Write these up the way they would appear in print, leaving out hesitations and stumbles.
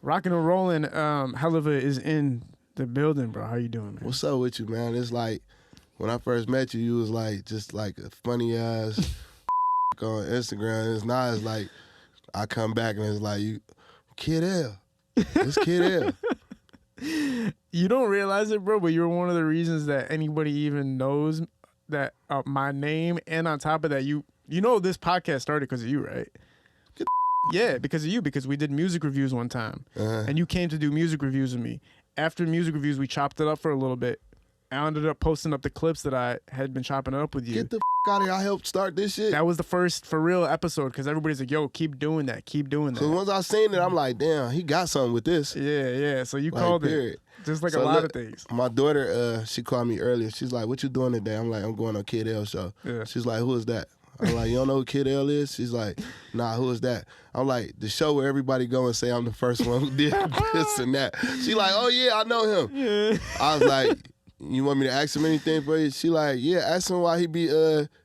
Rocking and rolling. Helluva is in the building, bro. How you doing, man? What's up with you, man? It's like when I first met you, you was like just like a funny ass on Instagram. It's now it's like I come back and it's like you, Kid L. It's Kid L. You don't realize it, bro, but you're one of the reasons that anybody even knows that my name, and on top of that, you know this podcast started because of you, right? Yeah, because of you, because we did music reviews one time, and you came to do music reviews with me. After music reviews, we chopped it up for a little bit. I ended up posting up the clips that I had been chopping it up with you. Get the out of here. I helped start this shit. That was the first for real episode because everybody's like, yo, keep doing that. Keep doing that. So once I seen it, I'm like, damn, he got something with this. Yeah. So you called it. Just like so a lot of things. My daughter, she called me earlier. She's like, what you doing today? I'm like, I'm going on Kid L show. Yeah. She's like, who is that? I'm like, you don't know who Kid L is? She's like, nah, who is that? I'm like, the show where everybody go and say I'm the first one who did this and that. She like, oh yeah, I know him. Yeah. I was like, you want me to ask him anything for you? She like, yeah, ask him why he be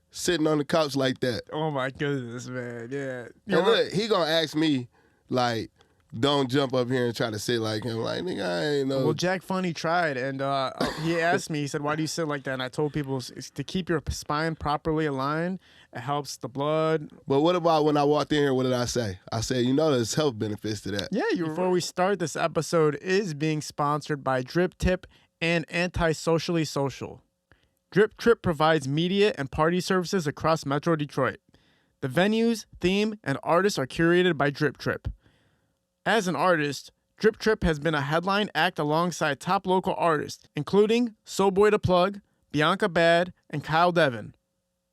sitting on the couch like that. Oh my goodness, man. Yeah. And look, he gonna ask me, like, don't jump up here and try to sit like him. Like, nigga, I ain't know. Well, Jack Funny tried, and he asked me, he said, why do you sit like that? And I told people it's to keep your spine properly aligned. It helps the blood. But what about when I walked in here, what did I say? I said, you know there's health benefits to that. Yeah, before we start, this episode is being sponsored by Drip Tip and Anti-Socially Social. Drip Trip provides media and party services across Metro Detroit. The venues, theme, and artists are curated by Drip Trip. As an artist, Drip Trip has been a headline act alongside top local artists, including So Boy the Plug, Bianca Bad, and Kyle Devin.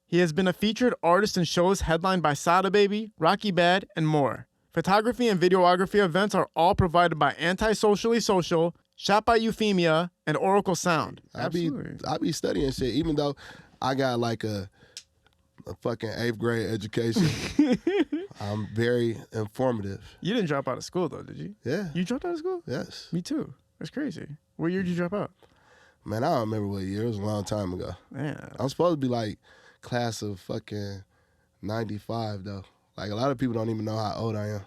He has been a featured artist in shows headlined by Sada Baby, Rocky Bad, and more. Photography and videography events are all provided by Anti-Socially Social, Shot by Euphemia, and Oracle Sound. I be studying shit, even though I got like a fucking 8th grade education. I'm very informative. You didn't drop out of school, though, did you? Yeah. You dropped out of school? Yes. Me too. That's crazy. What year did you drop out? Man, I don't remember what year. It was a long time ago. Yeah. I'm supposed to be like class of fucking 95, though. Like, a lot of people don't even know how old I am.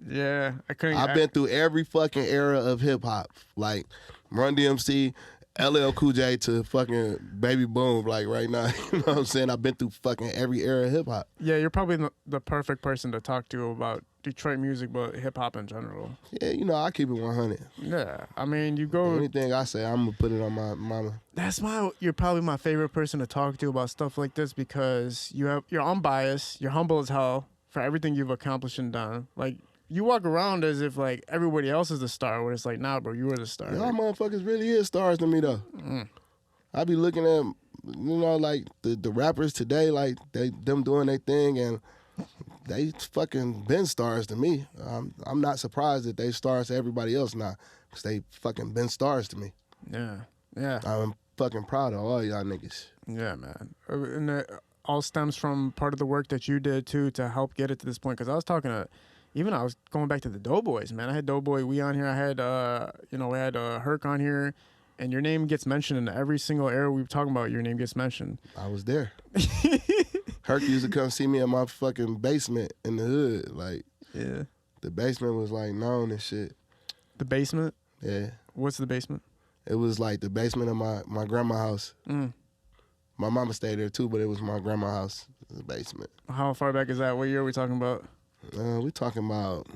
Yeah. I've been through every fucking era of hip-hop. Like, Run DMC, LL Cool J to fucking Baby Boom, like right now. You know what I'm saying? I've been through fucking every era of hip-hop. Yeah, you're probably the perfect person to talk to about Detroit music, but hip-hop in general. Yeah, you know, I keep it 100. Yeah, I mean, you go... Anything I say, I'm going to put it on my mama. That's why you're probably my favorite person to talk to about stuff like this because you're unbiased, you're humble as hell for everything you've accomplished and done. Like, you walk around as if, like, everybody else is the star, where it's like, nah, bro, you were the star. Y'all motherfuckers really is stars to me, though. I be looking at, you know, like, the rappers today, like, them doing their thing, and they fucking been stars to me. I'm not surprised that they stars to everybody else now, because they fucking been stars to me. Yeah. I'm fucking proud of all y'all niggas. Yeah, man. And it all stems from part of the work that you did, too, to help get it to this point, because I was talking to... Even I was going back to the Doughboyz, man. I had Doughboy We on here. I had, we had Herk on here. And your name gets mentioned in every single era we were talking about. Your name gets mentioned. I was there. Herk used to come see me in my fucking basement in the hood. Like, yeah. The basement was, like, known and shit. The basement? Yeah. What's the basement? It was, like, the basement of my grandma's house. My mama stayed there, too, but it was my grandma's house, the basement. How far back is that? What year are we talking about? We talking about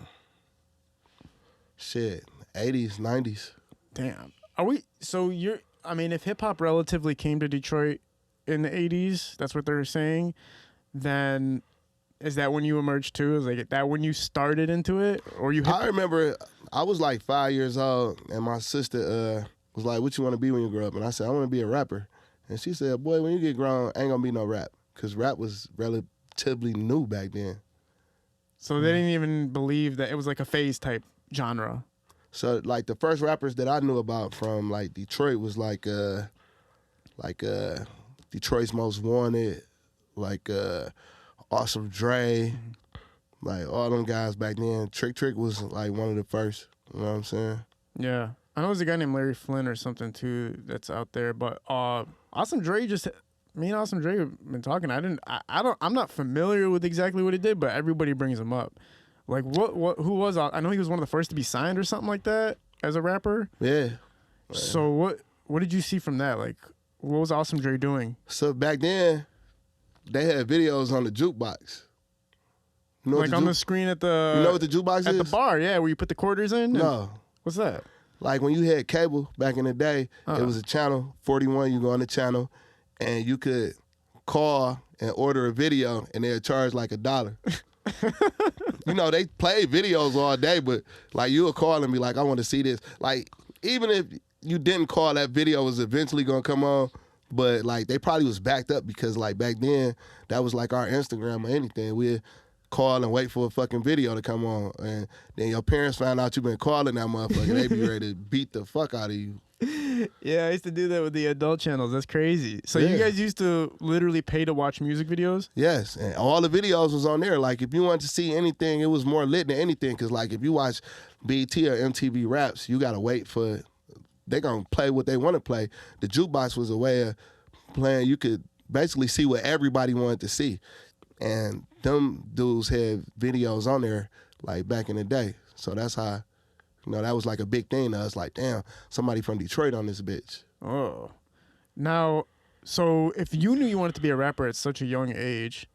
shit, 80s, 90s. Damn. If hip hop relatively came to Detroit in the 80s, that's what they're saying, then is that when you emerged too? Is like that when you started into it? Or you I remember I was like 5 years old and my sister was like, what you want to be when you grow up? And I said, I want to be a rapper. And she said, boy, when you get grown, ain't gonna be no rap. Because rap was relatively new back then. So they didn't even believe that it was like a phase type genre. So like the first rappers that I knew about from like Detroit was like Detroit's Most Wanted, like Awesome Dre, like all them guys back then. Trick was like one of the first. You know what I'm saying? Yeah, I know there's a guy named Larry Flint or something too that's out there. But Awesome Dre me and Awesome Dre have been talking. I'm not familiar with exactly what he did, but everybody brings him up. Like who was I know he was one of the first to be signed or something like that as a rapper. Yeah. So what did you see from that? Like, what was Awesome Dre doing? So back then, they had videos on the jukebox. You know like on the screen at the... You know what the jukebox is? At the bar, yeah, where you put the quarters in? No. What's that? Like when you had cable back in the day, it was a channel, 41, you go on the channel, and you could call and order a video, and they'd charge like $1. You know, they play videos all day, but like you'll call and be like, I want to see this. Like, even if you didn't call, that video was eventually going to come on, but like they probably was backed up because like back then, that was like our Instagram or anything. We'd call and wait for a fucking video to come on, and then your parents found out you been calling that motherfucker, they be ready to beat the fuck out of you. Yeah, I used to do that with the adult channels. That's crazy. So you guys used to literally pay to watch music videos? Yes, and all the videos was on there. Like if you wanted to see anything, it was more lit than anything. Because like if you watch BET or MTV Raps, you gotta wait for, they gonna play what they want to play. The jukebox was a way of playing. You could basically see what everybody wanted to see, and them dudes had videos on there like back in the day. So that's how, you know, that was like a big thing to us. Like, damn, somebody from Detroit on this bitch. Oh. Now, so if you knew you wanted to be a rapper at such a young age,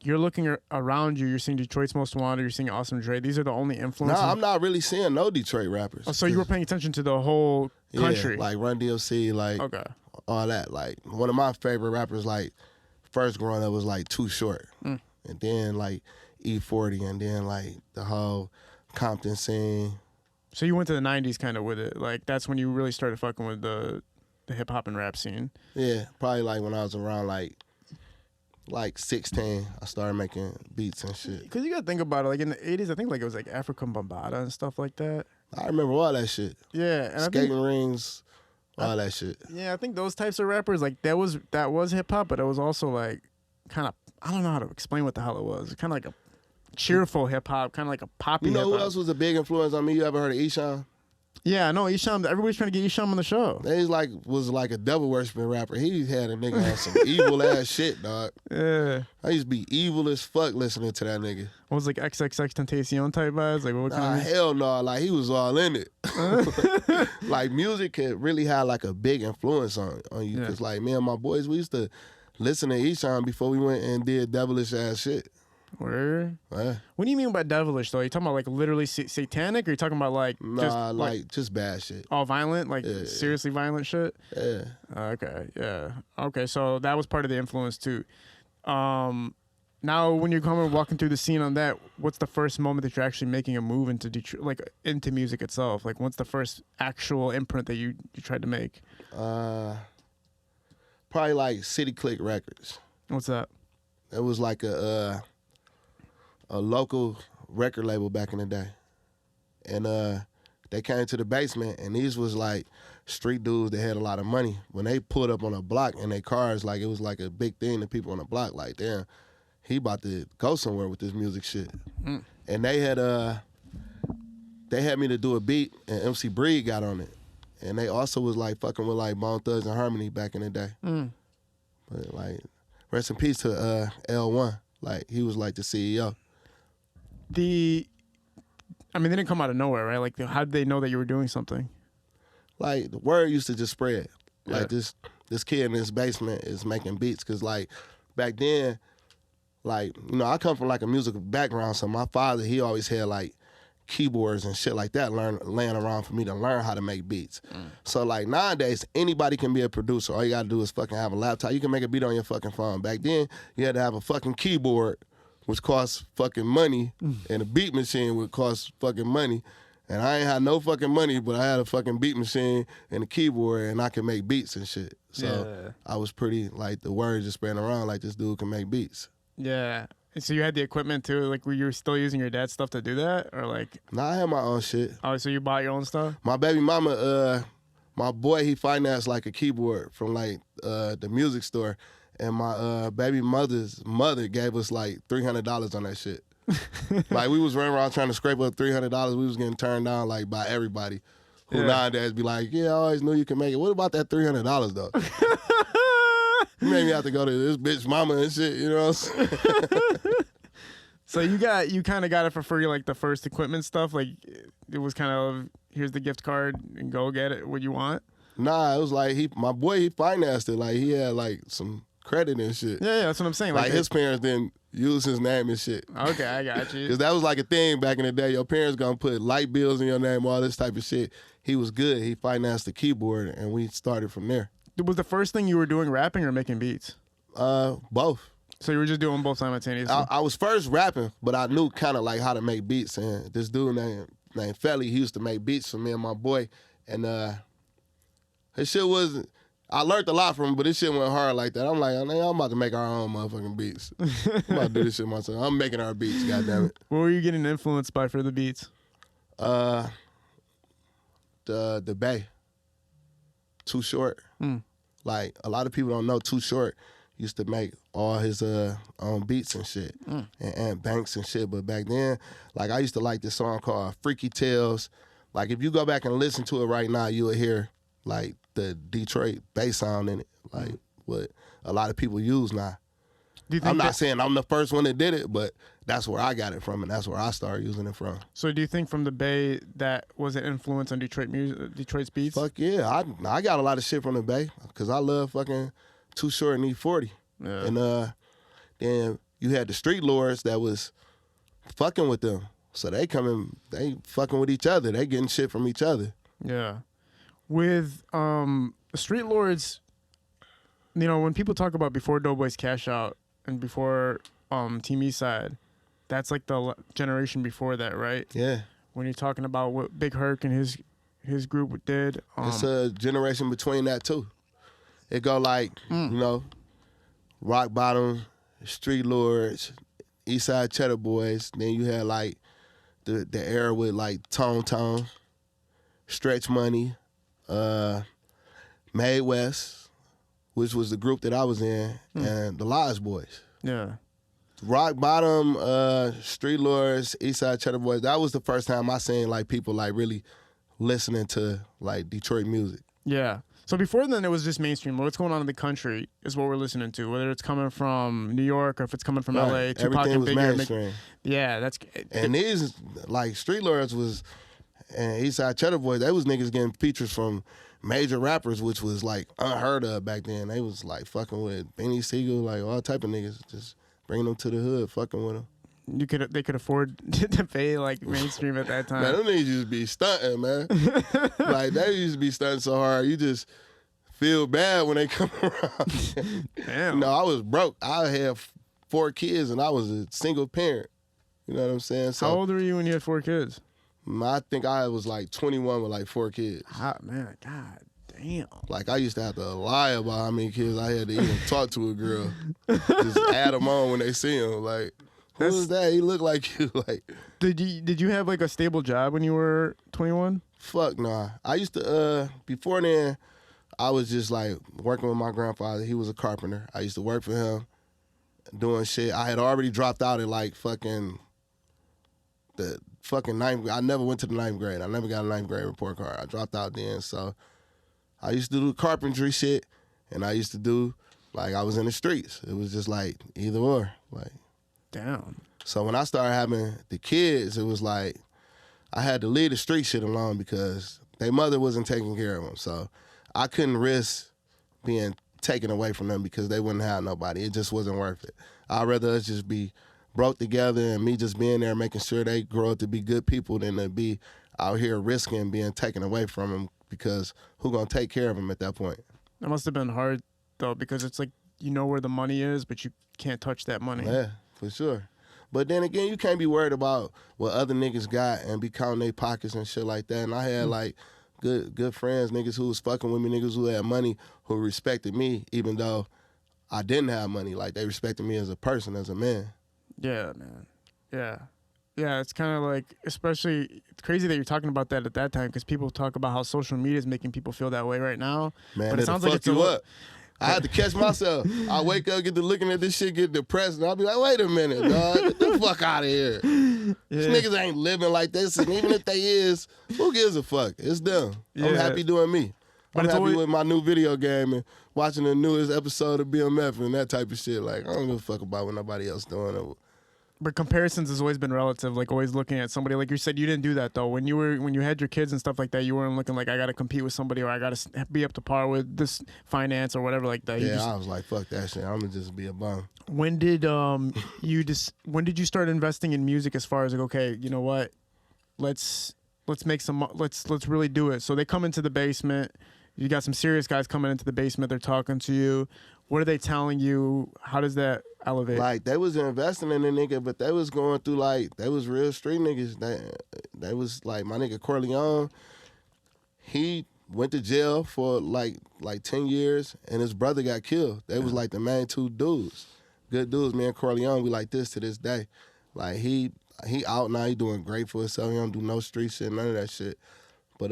you're looking around you, you're seeing Detroit's Most Wanted, you're seeing Awesome Dre. These are the only influences? No, I'm not really seeing no Detroit rappers. Oh, so you were paying attention to the whole country? Yeah, like Run DMC, like all that. Like one of my favorite rappers, like first growing up was like Too Short. And then like E40, and then like the whole Compton scene. So you went to the 90s kind of with it. Like that's when you really started fucking with the hip hop and rap scene. Yeah, probably like when I was around like 16, I started making beats and shit. Because you got to think about it. Like in the 80s, I think like it was like African Bambaataa and stuff like that. I remember all that shit. Yeah. And Skating rings, all that shit. Yeah, I think those types of rappers, like that was hip hop, but it was also like kind of, I don't know how to explain what the hell it was. Kind of like a cheerful hip hop, kind of like a poppy hip hop. You know who else was a big influence on me? You ever heard of Esham? Yeah, I know Esham. Everybody's trying to get Esham on the show. He was like a devil worshiping rapper. He had a nigga on some evil ass shit, dog. Yeah. I used to be evil as fuck listening to that nigga. What was like XXX Tentacion type vibes? Like what kind of... hell no. Like he was all in it. Like music could really have like a big influence on you. Cause like me and my boys, we used to listen to Esham before we went and did devilish ass shit. Where? Yeah. What do you mean by devilish though? Are you talking about like literally satanic, or are you talking about like just bad shit? All violent, like seriously violent shit? Yeah. Okay, yeah. Okay, so that was part of the influence too. Now when you're walking through the scene on that, what's the first moment that you're actually making a move into Detroit, like into music itself? Like what's the first actual imprint that you tried to make? Probably like City Click Records. What's that? It was like a local record label back in the day. And they came to the basement, and these was like street dudes that had a lot of money. When they pulled up on a block in their cars, like it was like a big thing to people on the block, like, damn, he about to go somewhere with this music shit. And they had me to do a beat, and MC Breed got on it. And they also was like fucking with like Bone Thugs and Harmony back in the day. But like, rest in peace to L1. Like he was like the CEO. I mean, they didn't come out of nowhere, right? Like, how did they know that you were doing something? Like, the word used to just spread. Yeah. Like, this kid in his basement is making beats. Because, like, back then, like, you know, I come from, like, a musical background. So my father, he always had, like, keyboards and shit like that laying around for me to learn how to make beats. So, like, nowadays, anybody can be a producer. All you got to do is fucking have a laptop. You can make a beat on your fucking phone. Back then, you had to have a fucking keyboard, which costs fucking money, and a beat machine would cost fucking money. And I ain't had no fucking money, but I had a fucking beat machine and a keyboard, and I could make beats and shit. So I was pretty, like, the word just spreading around, like, this dude can make beats. Yeah. And so you had the equipment, too? Like, were you still using your dad's stuff to do that? Or, like... Nah, I had my own shit. Oh, so you bought your own stuff? My baby mama, my boy, he financed, like, a keyboard from, like, the music store. And my baby mother's mother gave us like $300 on that shit. Like we was running around trying to scrape up $300. We was getting turned down like by everybody. Who nowadays be like, yeah, I always knew you could make it. What about that $300 though? You made me have to go to this bitch mama and shit. You know what I'm saying? So you kind of got it for free, like the first equipment stuff. Like it was kind of here's the gift card and go get it what you want. Nah, it was like my boy he financed it. Like he had like some credit and shit. Yeah, that's what I'm saying. Like his parents didn't use his name and shit. Okay, I got you. Because that was like a thing back in the day. Your parents gonna put light bills in your name, all this type of shit. He was good. He financed the keyboard, and we started from there. Was the first thing you were doing rapping or making beats? Both. So you were just doing both simultaneously? I was first rapping, but I knew kind of like how to make beats. And this dude named Felly, he used to make beats for me and my boy. And his shit wasn't, I learned a lot from him, but this shit went hard like that. I'm like, I'm about to make our own motherfucking beats. I'm about to do this shit myself. I'm making our beats, goddammit. What were you getting influenced by for the beats? The Bay. Too Short. Like, a lot of people don't know Too Short used to make all his own beats and shit, and Banks and shit. But back then, like, I used to like this song called Freaky Tales. Like, if you go back and listen to it right now, you'll hear, like, the Detroit bass sound in it, like what a lot of people use now. I'm not saying I'm the first one that did it, but that's where I got it from, and that's where I started using it from. So do you think from the Bay that was an influence on Detroit music, Detroit's beats? Fuck yeah, I got a lot of shit from the Bay, because I love fucking Too Short and E40. Yeah. And then you had the Street Lords that was fucking with them. So they fucking with each other. They getting shit from each other. Yeah. With Street Lords, you know, when people talk about before Doughboyz Cashout and before Team Eastside, that's like the generation before that, right? Yeah. When you're talking about what Big Herk and his group did. It's a generation between that too. It go like, you know, Rock Bottom, Street Lords, Eastside Cheddar Boys. Then you had like the era with like Tone, Stretch Money, Made West, which was the group that I was in, and the Lies Boys. Yeah. Rock Bottom, Street Lords, Eastside Cheddar Boys. That was the first time I seen like people like really listening to like Detroit music. Yeah. So before then, it was just mainstream. What's going on in the country is what we're listening to, whether it's coming from New York or if it's coming from LA. Tupac Everything and was Bigger. mainstream. Yeah, that's. And these like Street Lords was and Eastside Cheddar Boys. They was niggas getting features from major rappers, which was like unheard of back then. They was like fucking with Benny Siegel, like all type of niggas, just bringing them to the hood, fucking with them. They could afford to pay like mainstream at that time. Man, them niggas used to be stunting, man. Like they used to be stunting so hard, you just feel bad when they come around. Damn. No, I was broke. I had 4 kids and I was a single parent. You know what I'm saying? So, how old were you when you had 4 kids? I think I was like 21 with like 4 kids. Man, god damn. Like I used to have to lie about how many kids I had to even talk to a girl. Just add them on when they see them. Like, who's that? He look like you. Like, did you have like a stable job when you were 21? Fuck nah. I used to before then I was just like working with my grandfather. He was a carpenter. I used to work for him doing shit. I had already dropped out at like fucking the fucking 9th. I never went to the 9th grade. I never got a 9th grade report card. I dropped out then. So I used to do carpentry shit, and I used to do like I was in the streets. It was just like either or. Like, damn. So when I started having the kids, it was like I had to leave the street shit alone because their mother wasn't taking care of them. So I couldn't risk being taken away from them because they wouldn't have nobody. It just wasn't worth it. I'd rather us just be broke together and me just being there making sure they grow up to be good people than to be out here risking being taken away from them because who gonna take care of them at that point? That must have been hard though because it's like you know where the money is but you can't touch that money. Yeah, for sure. But then again, you can't be worried about what other niggas got and be counting their pockets and shit like that. And I had like good friends, niggas who was fucking with me, niggas who had money, who respected me, even though I didn't have money. Like, they respected me as a person, as a man. Yeah, man. Yeah. Yeah, it's kind of like, especially, it's crazy that you're talking about that at that time because people talk about how social media is making people feel that way right now. Man, but it sounds fuck like it's you up. I had to catch myself. I wake up, get to looking at this shit, get depressed, and I'll be like, wait a minute, dog. Get the fuck out of here. Yeah. These niggas ain't living like this, and even if they is, who gives a fuck? It's them. I'm happy doing me. I'm happy with my new video game and watching the newest episode of BMF and that type of shit. Like, I don't give a fuck about what nobody else doing or But comparisons has always been relative. Like always looking at somebody. Like you said, you didn't do that though. When you had your kids and stuff like that, you weren't looking like I got to compete with somebody or I got to be up to par with this finance or whatever like that. Yeah, I was like, fuck that shit. I'm gonna just be a bum. When did when did you start investing in music? As far as like, okay, you know what, let's make some, let's really do it. So they come into the basement. You got some serious guys coming into the basement. They're talking to you. What are they telling you? How does that elevate? Like, they was investing in the nigga, but they was going through, like, they was real street niggas. They was, like, my nigga Corleone, he went to jail for, like 10 years, and his brother got killed. They was, like, the main two dudes. Good dudes. Me and Corleone, we like this to this day. Like, he out now. He doing great for himself. He don't do no street shit, none of that shit. But,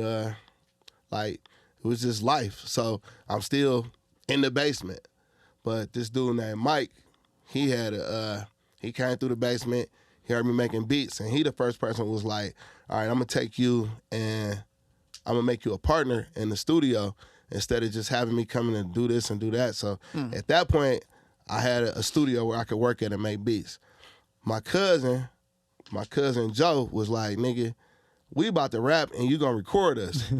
like, it was just life. So I'm still in the basement. But this dude named Mike, he came through the basement, he heard me making beats, and he the first person was like, all right, I'm gonna take you and I'm gonna make you a partner in the studio instead of just having me come in and do this and do that. So at that point, I had a studio where I could work at and make beats. My cousin Joe was like, nigga, we about to rap and you gonna record us.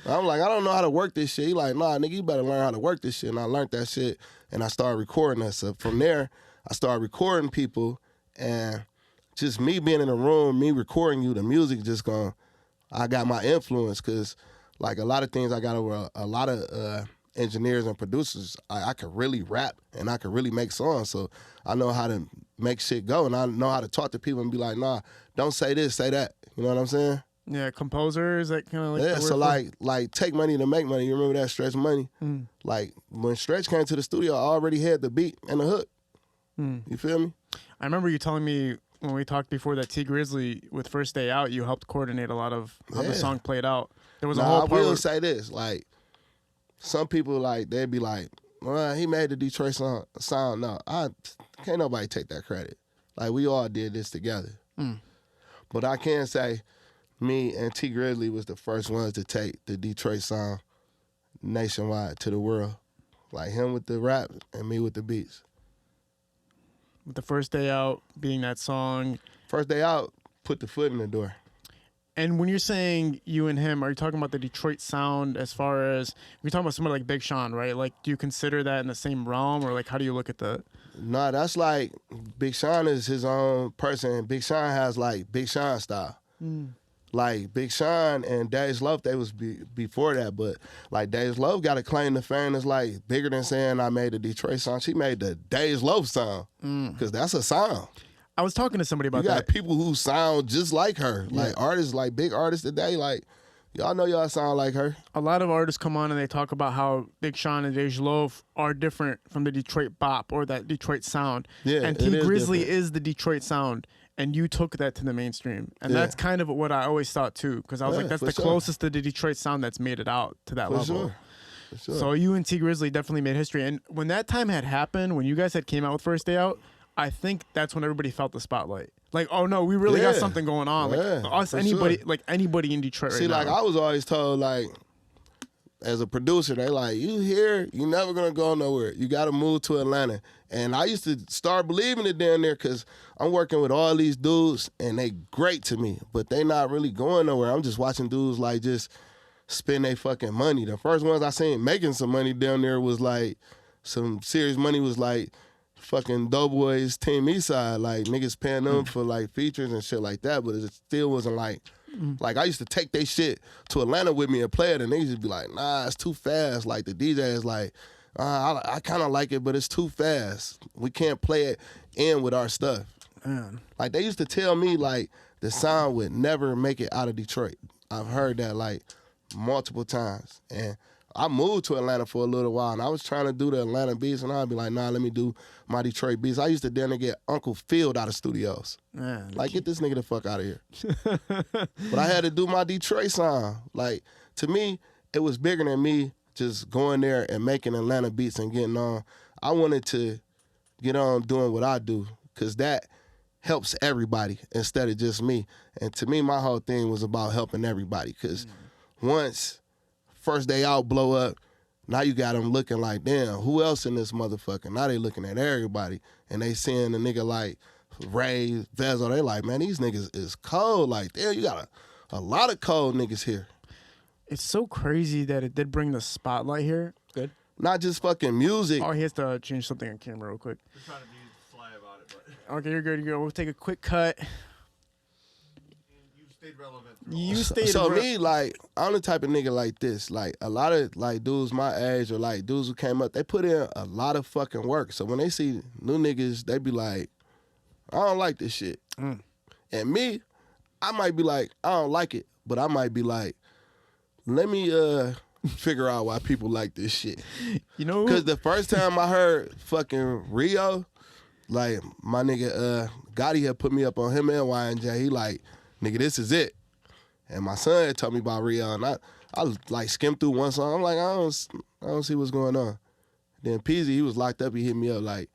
I'm like, I don't know how to work this shit. He like, nah, nigga, you better learn how to work this shit. And I learned that shit and I started recording us. So from there, I started recording people, and just me being in the room, me recording you, the music just I got my influence, because like a lot of things I got over a lot of engineers and producers, I could really rap and I could really make songs. So I know how to make shit go, and I know how to talk to people and be like, nah, don't say this, say that. You know what I'm saying? Yeah, composer, is that kind of like... Yeah, so like take money to make money. You remember that Stretch Money? Like when Stretch came to the studio, I already had the beat and the hook. You feel me? I remember you telling me when we talked before that Tee Grizzley with First Day Out, you helped coordinate a lot of how the song played out. There was a whole part. I will say this, like some people like they'd be like, well, he made the Detroit sound. No, can't nobody take that credit. Like we all did this together. But I can say me and Tee Grizzley was the first ones to take the Detroit sound nationwide to the world. Like him with the rap and me with the beats. With the First Day Out being that song. First Day Out put the foot in the door. And when you're saying you and him, are you talking about the Detroit sound as far as, we're talking about somebody like Big Sean, right? Like, do you consider that in the same realm, or like, how do you look at that? Nah, that's like, Big Sean is his own person. Big Sean has like Big Sean style. Like Big Sean and Dave's Love, they was before that, but like Dave's Love got a claim to fame that's like bigger than saying I made the Detroit sound. She made the Dave's Love sound, because that's a sound. I was talking to somebody about that. You got people who sound just like her, like artists, like big artists today, like y'all know y'all sound like her. A lot of artists come on and they talk about how Big Sean and Dej Loaf are different from the Detroit bop or that Detroit sound. Yeah, and Tee Grizzley is the Detroit sound. And you took that to the mainstream. And that's kind of what I always thought too. Because I was like, that's the closest to the Detroit sound that's made it out to that level. For sure. So you and Tee Grizzley definitely made history. And when that time had happened, when you guys had came out with First Day Out, I think that's when everybody felt the spotlight. Like, oh no, we really got something going on. Like anybody in Detroit right now. See, like I was always told, like, as a producer, they like, you here, you never gonna go nowhere. You gotta move to Atlanta. And I used to start believing it down there, because I'm working with all these dudes and they great to me, but they not really going nowhere. I'm just watching dudes like just spend their fucking money. The first ones I seen making some money down there was like, some serious money was like fucking Doughboyz Team Eastside, like niggas paying them for like features and shit like that, but it still wasn't like I used to take they shit to Atlanta with me and play it, and niggas would be like, nah, it's too fast. Like the DJ is like, I kind of like it, but it's too fast. We can't play it in with our stuff. Man. Like they used to tell me like the sound would never make it out of Detroit. I've heard that like multiple times, and I moved to Atlanta for a little while, and I was trying to do the Atlanta beats, and I'd be like, nah, let me do my Detroit beats. I used to then get Uncle Field out of studios. Man, like, get this nigga the fuck out of here. But I had to do my Detroit sound. Like, to me, it was bigger than me just going there and making Atlanta beats and getting on. I wanted to get on doing what I do, because that helps everybody instead of just me. And to me, my whole thing was about helping everybody, because once First Day Out blow up, now you got them looking like, damn, who else in this motherfucker? Now they looking at everybody, and they seeing a nigga like Ray, Vezo, they like, man, these niggas is cold. Like, damn, you got a lot of cold niggas here. It's so crazy that it did bring the spotlight here. Good. Not just fucking music. Oh, he has to change something on camera real quick. We're trying to be sly about it, but Okay, you're good. You're good. We'll take a quick cut. you stayed relevant. You stayed. So me, like, I'm the type of nigga like this. Like, a lot of, like, dudes my age or, like, dudes who came up, they put in a lot of fucking work. So when they see new niggas, they be like, I don't like this shit. And me, I might be like, I don't like it, but I might be like, let me figure out why people like this shit. You know, because the first time I heard fucking Rio, like my nigga Gotti had put me up on him and Y&J. He like, nigga, this is it. And my son had told me about Rio, and I like skimmed through one song. I'm like, I don't see what's going on. Then Peasy, he was locked up. He hit me up like,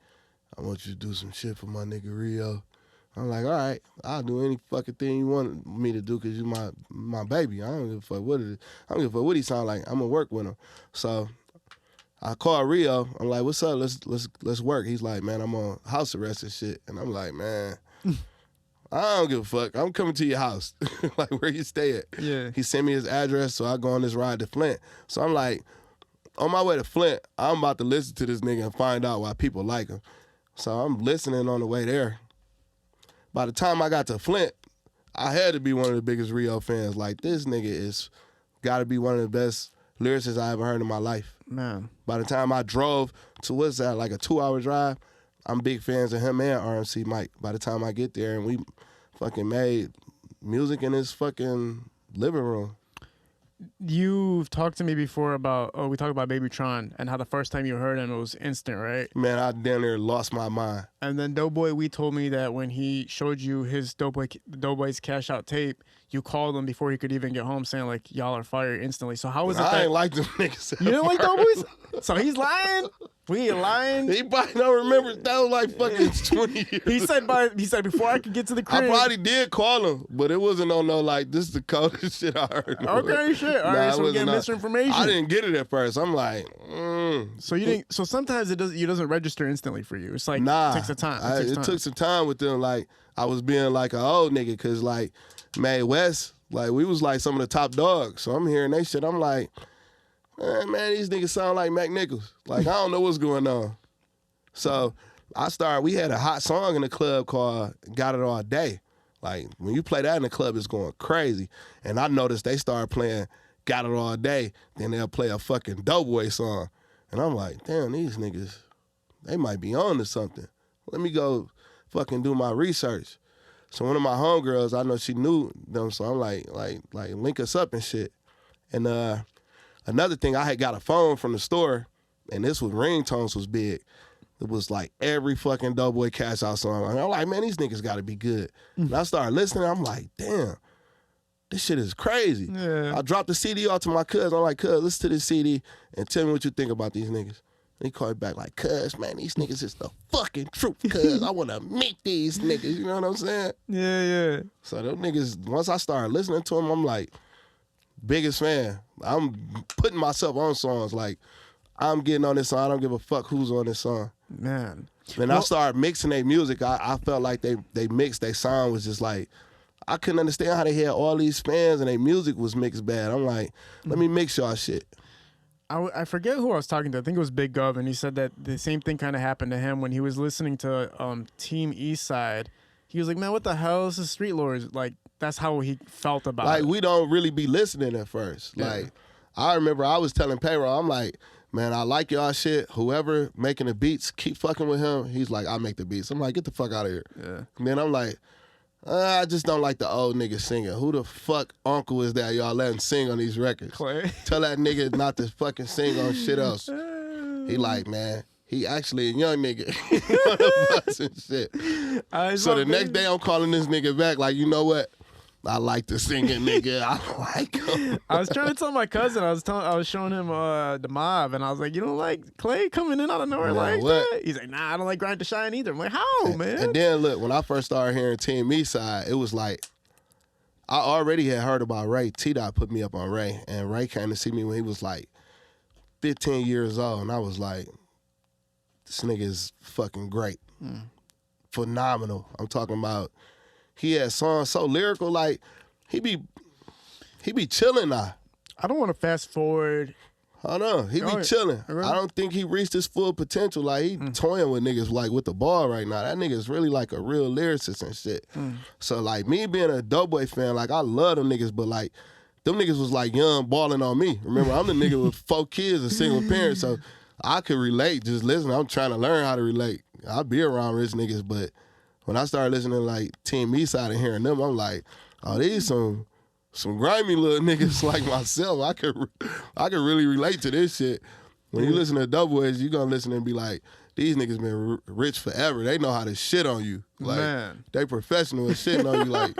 I want you to do some shit for my nigga Rio. I'm like, all right, I'll do any fucking thing you want me to do because you my baby. I don't give a fuck what it is. I don't give a fuck what he sound like. I'm gonna work with him. So I called Rio. I'm like, what's up? Let's work. He's like, man, I'm on house arrest and shit. And I'm like, man, I don't give a fuck. I'm coming to your house. Like, where you stay at? Yeah. He sent me his address, so I go on this ride to Flint. So I'm like, on my way to Flint, I'm about to listen to this nigga and find out why people like him. So I'm listening on the way there. By the time I got to Flint, I had to be one of the biggest Rio fans. Like, this nigga is got to be one of the best lyricists I ever heard in my life. Man. By the time I drove to, what's that, like a 2-hour drive, I'm big fans of him and RMC Mike. By the time I get there, and we fucking made music in his fucking living room. You've talked to me before about, we talked about BabyTron and how the first time you heard him, it was instant, right? Man, I damn near lost my mind. And then Doughboy, we told me that when he showed you his Doughboyz Cashout tape, you called him before he could even get home saying, like, y'all are fired instantly. So how was it I ain't like them niggas. You didn't like Doughboyz? So he's lying? We ain't lying? He probably don't remember. That was like fucking 20 years He said before I could get to the crib. I probably did call him, but it wasn't on no, like, this is the coldest shit I heard. Okay, shit. All right, so we're getting misinformation. I didn't get it at first. I'm like, So you didn't. So sometimes it doesn't register instantly for you. It's like, nah. it takes some time. It took some time with them. Like, I was being like an old nigga, because, like, Mae West, like, we was like some of the top dogs. So I'm hearing they shit. I'm like, man, these niggas sound like Mac Nichols. Like, I don't know what's going on. So we had a hot song in the club called Got It All Day. Like, when you play that in the club, it's going crazy. And I noticed they started playing Got It All Day, then they'll play a fucking Doughboy song. And I'm like, damn, these niggas, they might be on to something. Let me go fucking do my research. So one of my homegirls, I know she knew them, so I'm like link us up and shit. And another thing, I had got a phone from the store, and this was ringtones was big. It was like every fucking Doughboyz Cashout song. And I'm like, man, these niggas gotta be good. And I started listening, I'm like, damn, this shit is crazy. Yeah. I dropped the CD off to my cuz. I'm like, cuz, listen to this CD and tell me what you think about these niggas. And he called back like, cuz, man, these niggas is the fucking truth, cuz. I wanna meet these niggas, you know what I'm saying? Yeah. So those niggas, once I started listening to them, I'm like, biggest fan. I'm putting myself on songs. Like, I'm getting on this song. I don't give a fuck who's on this song. Man. When I started mixing their music, I felt like they mixed, their sound was just like, I couldn't understand how they had all these fans and their music was mixed bad. I'm like, let me mix y'all shit. I forget who I was talking to. I think it was Big Gov, and he said that the same thing kind of happened to him when he was listening to Team Eastside. He was like, man, what the hell? This is Street Lords. Like, that's how he felt about it. Like, we don't really be listening at first. Yeah. Like, I remember I was telling Payroll, I'm like, man, I like y'all shit. Whoever making the beats, keep fucking with him. He's like, I make the beats. I'm like, get the fuck out of here. Yeah. And then I'm like, I just don't like the old nigga singing. Who the fuck uncle is that y'all letting sing on these records? Clay. Tell that nigga not to fucking sing on shit else. He like, man, he actually a young nigga. One of us and shit. So the next day I'm calling this nigga back like, you know what? I like the singing nigga. I like him. I was trying to tell my cousin. I was showing him the Mob, and I was like, you don't like Clay coming in out of nowhere like that? He's like, nah, I don't like Grind to Shine either. I'm like, how, man? And then look, when I first started hearing Team Eastside, it was like, I already had heard about Ray. T-Dot put me up on Ray, and Ray came to see me when he was like 15 years old, and I was like, this nigga is fucking great. phenomenal. I'm talking about he had songs so lyrical, like he be chilling now. I don't want to fast forward. Hold on, he be chilling. I don't think he reached his full potential. Like he toying with niggas like with the ball right now. That nigga's really like a real lyricist and shit. So like me being a Doughboy fan, like I love them niggas, but like them niggas was like young balling on me. Remember, I'm the nigga with 4 kids, a single parent, so I could relate. Just listen, I'm trying to learn how to relate. I be around rich niggas, but when I started listening to like Team Eastside and hearing them, I'm like, oh, these some grimy little niggas like myself. I could really relate to this shit. When you listen to Doughboys, you gonna listen and be like, these niggas been rich forever. They know how to shit on you. Like, man, they professional at shitting on you. Like,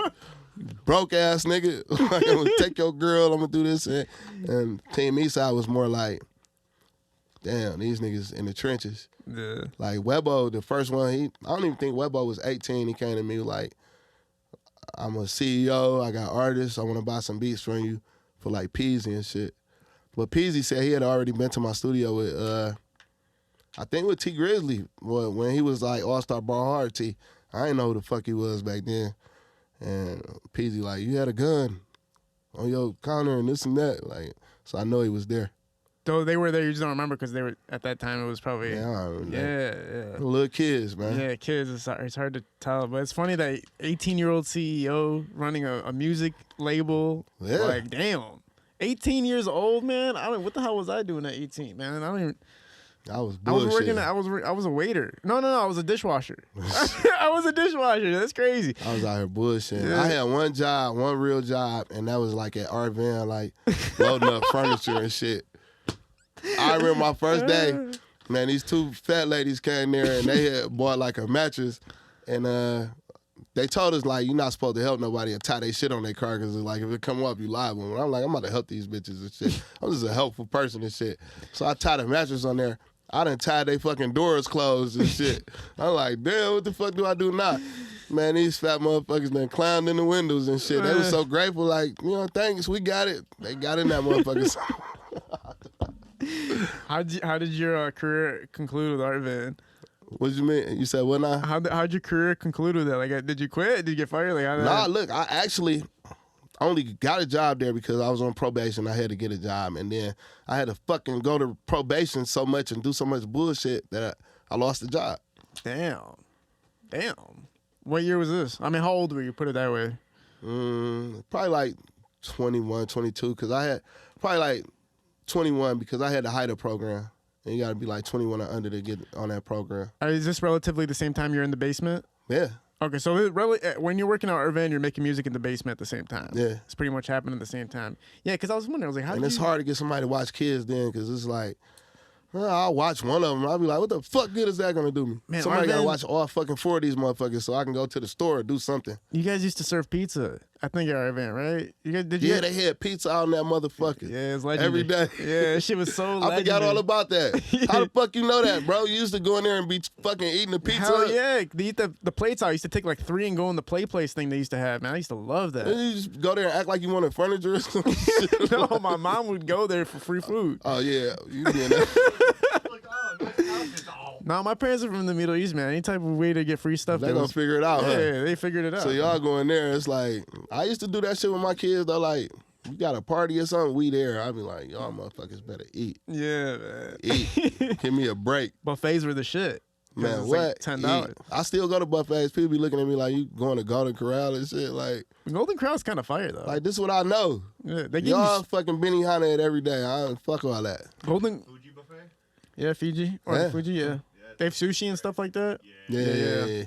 broke ass nigga. Like, I'm gonna take your girl. I'm gonna do this. And Team Eastside was more like, damn, these niggas in the trenches. Yeah. Like Webbo, the first one, I don't even think Webbo was 18. He came to me like, I'm a CEO, I got artists, I want to buy some beats from you for like Peasy and shit. But Peasy said he had already been to my studio with, I think with Tee Grizzley, when he was like All-Star Bar Hard T. I didn't know who the fuck he was back then. And Peasy like, you had a gun on your counter and this and that. Like, so I know he was there. Though they were there, you just don't remember because they were at that time. It was probably yeah, yeah. Little kids, man. Yeah, kids. It's hard to tell, but it's funny that 18-year-old CEO running a music label. Yeah. Like, damn, 18 years old, man. What the hell was I doing at 18, man? I don't even. I was working. I was a waiter. No. I was a dishwasher. I was a dishwasher. That's crazy. I was out here bullshitting. Yeah. I had one real job, and that was like at our van, like loading up furniture and shit. I remember my first day, man, these 2 fat ladies came there and they had bought like a mattress, and they told us like, you're not supposed to help nobody and tie their shit on their car because like if it come up, you liable. And I'm like, I'm about to help these bitches and shit. I'm just a helpful person and shit. So I tied a mattress on there. I done tied they fucking doors closed and shit. I'm like, damn, what the fuck do I do now? Man, these fat motherfuckers done climbed in the windows and shit. They was so grateful, like, thanks, we got it. They got in that motherfucker. How did your career conclude with Art Van? What you mean? You said what now? How'd your career conclude with that? Like, did you quit? Did you get fired? Like, nah, look, I actually only got a job there because I was on probation. I had to get a job, and then I had to fucking go to probation so much and do so much bullshit that I lost the job. Damn. What year was this? I mean, how old were you? Put it that way. Probably like 21, 22, because I had probably like 21 because I had the HIDA program. And you got to be like 21 or under to get on that program. Is this relatively the same time you're in the basement? Yeah. Okay, so when you're working out Irvine, you're making music in the basement at the same time. Yeah. It's pretty much happening at the same time. Yeah, because I was wondering, I was like, how and do it's hard to get somebody to watch kids then because it's like, I'll watch one of them. I'll be like, what the fuck good is that going to do me? Man, somebody got to watch all fucking 4 of these motherfuckers so I can go to the store and do something. You guys used to serve pizza, I think, at Irvine, right? You guys, they had pizza out in that motherfucker. Yeah, it's legendary. Every day. Yeah, that shit was so legendary. I forgot all about that. How the fuck you know that, bro? You used to go in there and be fucking eating the pizza. Hell yeah. They eat the plates out. I used to take like 3 and go in the play place thing they used to have, man. I used to love that. And you just go there and act like you wanted furniture or some shit. No, my mom would go there for free food. Oh, yeah. You doing that. No, my parents are from the Middle East, man. Any type of way to get free stuff. They gonna figure it out, huh? Yeah, they figured it out. So y'all go in there, it's like, I used to do that shit with my kids, though, like, we got a party or something, we there. I'd be like, y'all motherfuckers better eat. Yeah, man. Eat. Give me a break. Buffets were the shit. Man, what? Like $10. I still go to buffets. People be looking at me like, you going to Golden Corral and shit. Like, Golden Corral's kind of fire, though. Like, this is what I know. Yeah, they give y'all fucking Benihana it every day. I don't fuck all that. Golden Fuji buffet? Yeah, Fiji. Or Yeah. Fuji, yeah. They have sushi and stuff like that. Yeah.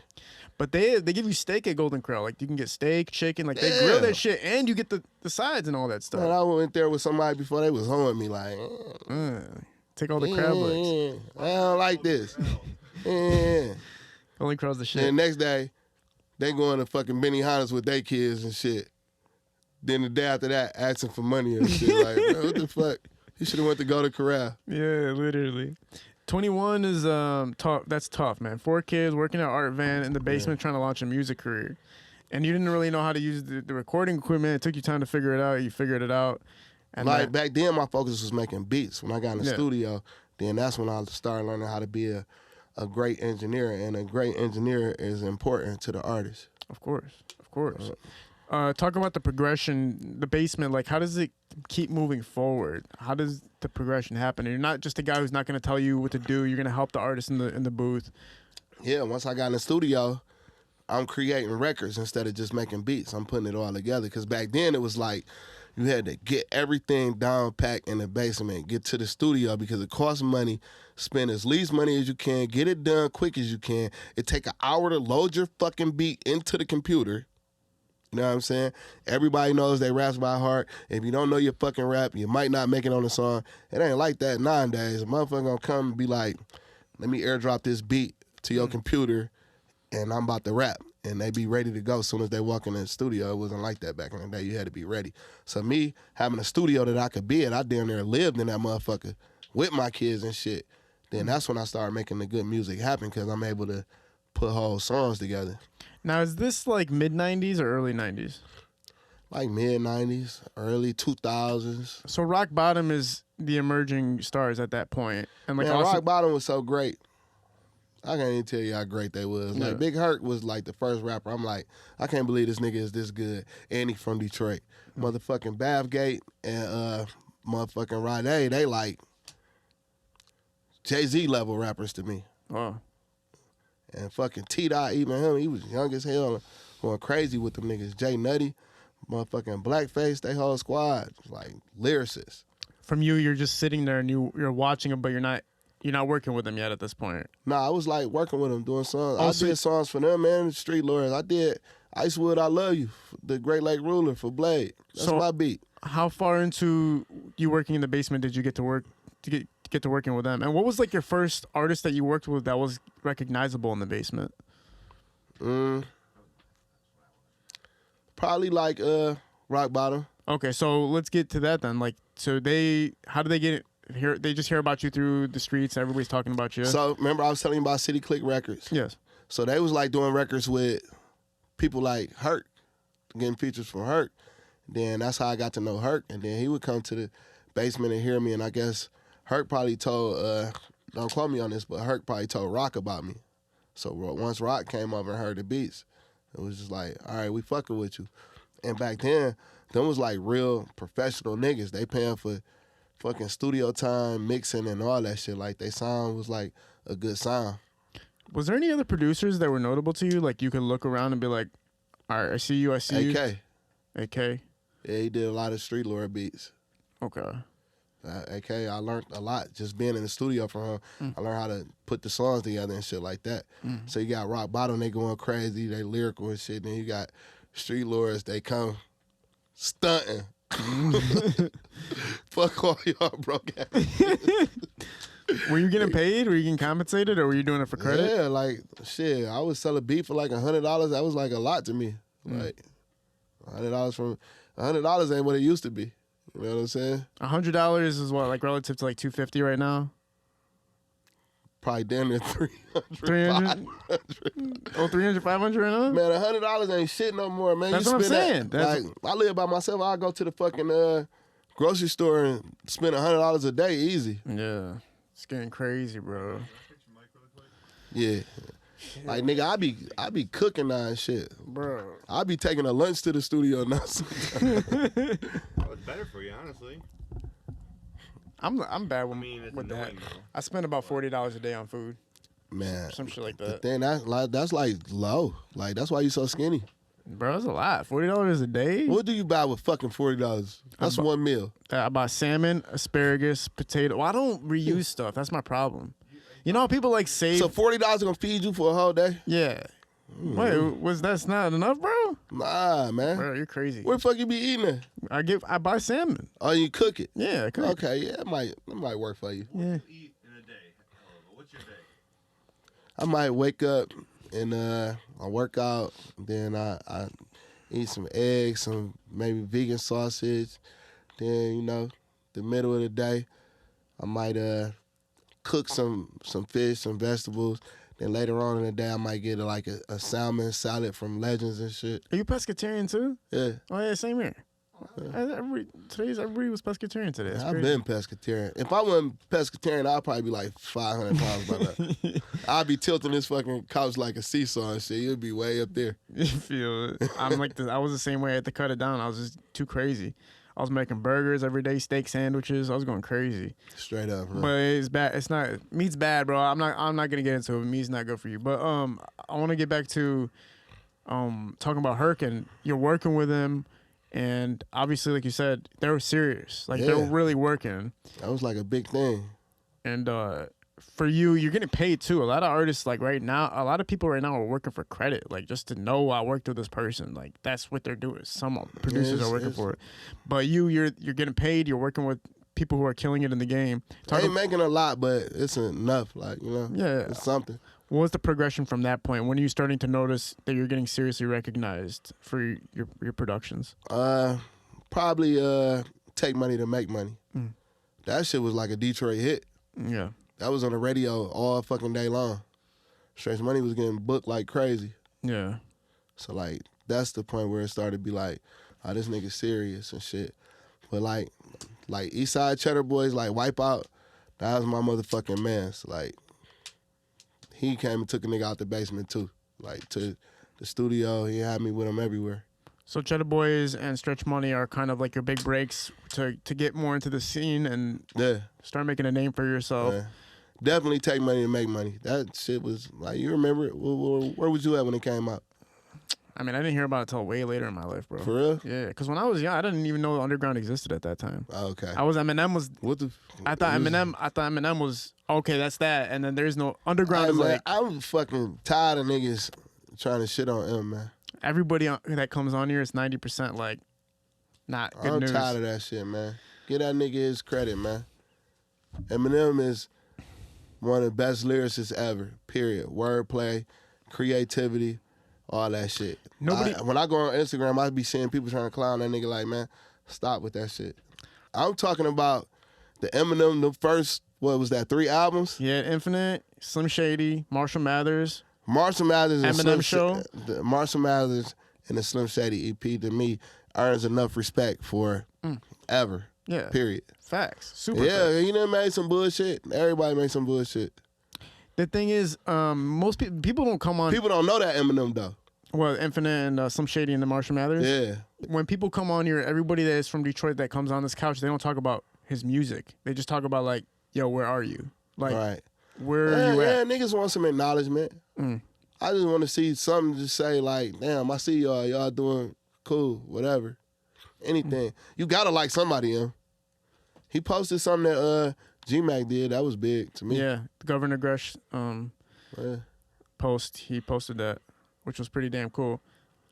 But they give you steak at Golden Corral. Like, you can get steak, chicken. Like, they grill that shit, and you get the sides and all that stuff. Man, I went there with somebody before they was hoeing me like, take all the crab legs. I don't like this. Golden Corral's the shit. And the next day, they going to fucking Benihana's with their kids and shit. Then the day after that, asking for money and shit. Like, bro, what the fuck? You should have went to Golden Corral. Yeah, literally. 21 is tough. That's tough, man. 4 kids working at Art Van in the basement trying to launch a music career. And you didn't really know how to use the recording equipment. It took you time to figure it out. You figured it out. And like, back then, my focus was making beats. When I got in the studio, then that's when I started learning how to be a a great engineer, and a great engineer is important to the artist. Of course. Talk about the progression, the basement. Like, how does it keep moving forward? How does the progression happen? And you're not just a guy who's not going to tell you what to do. You're going to help the artist in the booth. Yeah, once I got in the studio, I'm creating records instead of just making beats. I'm putting it all together. Because back then it was like you had to get everything down packed in the basement, get to the studio because it costs money. Spend as least money as you can, get it done quick as you can. It take an hour to load your fucking beat into the computer. You know what I'm saying? Everybody knows they raps by heart. If you don't know your fucking rap, you might not make it on the song. It ain't like that nowadays. A motherfucker gonna come and be like, let me airdrop this beat to your computer and I'm about to rap. And they be ready to go as soon as they walk in the studio. It wasn't like that back in the day. You had to be ready. So me, having a studio that I could be at, I damn near lived in that motherfucker with my kids and shit. Then that's when I started making the good music happen because I'm able to put whole songs together. Now, is this like mid-90s or early 90s? Like mid-90s, early 2000s. So Rock Bottom is the emerging stars at that point. And like, Man, also, Rock Bottom was so great. I can't even tell you how great they was. Yeah. Like, Big Herk was like the first rapper. I'm like, I can't believe this nigga is this good. And he from Detroit. Motherfucking Bathgate and motherfucking Ride, they like Jay-Z level rappers to me. Oh. And fucking T-Dot, even him, he was young as hell, going crazy with them niggas. Jay Nutty, motherfucking Blackface, they whole squad, like lyricists. From you, you're just sitting there and you're watching them, but you're not working with them yet at this point. Nah, I was like working with them, doing songs. Oh, I so did songs for them, man, Street Lawyers. I did Icewood, I Love You, the Great Lake Ruler for Blade. That's So- my beat. How far into you working in the basement did you get to work to get to working with them? And what was like your first artist that you worked with that was recognizable in the basement? Probably like Rock Bottom. Okay, so let's get to that then. Like, so how do they get here? They just hear about you through the streets. Everybody's talking about you. So remember I was telling you about City Click Records? Yes. So they was like doing records with people like Herk, getting features from Herk. Then that's how I got to know Herk. And then he would come to the basement and hear me. And I guess Herk probably told, don't quote me on this, but Herk probably told Rock about me. So once Rock came up and heard the beats, it was just like, all right, we fucking with you. And back then, them was like real professional niggas. They paying for fucking studio time, mixing and all that shit. Like, they sound was like a good sound. Was there any other producers that were notable to you? Like, you could look around and be like, all right, I see you. AK. AK? Yeah, he did a lot of Street Lord beats. Okay. AK, I learned a lot just being in the studio from him. I learned how to put the songs together and shit like that. So you got Rock Bottom, they going crazy, they lyrical and shit. Then you got Street Lords, they come stunting. Fuck all y'all broke ass. Were you getting paid? Were you getting compensated? Or were you doing it for credit? Yeah, like, shit, I would sell a beat for like $100. That was like a lot to me. Like, $100 ain't what it used to be. You know what I'm saying? $100 is what, like relative to like $250 right now? Probably damn near 300. 300? Oh, 300, 500 right now? Man, $100 ain't shit no more, man. That's you what I'm spend saying. Like, I live by myself. I go to the fucking grocery store and spend $100 a day easy. Yeah. It's getting crazy, bro. Yeah. Like, nigga, I be cooking now and shit. Bro. I be taking a lunch to the studio now. Well, it's better for you, honestly. I'm bad with, it's with that. annoying, though. I spend about $40 a day on food. Man, Some shit like the that. thing that's like low. Like, that's why you so skinny. Bro, that's a lot. $40 a day? What do you buy with fucking $40? That's one meal. I buy salmon, asparagus, potato. Well, I don't reuse stuff. That's my problem. You know how people like save? So $40 gonna feed you for a whole day? Yeah. Wait, that's not enough, bro? Nah, man. Bro, you're crazy. Where the fuck you be eating it? I buy salmon. Oh, you cook it? Yeah, I cook. Okay, yeah, it might work for you. Yeah. Eat in a day. Helluva. What's your day? I might wake up and I work out, then I eat some eggs, some maybe vegan sausage. Then, you know, the middle of the day, I might cook some fish, some vegetables. Then later on in the day, I might get a salmon salad from Legends and shit. Are you pescatarian too? Yeah. Oh yeah, same here. Oh, Everybody was pescatarian today. That's I've crazy. been pescatarian. If I wasn't pescatarian, I'd probably be like 500 pounds by now. I'd be tilting this fucking couch like a seesaw and shit. You'd be way up there. You feel it? I'm like this. I was the same way. I had to cut it down. I was just too crazy. I was making burgers every day, steak sandwiches. I was going crazy. Straight up, bro. But it's bad. It's not. Meat's bad, bro. I'm not gonna get into it. Meat's not good for you. But I want to get back to talking about Herk, and you're working with him, and obviously, like you said, they were serious. Like they were really working. That was like a big thing. And for you, you're getting paid too. A lot of artists, like right now, a lot of people right now are working for credit, like just to know I worked with this person. Like that's what they're doing. Some producers are working for it, but you're getting paid. You're working with people who are killing it in the game. They ain't making a lot, but it's enough. Like it's something. What was the progression from that point? When are you starting to notice that you're getting seriously recognized for your productions? Probably Take Money to Make Money. That shit was like a Detroit hit. Yeah. That was on the radio all fucking day long. Stretch Money was getting booked like crazy. Yeah. So like that's the point where it started to be like, oh, this nigga serious and shit. But like Eastside Cheddar Boys, like Wipeout, that was my motherfucking man. So like he came and took a nigga out the basement too. Like to the studio, he had me with him everywhere. So Cheddar Boys and Stretch Money are kind of like your big breaks to get more into the scene and start making a name for yourself. Yeah. Definitely Take Money to Make Money. That shit was like, you remember it? Where was you at when it came out? I mean, I didn't hear about it until way later in my life, bro. For real? Yeah, because when I was young, I didn't even know the underground existed at that time. Oh, okay. Eminem was. What the? I thought Eminem was okay. That's that, and then there's no underground. Hey, is man, like I'm fucking tired of niggas trying to shit on him, man. Everybody that comes on here is 90% like not good news. I'm tired of that shit, man. Give that nigga his credit, man. Eminem is one of the best lyricists ever, period. Wordplay, creativity, all that shit. When I go on Instagram, I be seeing people trying to clown that nigga like, man, stop with that shit. I'm talking about the Eminem, the first, what was that, 3 albums? Yeah, Infinite, Slim Shady, Marshall Mathers. Marshall Mathers and Eminem Show. Marshall Mathers and the Slim Shady EP to me earns enough respect for ever. Yeah. Period. Facts. Super. Yeah, facts. he done made some bullshit. Everybody made some bullshit. The thing is, most people don't come on. People don't know that Eminem though. Well, Infinite and Slim Shady and the Marshall Mathers. Yeah. When people come on here, everybody that is from Detroit that comes on this couch, they don't talk about his music. They just talk about like, yo, where are you? Like, right. Where are you at? Yeah, niggas want some acknowledgement. I just want to see something to say like, damn, I see y'all. Y'all doing cool, whatever. Anything. You gotta like somebody, He posted something that G-Mac did. That was big to me. Yeah, Governor Gresh post. He posted that, which was pretty damn cool.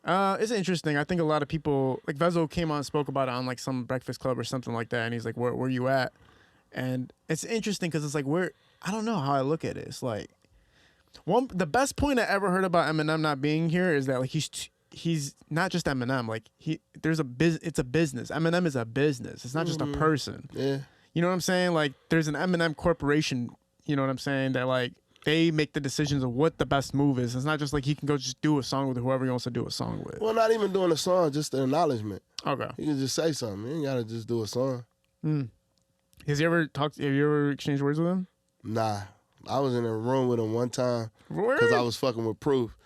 It's interesting. I think a lot of people, like Vezo came on and spoke about it on like some Breakfast Club or something like that, and he's like, where you at? And it's interesting because it's like, I don't know how I look at it. It's like, the best point I ever heard about Eminem not being here is that like he's not just Eminem. Like it's a business. Eminem is a business. It's not just a person. Yeah. You know what I'm saying? Like there's an Eminem corporation. You know what I'm saying? That like they make the decisions of what the best move is. It's not just like he can go just do a song with whoever he wants to do a song with. Well, not even doing a song, just the acknowledgement. Okay. You can just say something. You ain't gotta just do a song. Have you ever exchanged words with him? Nah. I was in a room with him one time because I was fucking with Proof,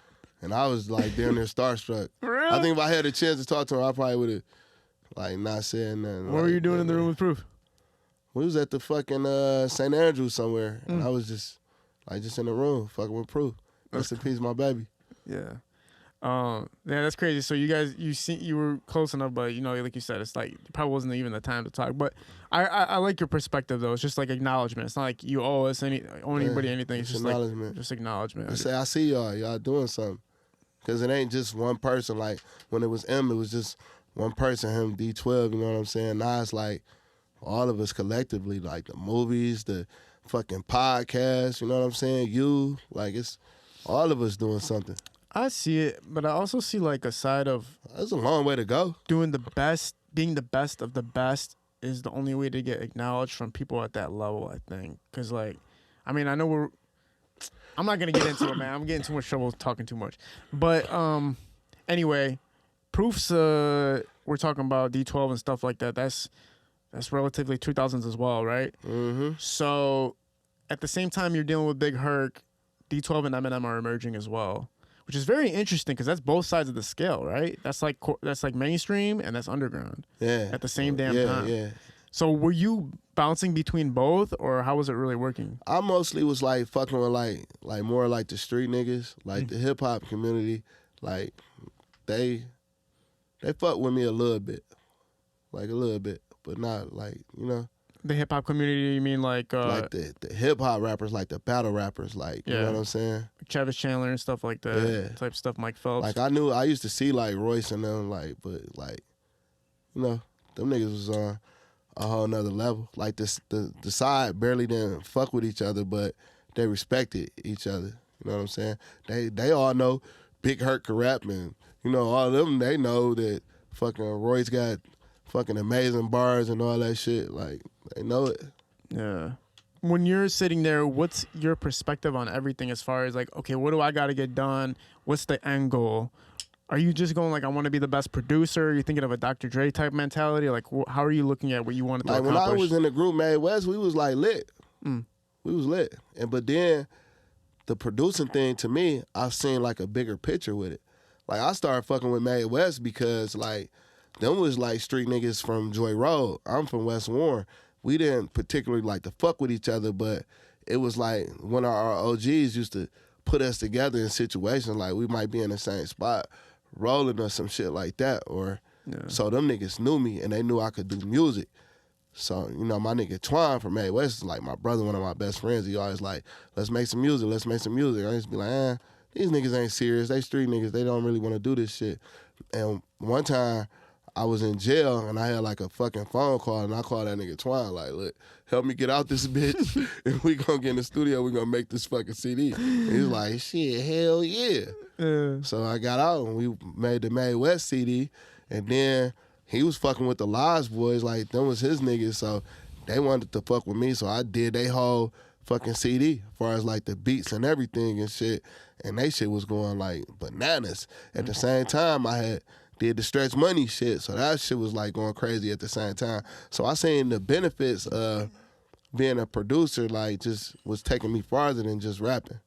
and I was like damn near starstruck. Really? I think if I had a chance to talk to him, I probably would have like not said nothing. What were you doing in the room with Proof? We was at the fucking St. Andrews somewhere, and I was just in the room fucking with Proof. Rest in peace, my baby. Yeah. Yeah, that's crazy. So you were close enough, but like you said, it's like it probably wasn't even the time to talk. But I like your perspective though. It's just like acknowledgement. It's not like you owe us anybody anything. It's just acknowledgement. Like just acknowledgement. Just say I see y'all doing something, because it ain't just one person. Like when it was it was just one person, him D12. You know what I'm saying? Now it's like all of us collectively, like the movies, the fucking podcast. You know what I'm saying? You like it's all of us doing something. I see it, but I also see like a side of that's a long way to go. Doing the best, being the best of the best is the only way to get acknowledged from people at that level, I think. Because like, I mean, I know I'm not going to get into it, man. I'm getting too much trouble talking too much. But anyway, Proof's we're talking about D12 and stuff like that. That's relatively 2000s as well, right? Mm-hmm. So at the same time you're dealing with Big Herk, D12 and Eminem are emerging as well, which is very interesting because that's both sides of the scale, right? That's like mainstream and that's underground. Yeah. At the same damn time. Yeah. So were you bouncing between both, or how was it really working? I mostly was like fucking with like more like the street niggas, like the hip hop community. Like they fuck with me a little bit, but not like, you know. The hip hop community, you mean like the hip hop rappers, like the battle rappers, like you know what I'm saying? Travis Chandler and stuff like that. Yeah. Type stuff, Mike Phelps. Like I used to see like Royce and them, like, but like, you know, them niggas was on a whole nother level. Like the side barely didn't fuck with each other, but they respected each other. You know what I'm saying? They all know Big Herk can rap, and you know all of them. They know that fucking Royce got fucking amazing bars and all that shit. Like they know it. Yeah. When you're sitting there, what's your perspective on everything as far as like, okay, what do I got to get done? What's the end goal? Are you just going like, I want to be the best producer? Are you thinking of a Dr. Dre type mentality? Like, how are you looking at what you wanted to accomplish? When I was in the group Made West, we was like lit. We was lit. But then the producing thing, to me, I've seen like a bigger picture with it. Like I started fucking with Made West because like them was like street niggas from Joy Road. I'm from West Warren. We didn't particularly like to fuck with each other, but it was like one of our OGs used to put us together in situations like we might be in the same spot, rolling or some shit like that. Or so them niggas knew me and they knew I could do music. So, you know, my nigga Tron from Made West is like my brother, one of my best friends. He always like, let's make some music. I used to be like, these niggas ain't serious. They street niggas. They don't really want to do this shit. And one time I was in jail and I had like a fucking phone call and I called that nigga Twan like, look, help me get out this bitch and we gonna get in the studio, we gonna make this fucking CD. And he was like, shit, hell yeah. So I got out and we made the Made West CD, and then he was fucking with the Lodge Boys, like them was his niggas, so they wanted to fuck with me, so I did they whole fucking CD as far as like the beats and everything and shit, and they shit was going like bananas. At the same time, I had did the Stretch Money shit, so that shit was like going crazy at the same time. So I seen the benefits of being a producer, like just was taking me farther than just rapping.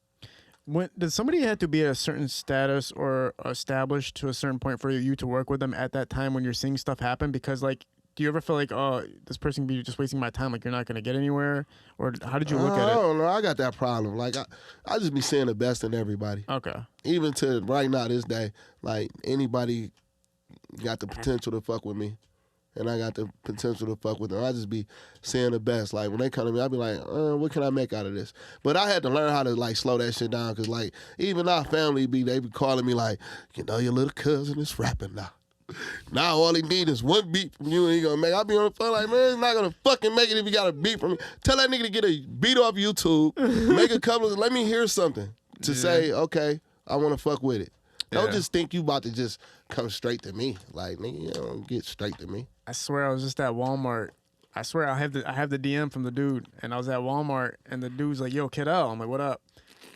Does somebody have to be at a certain status or established to a certain point for you to work with them at that time when you're seeing stuff happen? Because like, do you ever feel like, oh, this person be just wasting my time, like you're not gonna get anywhere? Or how did you look at it? I don't know. I got that problem. Like I just be seeing the best in everybody. Okay. Even to right now, this day, like anybody got the potential to fuck with me, and I got the potential to fuck with them. I just be seeing the best. Like when they come to me, I be like, what can I make out of this? But I had to learn how to like slow that shit down, because like even our family they be calling me like, you know, your little cousin is rapping now. Now all he need is one beat from you and he gonna make. I be on the phone like, man, he's not gonna fucking make it if he got a beat from me. Tell that nigga to get a beat off YouTube, make a couple of, let me hear something to say, okay, I wanna fuck with it. Don't just think you about to just come straight to me. Like, nigga, you don't get straight to me. I swear I was just at Walmart. I swear I have the DM from the dude, and I was at Walmart, and the dude's like, yo, Kid L. I'm like, what up?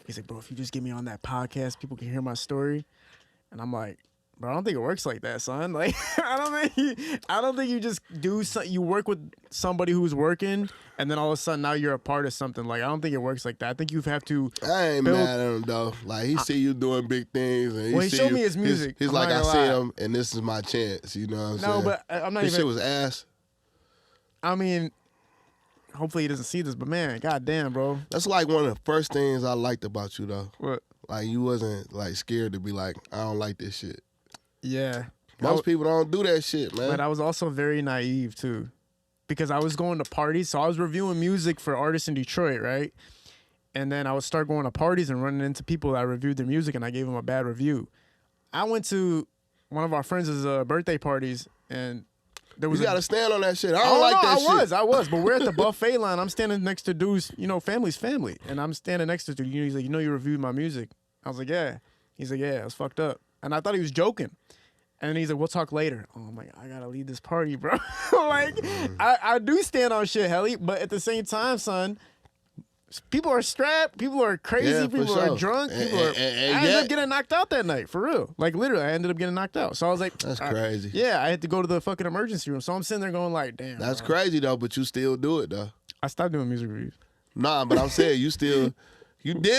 He's like, bro, if you just get me on that podcast, people can hear my story. And I'm like, bro, I don't think it works like that, son. Like, I don't think you just do you work with somebody who's working, and then all of a sudden now you're a part of something. Like, I don't think it works like that. I think you have to. I ain't mad at him though. Like he see you doing big things, and he showed me his music. He's like, I see him, and this is my chance. You know what I'm saying? No, but I'm not this even. Shit was ass. I mean, hopefully he doesn't see this, but man, goddamn, bro. That's like one of the first things I liked about you though. What? Like you wasn't like scared to be like, I don't like this shit. Yeah. Most people don't do that shit, man. But I was also very naive, too. Because I was going to parties. So I was reviewing music for artists in Detroit, right? And then I would start going to parties and running into people that reviewed their music, and I gave them a bad review. I went to one of our friends' birthday parties, and there was you got to stand on that shit. I don't like that shit. I was. But we're at the buffet line. I'm standing next to dudes, you know, family's family. And I'm standing next to dude. You know, he's like, you know, you reviewed my music. I was like, yeah. He's like, yeah, I was fucked up. And I thought he was joking. And he's like, we'll talk later. Oh, I'm like, I got to lead this party, bro. Like, I do stand on shit, Helly. But at the same time, son, People are strapped. People are crazy. Yeah, for people sure. are drunk. People are. I ended up getting knocked out that night, for real. Like literally, I ended up getting knocked out. So I was like, that's crazy. Yeah, I had to go to the fucking emergency room. So I'm sitting there going like, damn. That's crazy though, but you still do it though. I stopped doing music reviews. Nah, but I'm saying you did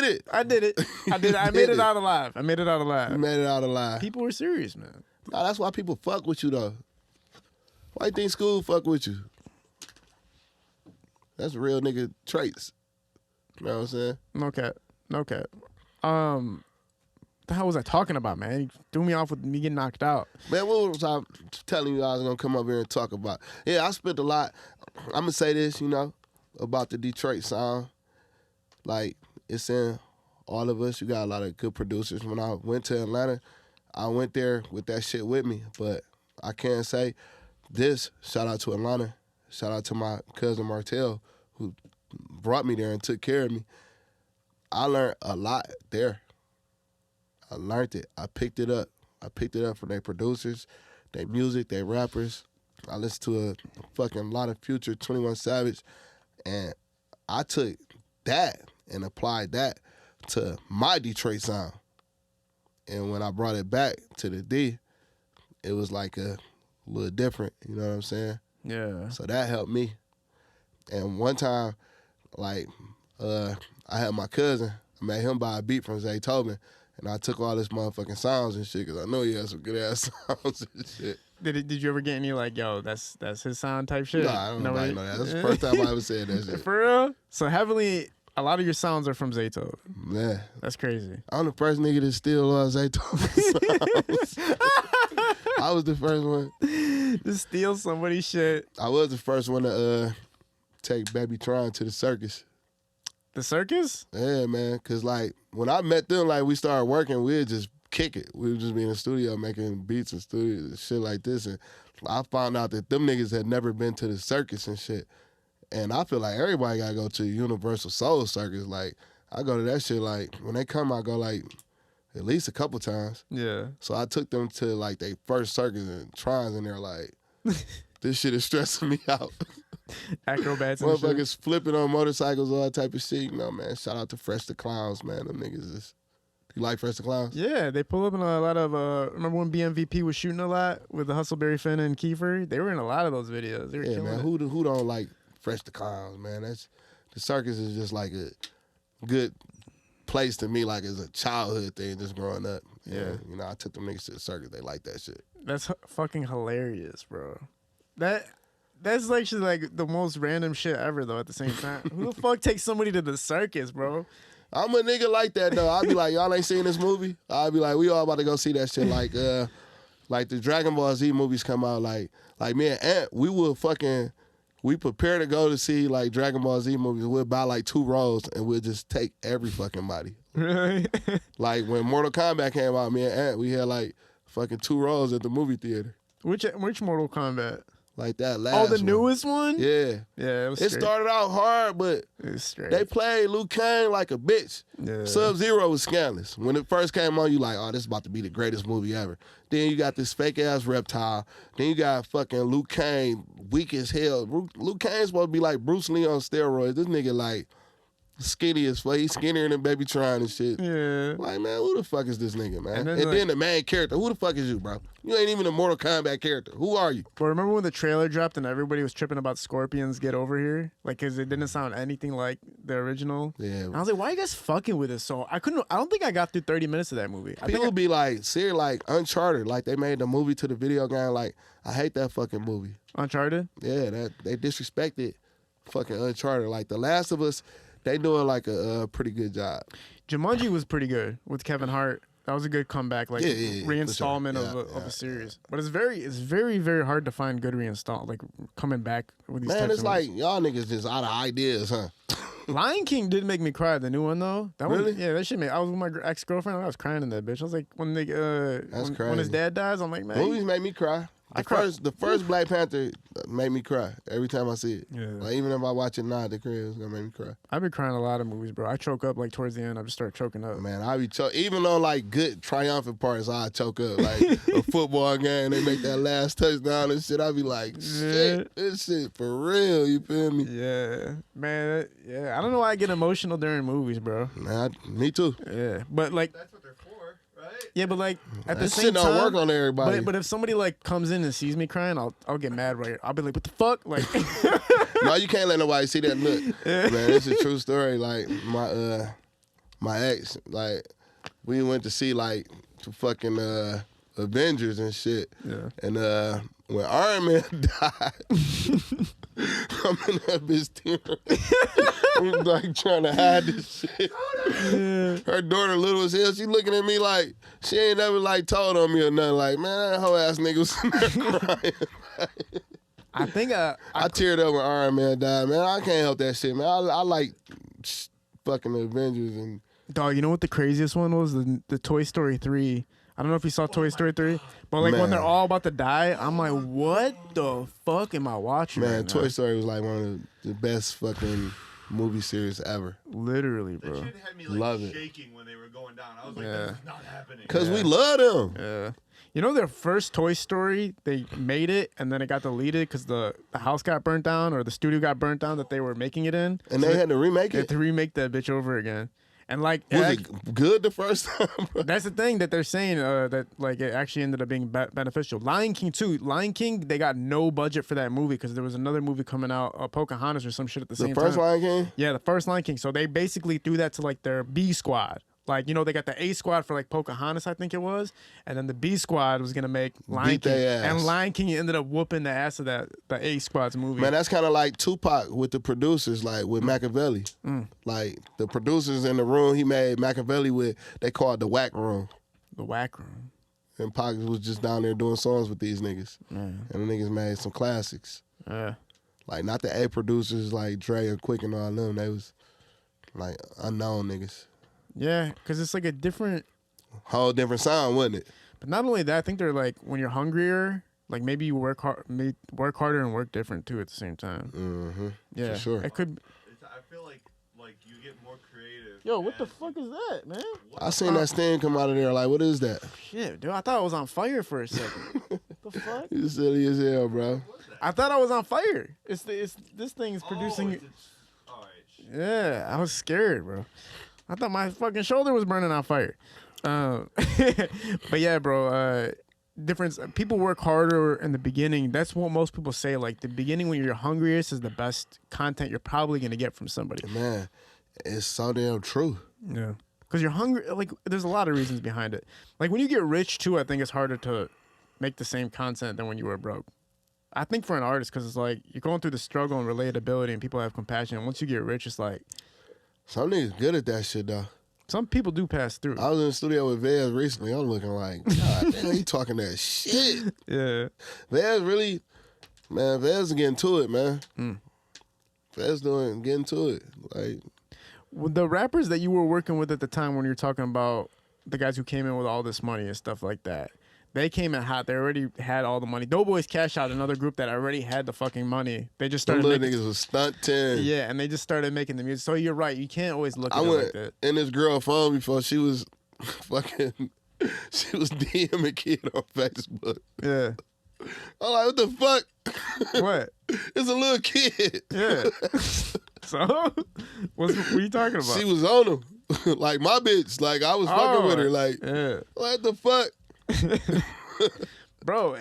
it. I did it. I did it. I made it out alive. I made it out You alive. made it out alive. People were serious, man. Nah, that's why people fuck with you though. Why you think school fuck with you? That's real nigga traits. You know what I'm saying? No cap. No cap. The hell was I talking about, man? You threw me off with me getting knocked out. Man, what was I telling you I was gonna come up here and talk about? Yeah, I spent a lot. I'm gonna say this, about the Detroit sound. Like, it's in all of us. You got a lot of good producers. When I went to Atlanta, I went there with that shit with me. But I can't say this. Shout out to Atlanta. Shout out to my cousin Martell, who brought me there and took care of me. I learned a lot there. I learned it. I picked it up. I picked it up from their producers, their music, their rappers. I listened to a fucking lot of Future, 21 Savage, and I took that and applied that to my Detroit sound. And when I brought it back to the D, it was like a little different, you know what I'm saying? Yeah. So that helped me. And one time, like, I had my cousin, I made him buy a beat from Zaytoven, and I took all this motherfucking sounds and shit, because I know he had some good-ass sounds and shit. Did you ever get any, like, yo, that's his sound type shit? Nah, I don't know that. That's the first time I ever said that shit. For real? So heavily, a lot of your sounds are from Zaytoven. Yeah. That's crazy. I'm the first nigga to steal Zaytoven sounds. I was the first one. To steal somebody's shit. I was the first one to take BabyTron to the Circus. The Circus? Yeah, man. Because, like, when I met them, like, we started working, we'd just kick it. We would just be in the studio making beats and studio and shit like this. And I found out that them niggas had never been to the Circus and shit. And I feel like everybody got to go to Universal Soul Circus. Like, I go to that shit, like, when they come, I go, like, at least a couple times. Yeah. So I took them to, like, their first circus and Trons, and they're like, this shit is stressing me out. Acrobats and shit. Motherfuckers flipping on motorcycles, all that type of shit. You know, man, shout out to Fresh the Clowns, man. Them niggas is... You like Fresh the Clowns? Yeah, they pull up in a lot of... remember when BMVP was shooting a lot with the Hustleberry Finn and Kiefer? They were in a lot of those videos. They were Yeah, man. it. Who don't like Fresh the Clowns, man? That's the circus is just like a good place to me, like as a childhood thing, just growing up. Yeah. You know, I took them niggas to the circus. They like that shit. That's fucking hilarious, bro. That's actually like the most random shit ever, though, at the same time. Who the fuck takes somebody to the circus, bro? I'm a nigga like that, though. I'll be like, y'all ain't seen this movie? I'll be like, we all about to go see that shit. Like the Dragon Ball Z movies come out, like me and Ant, we prepare to go to see like Dragon Ball Z movies. We'll buy like 2 rows and we'll just take every fucking body. Really? Like when Mortal Kombat came out, me and Ant, we had like fucking 2 rows at the movie theater. Which Mortal Kombat? Like that last the newest one? Yeah. Yeah, it was It started out hard, but it was straight. they played Liu Kang like a bitch. Yeah. Sub-Zero was scandalous. When it first came on, you like, oh, this is about to be the greatest movie ever. Then you got this fake-ass reptile. Then you got fucking Liu Kang, weak as hell. Liu Kang's supposed to be like Bruce Lee on steroids. This nigga like skinny as fuck. He's skinnier than BabyTron and shit. Yeah. Like, man, who the fuck is this nigga, man? And then the main character, who the fuck is you, bro? You ain't even a Mortal Kombat character. Who are you? But remember when the trailer dropped and everybody was tripping about Scorpions Get Over Here? Like, because it didn't sound anything like the original. Yeah. And I was like, why are you guys fucking with this? So I don't think I got through 30 minutes of that movie. People be like, serious, like Uncharted. Like, they made the movie to the video game. Like, I hate that fucking movie. Uncharted? Yeah, they disrespected fucking Uncharted. Like, The Last of Us, they doing like a pretty good job. Jumanji was pretty good with Kevin Hart. That was a good comeback, like reinstallment of a series. But it's very, very hard to find good like coming back with these. Man, types it's of like movies. y'all niggas just out of ideas, huh? Lion King did make me cry. The new one though. That Really? one, yeah, that shit made. I was with my ex-girlfriend. I was crying in that bitch. I was like, when his dad dies, I'm like, man. Movies make me cry. The first Black Panther made me cry every time I see it. Yeah. Like even if I watch it now at the crib, it's gonna make me cry. I've been crying a lot of movies, bro. I choke up like towards the end. I just start choking up. Man, I be even on like good triumphant parts, I choke up. Like a football game, they make that last touchdown and shit. I be like, shit, this shit for real. You feel me? Yeah, man. Yeah, I don't know why I get emotional during movies, bro. Man, me too. Yeah, but like. That's what they're for, right? Yeah, but like at the That same shit time, don't work on everybody. But if somebody like comes in and sees me crying, I'll get mad right. I'll be like, what the fuck? Like, No, you can't let nobody see that look. Man, it's a true story. Like my ex, like we went to see like fucking Avengers and shit. Yeah. And when Iron Man died, I'm in that bitch tearing. I'm like trying to hide this shit. Her daughter little as hell, she looking at me like she ain't never like told on me or nothing. Like, man, that whole ass nigga was in there crying. I think I teared up when Iron Man died, man. I can't help that shit, man. I like fucking Avengers and. Dog, you know what the craziest one was? The Toy Story 3. I don't know if you saw Toy Story 3, but like when they're all about to die, I'm like, what the fuck am I watching? Man, right Toy now? Story was like one of the best fucking movie series ever. Literally, bro. That shit had me like Love it. shaking when they were going down. I was like, this is not happening. Cause we love them. Yeah. You know their first Toy Story, they made it and then it got deleted because the house got burnt down or the studio got burnt down that they were making it in. And they had to remake They had it. to remake that bitch over again. And like, Was it good the first time, bro? that's the thing that they're saying that like it actually ended up being beneficial. Lion King too. Lion King, they got no budget for that movie because there was another movie coming out, Pocahontas or some shit at the same time. The first Lion King? Yeah, the first Lion King. So they basically threw that to like their B squad. Like, you know, they got the A squad for like Pocahontas, I think it was, and then the B squad was gonna make Lion Beat King, their ass. and Lion King ended up whooping the ass of the A squad's movie. Man, that's kind of like Tupac with the producers, like with Machiavelli. Like the producers in the room he made Machiavelli with, they called the Whack Room. The Whack Room. And Pac was just down there doing songs with these niggas. And the niggas made some classics. Yeah. Like not the A producers like Dre or Quick and all them. They was like unknown niggas. Yeah, because it's like a different. Whole different sound, wasn't it? But not only that, I think they're like when you're hungrier, like maybe you work harder and work different too at the same time. Mm-hmm. Yeah, For sure. It could. I feel like you get more creative. Yo, what the fuck is that, man? I seen that stain come out of there. Like, what is that? Shit, dude, I thought I was on fire for a second. What the fuck? You silly as hell, bro. I thought I was on fire. It's this thing is producing. All right. Yeah, I was scared, bro. I thought my fucking shoulder was burning on fire. But yeah, bro. Difference. People work harder in the beginning. That's what most people say. Like the beginning when you're hungriest is the best content you're probably gonna get from somebody. Man, it's so damn true. Yeah. Because you're hungry. Like there's a lot of reasons behind it. Like when you get rich too, I think it's harder to make the same content than when you were broke. I think for an artist, because it's like you're going through the struggle and relatability, and people have compassion. And once you get rich, it's like Some niggas good at that shit though. some people do pass through. I was in the studio with Vez recently. I'm looking like, God damn, he talking that shit. Yeah. Vez really, man, Vez is getting to it, man. Vez getting to it. Like, With the rappers that you were working with at the time when you're talking about the guys who came in with all this money and stuff like that, they came in hot. They already had all the money. Doughboyz Cashout, another group that already had the fucking money. They just them started little making, niggas was stunting. yeah, and they just started making the music. So you're right. You can't always look at I it went like that. in this girl phone before she was fucking, she was DMing kid on Facebook. Yeah. I'm like, what the fuck? What? It's a little kid. Yeah. So, what are you talking about? She was on him. Like my bitch. Like I was fucking with her. Like, yeah. what the fuck? Bro,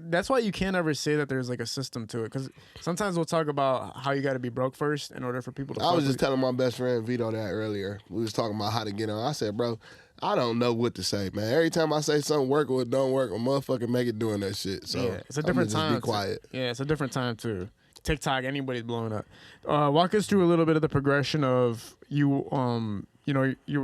that's why you can't ever say that there's like a system to it, because sometimes we'll talk about how you got to be broke first in order for people to. I was fuck just with you. telling my best friend Vito that earlier. We was talking about how to get on. I said, bro, I don't know what to say, man. Every time I say something work or it don't work, a motherfucker make it doing that shit. So Yeah, it's a different time. Just be quiet. Yeah, it's a different time too. TikTok, anybody's blowing up. Walk us through a little bit of the progression of you. You know, you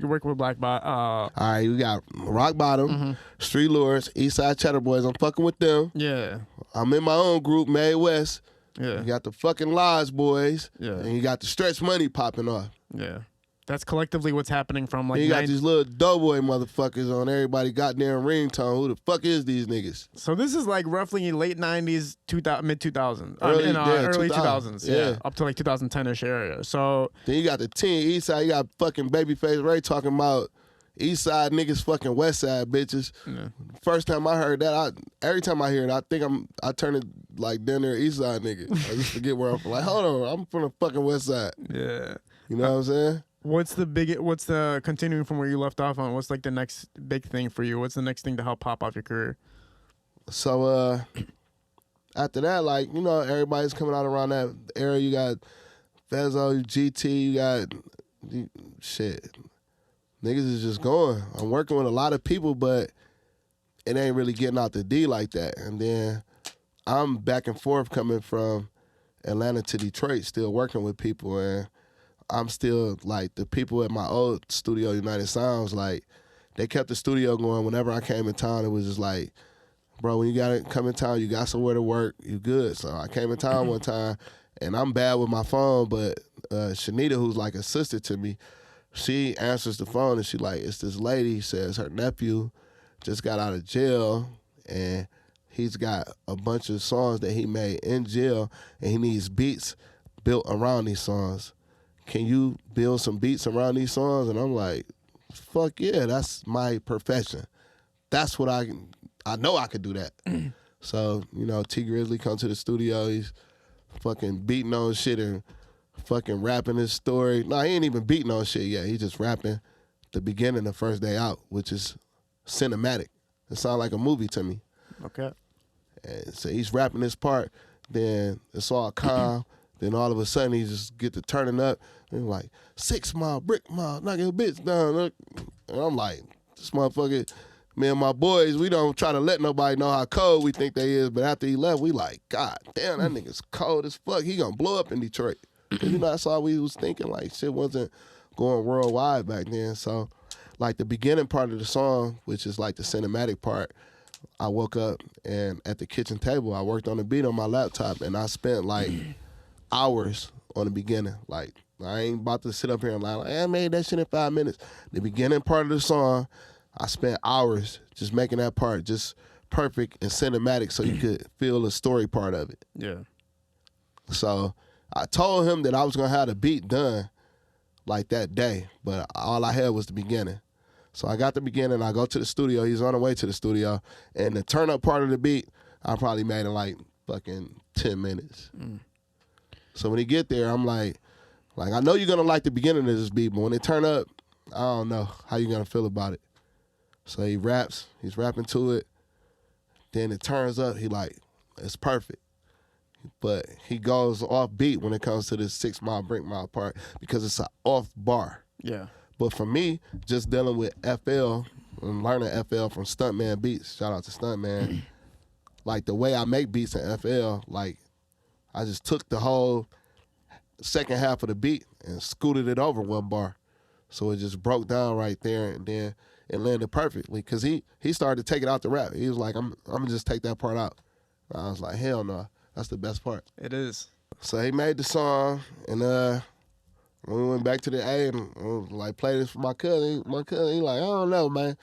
working with Black Bot. All right, we got Rock Bottom, Street Lords, Eastside Cheddar Boys. I'm fucking with them. Yeah. I'm in my own group, Made West. Yeah. You got the fucking Lies Boys. Yeah. And you got the Stretch Money popping off. Yeah. That's collectively what's happening from like. You got these little doughboy motherfuckers on everybody goddamn ringtone. Who the fuck is these niggas? So this is like roughly late 90s, mid 2000s, early 2000s, yeah, up to like 2010ish area. So then you got the Teen East Side. You got fucking Babyface Ray talking about East Side niggas fucking West Side bitches. Yeah. First time I heard that, every time I hear it, I think I turn it like down there East Side nigga. I just forget where I'm from. Like, hold on, I'm from the fucking West Side. Yeah, you know what I'm saying? What's the continuing from where you left off on? What's like the next big thing for you? What's the next thing to help pop off your career? So after that, like, you know, everybody's coming out around that era. You got Fezzo, GT, you got shit. Niggas is just going. I'm working with a lot of people, but it ain't really getting out the D like that. And then I'm back and forth coming from Atlanta to Detroit, still working with people, and I'm still, like, the people at my old studio, United Sounds, like, they kept the studio going. Whenever I came in town, it was just like, bro, when you got to come in town, you got somewhere to work, you good. So I came in town one time, and I'm bad with my phone, but Shanita, who's like a sister to me, she answers the phone, and she like, it's this lady, says her nephew just got out of jail, and he's got a bunch of songs that he made in jail, and he needs beats built around these songs. Can you build some beats around these songs? And I'm like, fuck yeah, that's my profession. That's what I know I could do that. So, you know, Tee Grizzley come to the studio, he's fucking beating on shit and fucking rapping his story. No, he ain't even beating on shit yet. He just rapping the beginning, the first day out, which is cinematic. It sounds like a movie to me. Okay. And so he's rapping this part, then it's all calm. Then all of a sudden he just get to turning up and like 6 mile, brick mile, knock your bitch down. Look. And I'm like, this motherfucker, me and my boys, we don't try to let nobody know how cold we think they is. But after he left, we like, God damn, that nigga's cold as fuck. He gonna blow up in Detroit. You know, that's all we was thinking. Like, shit wasn't going worldwide back then. So, like, the beginning part of the song, which is like the cinematic part, I woke up and at the kitchen table, I worked on the beat on my laptop, and I spent like hours on the beginning. Like, I ain't about to sit up here and like, I made that shit in 5 minutes. The beginning part of the song, I spent hours just making that part just perfect and cinematic so you could feel the story part of it. Yeah. So I told him that I was gonna have the beat done like that day, but all I had was the beginning. So I got the beginning, I go to the studio, he's on the way to the studio, and the turn up part of the beat, I probably made in like fucking 10 minutes. So when he get there, I'm like, I know you're gonna like the beginning of this beat, but when it turn up, I don't know how you're gonna feel about it. So he raps, he's rapping to it, then it turns up, he like, it's perfect. But he goes off beat when it comes to this 6 mile, brick mile part because it's an off bar. Yeah. But for me, just dealing with FL and learning FL from Stuntman Beats, shout out to Stuntman, like the way I make beats in FL, like I just took the whole second half of the beat and scooted it over 1 bar. So it just broke down right there, and then it landed perfectly because he started to take it out the rap. He was like, I'm going to just take that part out. I was like, hell no, that's the best part. It is. So he made the song, and when we went back to the A and like played this for my cousin, he like, I don't know, man.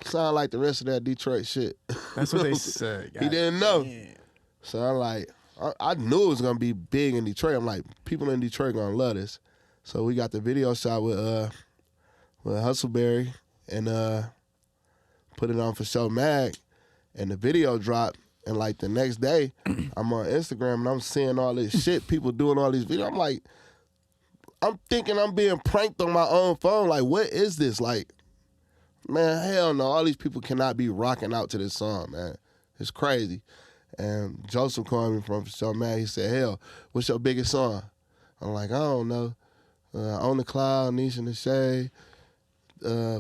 Sound like the rest of that Detroit shit. That's what they said. He didn't know. So I'm like, I knew it was gonna be big in Detroit. I'm like, people in Detroit gonna love this. So we got the video shot with Hustleberry and put it on for Show Mag, and the video dropped. And like the next day, I'm on Instagram and I'm seeing all this shit, people doing all these videos. I'm like, I'm thinking I'm being pranked on my own phone. Like, what is this? Like, man, hell no. All these people cannot be rocking out to this song, man. It's crazy. And Joseph called me from so mad. He said, hell, what's your biggest song? I'm like, I don't know. On the Cloud, Niche in the Shade,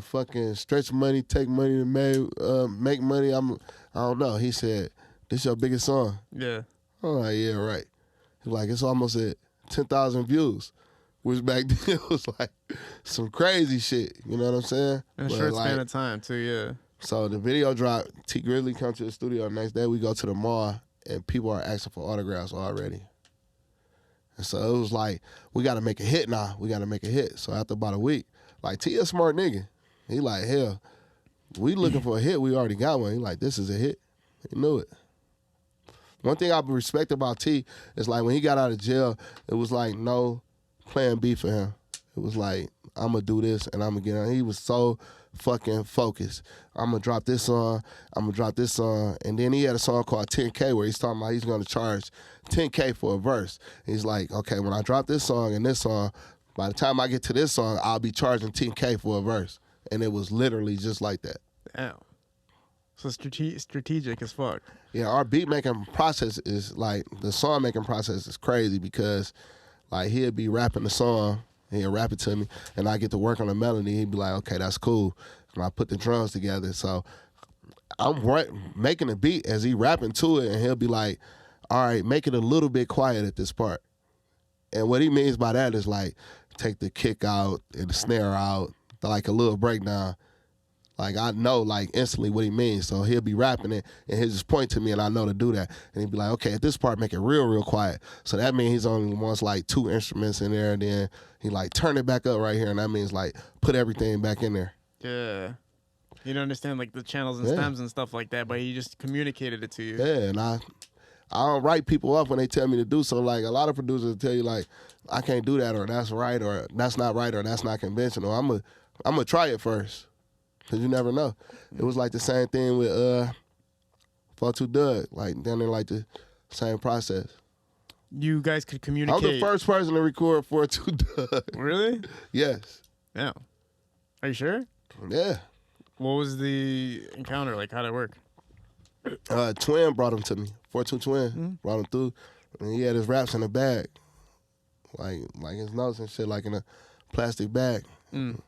fucking Stretch Money, Take Money to Make Money. I don't know. He said, this your biggest song? Yeah. I'm like, yeah, right. He's like, it's almost at 10,000 views. Which back then was like some crazy shit, you know what I'm saying? In a short span of time too, yeah. So the video dropped, Tee Grizzley come to the studio, the next day we go to the mall and people are asking for autographs already. And so it was like, we got to make a hit now. We got to make a hit. So after about a week, like, T a smart nigga. He like, hell, we looking for a hit. We already got one. He like, this is a hit. He knew it. One thing I respect about T is like when he got out of jail, it was like no plan B for him. It was like, I'm going to do this and I'm going to get on. He was so fucking focused. I'm going to drop this song. I'm going to drop this song. And then he had a song called 10K where he's talking about he's going to charge 10K for a verse. He's like, okay, when I drop this song and this song, by the time I get to this song, I'll be charging 10K for a verse. And it was literally just like that. Damn. So strategic as fuck. Yeah, our beat making process is like, the song making process is crazy because like he'll be rapping the song, he'll rap it to me, and I get to work on the melody. He'd be like, okay, that's cool. And I put the drums together. So I'm making the beat as he rapping to it, and he'll be like, all right, make it a little bit quiet at this part. And what he means by that is like, take the kick out and the snare out, like a little breakdown. Like, I know, like, instantly what he means. So he'll be rapping it, and he'll just point to me, and I know to do that. And he'll be like, okay, at this part, make it real, real quiet. So that means he's only wants, like, 2 instruments in there, and then he, like, turn it back up right here, and that means, like, put everything back in there. Yeah. You don't understand, like, the channels and stems and stuff like that, but he just communicated it to you. Yeah, and I don't write people up when they tell me to do so. Like, a lot of producers will tell you, like, I can't do that, or that's right, or that's not right, or that's not conventional. I'm gonna try it first. Because you never know. It was like the same thing with 42 Dugg. Like, down there, like the same process. You guys could communicate. I'm the first person to record 42 Dugg. Really? Yes. Yeah. Are you sure? Yeah. What was the encounter? Like, how'd it work? Twin brought him to me. 42 Twin brought him through. And he had his raps in a bag. Like his notes and shit, like in a plastic bag. And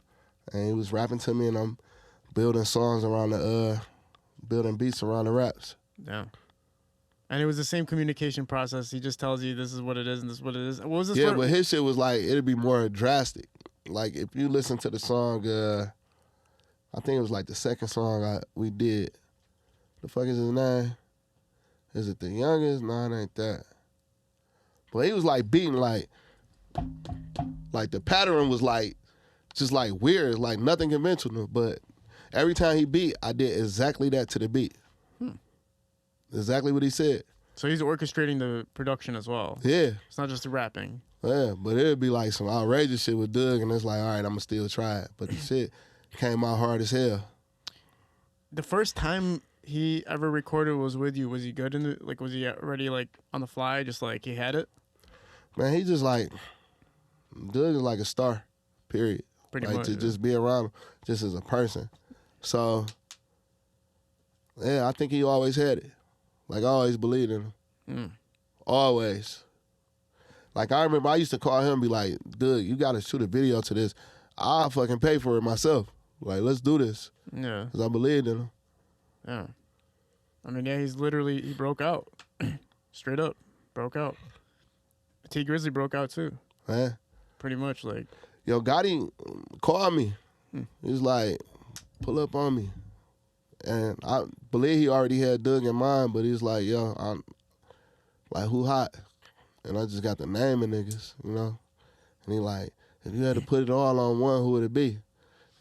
he was rapping to me, and I'm building songs around building beats around the raps. Yeah. And it was the same communication process. He just tells you this is what it is and this is what it is. What was this? Yeah, but his shit was like, it'd be more drastic. Like, if you listen to the song, I think it was like the second song we did. The fuck is his name? Is it The Youngest? No, it ain't that. But he was like beating like the pattern was like, just like weird, like nothing conventional, but every time he beat, I did exactly that to the beat. Exactly what he said. So he's orchestrating the production as well. Yeah. It's not just the rapping. Yeah, but it'd be like some outrageous shit with Dugg, and it's like, all right, I'm going to still try it. But the shit came out hard as hell. The first time he ever recorded was with you, was he good in it? Like, was he already, like, on the fly, just like he had it? Man, he just like, Dugg is like a star, period. Pretty like much. To just be around him, just as a person. So, yeah, I think he always had it. Like, I always believed in him. Always. Like, I remember I used to call him and be like, Dugg, you got to shoot a video to this. I'll fucking pay for it myself. Like, let's do this. Yeah. Because I believed in him. Yeah. I mean, yeah, he broke out. Straight up. Broke out. Tee Grizzley broke out, too. Man. Pretty much, like. Yo, Gotti called me. He was like, pull up on me. And I believe he already had Dugg in mind, but he was like, yo, I'm like, who hot? And I just got the name of niggas, you know? And he like, if you had to put it all on one, who would it be?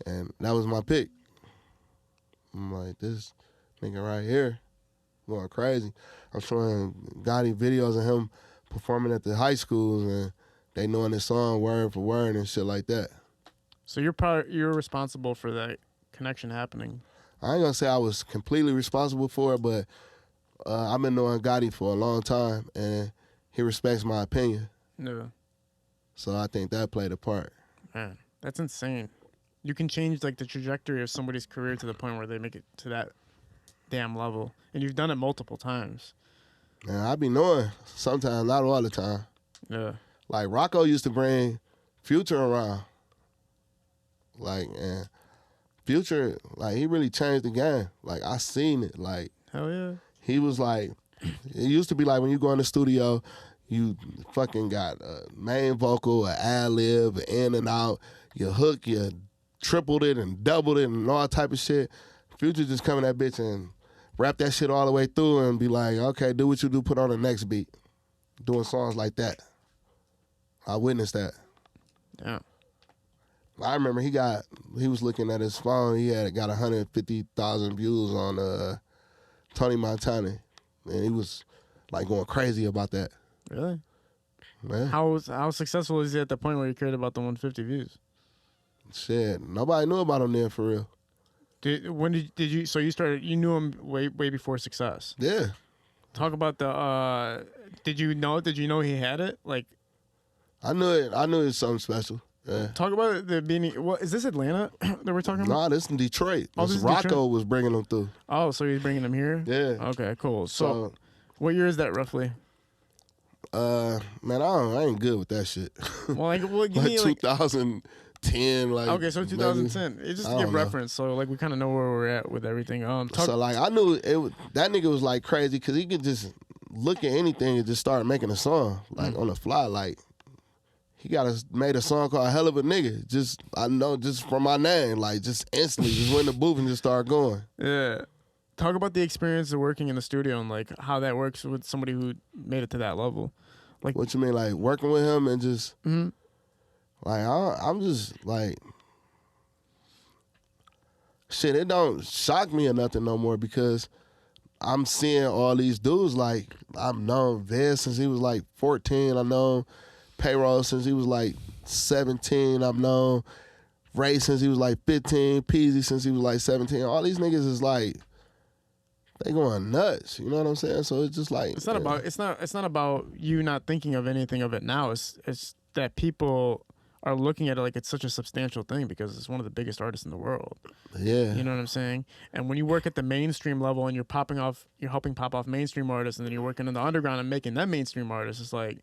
And that was my pick. I'm like, this nigga right here going crazy. I'm showing Gotti videos of him performing at the high schools, and they knowing his song word for word and shit like that. So you're responsible for that connection happening. I ain't gonna say I was completely responsible for it, but I've been knowing Gotti for a long time, and he respects my opinion. Yeah. So I think that played a part. Man, that's insane. You can change like the trajectory of somebody's career to the point where they make it to that damn level, and you've done it multiple times. And I be knowing sometimes, not all the time. Yeah. Like Rocco used to bring Future around. Like, and Future, like, he really changed the game. Like, I seen it. Like, hell yeah. He was like, it used to be like when you go in the studio, you fucking got a main vocal, an ad-lib, an in and out, your hook, you tripled it and doubled it and all type of shit. Future just come in that bitch and rap that shit all the way through and be like, okay, do what you do, put on the next beat. Doing songs like that. I witnessed that. Yeah. I remember he was looking at his phone. He had got 150,000 views on Tony Montana, and he was like going crazy about that. Really? Man. How successful is he at the point where he cared about the 150 views? Shit, nobody knew about him then for real. So you started? You knew him way before Success. Yeah. Talk about the. Did you know he had it? Like, I knew it was something special. Yeah. Talk about the being. What is this, Atlanta that we're talking about? Nah, this in Detroit. Oh, this this is Rocco Detroit? was bringing them through. Oh, so he's bringing them here? Yeah. Okay, cool. So what year is that roughly? Man, I ain't good with that shit. Well, give like me 2010, like. Okay, so 2010. It's just to give reference, so like we kind of know where we're at with everything. So like I knew that nigga was like crazy because he could just look at anything and just start making a song like on the fly. Like he made a song called Helluva Nigga. I know just from my name, like just instantly just went in the booth and just started going. Yeah. Talk about the experience of working in the studio and like how that works with somebody who made it to that level. Like, what you mean, like working with him and just like I'm just like shit. It don't shock me or nothing no more because I'm seeing all these dudes. Like I've known Vez since he was like 14. I've known Payroll since he was like 17. I've known Ray since he was like 15. Peasy since he was like 17. All these niggas is like. They going nuts, you know what I'm saying? So it's just like it's not about you not thinking of anything of it now. It's that people are looking at it like it's such a substantial thing because it's one of the biggest artists in the world. Yeah, you know what I'm saying? And when you work at the mainstream level and you're helping pop off mainstream artists, and then you're working in the underground and making them mainstream artists, it's like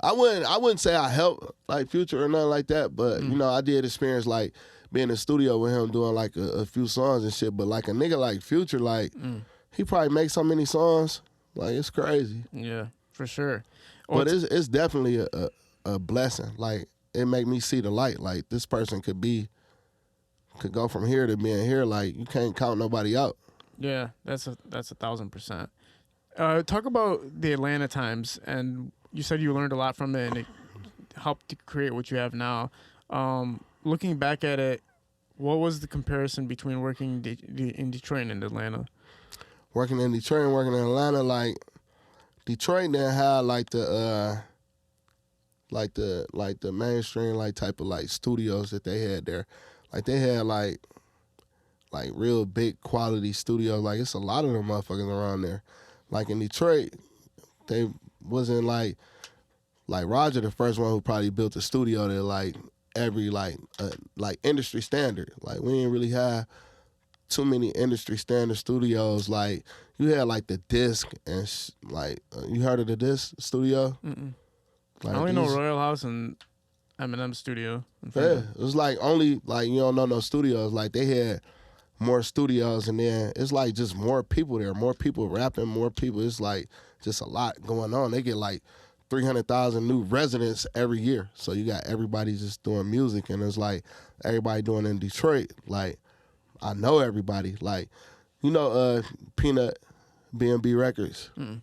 I wouldn't say I helped like Future or nothing like that, but you know I did experience like. Being in the studio with him doing like a few songs and shit, but like a nigga like Future, like he probably makes so many songs, like it's crazy. Yeah, for sure. But it's definitely a blessing. Like it make me see the light. Like this person could go from here to being here. Like you can't count nobody out. Yeah, that's 1,000%. Talk about the Atlanta times, and you said you learned a lot from it, and it helped to create what you have now. Looking back at it, what was the comparison between working in Detroit and in Atlanta? Working in Detroit and working in Atlanta, like Detroit didn't have like the mainstream like type of like studios that they had there. Like they had like real big quality studios. Like it's a lot of them motherfuckers around there. Like in Detroit, they wasn't like Roger, the first one who probably built a studio that like. Every like industry standard. Like we didn't really have too many industry standard studios. Like you had like the Disc and you heard of the Disc studio? Like, I only know Royal House and Eminem studio. Yeah, it was like only like you don't know no studios. Like they had more studios and then it's like just more people there, more people rapping, more people. It's like just a lot going on. They get like 300,000 new residents every year. So you got everybody just doing music and it's like everybody doing in Detroit. Like I know everybody. Like, you know Peanut, B&B Records. You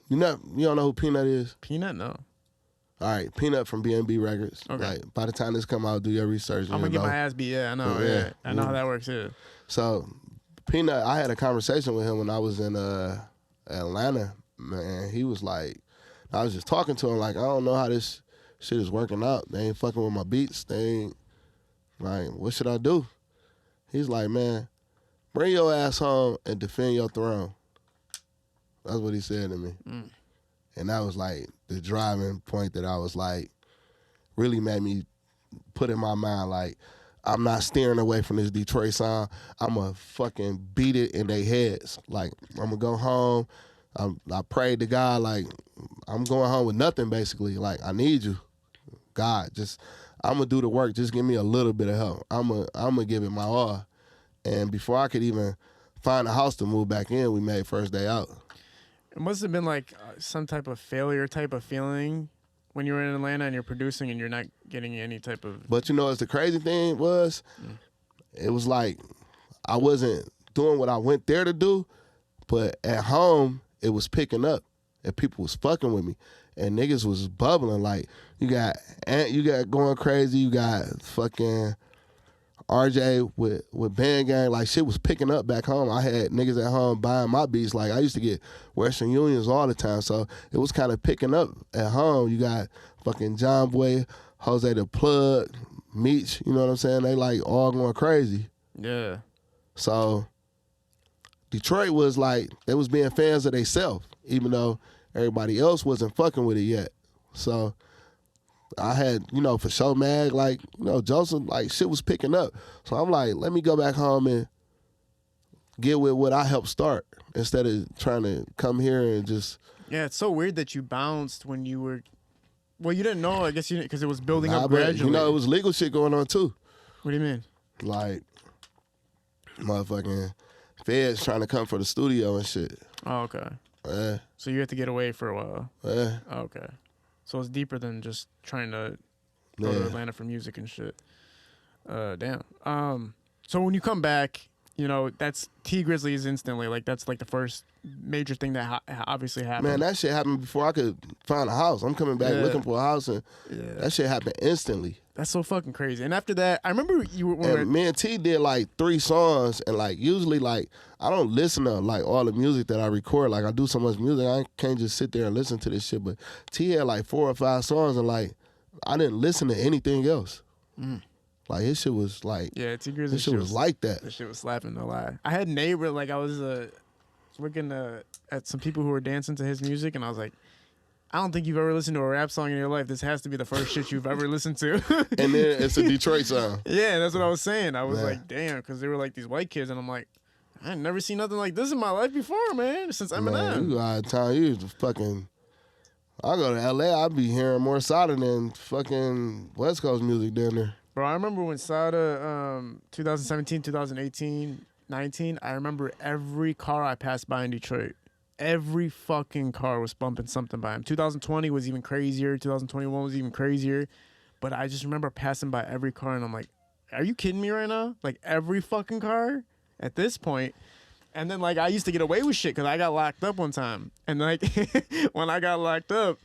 don't know who Peanut is? Peanut, no. All right, Peanut from B&B Records. Okay. Like by the time this come out, do your research. I'm gonna get my ass beat. Yeah, I know. Yeah. I know how that works. Yeah. So Peanut, I had a conversation with him when I was in Atlanta. Man, he was like, I was just talking to him like, I don't know how this shit is working out. They ain't fucking with my beats. They ain't, like, what should I do? He's like, man, bring your ass home and defend your throne. That's what he said to me. And that was like the driving point that I was like, really made me put in my mind like, I'm not steering away from this Detroit sound. I'm going to fucking beat it in their heads. Like, I'm going to go home. I prayed to God, like, I'm going home with nothing, basically. Like, I need you. God, I'm going to do the work. Just give me a little bit of help. I'm going to give it my all. And before I could even find a house to move back in, we made First Day Out. It must have been like some type of failure type of feeling when you were in Atlanta and you're producing and you're not getting any type of... But you know what's the crazy thing was? It was like I wasn't doing what I went there to do, but at home, it was picking up and people was fucking with me. and niggas was bubbling. Like you got Going Crazy, you got fucking RJ with Band Gang. Like shit was picking up back home. I had niggas at home buying my beats. Like I used to get Western Unions all the time, so it was kind of picking up at home. You got fucking John Boy, Jose the Plug, Meech. You know what I'm saying? They like all going crazy. Yeah. So Detroit was like, they was being fans of themselves, even though everybody else wasn't fucking with it yet. So I had, for sure Mag, like, Joseph, like shit was picking up. So I'm like, let me go back home and get with what I helped start instead of trying to come here and just. Yeah, it's so weird that you bounced when you were. Well, you didn't know, I guess you didn't, because it was building up gradually. It was legal shit going on too. What do you mean? Like, motherfucking feds trying to come for the studio and shit. Oh, okay. Yeah. So you had to get away for a while. Yeah. Oh, okay. So it's deeper than just trying to go to Atlanta for music and shit. Damn. So when you come back, that's Tee Grizzley is instantly like that's like the first major thing that obviously happened. Man, that shit happened before I could find a house. I'm coming back looking for a house, and that shit happened instantly. That's so fucking crazy. And after that, I remember you were. And me and T did like 3 songs, and like usually like I don't listen to like all the music that I record. Like I do so much music, I can't just sit there and listen to this shit. But T had like 4 or 5 songs, and like I didn't listen to anything else. Like his shit was like, yeah, Tee Grizzley. His shit was like that. This shit was slapping, no lie. I had neighbor, like I was looking at some people who were dancing to his music, and I was like, I don't think you've ever listened to a rap song in your life. This has to be the first shit you've ever listened to. And then it's a Detroit song. Yeah, that's what I was saying. I was like, damn, because they were like these white kids, and I'm like, I ain't never seen nothing like this in my life before, man. Since Eminem. Man, you out of town. You fucking. I go to LA, I be hearing more Sada than fucking West Coast music down there. Bro, I remember when Sada, 2017, 2018, 19, I remember every car I passed by in Detroit. Every fucking car was bumping something by him. 2020 was even crazier. 2021 was even crazier. But I just remember passing by every car, and I'm like, are you kidding me right now? Like, every fucking car at this point. And then, like, I used to get away with shit because I got locked up one time. And, like, when I got locked up,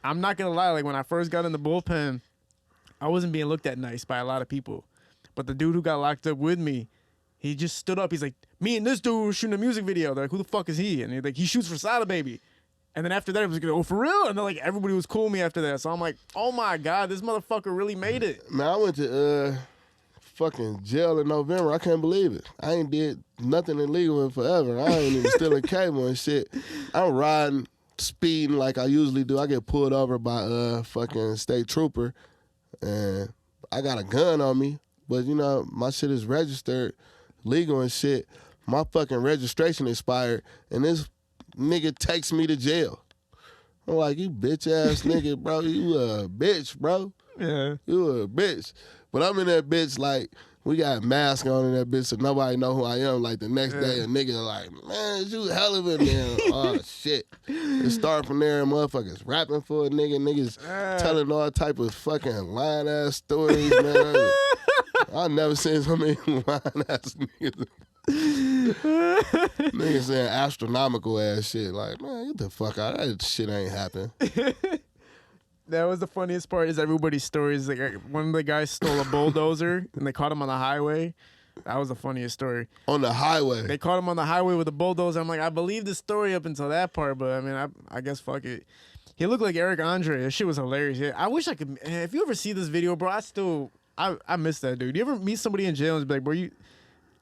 I'm not going to lie. Like, when I first got in the bullpen, I wasn't being looked at nice by a lot of people. But the dude who got locked up with me, he just stood up. He's like, me and this dude were shooting a music video. They're like, who the fuck is he? And he's like, he shoots for Sada Baby. And then after that, it was like, oh, for real? And then, like, everybody was cool with me after that. So I'm like, oh, my God, this motherfucker really made it. Man, I went to fucking jail in November. I can't believe it. I ain't did nothing illegal in forever. I ain't even stealing cable and shit. I'm riding, speeding like I usually do. I get pulled over by fucking state trooper. And I got a gun on me, but my shit is registered legal and shit. My fucking registration expired, and this nigga takes me to jail. I'm like, you bitch ass nigga, bro. You a bitch, bro. Yeah. You a bitch. But I'm in that bitch like, we got masks on in that bitch so nobody know who I am. Like the next day, a nigga like, man, you Helluva, man. Oh, shit. It started from there, motherfuckers rapping for a nigga. Niggas telling all type of fucking lying-ass stories, man. I never seen so many lying-ass niggas. Niggas saying astronomical-ass shit. Like, man, get the fuck out. That shit ain't happen. That was the funniest part is everybody's stories. Like one of the guys stole a bulldozer and they caught him on the highway. That was the funniest story. On the highway? They caught him on the highway with a bulldozer. I'm like, I believe the story up until that part, but I mean, I guess fuck it. He looked like Eric Andre. That shit was hilarious. Yeah, I wish I could. If you ever see this video, bro, I miss that dude. You ever meet somebody in jail and be like, bro,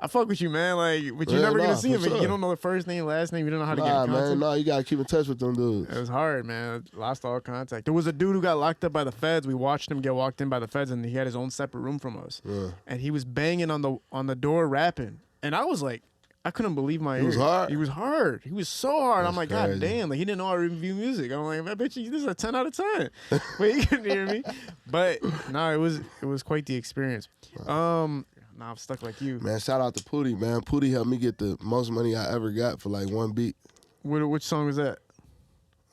I fuck with you, man. Like, but you're never gonna see him. Sure. You don't know the first name, last name. You don't know how to get in contact. Man, you gotta keep in touch with them dudes. It was hard, man. Lost all contact. There was a dude who got locked up by the feds. We watched him get walked in by the feds, and he had his own separate room from us. Yeah. And he was banging on the door, rapping. And I was like, I couldn't believe my ears. He was hard. He was hard. He was so hard. That's I'm like, crazy. God damn! Like he didn't know how to review music. I'm like, I bet you this is a 10 out of 10. Wait, you couldn't hear me. But no, it was quite the experience. Nah, I'm stuck like you. Man, shout out to Pootie, man. Pootie helped me get the most money I ever got for like one beat. Which song was that?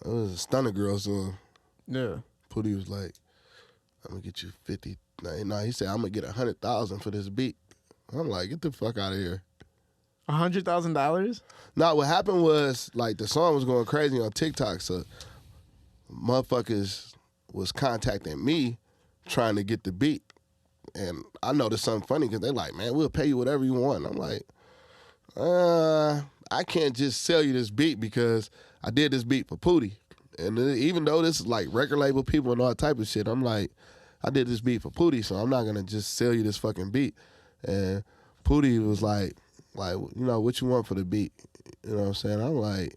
It was a Stunner Girl song. Yeah. Pootie was like, I'm going to get you 50. No, he said, I'm going to get 100,000 for this beat. I'm like, get the fuck out of here. $100,000? No, what happened was, like, the song was going crazy on TikTok, so motherfuckers was contacting me trying to get the beat. And I noticed something funny because they like, man, we'll pay you whatever you want. And I'm like, I can't just sell you this beat because I did this beat for Pootie. And even though this is like record label people and all type of shit, I'm like, I did this beat for Pootie, so I'm not going to just sell you this fucking beat. And Pootie was like, you know, what you want for the beat? You know what I'm saying? I'm like,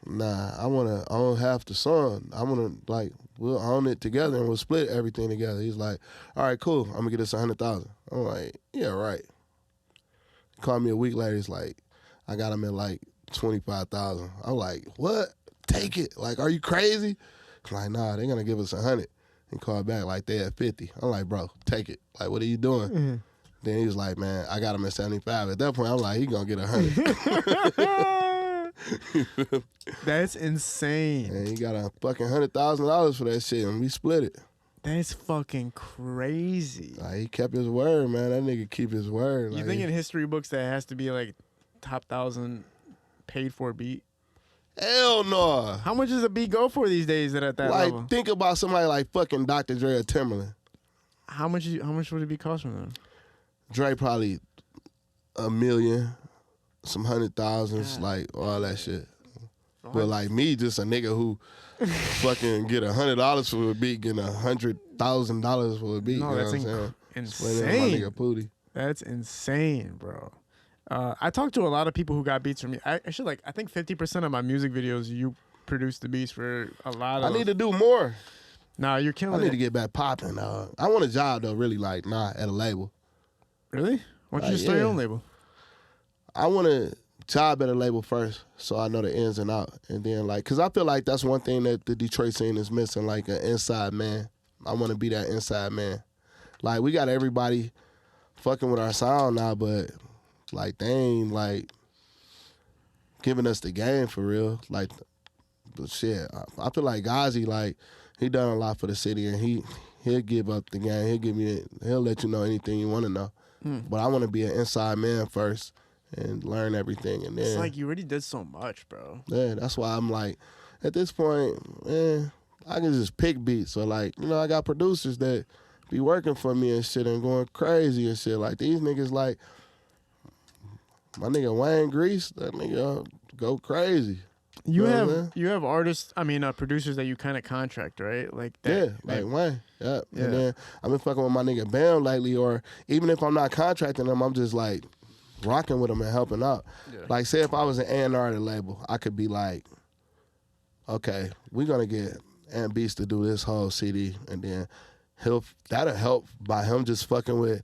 nah, I want to own half the song. I want to, like, we'll own it together and we'll split everything together. He's like, all right, cool. I'm going to get this 100,000. I'm like, yeah, right. He called me a week later. He's like, I got him at like 25,000. I'm like, what? Take it. Like, are you crazy? I'm like, nah, they're going to give us 100. He called back like they at 50. I'm like, bro, take it. Like, what are you doing? Mm-hmm. Then he was like, man, I got him at 75. At that point, I'm like, he going to get 100. That's insane. And he got a fucking $100,000 for that shit, and we split it. That's fucking crazy. Like, he kept his word, man. That nigga keep his word. You like, think in history books that has to be like top 1,000 paid for beat? Hell no. How much does a beat go for these days at that like, level? think about somebody like fucking Dr. Dre or Timberland. How much would it be costing them? Dre probably $1 million, some 100,000s, like all that shit. But like me, just a nigga who fucking get $100 for a beat, getting $100,000 for a beat. No, you know that's what I'm insane. My nigga Pootie. That's insane, bro. I talked to a lot of people who got beats from me. I think 50% of my music videos, you produce the beats for a lot of. I need to do more. Nah, you're killing it. I need to get back popping. I want a job though, really, like at a label. Really? Why don't you just start your own label? I want a job at a label first, so I know the ins and out, and then like, cause I feel like that's one thing that the Detroit scene is missing, like an inside man. I want to be that inside man. Like we got everybody fucking with our sound now, but like they ain't like giving us the game for real. Like, but shit, I feel like Gazi, like he done a lot for the city, and he'll give up the game. He'll let you know anything you want to know. But I want to be an inside man first and learn everything, and then it's like you already did so much, bro. Yeah, that's why I'm like, at this point, I can just pick beats. So like, you know, I got producers that be working for me and shit and going crazy and shit. Like these niggas, like my nigga Wayne Grease, that nigga go crazy. You have artists, producers that you kind of contract, right? Like that. Yeah, like Wayne. Yeah. And then I've been fucking with my nigga Bam lately, or even if I'm not contracting them, I'm just like rocking with them and helping out. Yeah. Like say if I was an A&R at a label, I could be like, okay, we're gonna get Ant Beast to do this whole CD, and then that'll help by him just fucking with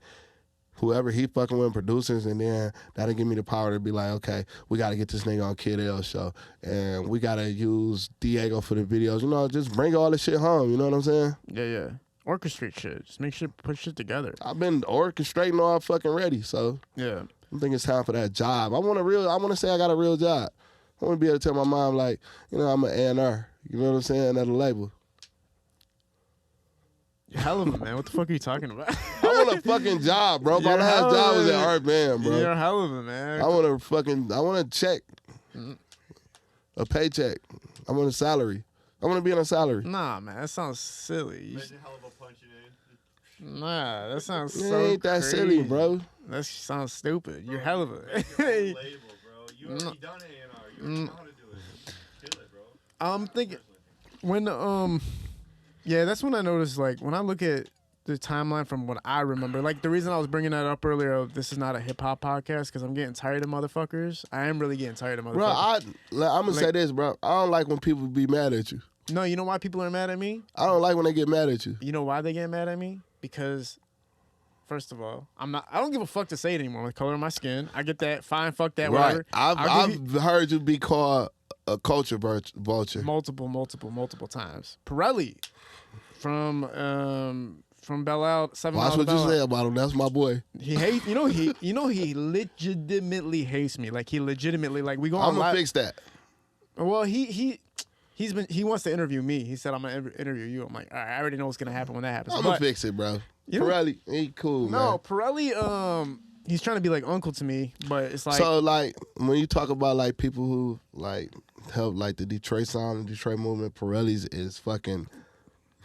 whoever he fucking with, producers, and then that'll give me the power to be like, okay, we got to get this nigga on Kid L's show, and we got to use Diego for the videos. You know, just bring all this shit home. You know what I'm saying? Yeah. Orchestrate shit. Just put shit together. I've been orchestrating all fucking ready, so yeah. I think it's time for that job. I want to say I got a real job. I want to be able to tell my mom, like, you know, I'm an A&R. You know what I'm saying? At a label. Helluva, man. What the fuck are you talking about? I want a fucking job, bro. My last job was at Art Band, bro. You're Helluva, man. I want a check. A paycheck. I want a salary. I want to be on a salary. Nah, man. That sounds silly. Imagine Helluva punching in. Nah, that sounds so ain't that crazy. silly, bro. That sounds stupid. You're Helluva. Label, bro. You already done A&R. You already know how to do it. Kill it, bro. I'm thinking when yeah, that's when I noticed, like, when I look at the timeline from what I remember, like, the reason I was bringing that up earlier, this is not a hip-hop podcast, because I'm getting tired of motherfuckers. I am really getting tired of motherfuckers. Bro, I'm going to say this, bro. I don't like when people be mad at you. No, you know why people are mad at me? I don't like when they get mad at you. You know why they get mad at me? Because, first of all, I don't give a fuck to say it anymore with the color of my skin. I get that. Fine, fuck that, right. whatever. I've heard you be called a culture vulture. Multiple times. Pirelli. From Belle Isle, 7 Watch what you say about him. That's my boy. He hates. He legitimately hates me. Like he legitimately like we go on. I'm gonna fix that. Well, he wants to interview me. He said I'm gonna interview you. I'm like, all right, I already know what's gonna happen when that happens. I'm gonna fix it, bro. Pirelli, he cool, man. No, Pirelli. He's trying to be like uncle to me, but it's like so like when you talk about like people who like helped like the Detroit sound, the Detroit movement. Pirelli's is fucking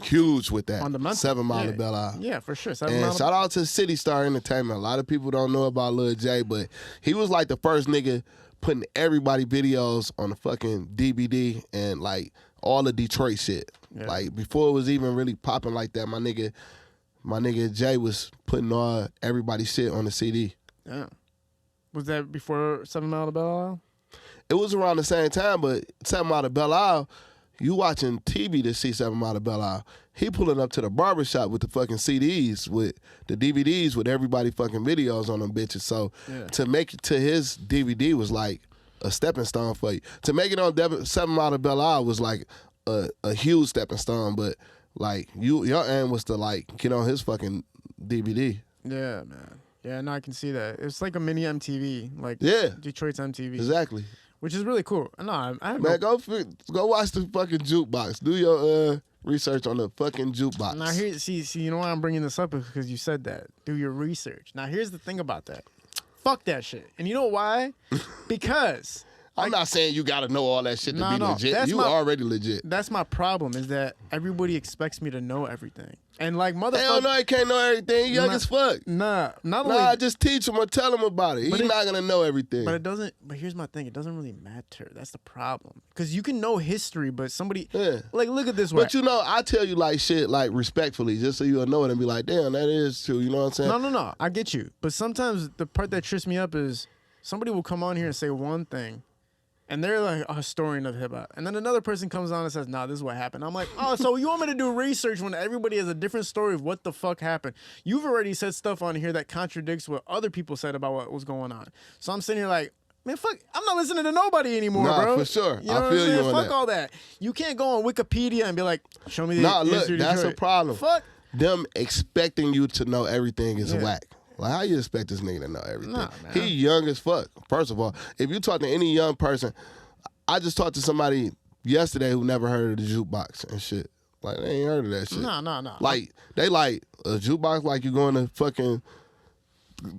huge with that. Fundamental. 7 Mile of Belle Isle. Yeah, for sure. And shout out to City Star Entertainment. A lot of people don't know about Lil J, but he was like the first nigga putting everybody videos on the fucking DVD and like all the Detroit shit. Yeah. Like before it was even really popping like that, my nigga Jay was putting all everybody's shit on the CD. Yeah. Was that before 7 Mile of Belle Isle? It was around the same time, but 7 Mile of Belle Isle, you watching TV to see 7 Mile of Belle Isle. He pulling up to the barbershop with the fucking CDs, with the DVDs, with everybody fucking videos on them bitches. So to make it to his DVD was like a stepping stone for you. To make it on 7 Mile of Belle Isle was like a huge stepping stone, but like your aim was to like get on his fucking DVD. Yeah, man. Yeah, no, I can see that. It's like a mini MTV, like Detroit's MTV. Exactly. Which is really cool. No, I have man, go watch the fucking jukebox. Do your research on the fucking jukebox. Now here, see, you know why I'm bringing this up is because you said that. Do your research. Now here's the thing about that. Fuck that shit. And you know why? Because I'm not saying you got to know all that shit to be legit. You already legit. That's my problem is that everybody expects me to know everything. And like motherfucker. Hell no, he can't know everything. He young as fuck. Just teach him or tell him about it. He's not going to know everything. But it doesn't, but here's my thing. It doesn't really matter. That's the problem. Because you can know history, but somebody, like look at this way. But you know, I tell you like shit like respectfully just so you'll know it and be like, damn, that is true. You know what I'm saying? No. I get you. But sometimes the part that trips me up is somebody will come on here and say one thing. And they're like a historian of hip hop. And then another person comes on and says, nah, this is what happened. I'm like, oh, so you want me to do research when everybody has a different story of what the fuck happened? You've already said stuff on here that contradicts what other people said about what was going on. So I'm sitting here like, man, fuck, I'm not listening to nobody anymore, bro. For sure. You know I feel you on that. Fuck all that. You can't go on Wikipedia and be like, show me the history. Look, that's a problem. Fuck. Them expecting you to know everything is whack. Like, how you expect this nigga to know everything? Nah, man. He young as fuck, first of all. If you talk to any young person, I just talked to somebody yesterday who never heard of the jukebox and shit. Like, they ain't heard of that shit. No. Like, they like, a jukebox like you going to fucking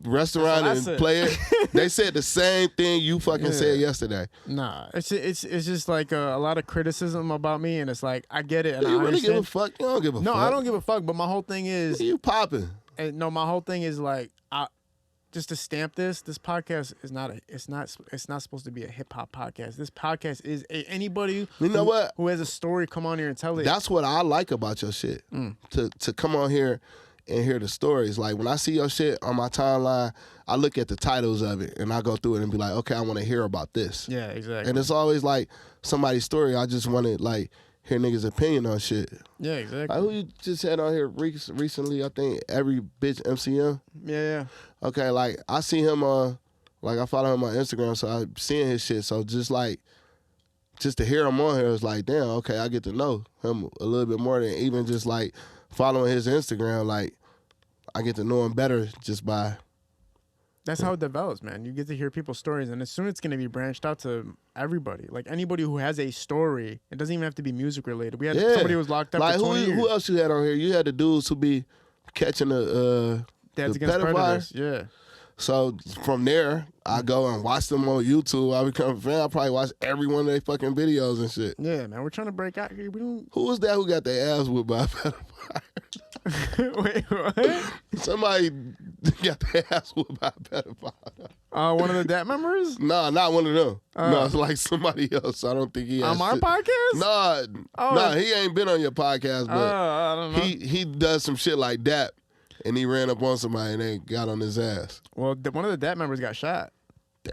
restaurant and play it. They said the same thing you fucking said yesterday. Nah, it's just like a lot of criticism about me, and it's like, I get it, and Do you I really understand. give a fuck? You don't give a fuck. No, I don't give a fuck, but my whole thing is... You popping. No, my whole thing is like, just to stamp this podcast is not it's not supposed to be a hip hop podcast. This podcast is anybody who has a story come on here and tell it. That's what I like about your shit. To come on here and hear the stories. Like when I see your shit on my timeline, I look at the titles of it and I go through it and be like, okay, I want to hear about this. Yeah, exactly. And it's always like somebody's story. I just want to like hear niggas' opinion on shit. Yeah, exactly. Like who you just had on here recently? I think Every Bitch MCM. Yeah. Okay, like I see him on, like I follow him on Instagram, so I'm seeing his shit. So just to hear him on here is like, damn, okay, I get to know him a little bit more than even just like following his Instagram. Like I get to know him better just by. That's how it develops, man. You get to hear people's stories, and soon it's going to be branched out to everybody. Like anybody who has a story, it doesn't even have to be music related. We had somebody who was locked up for 20 years. Who else you had on here? You had the dudes who be catching the Dads Against Predators. Yeah. So from there, I go and watch them on YouTube. I become a fan. I probably watch every one of their fucking videos and shit. Yeah, man. We're trying to break out here. Who was that who got their ass whipped by a pedophile? Wait, what? Somebody got their ass whooped by a pedophile. One of the DAT members? No, not one of them. No, it's like somebody else. I don't think he has on our podcast? No, he ain't been on your podcast, but I don't know. He does some shit like that, and he ran up on somebody and they got on his ass. Well, one of the DAT members got shot.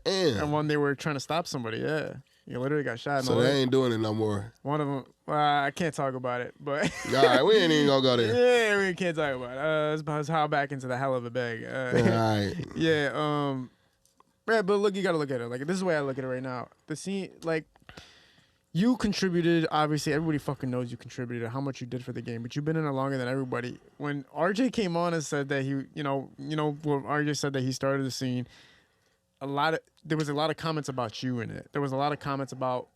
Damn. And when they were trying to stop somebody, he literally got shot. So they ain't doing it no more. One of them, I can't talk about it, but... All right, we ain't even gonna go there. Yeah, we can't talk about it. It's about how back into the Helluva bag. All right. Yeah, yeah, but look, you gotta look at it. Like, this is the way I look at it right now. The scene, like, you contributed, obviously, everybody fucking knows you contributed, how much you did for the game, but you've been in it longer than everybody. When RJ came on and said that he, when RJ said that he started the scene, there was a lot of comments about you in it. There was a lot of comments about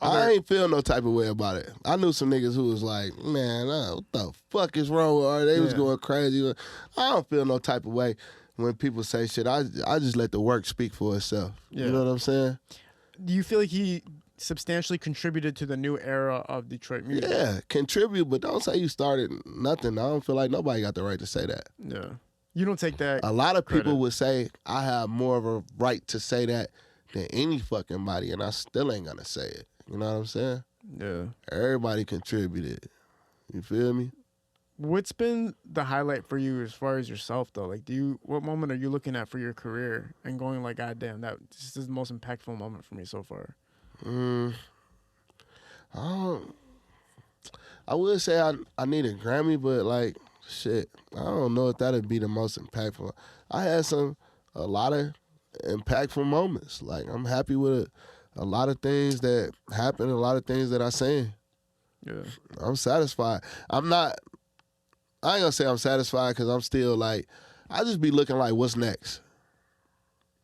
I ain't feel no type of way about it. I knew some niggas who was like, man, what the fuck is wrong with RJ? They was going crazy. I don't feel no type of way when people say shit. I just let the work speak for itself. Yeah. You know what I'm saying? Do you feel like he substantially contributed to the new era of Detroit music. Yeah, contribute, but don't say you started nothing. I don't feel like nobody got the right to say that. Yeah. You don't take that. A lot of credit. people would say I have more of a right to say that than any fucking body, and I still ain't gonna say it. You know what I'm saying? Yeah. Everybody contributed. You feel me? What's been the highlight for you as far as yourself though? Like, what moment are you looking at for your career and going like, God damn, this is the most impactful moment for me so far? I would say I need a Grammy, but like shit, I don't know if that'd be the most impactful. I had a lot of impactful moments. Like I'm happy with a lot of things that happened, a lot of things that I seen. Yeah, I'm satisfied. I ain't gonna say I'm satisfied because I'm still like, I just be looking like, what's next?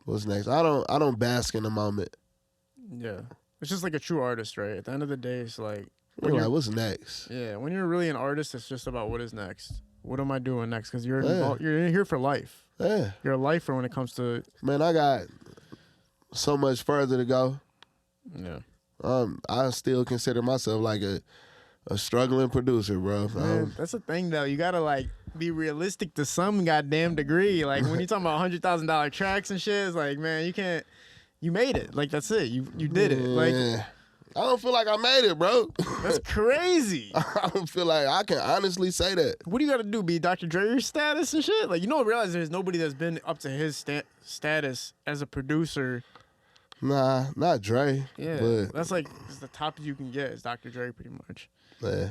What's next? I don't bask in the moment. Yeah, it's just like a true artist, right? At the end of the day, it's like, You're like, what's next? Yeah, when you're really an artist, it's just about what is next. What am I doing next? Because you're here for life. Yeah, you're a lifer when it comes to. Man, I got so much further to go. Yeah. I still consider myself like a struggling producer, bro. Man, that's the thing though. You gotta like be realistic to some goddamn degree. Like when you're talking about $100,000 tracks and shit, it's like, man, you can't. You made it. Like that's it. You did it. Like I don't feel like I made it, bro. That's crazy. I don't feel like I can honestly say that. What do you got to do? Be Dr. Dre status and shit? Like, you don't realize there's nobody that's been up to his status as a producer. Nah, not Dre. Yeah, but that's like it's the top you can get is Dr. Dre, pretty much. Yeah.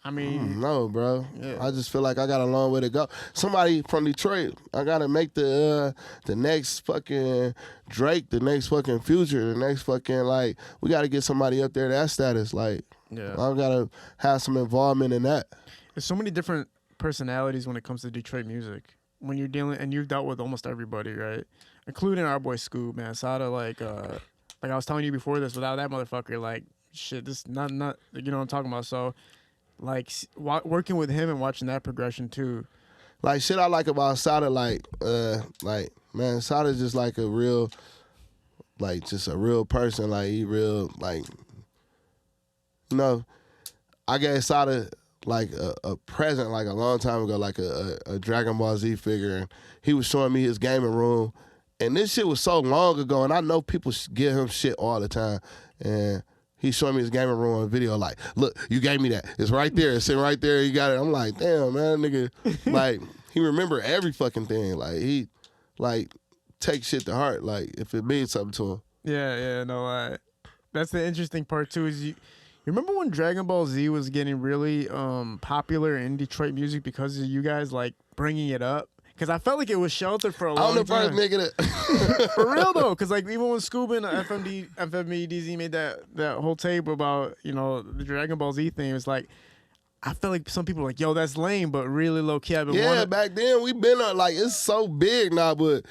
I mean, no, bro. Yeah. I just feel like I got a long way to go. Somebody from Detroit, I gotta make the next fucking Drake, the next fucking Future, the next fucking like. We gotta get somebody up there that status. Like, yeah, I gotta have some involvement in that. There's so many different personalities when it comes to Detroit music. When you're dealing, and you've dealt with almost everybody, right? Including our boy Scoob, man. Sada, like I was telling you before this, without that motherfucker, like shit, this not you know what I'm talking about. So. Like working with him and watching that progression too. Like shit I like about Sada, like man, Sada's just like a real, like just a real person. Like he real, like, you know, I gave Sada like a present like a long time ago, like a Dragon Ball Z figure, and he was showing me his gaming room, and this shit was so long ago, and I know people give him shit all the time, and he's showing me his gaming room on video, like, look, you gave me that. It's right there. It's sitting right there. You got it. I'm like, damn, man, nigga. Like, he remember every fucking thing. Like, he, like, takes shit to heart, like, if it means something to him. Yeah, no, that's the interesting part, too, is you remember when Dragon Ball Z was getting really popular in Detroit music because of you guys, like, bringing it up? Because I felt like it was sheltered for a long time. I'm the first nigga that... For real, though. Because, like, even when Scoob and FMDZ made that whole tape about, you know, the Dragon Ball Z thing, it's like, I felt like some people were like, yo, that's lame, but really low-key, I've been wanting... back then, we been on, like, it's so big now, but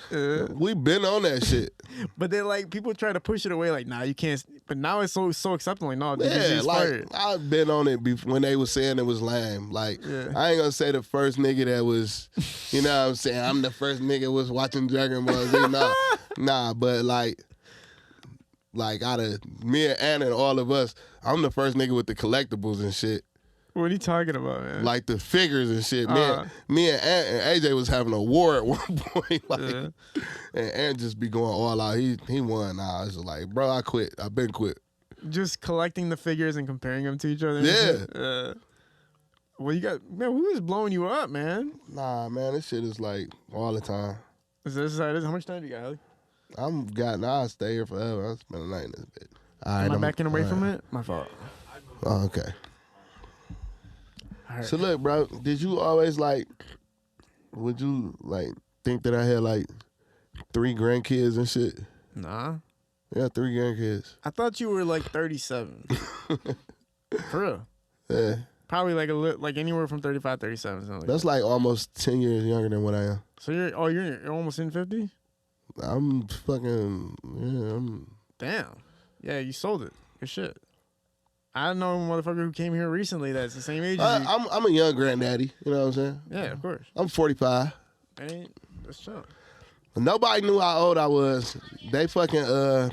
we been on that shit. But then, like, people try to push it away, like, nah, you can't... But now it's so acceptable, like, no, yeah, like, I've been on it when they was saying it was lame. Like, I ain't gonna say the first nigga that was, you know what I'm saying, I'm the first nigga was watching Dragon Ball Z. Nah, but, like out of me and Anna and all of us, I'm the first nigga with the collectibles and shit. What are you talking about, man? Like the figures and shit. Me and AJ was having a war at one point. Like, and Ant just be going all out. He won. Nah, I was just like, bro, I quit. I've been quit. Just collecting the figures and comparing them to each other. Yeah. Well, you got, man, who is blowing you up, man? Nah, man, this shit is like all the time. Is this how it is? How much time do you got, Ellie? I'll stay here forever. I'll spend the night in this bitch. All right, Am I backing away from it? My fault. Oh, okay. Right. So look, bro, did you always would you think that I had 3 grandkids and shit? Nah. Yeah, 3 grandkids. I thought you were 37. For real. Yeah. Probably like anywhere from 35, 37. Something That's that. Almost 10 years younger than what I am. So you're almost in 50? I'm fucking, Damn. Yeah, you sold it. Good shit. I know a motherfucker who came here recently that's the same age as you. I'm a young granddaddy, you know what I'm saying? Yeah, of course. I'm 45. That's true. Nobody knew how old I was. They fucking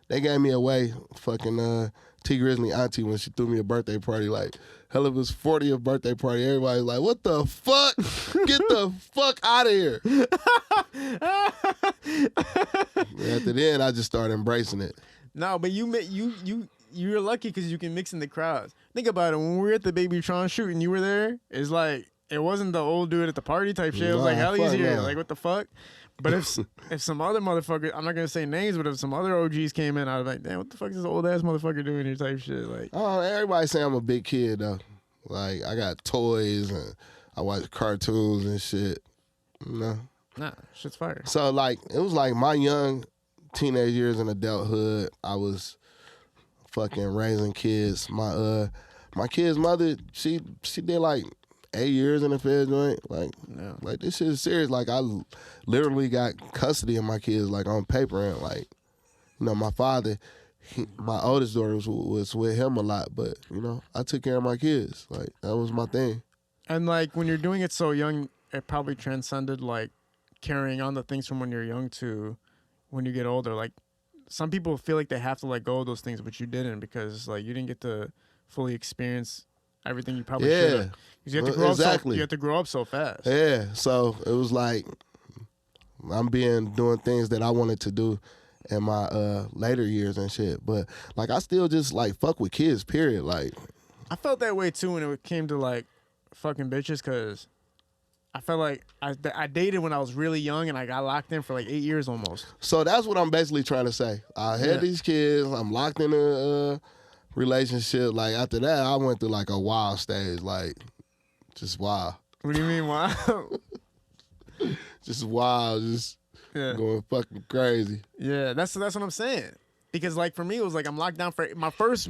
they gave me away fucking Tee Grizzley auntie when she threw me a birthday party. Like, Helluva's 40th birthday party. Everybody's like, what the fuck? Get the fuck out of here. After then, I just started embracing it. No, but you're lucky because you can mix in the crowds. Think about it. When we were at the BabyTron shoot and you were there, it's like, it wasn't the old dude at the party type shit. It was like, Helly's here. No. Like, what the fuck? But if some other motherfucker, I'm not going to say names, but if some other OGs came in, I was like, damn, what the fuck is this old ass motherfucker doing here type shit? Like, oh, everybody say I'm a big kid, though. Like, I got toys and I watch cartoons and shit. No. Nah, shit's fire. So, like, it was like my young teenage years in adulthood, I was fucking raising kids. My kid's mother, she did like 8 years in the Fed joint. Like, no. Like this shit is serious. Like, I literally got custody of my kids, like, on paper. And, like, you know, my father, my oldest daughter was with him a lot. But, you know, I took care of my kids. Like, that was my thing. And, like, when you're doing it so young, it probably transcended, like, carrying on the things from when you're young to when you get older. Like, some people feel like they have to let go of those things, but you didn't, because, like, you didn't get to fully experience everything you probably should have. Because you have to grow exactly. you have to grow up so fast. Yeah. So it was like I'm doing things that I wanted to do in my later years and shit. But like I still just like fuck with kids, period. Like I felt that way too when it came to like fucking bitches, because I felt like I dated when I was really young and I got locked in for like 8 years almost. So that's what I'm basically trying to say. I had these kids, I'm locked in a relationship. Like after that, I went through like a wild stage, like just wild. What do you mean wild? Just wild, just going fucking crazy. Yeah, that's what I'm saying. Because like for me, it was like I'm locked down for my first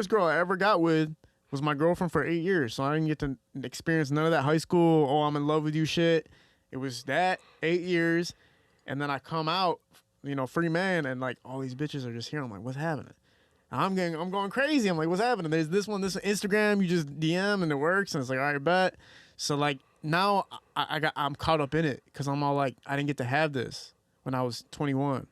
girl I ever got with was my girlfriend for 8 years, so I didn't get to experience none of that high school. Oh, I'm in love with you shit. It was that 8 years, and then I come out, you know, free man, and like all these bitches are just here. I'm like, what's happening? I'm going crazy. I'm like, what's happening? There's this Instagram, you just DM and it works, and it's like, all right, bet. So like now I'm caught up in it because I'm all like, I didn't get to have this when I was 21,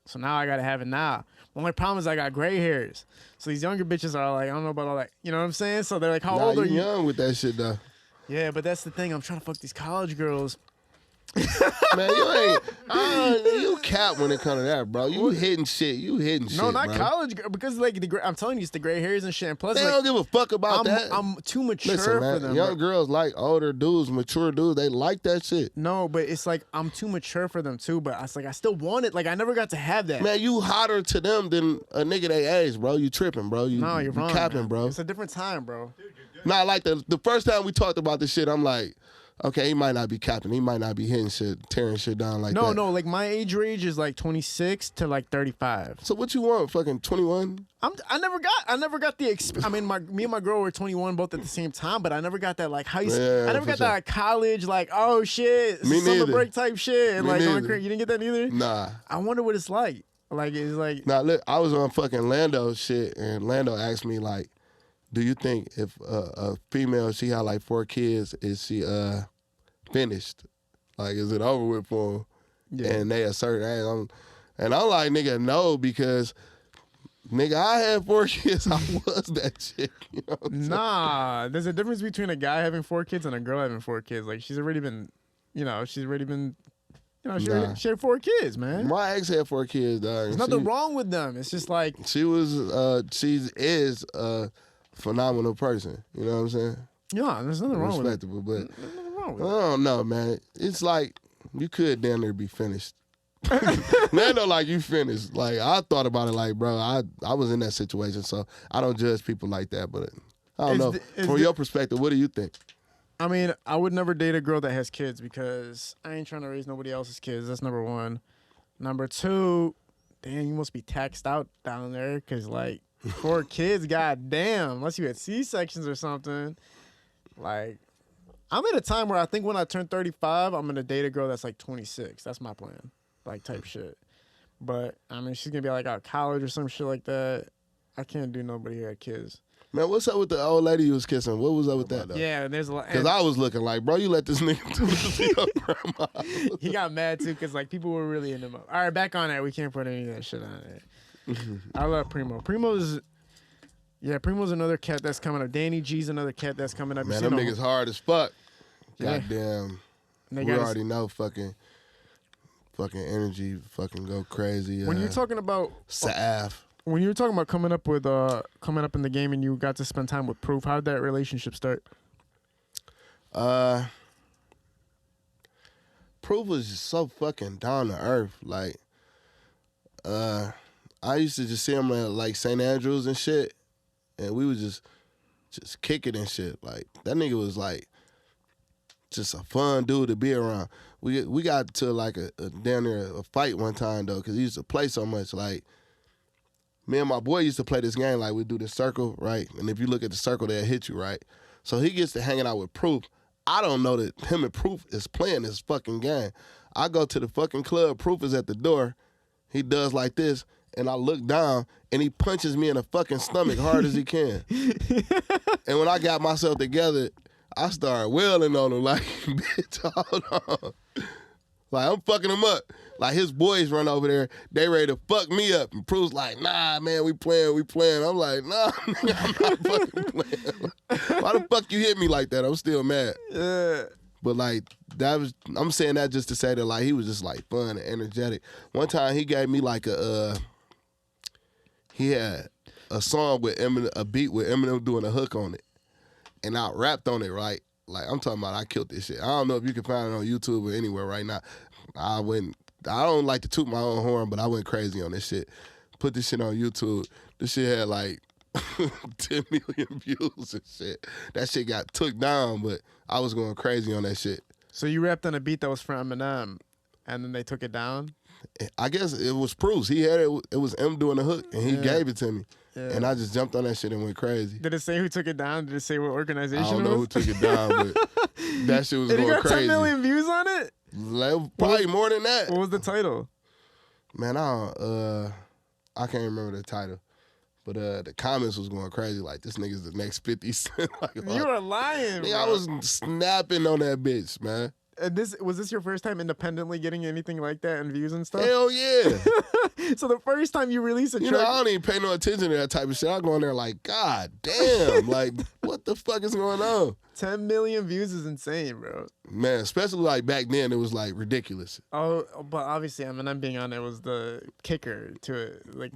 so now I gotta have it now. The only problem is I got gray hairs, so these younger bitches are like, I don't know about all that. You know what I'm saying? So they're like, how old are you? Young with that shit though. Yeah, but that's the thing. I'm trying to fuck these college girls. Man, you cap when it comes to that, bro. You hitting shit. No, not bro. college, because like I'm telling you, it's the gray hairs and shit. And plus, they like, don't give a fuck about that. I'm too mature. Listen, man, for them. Young girls like older dudes, mature dudes. They like that shit. No, but it's like I'm too mature for them too. But it's like I still want it. Like I never got to have that. Man, you hotter to them than a nigga they age, bro. You tripping, bro. No, you're wrong. Capping, man. bro. It's a different time, bro. Nah, like the first time we talked about this shit, I'm like, okay, he might not be capping. He might not be hitting shit, tearing shit down like that. No, like my age range is like 26 to like 35. So what you want? Fucking 21? I never got the I mean, me and my girl were 21 both at the same time, but I never got that like high school. Yeah, I never got that like, college, like, oh shit, summer break type shit. And like, you didn't get that either? Nah. I wonder what it's like. Like, it's like. Nah, look, I was on fucking Lando shit, and Lando asked me like, do you think if a female, she had like 4 kids, is she finished? Like, is it over with for them? Yeah. And they a certain age. I'm like, nigga, no, because nigga, I had 4 kids. I was that shit. You know nah, there's a difference between a guy having 4 kids and a girl having 4 kids. Like, she had 4 kids, man. My ex had 4 kids, dog. There's nothing wrong with them. It's just like she is a phenomenal person. You know what I'm saying? Yeah, there's nothing wrong with it. Respectable, but I don't know, man. It's like you could damn near be finished. Man, no, like you finished. Like I thought about it, like bro, I was in that situation, so I don't judge people like that. But I don't know. From your perspective, what do you think? I mean, I would never date a girl that has kids because I ain't trying to raise nobody else's kids. That's number one. Number two, damn, you must be taxed out down there because like 4 kids, goddamn, unless you had C-sections or something. Like, I'm at a time where I think when I turn 35, I'm gonna date a girl that's like 26. That's my plan, like type shit. But I mean, she's gonna be like out of college or some shit like that. I can't do nobody who had kids. Man, what's up with the old lady you was kissing? What was up with that, though? Yeah, there's a lot. Because I was looking like, bro, you let this nigga do this to your grandma. He got mad, too, because, like, people were really into him. All right, back on that. We can't put any of that shit on there. I love Primo. Primo's another cat that's coming up. Danny G's another cat that's coming up. Man, them niggas hard as fuck. Yeah. Goddamn. We already know fucking energy fucking go crazy. When you're talking about Sav. When you were talking about coming up in the game and you got to spend time with Proof, how did that relationship start? Proof was just so fucking down to earth. Like, I used to just see him at like St. Andrews and shit, and we was just kick it and shit. Like, that nigga was like just a fun dude to be around. We got to like a down there a fight one time though, cause he used to play so much. Like, me and my boy used to play this game. Like, we do the circle, right? And if you look at the circle, they'll hit you, right? So he gets to hanging out with Proof. I don't know that him and Proof is playing this fucking game. I go to the fucking club. Proof is at the door. He does like this, and I look down, and he punches me in the fucking stomach hard as he can. And when I got myself together, I started wailing on him like, bitch, hold on. Like, I'm fucking him up. Like, his boys run over there. They ready to fuck me up. And Proof's like, nah, man, we playing. I'm like, nah, nigga, I'm not fucking playing. Why the fuck you hit me like that? I'm still mad. Yeah. But, like, I'm saying that just to say that, like, he was just, like, fun and energetic. One time he gave me, like, he had a song with Eminem, a beat with Eminem doing a hook on it. And I rapped on it, right? Like, I'm talking about I killed this shit. I don't know if you can find it on YouTube or anywhere right now. I don't like to toot my own horn, but I went crazy on this shit. Put this shit on YouTube. This shit had like 10 million views and shit. That shit got took down, but I was going crazy on that shit. So you rapped on a beat that was from Eminem, and then they took it down? I guess it was Proof's. He had it. It was M doing the hook, and he gave it to me. Yeah. And I just jumped on that shit and went crazy. Did it say who took it down? Did it say what organization it was? I don't know who took it down, but that shit was going crazy. And you got 10 million views on it? Probably more than that. What was the title? Man, I can't remember the title. But the comments was going crazy. Like, this nigga's the next 50 Cent. Like, you were lying, bro. I was snapping on that bitch, man. And was this your first time independently getting anything like that and views and stuff? Hell yeah. So the first time you release a track... I don't even pay no attention to that type of shit. I go in there like, God damn. Like, what the fuck is going on? 10 million views is insane, bro. Man, especially like back then, it was like ridiculous. Oh, but obviously, I'm being on it was the kicker to it. Like,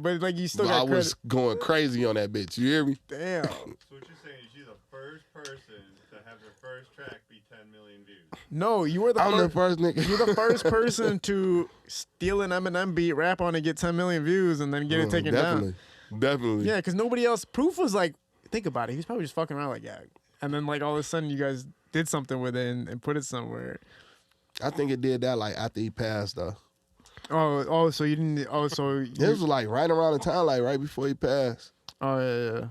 but like you still got credit. I was going crazy on that bitch. You hear me? Damn. So what you're saying is you're the first person to have their first track be 10 million views. No, you were the first nigga. You're the first person to steal an Eminem beat, rap on it, get 10 million views, and then get it taken down. Definitely. Yeah, because nobody else. Proof was like, think about it. He was probably just fucking around like, yeah. And then like all of a sudden you guys did something with it and put it somewhere. I think it did that like after he passed though. Oh, so you didn't. Oh, so it was like right around the time, like right before he passed. Oh yeah.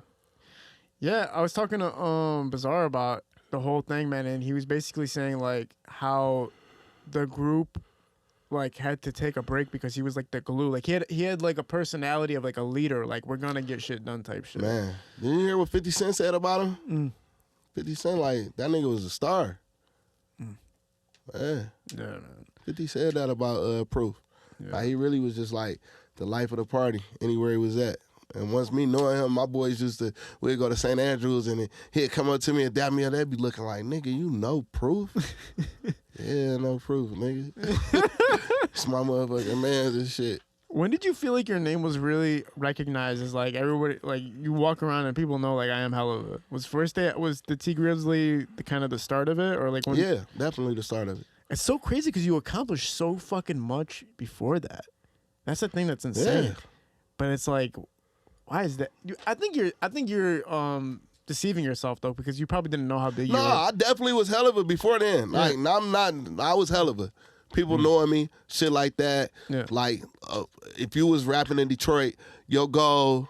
Yeah, I was talking to Bizarre about the whole thing, man, and he was basically saying like how the group like had to take a break because he was like the glue. Like he had like a personality of like a leader, like we're gonna get shit done type shit. Man, did you hear what 50 Cent said about him? 50 Cent, like, that nigga was a star. Yeah, man. 50 said that about Proof. Yeah. Like, he really was just like the life of the party anywhere he was at. And once me knowing him, my boys we'd go to St. Andrews and he'd come up to me and dap me up. They'd be looking like, nigga, you know Proof? Yeah, no Proof, nigga. It's my motherfucking man's and shit. When did you feel like your name was really recognized as like everybody, like you walk around and people know like I am Helluva? Was the Tee Grizzley the kind of the start of it, or like when? Yeah, definitely the start of it. It's so crazy because you accomplished so fucking much before that. That's the thing that's insane. Yeah. But it's like, why is that? I think you're deceiving yourself though, because you probably didn't know how big you were. No, I definitely was Helluva before then. Yeah. Like I was Helluva. People knowing me, shit like that. Yeah. Like, if you was rapping in Detroit, your goal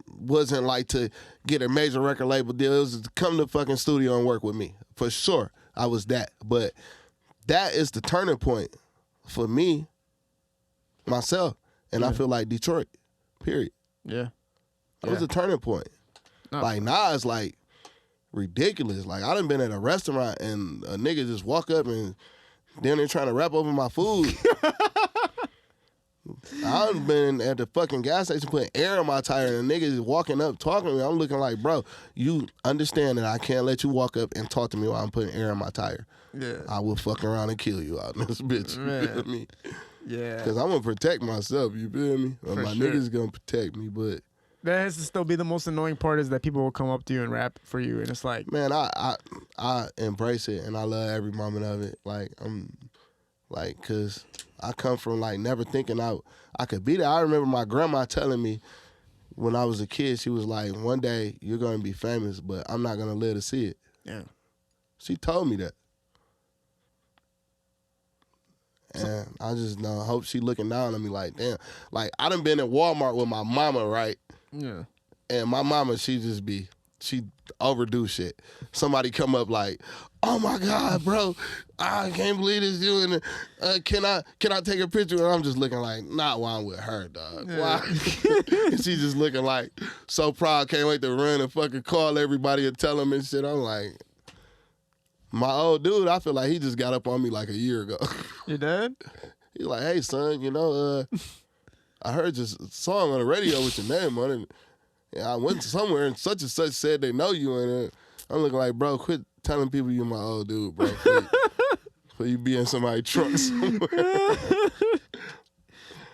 wasn't like to get a major record label deal. It was to come to the fucking studio and work with me. For sure, I was that. But that is the turning point for me, myself, and I feel like Detroit, period. Yeah. That was a turning point. No. Like, now it's like ridiculous. Like, I done been at a restaurant and a nigga just walk up and then they're trying to rap over my food. I've been at the fucking gas station putting air in my tire and niggas walking up talking to me. I'm looking like, bro, you understand that I can't let you walk up and talk to me while I'm putting air in my tire. Yeah. I will fuck around and kill you out in this bitch. You feel me? Yeah. Because I'm going to protect myself, you feel me? Or my sure. niggas going to protect me, but... That has to still be the most annoying part is that people will come up to you and rap for you, and it's like... Man, I embrace it, and I love every moment of it. Like, because I come from, like, never thinking I could be there. I remember my grandma telling me when I was a kid, she was like, one day you're going to be famous, but I'm not going to live to see it. Yeah. She told me that. And I just hope she looking down on me like, damn. Like, I done been in Walmart with my mama, right? Yeah. And my mama, she overdo shit. Somebody come up like, oh my God, bro, I can't believe this you. And can I take a picture? And I'm just looking like, not while I'm with her, dog. Yeah. Why? And she just looking like, so proud, can't wait to run and fucking call everybody and tell them and shit. I'm like, my old dude, I feel like he just got up on me like a year ago. Your dad? He like, hey son, I heard your song on the radio with your name on it. Yeah, I went somewhere and such said they know you, and I'm looking like, bro, quit telling people you're my old dude, bro. For you be in somebody's trunk somewhere.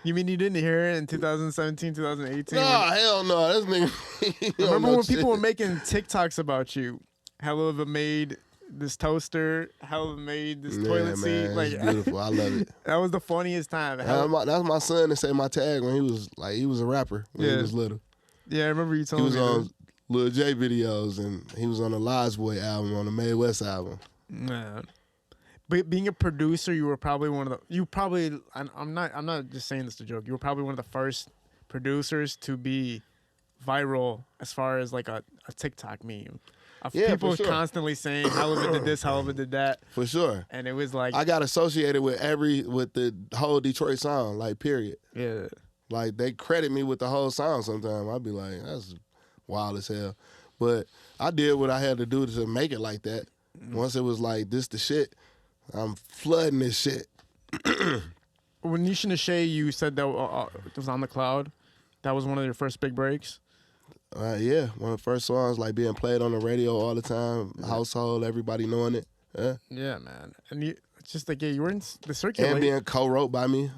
You mean you didn't hear it in 2017, 2018? No, hell no. This nigga. Remember when people were making TikToks about you? Helluva made this toaster. Helluva made this toilet seat. Man, Like, it's beautiful. I love it. That was the funniest time. That's my son that said my tag when he was a rapper when he was little. Yeah, I remember you told me. He was on Lil J videos and he was on the Lies Boy album, on the Mae West album. Man. But being a producer, you were probably I'm not just saying this to joke. You were probably one of the first producers to be viral as far as like a TikTok meme. People constantly saying Helluva did this, Helluva did that. For sure. And it was like, I got associated with the whole Detroit song, like, period. Yeah. Like, they credit me with the whole song sometimes. I'd be like, that's wild as hell. But I did what I had to do to make it like that. Once it was like, this the shit, I'm flooding this shit. When Niche and Shay, you said that it was on the cloud. That was one of your first big breaks. Yeah, one of the first songs, like, being played on the radio all the time, household, everybody knowing it. Yeah, man. And it's just like, you were in the circuit. And being co-wrote by me.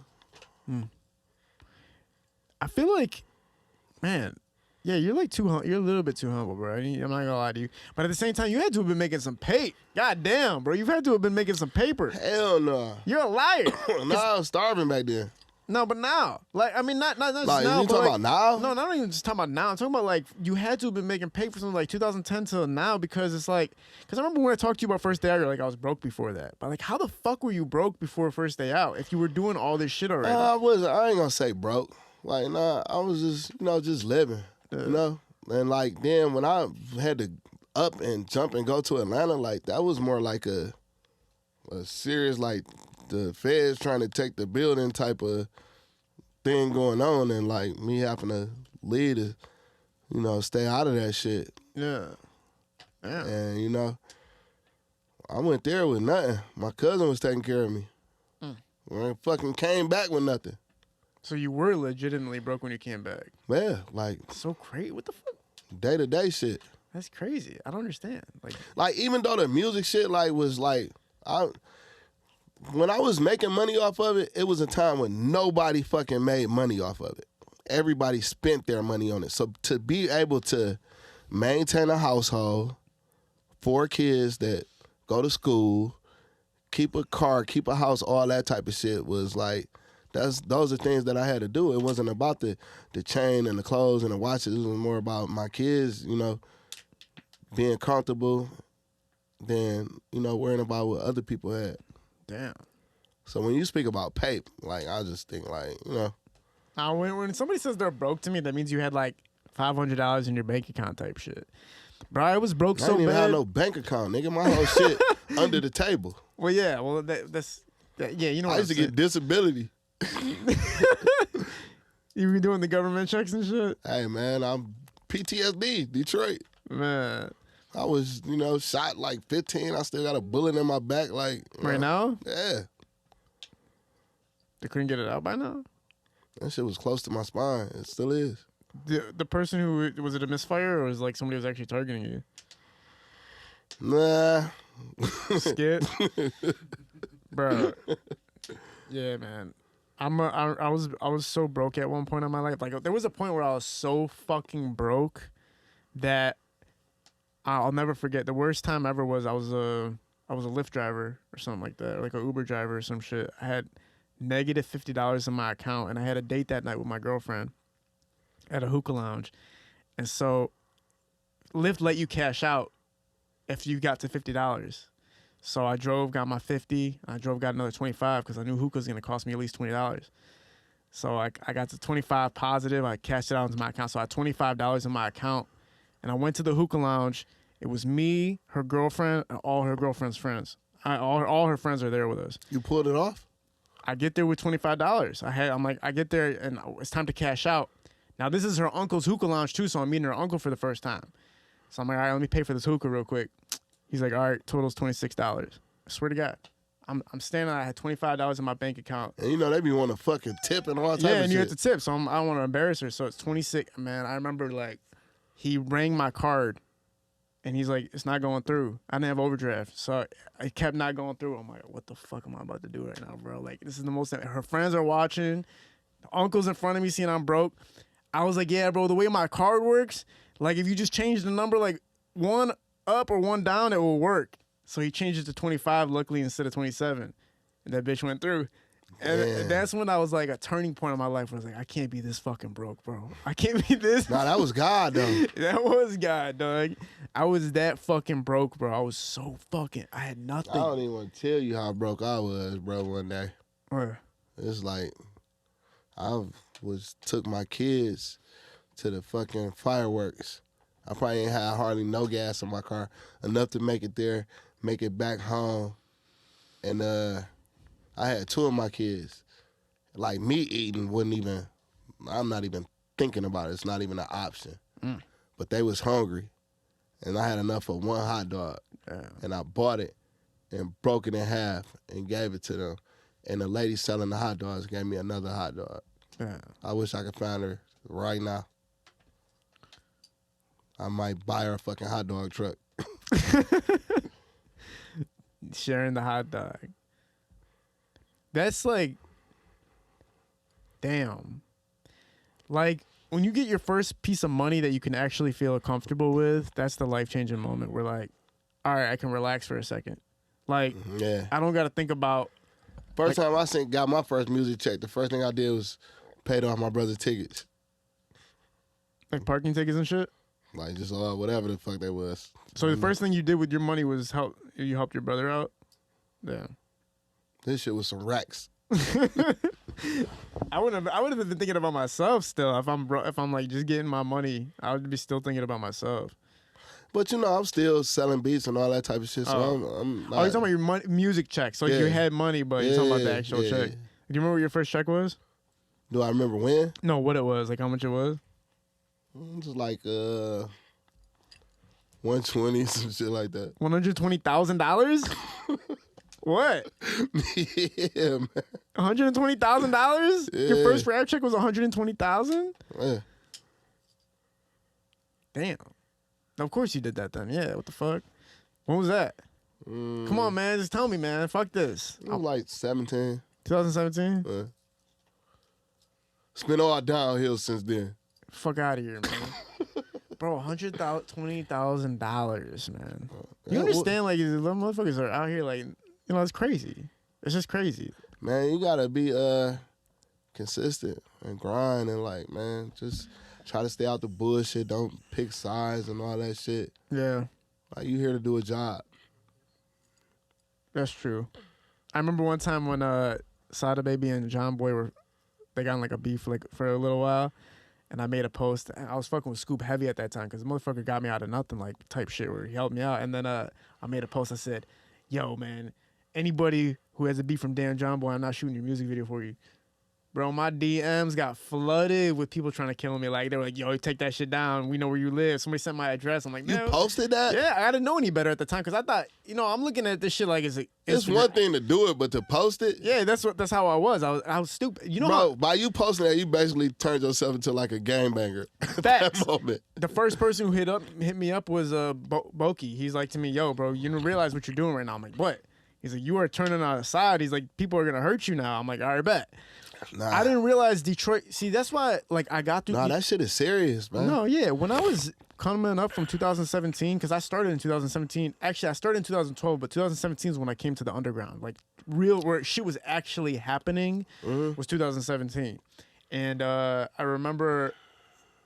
I feel like, man, yeah, you're like you're a little bit too humble, bro. I'm not gonna lie to you. But at the same time, you had to have been making some pay. God damn, bro. You've had to have been making some paper. Hell no. You're a liar. No, I was starving back then. No, but now. Like, I mean, not just like, now. You talking about now? No, not even just talking about now. I'm talking about, like, you had to have been making pay for something like 2010 till now because it's like, because I remember when I talked to you about First Day Out, you're like, I was broke before that. But, like, how the fuck were you broke before First Day Out if you were doing all this shit already? I ain't gonna say broke. Like, nah, I was just, just living, And, like, then when I had to up and jump and go to Atlanta, like, that was more like a serious, like, the feds trying to take the building type of thing going on, and, like, me having to lead to, stay out of that shit. Yeah. And, I went there with nothing. My cousin was taking care of me. I fucking came back with nothing. So you were legitimately broke when you came back? Yeah, like. So crazy. What the fuck? Day-to-day shit. That's crazy. I don't understand. Like, even though the music shit, like, was, like, when I was making money off of it, it was a time when nobody fucking made money off of it. Everybody spent their money on it. So to be able to maintain a household, 4 kids that go to school, keep a car, keep a house, all that type of shit was, like, those are things that I had to do. It wasn't about the chain and the clothes and the watches. It was more about my kids, being comfortable than, worrying about what other people had. Damn. So when you speak about pape, like, I just think, like, Now, when somebody says they're broke to me, that means you had, like, $500 in your bank account type shit. Bro, I was broke so bad. I didn't even have no bank account, nigga. My whole shit under the table. Well, yeah. Well, that's yeah, you know what I used to get disability. You were doing the government checks and shit? Hey, man, I'm PTSD, Detroit. Man. I was, shot like 15. I still got a bullet in my back. Like, right now? Yeah. They couldn't get it out by now? That shit was close to my spine. It still is. The person who was it a misfire or was it like somebody was actually targeting you? Nah. Skit, bro. Yeah, man. I was so broke at one point in my life. Like there was a point where I was so fucking broke that I'll never forget. The worst time ever was I was a Lyft driver or something like that, or like an Uber driver or some shit. I had negative $50 in my account, and I had a date that night with my girlfriend at a hookah lounge, and so Lyft let you cash out if you got to $50. So I drove, got my 50. I drove, got another 25 because I knew hookah was gonna cost me at least $20. So I got to 25 positive. I cashed it out into my account. So I had $25 in my account, and I went to the hookah lounge. It was me, her girlfriend, and all her girlfriend's friends. All her friends are there with us. You pulled it off? I get there with $25. I get there and it's time to cash out. Now this is her uncle's hookah lounge too, so I'm meeting her uncle for the first time. So I'm like, all right, let me pay for this hookah real quick. He's like, all right, total's $26. I swear to God. I'm standing there, I had $25 in my bank account. And you know, they be wanting to fucking tip and all type of shit. Yeah, and you have to tip, so I don't want to embarrass her. So it's 26. Man, I remember like he rang my card and he's like, it's not going through. I didn't have overdraft. So I kept not going through. I'm like, what the fuck am I about to do right now, bro? Like, this is the most, her friends are watching. The uncle's in front of me seeing I'm broke. I was like, yeah, bro, the way my card works, like if you just change the number like one up or one down, it will work. So he changed it to 25, luckily, instead of 27. And that bitch went through. And that's when I was like a turning point in my life where I was like, I can't be this fucking broke, bro. I can't be this. Nah, that was God, though. That was God, dog. I was that fucking broke, bro. I was so fucking, I had nothing. I don't even want to tell you how broke I was, bro, one day. Where? It's like, took my kids to the fucking fireworks. I probably ain't had hardly no gas in my car, enough to make it there, make it back home. And I had two of my kids. Like, me eating I'm not even thinking about it. It's not even an option. But they was hungry. And I had enough for one hot dog. And I bought it and broke it in half and gave it to them. And the lady selling the hot dogs gave me another hot dog. I wish I could find her right now. I might buy her a fucking hot dog truck. Sharing the hot dog. That's like, damn. Like, when you get your first piece of money that you can actually feel comfortable with, that's the life-changing moment where, like, all right, I can relax for a second. Like, I don't got to think about. First time I got my first music check, the first thing I did was paid off my brother's tickets. Like parking tickets and shit? Like, just whatever the fuck that was. So the first thing you did with your money was you helped your brother out? Yeah. This shit was some racks. I would have been thinking about myself still. If I'm like just getting my money, I would be still thinking about myself. But you know, I'm still selling beats and all that type of shit. So I'm not, you're talking about your music check. So you had money, but you're talking about the actual check. Do you remember what your first check was? Do I remember when? No, what it was, like how much it was. Just like 120, some shit like that. $120,000? What? Yeah, man. $120,000? Yeah. Your first rap check was $120,000? Yeah. Damn. Of course you did that then. Yeah, what the fuck? When was that? Come on, man. Just tell me, man. Fuck this. I was like 17. 2017? Yeah. It's been all downhill since then. Fuck out of here, man. Bro, $120,000, man. You understand, like, the motherfuckers are out here, like, you know, it's crazy. It's just crazy. Man, you gotta be consistent and grind and, like, man, just try to stay out the bullshit. Don't pick sides and all that shit. Yeah. Like, you here to do a job. That's true. I remember one time when Sada Baby and John Boy they got in, like, a beef, like, for a little while. And I made a post. And I was fucking with Scoop heavy at that time because the motherfucker got me out of nothing, like, type shit where he helped me out. And then I made a post. I said, yo, man, anybody who has a beef from Dan John Boy, I'm not shooting your music video for you. Bro, my DMs got flooded with people trying to kill me. Like, they were like, yo, take that shit down. We know where you live. Somebody sent my address. I'm like, You man. posted that? Yeah, I didn't know any better at the time because I thought, I'm looking at this shit like It's one thing to do it, but to post it? Yeah, that's how I was. I was stupid. Bro, by you posting that, you basically turned yourself into like a gangbanger at that moment. The first person who hit me up was Boki. He's like to me, yo, bro, you don't realize what you're doing right now. I'm like, what? He's like, you are turning on the side. He's like, people are going to hurt you now. I'm like, all right, bet. Nah. I didn't realize Detroit. See, that's why, I got through. Nah, that shit is serious, man. No, yeah. When I was coming up from 2017, because I started in 2017. Actually, I started in 2012, but 2017 is when I came to the underground. Like, where shit was actually happening was 2017. And I remember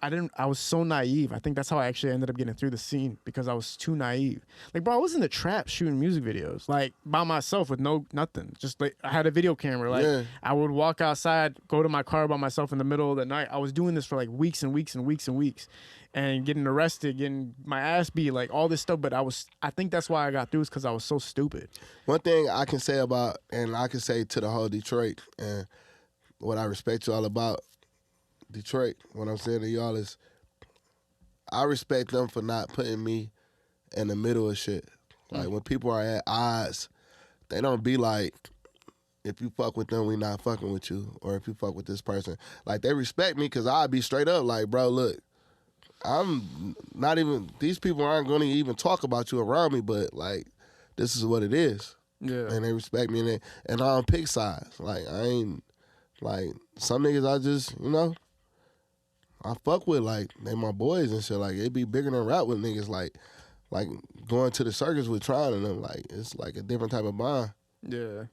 I was so naive. I think that's how I actually ended up getting through the scene, because I was too naive. Like, bro, I was in the trap shooting music videos, like, by myself with nothing. Just like, I had a video camera. Like, I would walk outside, go to my car by myself in the middle of the night. I was doing this for like weeks and weeks and weeks and weeks, and getting arrested, getting my ass beat, like all this stuff. But I think that's why I got through, is because I was so stupid. One thing I can say about, and I can say to the whole Detroit, and what I respect y'all about Detroit, what I'm saying to y'all is, I respect them for not putting me in the middle of shit. Like, when people are at odds, they don't be like, if you fuck with them, we not fucking with you. Or if you fuck with this person. Like, they respect me because I'd be straight up like, bro, look, I'm not even, these people aren't going to even talk about you around me, but, like, this is what it is. Yeah. And they respect me, and I don't pick sides. Like, I ain't, like, some niggas I just, I fuck with, like, they my boys and shit. Like, it be bigger than rap with niggas. Like going to the circus with Tron and them. Like, it's like a different type of bond. Yeah.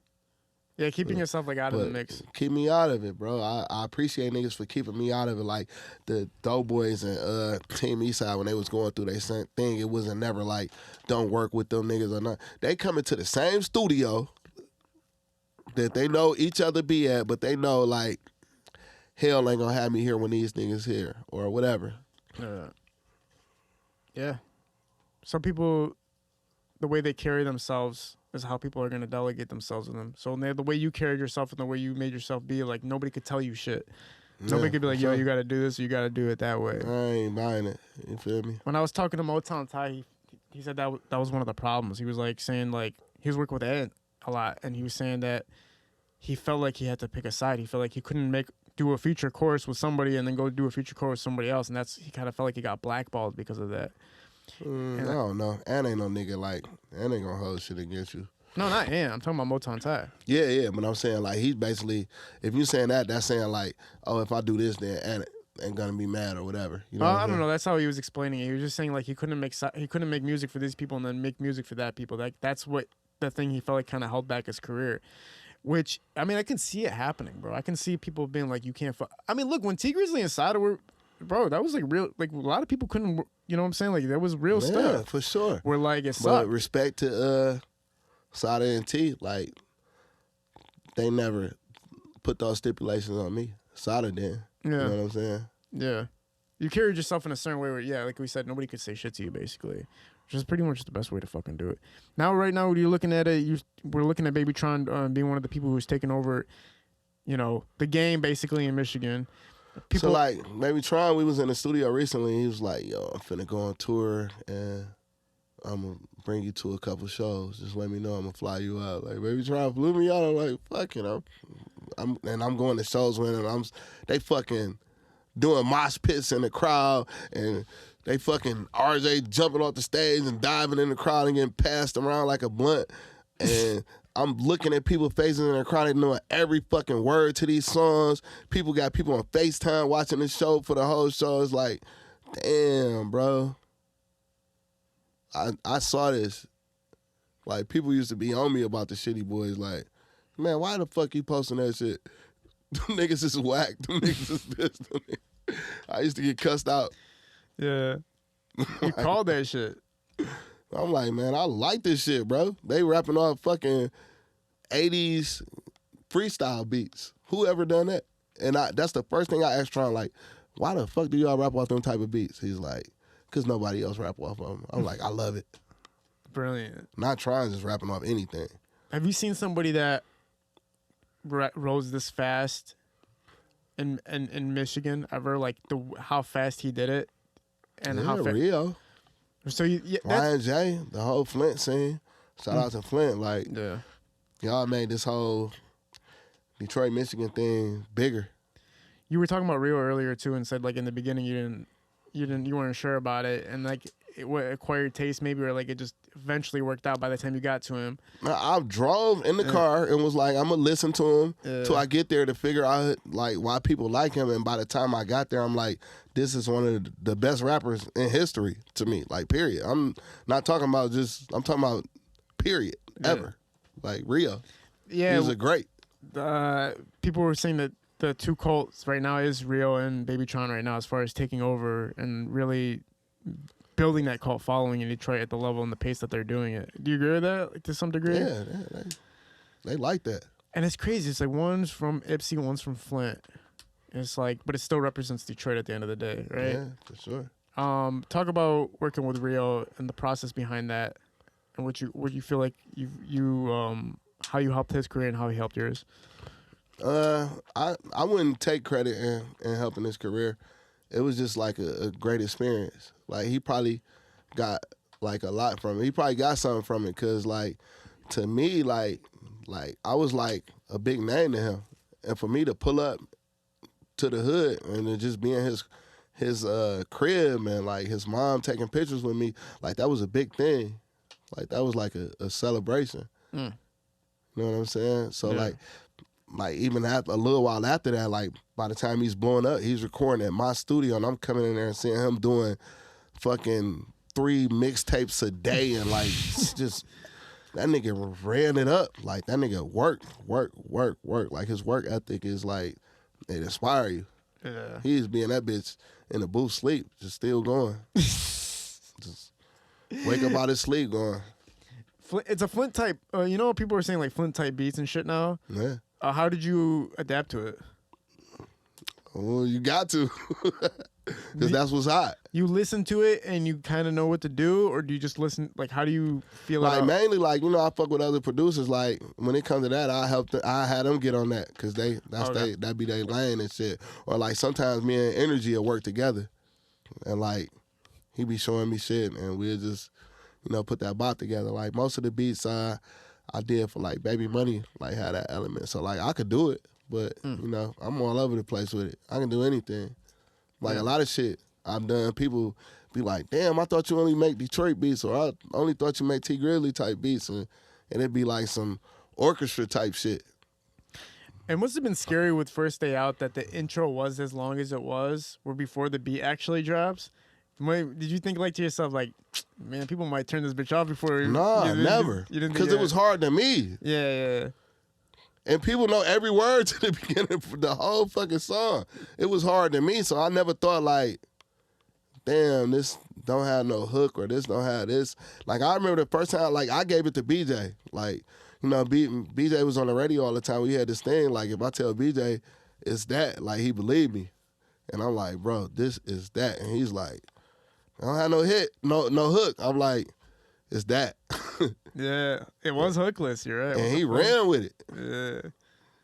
Yeah, keeping yourself, like, out of the mix. Keep me out of it, bro. I appreciate niggas for keeping me out of it. Like, the Doughboyz and Team Eastside, when they was going through their same thing, it wasn't never like, don't work with them niggas or not. They coming to the same studio that they know each other be at, but they know, like, hell ain't gonna have me here when these niggas here, or whatever. Yeah. Some people, the way they carry themselves is how people are gonna delegate themselves with them. So the way you carried yourself and the way you made yourself be, like, nobody could tell you shit. Nobody could be like, yo, you gotta do this, or you gotta do it that way. I ain't buying it. You feel me? When I was talking to Motown Ty, he said that was one of the problems. He was like saying, like, he was working with Ed a lot, and he was saying that he felt like he had to pick a side. He felt like he couldn't do a feature chorus with somebody and then go do a feature chorus with somebody else, and he kind of felt like he got blackballed because of that. I don't know. And ain't no nigga like, and ain't gonna hold shit against you. No, not him. I'm talking about Motown Ty. Yeah, but I'm saying, like, he's basically, if you saying that, that's saying, like, oh, if I do this, then and ain't gonna be mad or whatever. You know I don't know. That's how he was explaining it. He was just saying, like, he couldn't make music for these people and then make music for that people. That's what the thing he felt like kind of held back his career. Which, I mean, I can see it happening, bro. I can see people being like, you can't fuck. I mean, look, when Tee Grizzley and Sada were, bro, that was like real, like, a lot of people couldn't, you know what I'm saying? Like, that was real stuff. Yeah, for sure. Where, like, it sucked. But respect to Sada and T, like, they never put those stipulations on me. Sada did. Yeah. You know what I'm saying? Yeah. You carried yourself in a certain way where, yeah, like we said, nobody could say shit to you, basically. Which is pretty much the best way to fucking do it. Now, right now, you're looking at it, we're looking at BabyTron being one of the people who's taken over, the game, basically, in Michigan. So, like, BabyTron, we was in the studio recently, and he was like, yo, I'm finna go on tour, and I'm gonna bring you to a couple shows. Just let me know, I'm gonna fly you out. Like, BabyTron flew me out. I'm like, fuck it. I'm going to shows when they fucking doing mosh pits in the crowd, and they fucking RJ jumping off the stage and diving in the crowd and getting passed around like a blunt. And I'm looking at people's faces in the crowd and knowing every fucking word to these songs. People got people on FaceTime watching the show for the whole show. It's like, damn, bro. I saw this. Like, people used to be on me about the Shitty Boys. Like, man, why the fuck you posting that shit? Them niggas is whack. Them niggas is pissed. I used to get cussed out. Yeah. You called that shit. I'm like, man, I like this shit, bro. They rapping off fucking 80s freestyle beats. Who ever done that? And that's the first thing I asked Tron, like, why the fuck do y'all rap off them type of beats? He's like, because nobody else rap off of them. I'm like, I love it. Brilliant. Not Tron just rapping off anything. Have you seen somebody that rose this fast in Michigan ever? Like how fast he did it, and how fast. Rio. So Y&J, the whole Flint scene. Shout out to Flint. Like, yeah. y'all made this whole Detroit, Michigan thing bigger. You were talking about Rio earlier too, and said like in the beginning you weren't sure about it, and like what acquired taste maybe, or like it just eventually worked out by the time you got to him. I drove in the car and was like, I'm gonna listen to him till I get there to figure out like why people like him. And by the time I got there, I'm like, this is one of the best rappers in history to me. Like, period. I'm not talking about I'm talking about period ever. Like Rio. Yeah, he was a great. People were saying that the two cults right now is Rio and BabyTron right now, as far as taking over and really building that cult following in Detroit at the level and the pace that they're doing it. Do you agree with that, like, to some degree? Yeah, they like that. And it's crazy. It's like one's from Ypsi, one's from Flint. It's like, but it still represents Detroit at the end of the day, right? Yeah, for sure. Talk about working with Rio and the process behind that, and what you feel like how you helped his career and how he helped yours. I wouldn't take credit in helping his career. It was just like a great experience. Like, he probably got like a lot from it. He probably got something from it, because like, to me, like I was like a big name to him, and for me to pull up to the hood and to just be in his crib and like his mom taking pictures with me, like that was a big thing. Like, that was like a celebration. You know what I'm saying? So like even after a little while after that, like by the time he's blowing up, he's recording at my studio, and I'm coming in there and seeing him doing fucking 3 mixtapes a day, and like just that nigga ran it up. Like, that nigga work. Like, his work ethic is like, it inspire you. Yeah. He's being that bitch in the booth sleep, just still going. Just wake up out his sleep going. It's a Flint type. You know, people are saying like Flint type beats and shit now. Yeah. How did you adapt to it? Well, you got to, because that's what's hot. You listen to it and you kind of know what to do, or do you just listen? Like, how do you feel? Like, mainly, like, you know, I fuck with other producers. Like, when it comes to that, I had them get on that, because that be their lane and shit. Or like, sometimes me and Energy will work together, and like, he be showing me shit, and we'll just, you know, put that bot together. Like, most of the beats I did for like Baby Money, like, had that element. So like, I could do it, but you know, I'm all over the place with it. I can do anything. Like, a lot of shit I've done, people be like, damn, I thought you only make Detroit beats, or I only thought you make Tee Grizzley type beats, and it'd be like some orchestra type shit. It must have been scary with First Day Out that the intro was as long as it was, or before the beat actually drops. Did you think like to yourself, like, man, people might turn this bitch off before? Nah, never. Because it was hard to me. Yeah. And people know every word to the beginning of the whole fucking song. It was hard to me, so I never thought like, damn, this don't have no hook, or this don't have this. Like, I remember the first time, like, I gave it to BJ. Like, you know, BJ was on the radio all the time. We had this thing, like, if I tell BJ it's that, like, he believed me. And I'm like, bro, this is that. And he's like, I don't have no hit, no hook. I'm like, it's that. Yeah, it was hookless, you're right. And he ran with it. Yeah.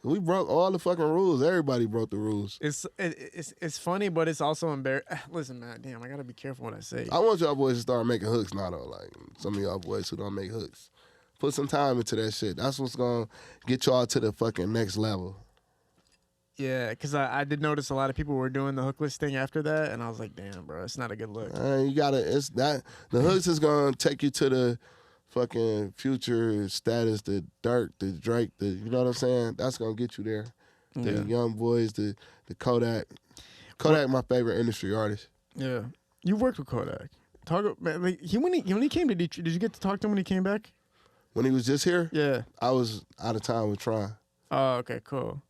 We broke all the fucking rules. Everybody broke the rules. It's funny, but it's also embarrassing. Listen, man, damn, I gotta be careful what I say. I want y'all boys to start making hooks now, though. Like, some of y'all boys who don't make hooks. Put some time into that shit. That's what's gonna get y'all to the fucking next level. Yeah, because I did notice a lot of people were doing the hookless thing after that, and I was like, damn, bro, it's not a good look. You gotta, the hooks is gonna take you to the fucking Future status, the Dirk, the Drake, you know what I'm saying? That's gonna get you there. The young boys, the Kodak. Kodak, my favorite industry artist. Yeah, you worked with Kodak. Like, when he came to Detroit, did you get to talk to him when he came back? When he was just here? Yeah. I was out of town with Tron. Oh, okay, cool.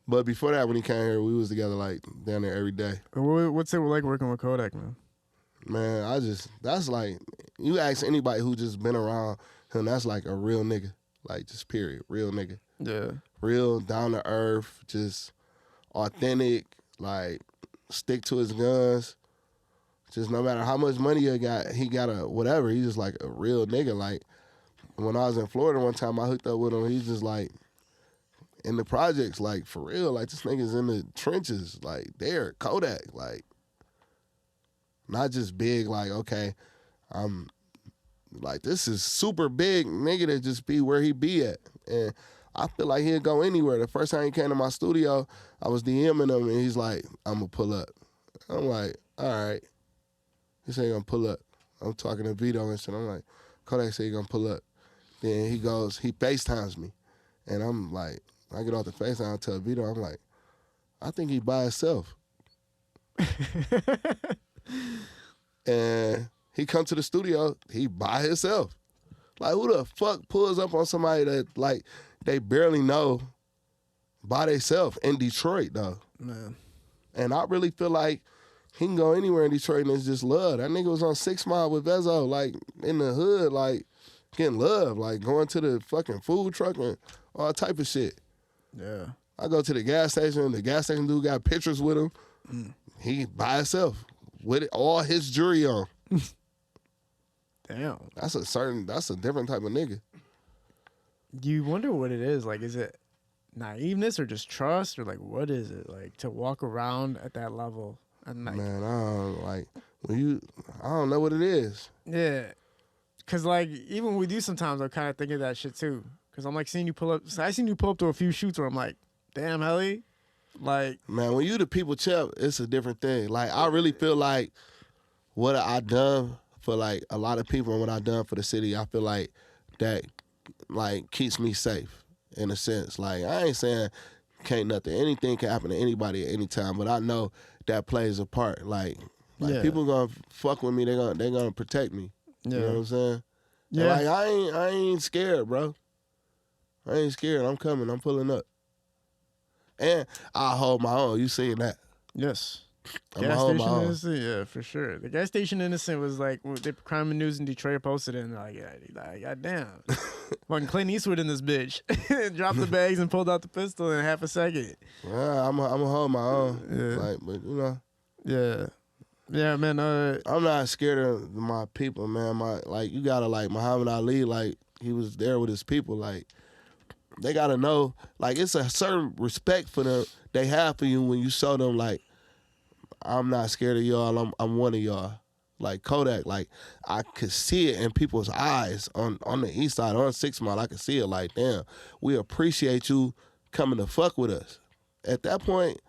But before that, when he came here, we was together like down there every day. What's it like working with Kodak, man? Man, that's like, you ask anybody who just been around him, that's like a real nigga. Like, just period, real nigga. Yeah. Real, down to earth, just authentic, like, stick to his guns. Just no matter how much money he got a whatever, he's just like a real nigga. Like, when I was in Florida one time, I hooked up with him, he's just like, in the projects, like, for real, like, this nigga's in the trenches, like, there, Kodak, like, not just big, like, okay, I'm, like, this is super big nigga that just be where he be at. And I feel like he'd go anywhere. The first time he came to my studio, I was DMing him, and he's like, I'm going to pull up. I'm like, all right. He said he going to pull up. I'm talking to Vito and shit. I'm like, Kodak said he going to pull up. Then he goes, he FaceTimes me. And I'm like, I get off the FaceTime, I tell Vito, I'm like, I think he by himself. And he come to the studio, he by himself. Like, who the fuck pulls up on somebody that, like, they barely know by themselves in Detroit, though? Man. And I really feel like he can go anywhere in Detroit and it's just love. That nigga was on 6 Mile with Vezo, like, in the hood, like, getting love, like, going to the fucking food truck and all type of shit. Yeah. I go to the gas station dude got pictures with him. He by himself with all his jewelry on. Damn. That's a different type of nigga. You wonder what it is. Like, is it naiveness or just trust, or like, what is it like to walk around at that level? And like, Man, I don't know what it is. Yeah. Cause like, even with you sometimes, I'm kind of thinking that shit too. Cause I'm like seeing you pull up. So I seen you pull up to a few shoots where I'm like, damn, Helly. Like, man, when you the people champ, it's a different thing. Like, I really feel like what I done for like a lot of people and what I done for the city, I feel like that like keeps me safe in a sense. Like, I ain't saying anything can happen to anybody at any time, but I know that plays a part. Like Yeah. people gonna fuck with me, they gonna protect me. yeah. You know what I'm saying? Yeah. And like, I ain't scared, bro. I ain't scared. I'm coming. I'm pulling up. And I hold my own. You seen that? Yes. I'm Gas hold my station own. innocent, yeah, for sure. The gas station innocent was like the crime and news in Detroit posted it, and they're like, God damn, fucking Clint Eastwood in this bitch, dropped the bags and pulled out the pistol in half a second. Yeah, I'm gonna hold my own. Yeah. Like, but you know, yeah, man. I'm not scared of my people, man. Like, you gotta, like, Muhammad Ali, like, he was there with his people. Like, they gotta know, like, it's a certain respect for them they have for you when you show them, like, I'm not scared of y'all. I'm one of y'all. Like Kodak, like, I could see it in people's eyes on the east side, on 6 Mile. I could see it like, damn, we appreciate you coming to fuck with us. At that point,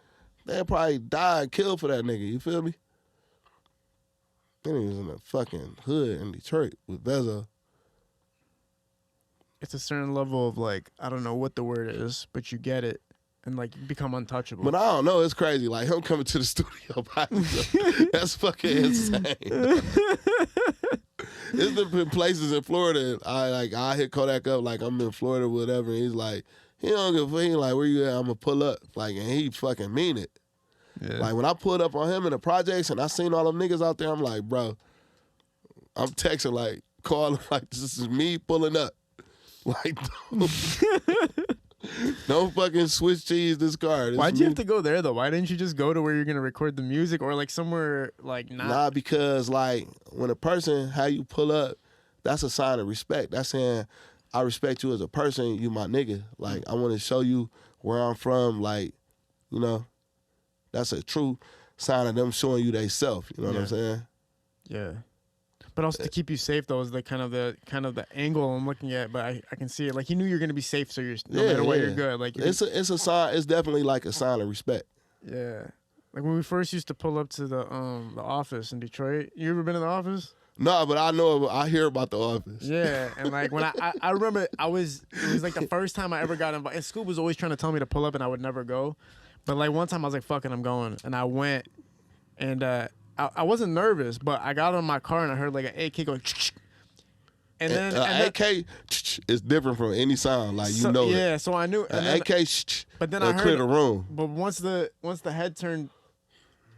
they'll probably die and kill for that nigga. You feel me? Then he was in the fucking hood in Detroit with Vezo. It's a certain level of like, I don't know what the word is, but you get it, and like you become untouchable. But I don't know, it's crazy. Like, him coming to the studio by himself, that's fucking insane. There's been places in Florida, I hit Kodak up, like, I'm in Florida or whatever, and he's like, he don't give a fuck. He like, where you at? I'm gonna pull up. Like, and he fucking mean it. Yeah. Like, when I pulled up on him in the projects and I seen all them niggas out there, I'm like, bro, I'm texting, like, calling, like, this is me pulling up. Like, don't fucking switch cheese this car. Why'd you have to go there though? Why didn't you just go to where you're gonna record the music, or like somewhere like not? Nah, because like when a person, how you pull up, that's a sign of respect. That's saying, I respect you as a person, you my nigga. Like, I want to show you where I'm from. Like, you know, that's a true sign of them showing you they self. You know what I'm saying? Yeah. But also to keep you safe though is the kind of the angle I'm looking at. But I can see it. Like, he knew you're gonna be safe, so you're no matter what, you're good. Like, it's a sign. It's definitely like a sign of respect. Yeah. Like when we first used to pull up to the office in Detroit. You ever been in the office? No, but I hear about the office. Yeah, and like when I remember it was like the first time I ever got invited. And Scoop was always trying to tell me to pull up, and I would never go. But like one time I was like, "Fuck it, I'm going," and I went, and I wasn't nervous, but I got in my car and I heard like an AK going, and then AK is different from any sound. Like, you know, yeah. So I knew AK, but then I heard clear the room. But once the head turned,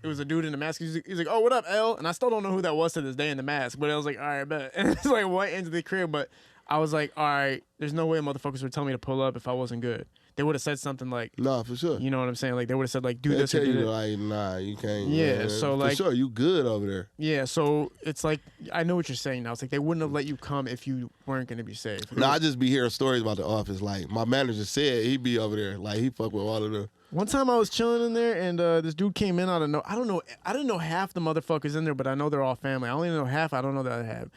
it was a dude in the mask. He's like, "Oh, what up, L?" And I still don't know who that was to this day in the mask. But I was like, "All right, bet." And it's like, what into the crib? But I was like, "All right, there's no way motherfuckers would tell me to pull up if I wasn't good." they would have said something like, no, for sure. you know what I'm saying? Like they would have said like, do They'll this or tell do you that. like, nah, you can't. Yeah, man. so for like, sure, you good over there. Yeah, so it's like I know what you're saying now. It's like they wouldn't have let you come if you weren't gonna be safe. No, I just be hearing stories about the office. Like my manager said, he be over there. Like he fuck with all of them. One time I was chilling in there and this dude came in out of I didn't know half the motherfuckers in there, but I know they're all family. I only know half. I don't know the other half.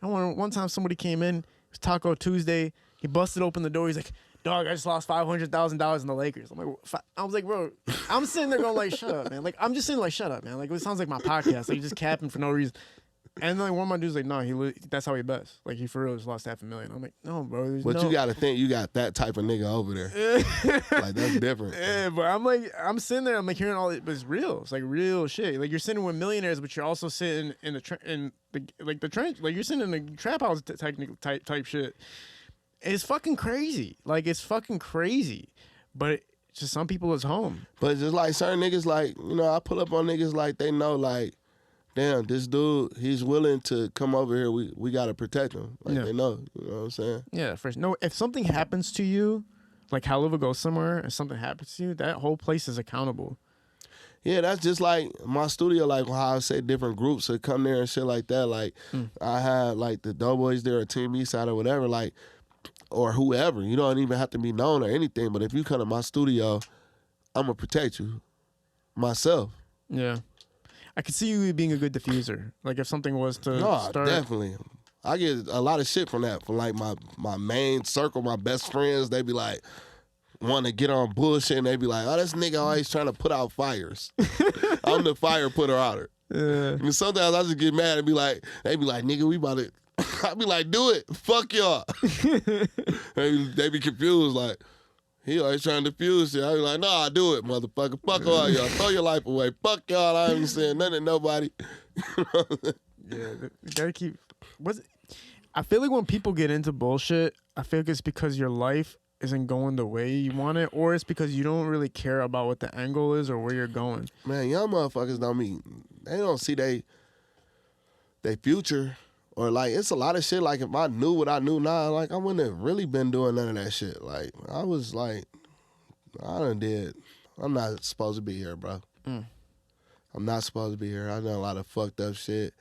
One time somebody came in. It was Taco Tuesday. He busted open the door. He's like, "Dog, I just lost $500,000 in the Lakers." I was like, bro, I'm sitting there going like, "Shut up, man!" Like I'm just sitting like, "Shut up, man!" Like it sounds like my podcast. Like just capping for no reason. And then like, one of my dudes like, "No, that's how he bets. Like he for real just lost $500,000." I'm like, "No, bro." But you gotta think you got that type of nigga over there. Like that's different. Yeah, but I'm sitting there. I'm like hearing all it, but it's real. It's like real shit. Like you're sitting with millionaires, but you're also sitting in the trench. Like you're sitting in the trap house type shit. It's fucking crazy. Like it's fucking crazy. But to some people, it's home. But it's just like certain niggas, like I pull up on niggas like they know like. Damn, this dude, he's willing to come over here. We got to protect him. Like, they know. You know what I'm saying? Yeah, first. No, if something happens to you, like Helluva goes somewhere and something happens to you, that whole place is accountable. Yeah, that's just like my studio, like how I say different groups would come there and shit like that. Like, I had, like, the Doughboyz there or Team Eastside or whatever, like, or whoever. You don't even have to be known or anything, but if you come to my studio, I'm going to protect you myself. Yeah. I could see you being a good diffuser. Like if something was to start. Definitely. I get a lot of shit from that. From like my main circle, my best friends, they be like, want to get on bullshit and they be like, oh, this nigga always trying to put out fires. I'm the fire putter outer. Yeah. And sometimes I just get mad and be like, they be like, nigga, we about to, I be like, do it. Fuck y'all. they be confused like, he always trying to defuse shit. I be like, nah, do it, motherfucker. Fuck all y'all. Throw your life away. Fuck y'all. I ain't saying nothing to nobody. Yeah, you gotta keep. I feel like when people get into bullshit, I feel like it's because your life isn't going the way you want it, or it's because you don't really care about what the angle is or where you're going. Man, young motherfuckers they don't see they future. Or, like, it's a lot of shit, like, if I knew what I knew now, like, I wouldn't have really been doing none of that shit. Like, I was, like, I'm not supposed to be here, bro. I'm not supposed to be here. I done a lot of fucked up shit.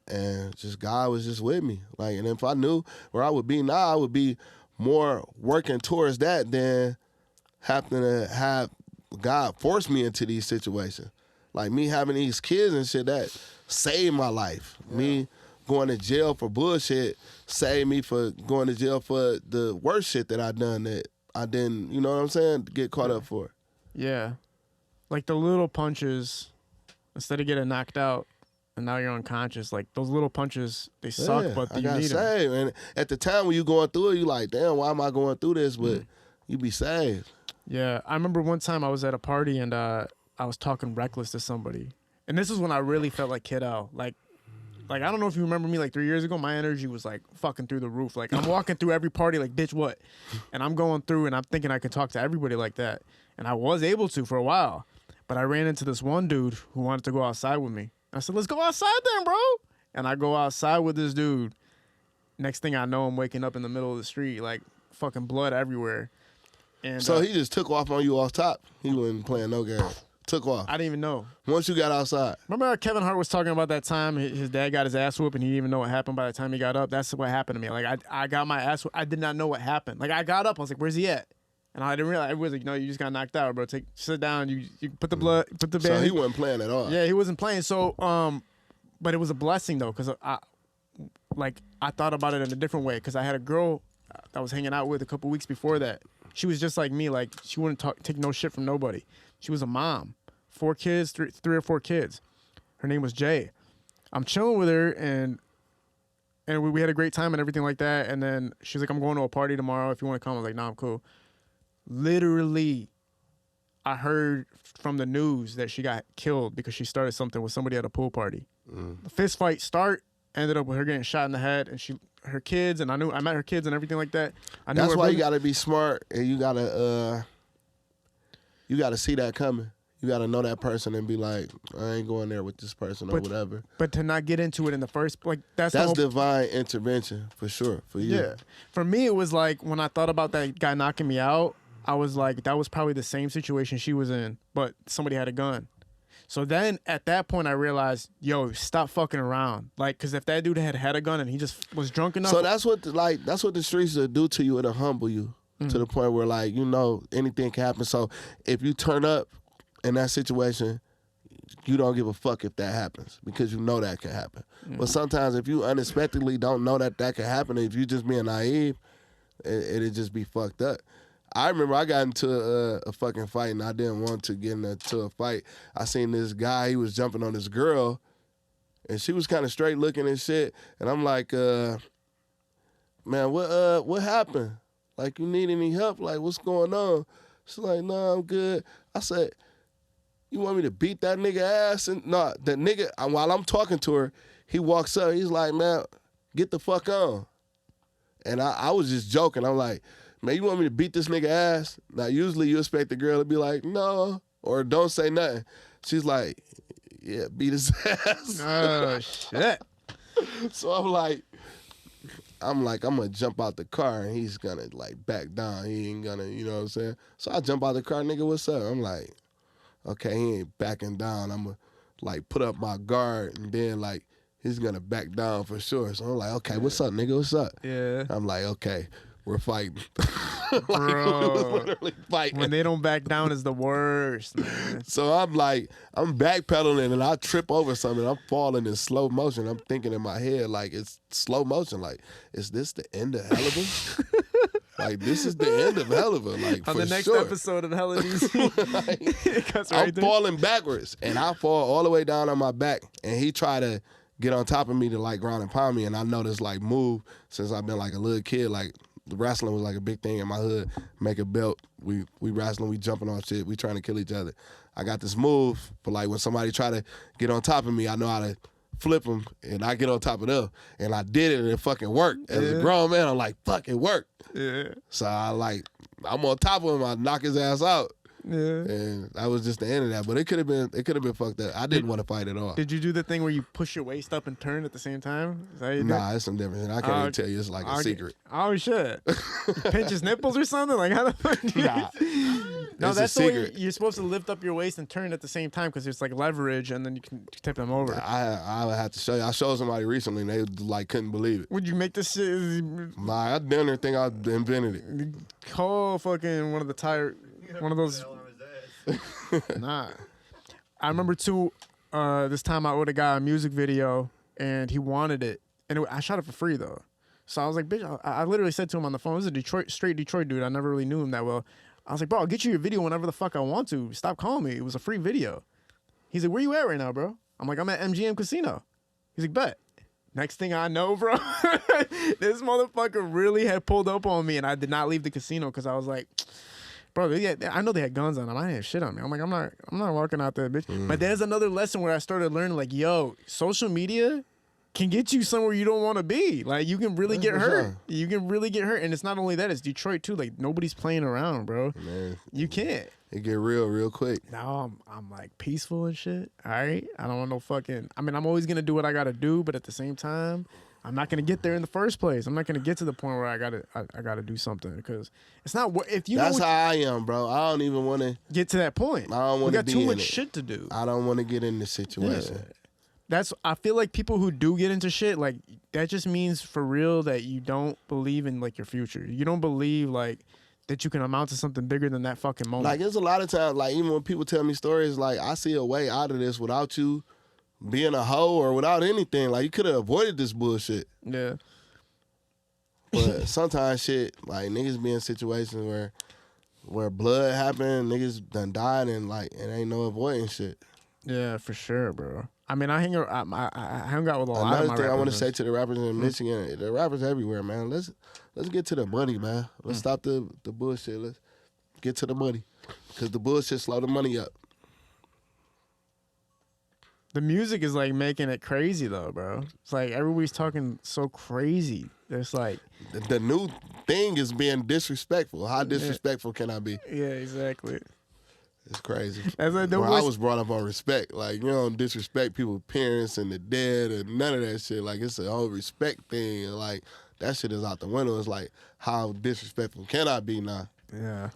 And just God was just with me. Like, and if I knew where I would be now, I would be more working towards that than having to have God force me into these situations. Like, me having these kids and shit, that saved my life. Yeah. Me going to jail for bullshit saved me for going to jail for the worst shit that I done that I didn't, you know what I'm saying, get caught up for. Yeah. Like the little punches, instead of getting knocked out and now you're unconscious, like those little punches, they suck, but you need them. And at the time when you going through it, you like, damn, why am I going through this? But you be saved. Yeah. I remember one time I was at a party and I was talking reckless to somebody. And this is when I really felt like Kid L. Like, I don't know if you remember me, like, 3 years ago, my energy was, like, fucking through the roof. Like, I'm walking through every party, like, bitch, what? And I'm going through, and I'm thinking I could talk to everybody like that. And I was able to for a while. But I ran into this one dude who wanted to go outside with me. I said, let's go outside then, bro. And I go outside with this dude. Next thing I know, I'm waking up in the middle of the street, like, fucking blood everywhere. And so he just took off on you off top? He wasn't playing no game? Took off. I didn't even know. Once you got outside. Remember how Kevin Hart was talking about that time his dad got his ass whooped and he didn't even know what happened by the time he got up? That's what happened to me. Like, I got my ass whooped. I did not know what happened. Like, I got up. I was like, where's he at? And I didn't realize. Everybody was like, no, you just got knocked out, bro. Sit down. You put the band. So he wasn't playing at all. Yeah, he wasn't playing. So, but it was a blessing, though, because I thought about it in a different way because I had a girl that I was hanging out with a couple weeks before that. She was just like me. Like, she wouldn't take no shit from nobody. She was a mom. 4 kids, three or 4 kids. Her name was Jay. I'm chilling with her, and we had a great time and everything like that. And then she's like, I'm going to a party tomorrow. If you want to come, I was like, nah, I'm cool. Literally, I heard from the news that she got killed because she started something with somebody at a pool party. The fist fight ended up with her getting shot in the head, and her kids, and I met her kids and everything like that. That's why you got to be smart, and you got to see that coming. You got to know that person and be like, I ain't going there with this person or whatever. But to not get into it in the first, like that's divine intervention for sure for you. Yeah. For me, it was like when I thought about that guy knocking me out, I was like, that was probably the same situation she was in, but somebody had a gun. So then at that point I realized, yo, stop fucking around. Like, cause if that dude had a gun and he just was drunk enough. So that's what the streets will do to you. It'll humble you to the point where like, you know, anything can happen. So if you turn up in that situation, you don't give a fuck if that happens because you know that can happen. But sometimes if you unexpectedly don't know that can happen, if you just being naive, it'll just be fucked up. I remember I got into a fucking fight and I didn't want to get into a fight. I seen this guy, he was jumping on this girl and she was kind of straight looking and shit. And I'm like, man, what happened? Like, you need any help? Like, what's going on? She's like, no, I'm good. I said, you want me to beat that nigga ass? And no, the nigga, while I'm talking to her, he walks up, he's like, man, get the fuck on. And I was just joking. I'm like, man, you want me to beat this nigga ass? Now, usually you expect the girl to be like, no, or don't say nothing. She's like, yeah, beat his ass. Oh, shit. So I'm like, I'm gonna jump out the car and he's gonna like back down. He ain't gonna, you know what I'm saying? So I jump out the car, nigga, what's up? I'm like, okay, he ain't backing down. I'm gonna like put up my guard and then like he's gonna back down for sure. So I'm like, okay, what's up, nigga? What's up? Yeah. I'm like, okay, we're fighting. Like, Bro, we was literally fighting. when they don't back down is the worst, man. So I'm like, I'm backpedaling and I trip over something. I'm falling in slow motion. I'm thinking in my head, like, it's slow motion. Like, is this the end of Helluva? Like, this is the end of Helluva. Like, On for the next sure. episode of Hella DC. I'm falling backwards and I fall all the way down on my back and he tried to get on top of me to like ground and pound me, and I know this like move since I've been like a little kid. Like, the wrestling was like a big thing in my hood. Make a belt. We wrestling, we jumping on shit, we trying to kill each other. I got this move, but like when somebody try to get on top of me, I know how to flip them and I get on top of them. And I did it and it fucking worked. As a grown man, I'm like, fuck, it worked. Yeah. So I'm on top of him, I knock his ass out. Yeah. And that was just the end of that. But it could have been fucked up. I didn't want to fight at all. Did you do the thing where you push your waist up and turn at the same time? Is that how you do it? Nah, it's some different. I can't even tell you. It's like a secret. Oh shit! You pinch his nipples or something? Like how the fuck? Do you Nah. No, It's that's a the way secret. you're supposed to lift up your waist and turn at the same time because it's like leverage, and then you can tip them over. I would have to show you. I showed somebody recently and they like couldn't believe it. Would you make this shit? Nah, I didn't think I invented it. Call fucking one of those. Nah. I remember too, this time I owed a guy a music video and he wanted it. And I shot it for free though. So I was like, bitch, I literally said to him on the phone, this is a straight Detroit dude. I never really knew him that well. I was like, bro, I'll get you your video whenever the fuck I want to. Stop calling me. It was a free video. He's like, where you at right now, bro? I'm like, I'm at MGM Casino. He's like, bet. Next thing I know, bro, this motherfucker really had pulled up on me and I did not leave the casino because I was like, bro, I know they had guns on them. I didn't have shit on me. I'm like, I'm not walking out there, bitch. But there's another lesson where I started learning, like, yo, social media can get you somewhere you don't want to be. Like, you can really get hurt. Sure. You can really get hurt. And it's not only that, it's Detroit too. Like, nobody's playing around, bro. Man, You can't. it get real quick. Now I'm like peaceful and shit. All right. I don't want no fucking. I mean, I'm always gonna do what I gotta do, but at the same time, I'm not gonna get there in the first place. I'm not gonna get to the point where I gotta do something because it's not. If you That's don't how I am, bro. I don't even want to. get to that point, I don't we want to got be too in much it. shit to do. I don't want to get in this situation. I feel like people who do get into shit, like that just means for real that you don't believe in like your future. You don't believe like that you can amount to something bigger than that fucking moment. Like, there's a lot of times, like, even when people tell me stories, like, I see a way out of this without you being a hoe or without anything. Like, you could have avoided this bullshit. Yeah. But sometimes shit, like, niggas be in situations where blood happened, niggas done died, and, like, it ain't no avoiding shit. Yeah, for sure, bro. I mean, I hung out with a lot of Another my thing I want to rappers. say to the rappers in Michigan, the rappers everywhere, man, let's get to the money, man. Let's stop the bullshit. Let's get to the money. Because the bullshit slow the money up. The music is like making it crazy though, bro. It's like everybody's talking so crazy. It's like The new thing is being disrespectful. How disrespectful can I be? yeah, exactly. It's crazy. As like Well, I was brought up on respect. Like, you don't disrespect people's parents and the dead and none of that shit. Like, it's a whole respect thing. And, like, that shit is out the window. It's like, how disrespectful can I be now? yeah.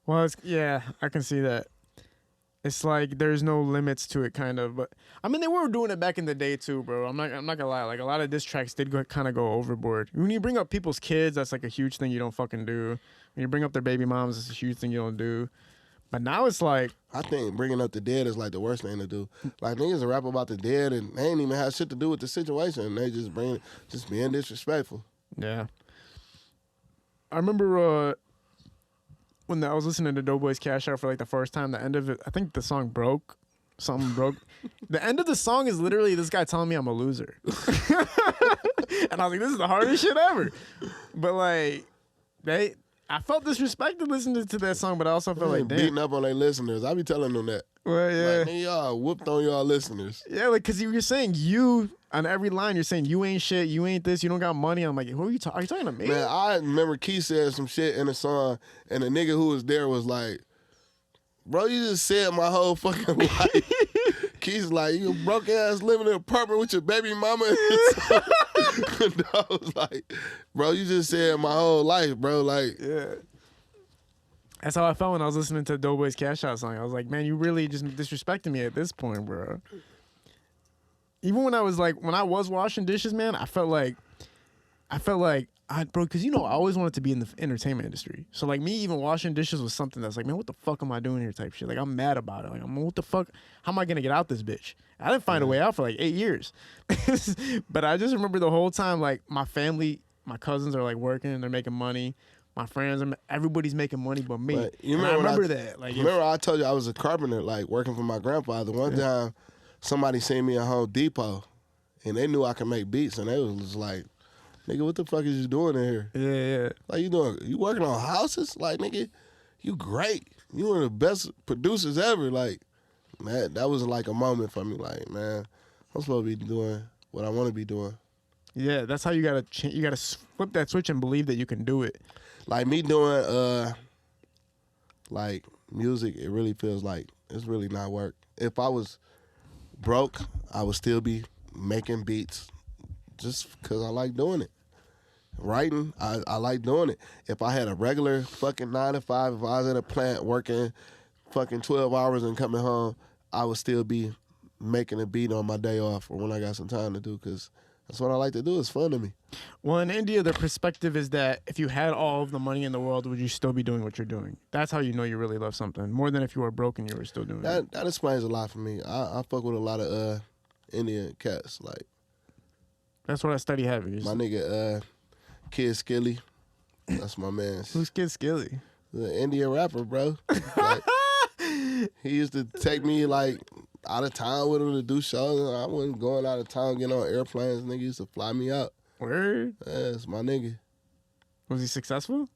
Well, yeah, I can see that. It's like there's no limits to it, kind of. But I mean, they were doing it back in the day too, bro. I'm not gonna lie. Like a lot of diss tracks did kind of go overboard. When you bring up people's kids, that's like a huge thing you don't fucking do. When you bring up their baby moms, it's a huge thing you don't do. But now it's like, I think bringing up the dead is like the worst thing to do. Like niggas rap about the dead and they ain't even have shit to do with the situation. They just being disrespectful. yeah. I remember when I was listening to Doughboyz Cashout for like the first time. The end of it, I think the song broke. Something broke. The end of the song is literally this guy telling me I'm a loser, and I was like, this is the hardest shit ever. But like, I felt disrespected listening to that song, but I also felt like, damn. Beating up on their listeners. I be telling them that. Well, yeah. Like, y'all whooped on y'all listeners. Yeah, like, because you're saying on every line, you're saying you ain't shit, you ain't this, you don't got money. I'm like, who are you talking? Are you talking to me? Man, I remember Keith said some shit in a song, and the nigga who was there was like, bro, you just said my whole fucking life. Keith's like, you broke ass living in an apartment with your baby mama. And I was like, bro, you just said my whole life, bro. Like, yeah. That's how I felt when I was listening to Doughboyz Cashout song. I was like, man, you really just disrespecting me at this point, bro. Even when I was washing dishes, man, I felt like, bro, because I always wanted to be in the entertainment industry. So like me even washing dishes was something that's like, man, what the fuck am I doing here type shit. Like I'm mad about it. Like what the fuck? How am I gonna get out this bitch? I didn't find a way out for like 8 years. But I just remember the whole time, like my family, my cousins are like working, they're making money. My friends, everybody's making money but me. But you remember that. Like, remember I told you I was a carpenter, like working for my grandfather. One time, somebody seen me at Home Depot, and they knew I could make beats, and they was like, "Nigga, what the fuck is you doing in here? Yeah. Like you working on houses? Like nigga, you great. You one of the best producers ever. Like, man, that was like a moment for me. Like, man, I'm supposed to be doing what I want to be doing. Yeah, that's how you gotta you gotta flip that switch and believe that you can do it. Like me doing like music, it really feels like it's really not work. If I was broke, I would still be making beats just because I like doing it. Writing, I like doing it. If I had a regular fucking 9 to 5, if I was at a plant working fucking 12 hours and coming home, I would still be making a beat on my day off or when I got some time to do, because that's what I like to do. It's fun to me. Well, in India, the perspective is that if you had all of the money in the world, would you still be doing what you're doing? That's how you know you really love something. More than if you were broke and you were still doing it. That explains a lot for me. I fuck with a lot of Indian cats. Like, that's what I study heavy. My nigga Kid Skilly. That's my man. Who's Kid Skilly? The Indian rapper, bro. Like, he used to take me like out of town with him to do shows. I wasn't going out of town getting on airplanes. Nigga used to fly me out. Word? Yeah, it's my nigga. Was he successful?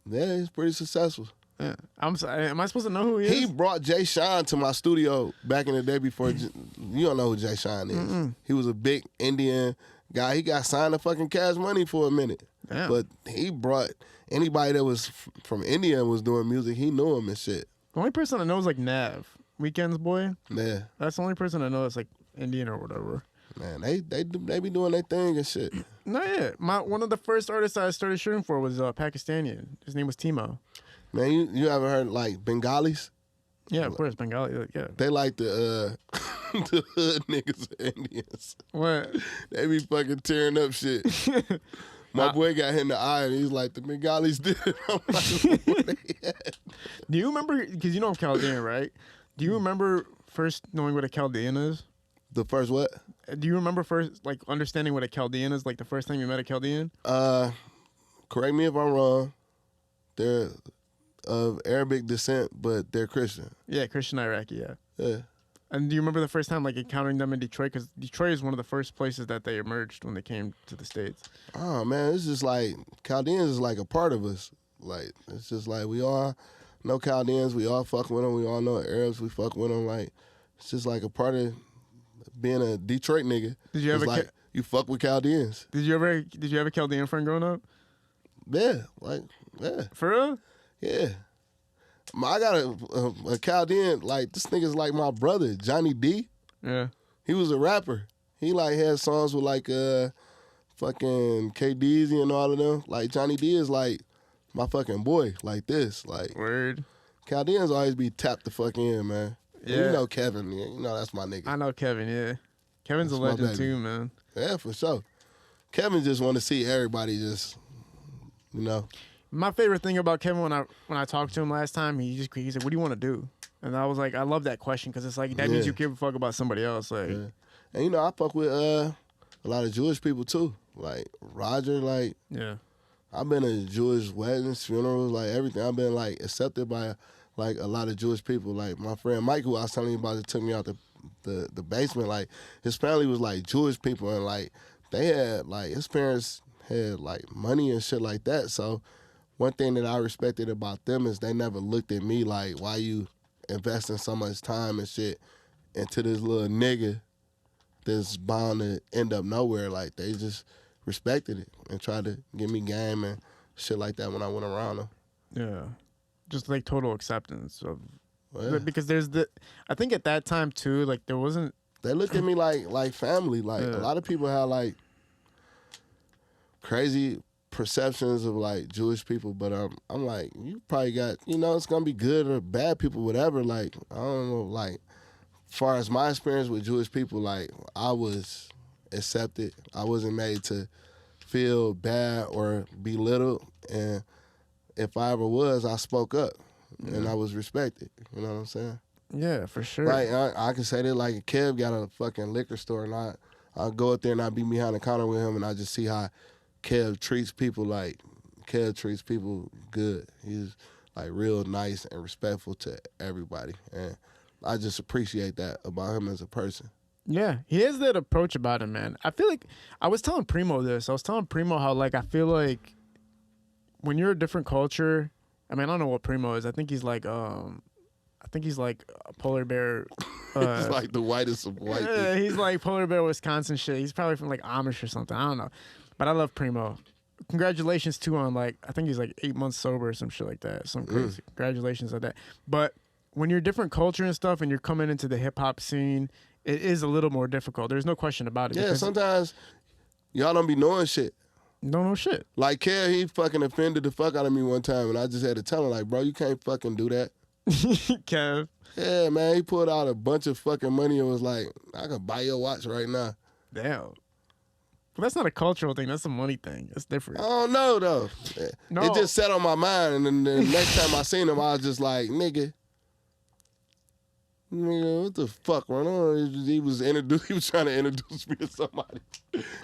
Yeah, he's pretty successful. Yeah. I'm sorry. Am I supposed to know who he is? He brought Jay Sean to my studio back in the day before. You don't know who Jay Sean is. Mm-mm. He was a big Indian guy. He got signed to fucking Cash Money for a minute. Damn. But he brought anybody that was from India and was doing music, he knew him and shit. The only person I know is like Nav. Weekends boy. Yeah. That's the only person I know that's like Indian or whatever. Man, they be doing their thing and shit. No, yeah. One of the first artists I started shooting for was Pakistani. His name was Timo. Man, you ever heard like Bengalis? Yeah, of course, Bengali. Yeah. They like the hood niggas and Indians. What? They be fucking tearing up shit. My boy got hit in the eye and he's like, the Bengalis did it. I'm like, what they at? Do you remember, because you know I'm Chaldean, right? Do you remember first knowing what a Chaldean is? The first what? Do you remember first, like, understanding what a Chaldean is, like the first time you met a Chaldean? Correct me if I'm wrong. They're of Arabic descent, but they're Christian. Yeah, Christian Iraqi, yeah. Yeah. And do you remember the first time, like, encountering them in Detroit? Because Detroit is one of the first places that they emerged when they came to the States. Oh, man, it's just like, Chaldeans is like a part of us. Like, it's just like, we all know Chaldeans, we all fuck with them, we all know Arabs, we fuck with them. Like, it's just like a part of being a Detroit nigga. Did you ever like, you fuck with Chaldeans. Did you have a Chaldean friend growing up? Yeah, yeah. For real? Yeah. I got a Chaldean, like, this nigga's like my brother, Johnny D. Yeah. He was a rapper. He, like, had songs with, like, fucking K-Deezy and all of them. Like, Johnny D is, like, my fucking boy, like this. Like, word. Chaldeans always be tapped the fuck in, man. Yeah. And you know Kevin, you know that's my nigga. I know Kevin, yeah. Kevin's That's a my legend baby. too, man. Yeah, for sure. Kevin just want to see everybody just, you know. My favorite thing about Kevin when I talked to him last time, he's like, "What do you want to do?" And I was like, "I love that question because it's like that means you give a fuck about somebody else." Like, Yeah. And you know, I fuck with a lot of Jewish people too. Like Roger, like yeah, I've been to Jewish weddings, funerals, like everything. I've been like accepted by like a lot of Jewish people. Like my friend Mike, who I was telling you about, that took me out the basement. Like his family was like Jewish people, and like they had like his parents had like money and shit like that. So one thing that I respected about them is they never looked at me like, why you investing so much time and shit into this little nigga that's bound to end up nowhere. Like they just respected it and tried to give me game and shit like that when I went around them. yeah, just like total acceptance of Well, because there's I think at that time too, like there wasn't. they looked at me like family. Like Yeah. a lot of people have like crazy perceptions of like Jewish people, but I'm like, you probably got, you know, it's gonna be good or bad people, whatever. Like I don't know, like as far as my experience with Jewish people, like I was accepted. I wasn't made to feel bad or belittled, and if I ever was, I spoke up and I was respected. You know what I'm saying? Yeah, for sure. Like I can say that like a Kev got a fucking liquor store, and I go out there and I be behind the counter with him, and I just see how Kev treats people. Like Kev treats people good. He's like real nice and respectful to everybody, and I just appreciate that about him as a person. Yeah, he has that approach about him, man. I feel like I was telling Primo this. I was telling Primo how like I feel like when you're a different culture. I mean, I don't know what Primo is. I think he's like a polar bear. He's like the whitest of white people. Yeah, he's like polar bear Wisconsin shit. He's probably from like Amish or something. I don't know, but I love Primo. Congratulations too on like I think he's like 8 months sober or some shit like that. Some crazy. Congratulations on that. But when you're a different culture and stuff, and you're coming into the hip hop scene, it is a little more difficult. There's no question about it. Yeah, sometimes y'all don't be knowing shit. Don't know shit. Like Kev, he fucking offended the fuck out of me one time, and I just had to tell him like, bro, you can't fucking do that. Kev. Yeah, man, he pulled out a bunch of fucking money and was like, I can buy your watch right now. Damn. Well, that's not a cultural thing. That's a money thing. That's different. I don't know, though. No. It just sat on my mind, and then the next time I seen him, I was just like, nigga, what the fuck going on? He was trying to introduce me to somebody,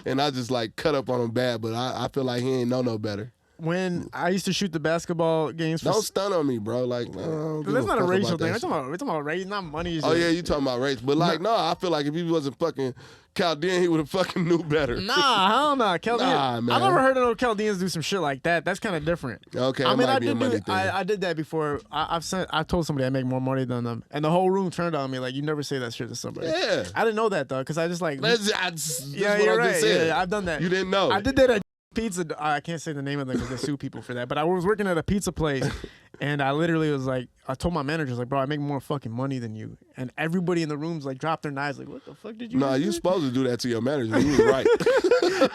and I just like cut up on him bad, but I feel like he ain't know no better. When I used to shoot the basketball games for Don't stun on me, bro. Like, no, that's not a racial thing. We're talking about race, not money. Oh, yeah, you talking about race. But, like, no, I feel like if he wasn't fucking Chaldean, he would have fucking knew better. Nah, hell nah. Chaldean. Nah, man. I never heard of no Chaldeans do some shit like that. That's kind of different. Okay, I mean, might be a money thing. I did that before. I told somebody I make more money than them, and the whole room turned on me like, you never say that shit to somebody. Yeah. I didn't know that though, because I just like. That's yeah, what you're I right. just said. Yeah, I've done that. You didn't know. I did that at pizza. I can't say the name of them because they sue people for that. But I was working at a pizza place, and I literally was like, I told my manager, like, bro, I make more fucking money than you, and everybody in the rooms like dropped their knives, like, what the fuck did you? Nah, do? you supposed to do that to your manager. You was right.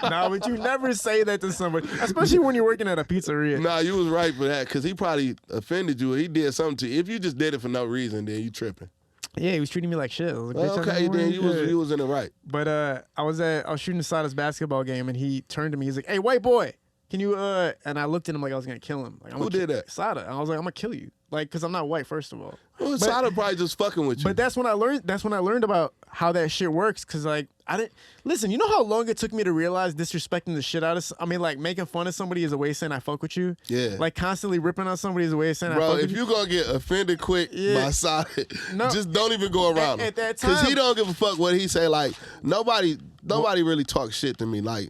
Nah, but you never say that to somebody, especially when you're working at a pizzeria. Nah, you was right for that because he probably offended you. Or he did something to you. If you just did it for no reason, then you tripping. Yeah, he was treating me like shit. I was like, bitch, Okay, then you was in the right. But I was shooting Sada's basketball game, and he turned to me. He's like, "Hey, white boy, can you?" And I looked at him like I was gonna kill him. Like, Who did that? Sada. And I was like, "I'm gonna kill you," like, cause I'm not white, first of all. Well, Sada probably just fucking with you. But that's when I learned. That's when I learned about how that shit works. Cause like I didn't listen. You know how long it took me to realize disrespecting the shit out of. I mean, like making fun of somebody is a way of saying I fuck with you. Yeah. Like constantly ripping on somebody is a way of saying I Bro, fuck with if you. you gonna get offended quick by Sada, No. just don't even go around him. At that Cause time- he don't give a fuck what he say. Like nobody really talks shit to me. Like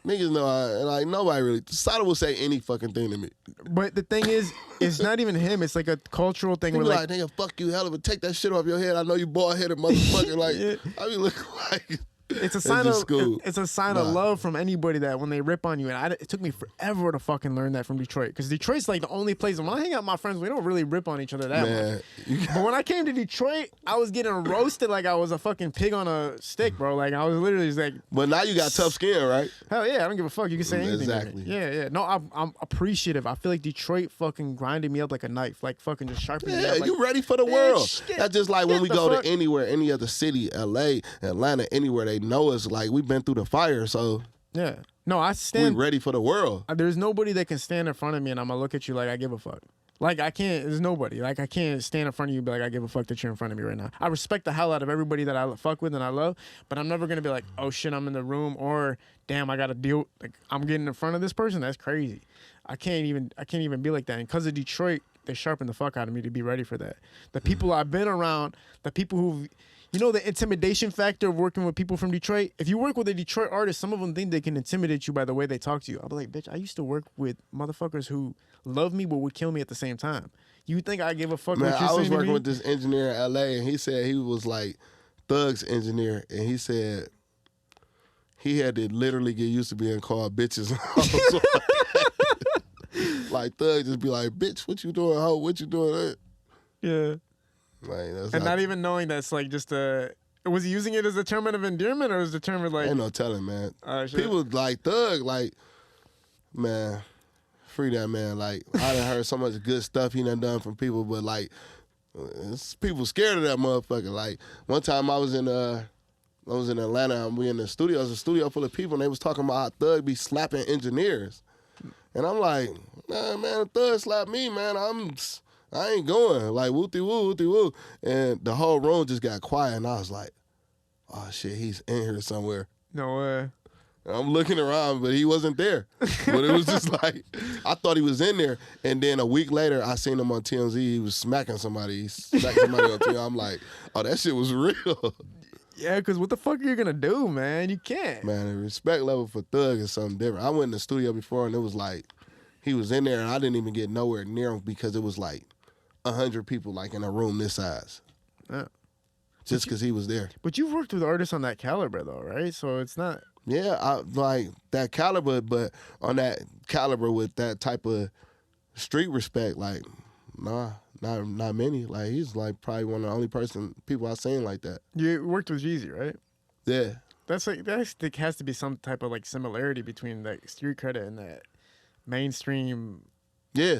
niggas know, like nobody really. Sada will say any fucking thing to me. But the thing is, it's not even him. It's like a cultural thing. He Where be like, like, nigga, fuck you, Helluva, take that shit off your head. I know you bald headed motherfucker. Like I be looking like it's a sign just of school. it's a sign of love from anybody that when they rip on you. And it took me forever to fucking learn that from Detroit, because Detroit's like the only place when I hang out with my friends, we don't really rip on each other that much. But when I came to Detroit, I was getting roasted like I was a fucking pig on a stick, bro. Like I was literally just like. But now you got tough skin, right? Hell yeah, I don't give a fuck. You can say anything. Exactly. Yeah. No, I'm appreciative. I feel like Detroit fucking grinded me up like a knife, like fucking just sharpening me up. Like, you ready for the world. Shit. That's just like when we go fuck? to anywhere, any other city, LA, Atlanta, anywhere, they know us. Like we've been through the fire, so yeah. No, I we stand. ready for the world. There's nobody that can stand in front of me and I'm gonna look at you like I give a fuck. Like I can't. There's nobody. Like I can't stand in front of you and be like I give a fuck that you're in front of me right now. I respect the hell out of everybody that I fuck with and I love, but I'm never gonna be like, oh shit, I'm in the room, or damn, I gotta deal. Like I'm getting in front of this person. That's crazy. I can't even be like that. And because of Detroit, they sharpened the fuck out of me to be ready for that. The people I've been around, the people who, you know, the intimidation factor of working with people from Detroit. If you work with a Detroit artist, some of them think they can intimidate you by the way they talk to you. I'll be like, bitch, I used to work with motherfuckers who love me but would kill me at the same time. You think I give a fuck? Man, what you're I was saying to working me? with this engineer in LA, and he said he was like Thugg's engineer, and he said he had to literally get used to being called bitches. Like Thug just be like, bitch, what you doing, ho? What you doing? Yeah. Like, that's And not even knowing that's like just a. Was he using it as a term of endearment or was the term of like? Ain't no telling, man. Shit. People like Thug, like, man, free that man. Like, I done heard so much good stuff he done from people, but like, people scared of that motherfucker. Like, one time I was in Atlanta, and we in the studio. It was a studio full of people, and they was talking about how Thug be slapping engineers. And I'm like, nah, man, Thug slapped me, man. I ain't going. Like, woo-ty-woo, woo-ty-woo. And the whole room just got quiet, and I was like, oh, shit, he's in here somewhere. No way. And I'm looking around, but he wasn't there. But it was just like, I thought he was in there. And then a week later, I seen him on TMZ. He was smacking somebody. He smacked somebody on TMZ. I'm like, oh, that shit was real. Yeah, because what the fuck are you going to do, man? You can't. Man, the respect level for Thug is something different. I went in the studio before, and it was like, he was in there, and I didn't even get nowhere near him because it was like 100 people like in a room this size. Yeah. Just because he was there. But you've worked with artists on that caliber, though, right? So it's not... Yeah, I like that caliber, but on that caliber with that type of street respect, like, nah. Not many. Like, he's like probably one of the only people I've seen like that. You worked with Jeezy, right? Yeah. That has to be some type of like similarity between that street credit and that mainstream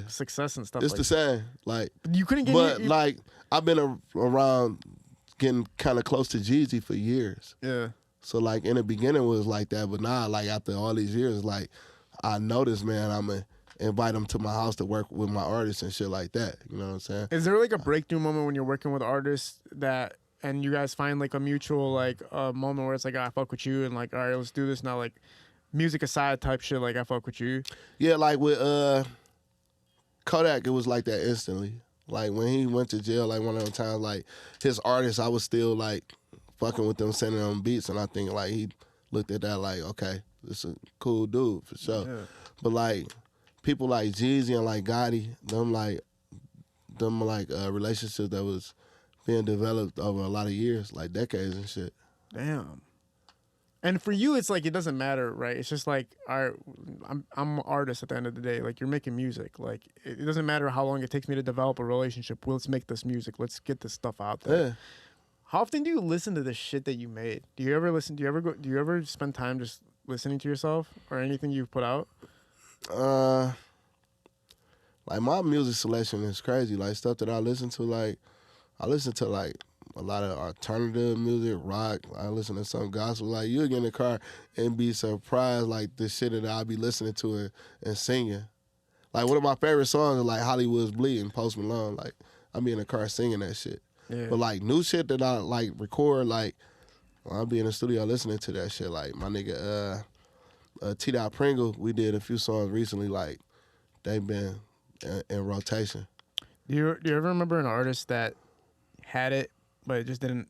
success and stuff. It's like the same. Like, you couldn't get. But like, I've been around getting kind of close to Jeezy for years. Yeah. So like in the beginning it was like that, but now like after all these years, like I noticed, man, I'm a invite them to my house to work with my artists and shit like that. You know what I'm saying? Is there like a breakthrough moment when you're working with artists and you guys find like a mutual like moment where it's like, oh, I fuck with you, and like, all right, let's do this now, like music aside type shit, like I fuck with you? Yeah, like with Kodak, it was like that instantly. Like when he went to jail, like one of them times, like his artists, I was still like fucking with them, sending them beats, and I think like he looked at that like, okay, this is a cool dude for sure. Yeah. But like people like Jeezy and like Gotti, them relationships that was being developed over a lot of years, like decades and shit. Damn. And for you, it's like it doesn't matter, right? It's just like, all right, I'm an artist at the end of the day. Like you're making music. Like it doesn't matter how long it takes me to develop a relationship. Well, let's make this music. Let's get this stuff out there. Yeah. How often do you listen to the shit that you made? Do you ever listen? Do you ever spend time just listening to yourself or anything you've put out? Like my music selection is crazy. Like stuff that I listen to, like I listen to like a lot of alternative music, rock. I listen to some gospel. Like you'll get in the car and be surprised, like the shit that I'll be listening to and singing. Like one of my favorite songs is like Hollywood's Bleeding, Post Malone. Like I'll be in the car singing that shit. Yeah. But like new shit that I like record, like I'll be in the studio listening to that shit. Like my nigga T. Pringle, we did a few songs recently. Like they've been in rotation. Do you ever remember an artist that had it, but it just didn't,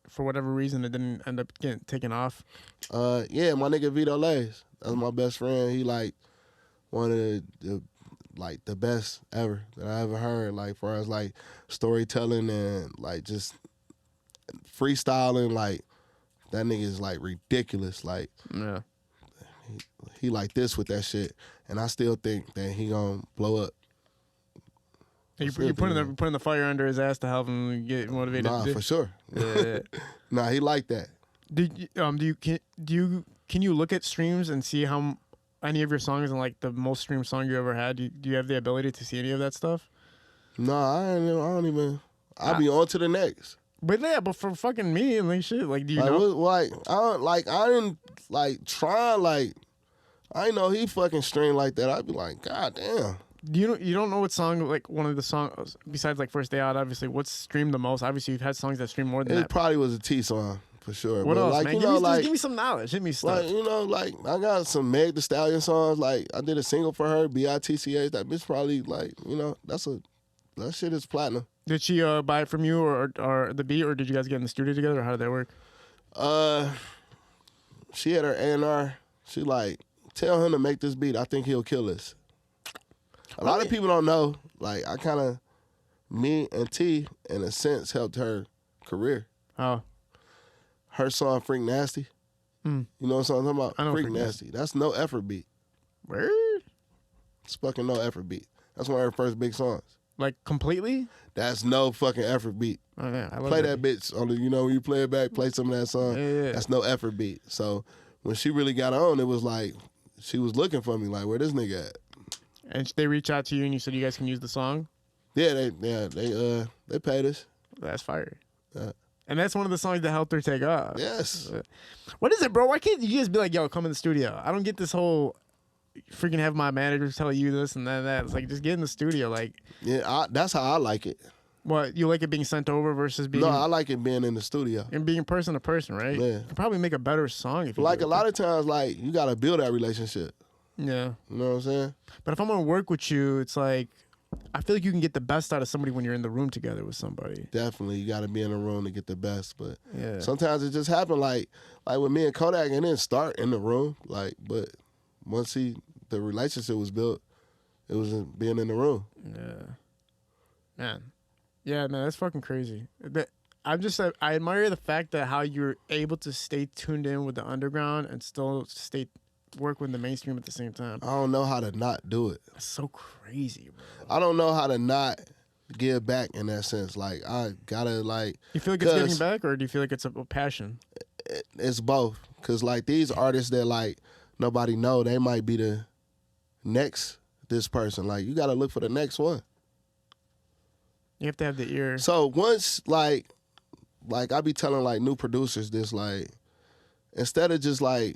for whatever reason, it didn't end up getting taken off? Yeah, my nigga Vito Lays. That's my best friend. He like one of the best ever that I ever heard. Like for us, like storytelling and like just freestyling, like that nigga is like ridiculous. Like, Yeah. he like this with that shit, and I still think that he gonna blow up. You putting the fire under his ass to help him get motivated. Nah, for sure. Yeah. Nah, he like that. Can you look at streams and see how any of your songs and like the most streamed song you ever had? Do you have the ability to see any of that stuff? No, I don't even. I'll be on to the next. But yeah, but for fucking me and like shit, like do you like, know? I didn't like try like. I didn't know he fucking streamed like that. I'd be like, God damn. You don't know what song, like one of the songs besides like First Day Out, obviously, what's streamed the most? Obviously you've had songs that stream more than that. It probably was a T song for sure. What else, like, man? You know, like, give me some knowledge. Hit me stuff. Like, you know, like I got some Meg The Stallion songs. Like I did a single for her, BITCH. That bitch probably like, you know, that shit is platinum. Did she buy it from you or the beat, or did you guys get in the studio together, or how did that work? She had her A&R. She like, tell him to make this beat. I think he'll kill us. A lot of people don't know. Like, I kind of, me and T, in a sense, helped her career. Oh. Her song, Freak Nasty. You know what I'm talking about? I know Freak Nasty. That's no effort beat. Word? It's fucking no effort beat. That's one of her first big songs. Like, completely? That's no fucking effort beat. Oh, yeah. I love Play that bitch on the, you know, when you play it back, play some of that song. Yeah. That's no effort beat. So when she really got on, it was like, she was looking for me, like, where this nigga at? And they reach out to you and you said you guys can use the song? Yeah, they paid us. That's fire. Yeah. And that's one of the songs that helped her take off. Yes. What is it, bro? Why can't you just be like, yo, come in the studio? I don't get this whole freaking have my manager tell you this and that. It's like, just get in the studio. Like, yeah, that's how I like it. what, you like it being sent over versus being... No, I like it being in the studio. And being person to person, right? Yeah. You could probably make a better song if you Like do a it. lot of times, like, you got to build that relationship. Yeah. You know what I'm saying? But if I'm going to work with you, it's like, I feel like you can get the best out of somebody when you're in the room together with somebody. Definitely, you got to be in the room to get the best. But Yeah. sometimes it just happen like with me and Kodak, and then start in the room. Like, but once the relationship was built, it was being in the room. Yeah. Man. Yeah, man, that's fucking crazy. I admire the fact that how you're able to stay tuned in with the underground and still work with the mainstream at the same time. I don't know how to not do it. That's so crazy, bro. I don't know how to not give back in that sense. Like, I gotta like. You feel like it's giving back, or do you feel like it's a passion? It's both. Cause like these artists that like nobody know, they might be the next this person. Like, you gotta look for the next one. You have to have the ear. So once like I be telling like new producers this, like, instead of just like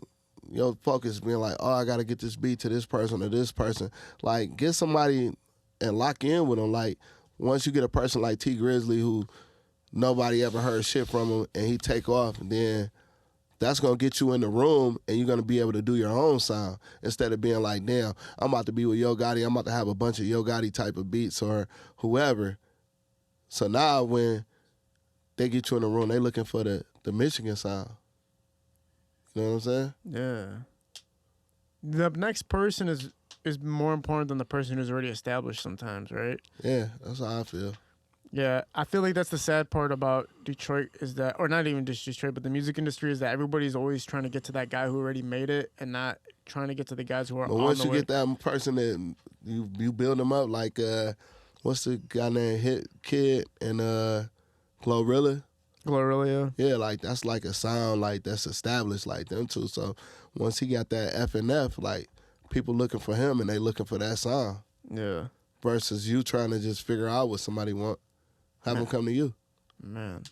your focus being like, oh, I gotta get this beat to this person or this person, like, get somebody and lock in with them. Like, once you get a person like Tee Grizzley who nobody ever heard shit from him and he take off, then that's gonna get you in the room and you're gonna be able to do your own sound instead of being like, damn, I'm about to be with Yo Gotti, I'm about to have a bunch of Yo Gotti type of beats or whoever. So now when they get you in the room, they looking for the Michigan sound. You know what I'm saying? Yeah. The next person is more important than the person who's already established sometimes, right? Yeah, that's how I feel. Yeah, I feel like that's the sad part about Detroit is that, or not even just Detroit, but the music industry is that everybody's always trying to get to that guy who already made it and not trying to get to the guys who are But on once the you way. get that person that you build them up, like what's the guy named Hit Kid and Glorilla? Glorilla. Yeah, like that's like a sound like that's established like them too. So once he got that F and F, like people looking for him and they looking for that sound. Yeah. Versus you trying to just figure out what somebody want, have them come to you. Man.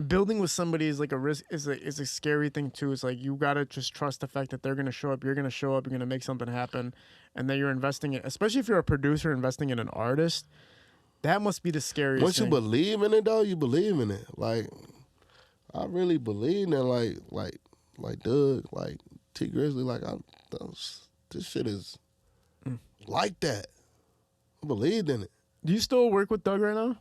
Building with somebody is like a risk, is a scary thing too. It's like you gotta just trust the fact that they're gonna show up, you're gonna show up, you're gonna make something happen, and then you're investing in, especially if you're a producer investing in an artist, that must be the scariest Once thing. you believe in it though, you believe in it. Like, I really believe in like Dugg, like Tee Grizzley, like this shit is like that. I believed in it. Do you still work with Dugg right now?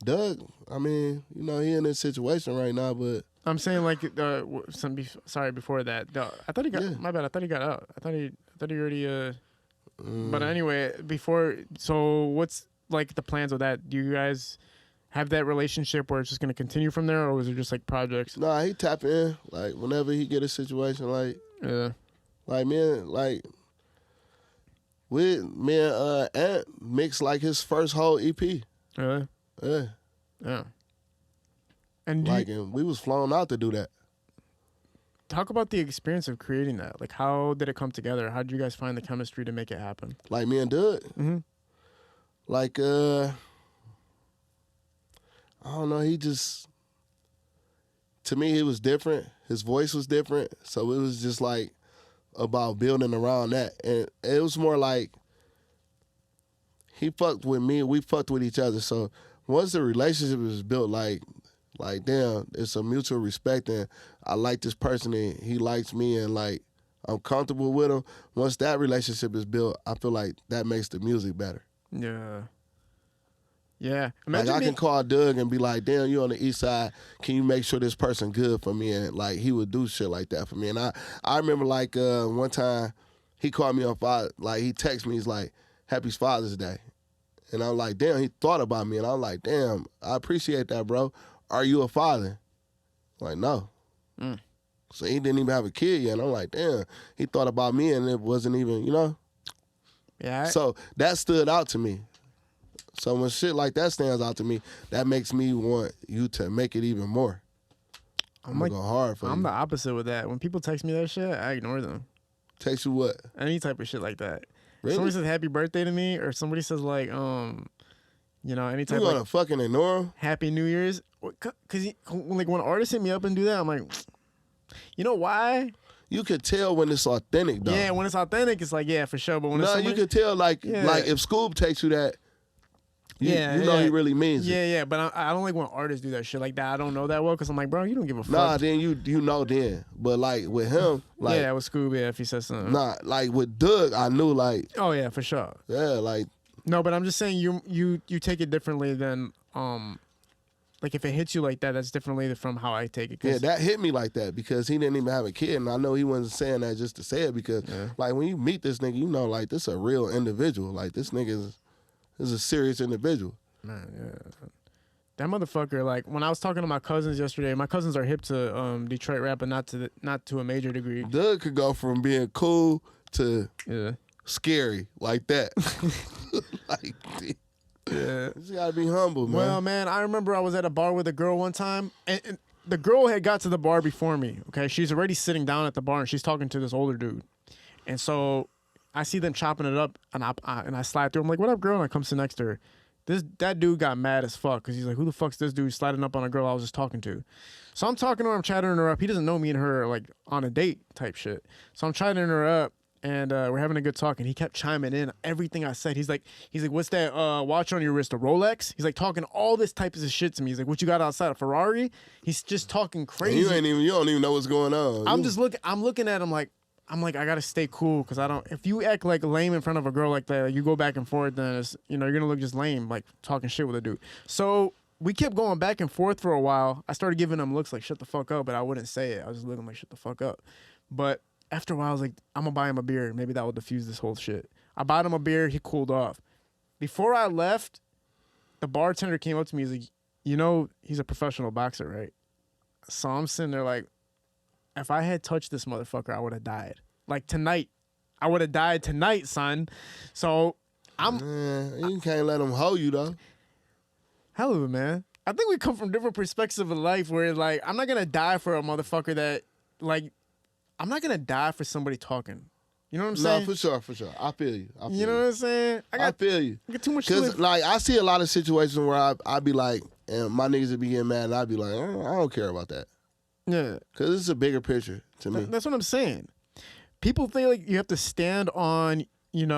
Dugg, I mean, you know, he in this situation right now, but I'm saying like before that. I thought he got my bad. I thought he got out. I thought he already But anyway, before, so what's like the plans with that? Do you guys have that relationship where it's just gonna continue from there, or was it just like projects? Nah, he tap in like whenever he get a situation like man, like with me and Ant mixed like his first whole EP. Really? Yeah. Yeah. And and we was flown out to do that. Talk about the experience of creating that. Like, how did it come together? How did you guys find the chemistry to make it happen? Like me and Dugg. Mm-hmm. Like I don't know. He just, to me, he was different. His voice was different. So it was just like about building around that. And it was more like he fucked with me, we fucked with each other. So once the relationship was built, like damn, it's a mutual respect, and I like this person and he likes me, and like I'm comfortable with him. Once that relationship is built, I feel like that makes the music better. Yeah. Yeah. Like I can call Dugg and be like, damn, you on the east side, can you make sure this person good for me? And like he would do shit like that for me. And I remember like one time he called me on Father, like he texted me, he's like, Happy Father's Day. And I'm like, damn, he thought about me. And I'm like, damn, I appreciate that, bro. Are you a father? Like, no. So he didn't even have a kid yet. And I'm like, damn, he thought about me and it wasn't even, you know? Yeah. So that stood out to me. So when shit like that stands out to me, that makes me want you to make it even more. I'm like, gonna go hard for you. I'm the opposite with that. When people text me that shit, I ignore them. Text you what? Any type of shit like that. Really? Somebody says happy birthday to me, or somebody says like, you know, any type you gonna like, fucking ignore them? Happy New Year's. Cause like when artists hit me up and do that, I'm like, you know why? You could tell when it's authentic, though. Yeah, when it's authentic, it's like, yeah, for sure. But when it's you could tell like if Scoob takes you that, you know he really means it. Yeah, but I don't like when artists do that shit like that. I don't know that well because I'm like, bro, you don't give a fuck. Nah, then you know then. But like with him, like yeah, with Scoob, yeah, if he says something. Nah, like with Dugg, I knew like. Oh yeah, for sure. Yeah, like. No, but I'm just saying you take it differently than like if it hits you like that, that's differently from how I take it. Yeah, that hit me like that because he didn't even have a kid, and I know he wasn't saying that just to say it because like when you meet this nigga, you know like this a real individual. Like this nigga is a serious individual. Man, yeah. That motherfucker, like when I was talking to my cousins yesterday, my cousins are hip to Detroit rap, but not to a major degree. Dugg could go from being cool to scary like that. Like, yeah, you gotta be humble, man. Well, man, I remember I was at a bar with a girl one time, and the girl had got to the bar before me. Okay, she's already sitting down at the bar, and she's talking to this older dude, and so I see them chopping it up, and I slide through. I'm like, "What up, girl?" And I come sit next to her. That dude got mad as fuck because he's like, "Who the fuck's this dude sliding up on a girl I was just talking to?" So I'm talking to her, I'm chatting her up. He doesn't know me and her like on a date type shit. So I'm chatting her up. And we're having a good talk, and he kept chiming in everything I said. He's like, what's that watch on your wrist, a Rolex? He's like talking all this type of shit to me. He's like, what you got outside, a Ferrari? He's just talking crazy. You don't even know what's going on. I'm looking at him like, I gotta stay cool because if you act like lame in front of a girl like that, you go back and forth, then it's, you're gonna look just lame, like talking shit with a dude. So we kept going back and forth for a while. I started giving him looks like shut the fuck up, but I wouldn't say it. I was just looking like shut the fuck up. But after a while, I was like, I'm going to buy him a beer. Maybe that will diffuse this whole shit. I bought him a beer. He cooled off. Before I left, the bartender came up to me. He's like, he's a professional boxer, right? So I'm sitting there like, if I had touched this motherfucker, I would have died. Like tonight. I would have died tonight, son. So you can't let him hold you, though. Helluva, man. I think we come from different perspectives of life where, like, I'm not going to die for a motherfucker that, like, I'm not gonna die for somebody talking. You know what I'm saying? No, for sure. I feel you. You know what I'm saying? I feel you. I get too much. Because like I see a lot of situations where I be like, and my niggas would be getting mad, and I'd be like, I don't care about that. Yeah. Because it's a bigger picture to me. That's what I'm saying. People think like you have to stand on, you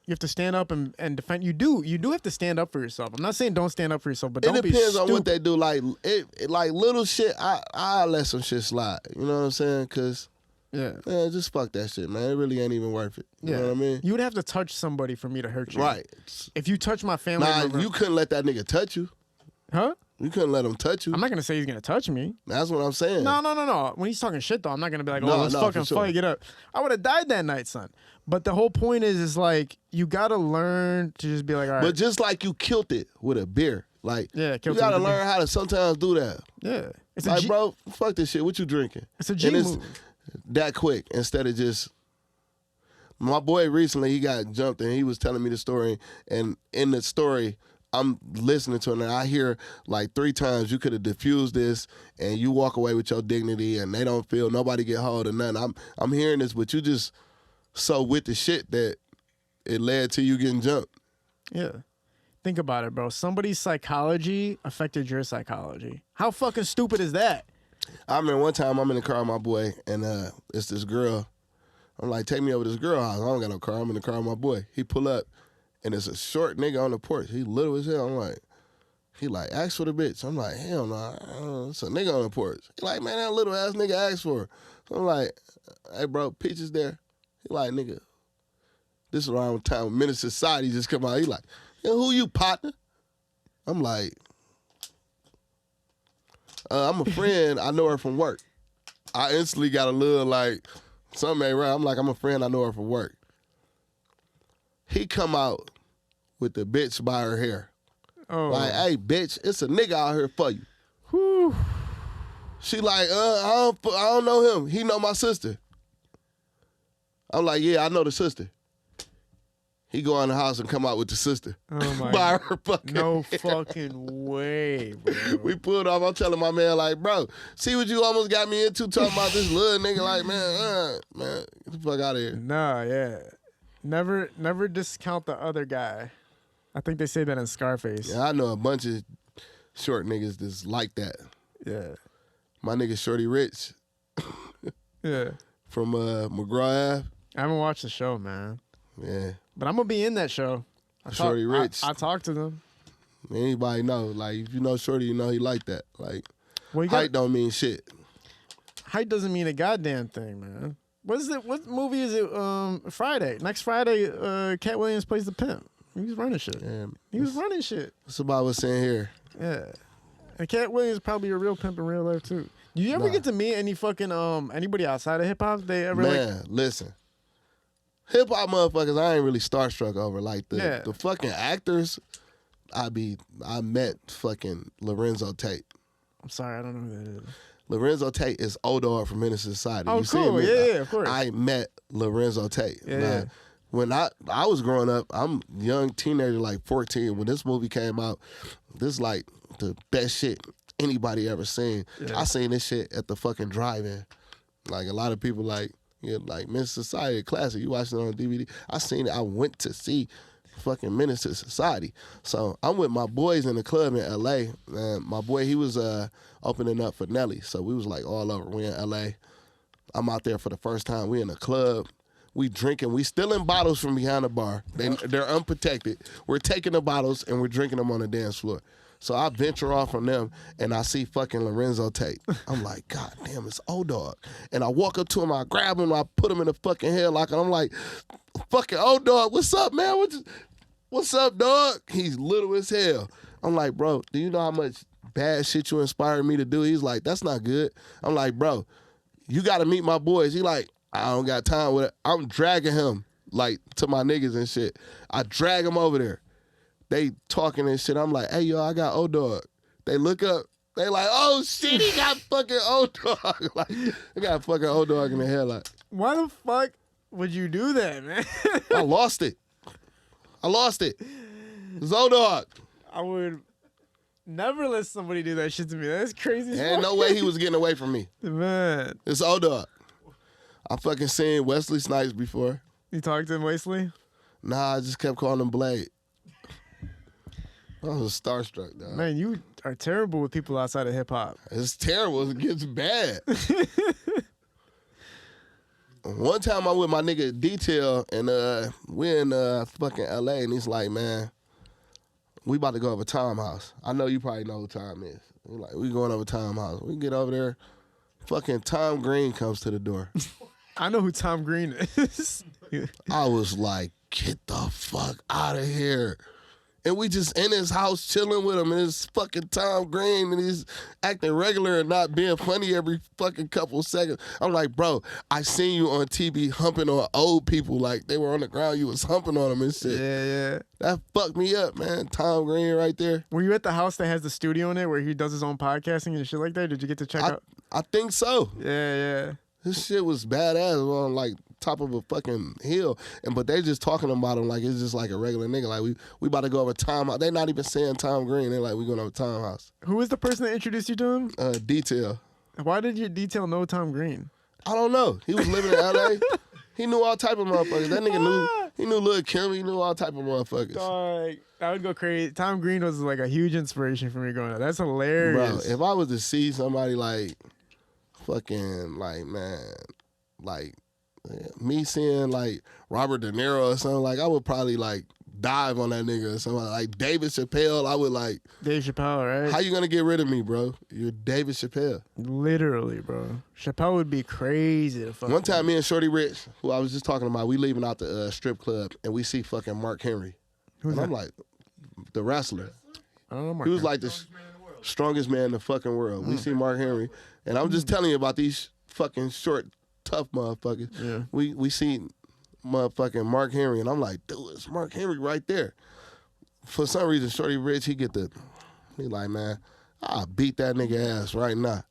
have to stand up and defend. You do have to stand up for yourself. I'm not saying don't stand up for yourself, but don't be stupid. It depends on what they do. Like like little shit, I let some shit slide. You know what I'm saying? Because yeah, just fuck that shit, man. It really ain't even worth it. You know what I mean? You would have to touch somebody for me to hurt you. Right. If you touch my family member, you couldn't let that nigga touch you. Huh? You couldn't let him touch you. I'm not gonna say he's gonna touch me. That's what I'm saying. No. When he's talking shit though, I'm not gonna be like, No, let's no, fucking for sure. fight, get up. I would have died that night, son. But the whole point is like you gotta learn to just be like, all right. But just like you killed it with a beer, like Yeah, you killed it gotta with a learn how to sometimes do that. Yeah, it's a Like, G- bro, fuck this shit. What you drinking? It's a G And it's move. that quick instead of just. My boy recently, he got jumped and he was telling me the story. And in the story, I'm listening to it and I hear like 3 times you could have diffused this and you walk away with your dignity and they don't feel nobody get hold or nothing. I'm hearing this, but you just so with the shit that it led to you getting jumped. Yeah. Think about it, bro. Somebody's psychology affected your psychology. How fucking stupid is that? I remember one time I'm in the car with my boy and it's this girl. I'm like, take me over to this girl house. I don't got no car. I'm in the car with my boy. He pull up, and it's a short nigga on the porch. He little as hell. I'm like, he like, ask for the bitch. I'm like, hell no. It's a nigga on the porch. He like, man, that little ass nigga asked for her. So I'm like, hey, bro, Peach is there. He like, nigga, this is around the time when Menace Society just come out. He like, yeah, who you, partner? I'm like, I'm a friend. I know her from work. I instantly got a little like, something ain't right. I'm like, I'm a friend. I know her from work. He come out with the bitch by her hair. Oh. Like, hey, bitch, it's a nigga out here for you. Whew. She like, I don't know him. He know my sister. I'm like, yeah, I know the sister. He go in the house and come out with the sister. Oh my by God. her fucking No hair. fucking way, bro. We pulled off. I'm telling my man, like, bro, see what you almost got me into talking about this little nigga. Like, man, get the fuck out of here. Nah, yeah. Never discount the other guy. I think they say that in Scarface. Yeah, I know a bunch of short niggas that's like that. Yeah. My nigga Shorty Rich Yeah. from McGraw Ave. I haven't watched the show, man. Yeah, But I'm gonna be in that show. Shorty Rich. I talk to them. Anybody know? Like, if you know Shorty, you know he like that. Like, Well, height don't mean shit. height doesn't mean a goddamn thing, man. What is it? What movie is it? Friday. Next Friday, Cat Williams plays the pimp. He was running shit. Yeah, He was running shit. that's about what's in here. Yeah. And Cat Williams is probably a real pimp in real life too. Do you ever Nah. get to meet any fucking anybody outside of hip hop? They ever Man, listen. Hip hop motherfuckers, I ain't really starstruck over. Like the fucking actors, I met fucking Lorenzo Tate. I'm sorry, I don't know who that is. Lorenzo Tate is O-Dog from Menace Society. Oh, you see cool. him? Yeah, of course. I met Lorenzo Tate. Yeah, Now, yeah. When I was growing up, I'm a young teenager, like 14. When this movie came out, this is like the best shit anybody ever seen. Yeah. I seen this shit at the fucking drive-in. Like, a lot of people like, yeah, like Menace Society, classic. You watched it on DVD. I seen it. I went to see fucking Menace Society. So I'm with my boys in the club in L.A. And my boy, he was opening up for Nelly. So we was like all over. We in L.A. I'm out there for the first time. We in the club. We drinking. We stealing bottles from behind the bar. They're unprotected. We're taking the bottles and we're drinking them on the dance floor. So I venture off from them and I see fucking Lorenzo Tate. I'm like, God damn, it's O-Dog. And I walk up to him, I grab him, I put him in the fucking headlock, and I'm like, fucking O-Dog, what's up, man? What's up, dog? He's little as hell. I'm like, bro, do you know how much bad shit you inspired me to do? He's like, that's not good. I'm like, bro, you got to meet my boys. He like, I don't got time with it. I'm dragging him, like, to my niggas and shit. I drag him over there. They talking and shit. I'm like, hey, yo, I got O-Dog. They look up. They like, oh, shit, he got fucking O-Dog. Like, I got fucking O-Dog in the headlock. Why the fuck would you do that, man? I lost it. It's O-Dog. I would never let somebody do that shit to me. That's crazy. as Ain't fuck. no way he was getting away from me. Man, It's O-Dog. I fucking seen Wesley Snipes before. you talked to him, Wesley? Nah, I just kept calling him Blade. I was starstruck, dog. Man, you are terrible with people outside of hip hop. It's terrible. It gets bad. One time I'm with my nigga Detail, and we in fucking LA, and he's like, man, we about to go over Time House. I know you probably know who Time is. We're like, we going over Time House. We get over there. Fucking Tom Green comes to the door. I know who Tom Green is. I was like, get the fuck out of here. And we just in his house chilling with him, and it's fucking Tom Green, and he's acting regular and not being funny every fucking couple seconds. I'm like, bro, I seen you on TV humping on old people, like they were on the ground, you was humping on them and shit. Yeah. That fucked me up, man. Tom Green right there. Were you at the house that has the studio in it where he does his own podcasting and shit like that? Did you get to check out? I think so. Yeah. This shit was badass on like top of a fucking hill, but they just talking about him like it's just like a regular nigga. Like we about to go over Tom. They not even saying Tom Green. They're like we going over Tom House. Who was the person that introduced you to him? Detail. Why did your Detail know Tom Green? I don't know. He was living in L.A. He knew all type of motherfuckers. That nigga knew. He knew Lil Kim. He knew all type of motherfuckers. Dog, I would go crazy. Tom Green was like a huge inspiration for me growing up. That's hilarious. Bro, if I was to see somebody like fucking like man, like me seeing like Robert De Niro or something, like I would probably like dive on that nigga or something. Like David Chappelle, I would like. Dave Chappelle, right? How you gonna get rid of me, bro? You're David Chappelle. Literally, bro. Chappelle would be crazy to fuck. One time, me and Shorty Rich, who I was just talking about, we leaving out the strip club and we see fucking Mark Henry. Who's and that? I'm like, the wrestler. I don't know Mark He was Henry. like the strongest man in the fucking world. We see Mark Henry, and I'm just telling you about these fucking short, tough motherfuckers. Yeah. We see motherfucking Mark Henry, and I'm like, dude, it's Mark Henry right there. For some reason, Shorty Rich, he like, man, I'll beat that nigga ass right now.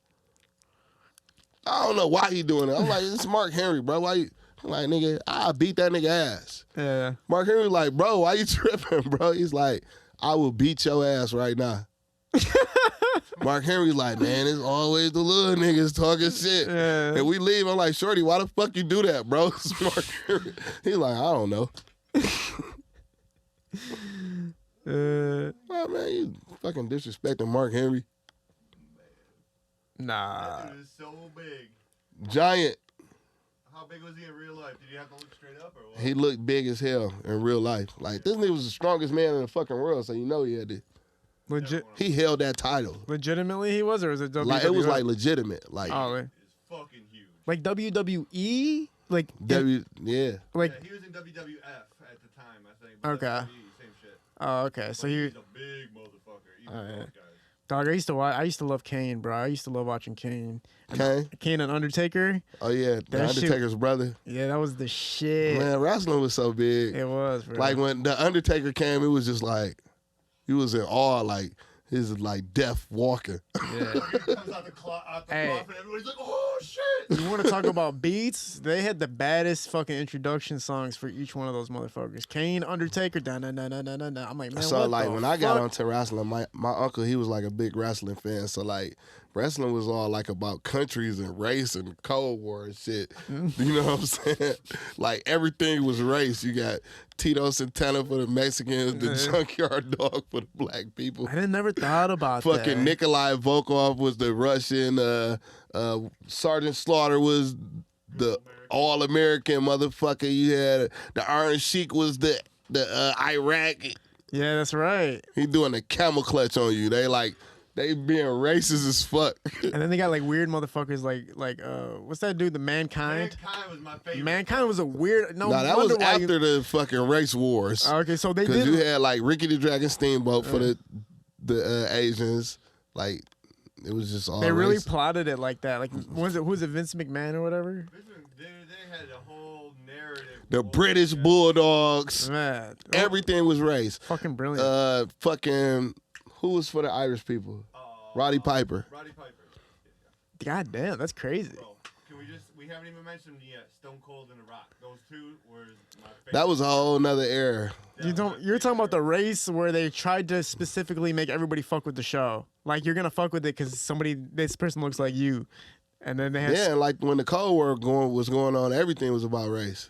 I don't know why he doing it. I'm like, it's Mark Henry, bro. Why you? I'm like, nigga, I'll beat that nigga ass. Yeah. Mark Henry like, bro, why you tripping, bro? He's like, I will beat your ass right now. Mark Henry like, man, it's always the little niggas talking shit. Yeah. And we leave. I'm like, Shorty, why the fuck you do that, bro? It's Mark Henry. He's like, I don't know. Oh, man, you fucking disrespecting Mark Henry. Nah. That dude is so big. Giant. How big was he in real life? Did you have to look straight up or what? He looked big as hell in real life. Like, this nigga was the strongest man in the fucking world, so you know he had it. He held that title. Legitimately he was, or was it WWE? Like, it was like legitimate. Like, like, It's fucking huge. like WWE? Like, yeah. like, Yeah, he was in WWF at the time, I think. but Okay. WWE, same shit. oh, okay. So he, He's a big motherfucker. Even yeah. those guys. dog, I used to love Kane, bro. I used to love watching Kane. Okay. Kane and Undertaker. Oh, yeah. The That shit- Undertaker's brother. Yeah, that was the shit. Man, wrestling was so big. It was, bro. Like, when the Undertaker came, it was just like, you was in awe, like, his, like, death walking. Yeah. He comes out the Hey. coffin, and everybody's like, oh, shit. You want to talk about beats? They had the baddest fucking introduction songs for each one of those motherfuckers. Kane, Undertaker, da na na na na na na. I'm like, man, So, what like, the when I got fuck? onto wrestling, my uncle, he was, like, a big wrestling fan. So, like, wrestling was all, like, about countries and race and Cold War and shit. You know what I'm saying? Like, everything was race. You got Tito Santana for the Mexicans, the Junkyard Dog for the black people. I never thought about that. Fucking Nikolai Volkov was the Russian. Sergeant Slaughter was the all-American motherfucker. You had the Iron Sheik was the Iraq. Yeah, that's right. He doing the camel clutch on you. They being racist as fuck. And then they got like weird motherfuckers like what's that dude? The Mankind. Mankind was my favorite. Mankind was a weird. No, Nah, that wonder was why after the fucking race wars. Okay, so they Because did. you had like Ricky the Dragon Steamboat for the Asians. Like, it was just all They really racist. plotted it like that. Like, who was it Vince McMahon or whatever? They had a whole narrative. The British Bulldogs. Man, Everything was race. fucking brilliant. Fucking, who was for the Irish people? Roddy Piper. Roddy Piper. God damn, that's crazy. Bro, can we haven't even mentioned yet Stone Cold and The Rock. Those two were my favorite. That was a whole nother era. You're talking about the race where they tried to specifically make everybody fuck with the show. Like, you're gonna fuck with it because this person looks like you, and then they had Yeah, like when the Cold War was going on, everything was about race.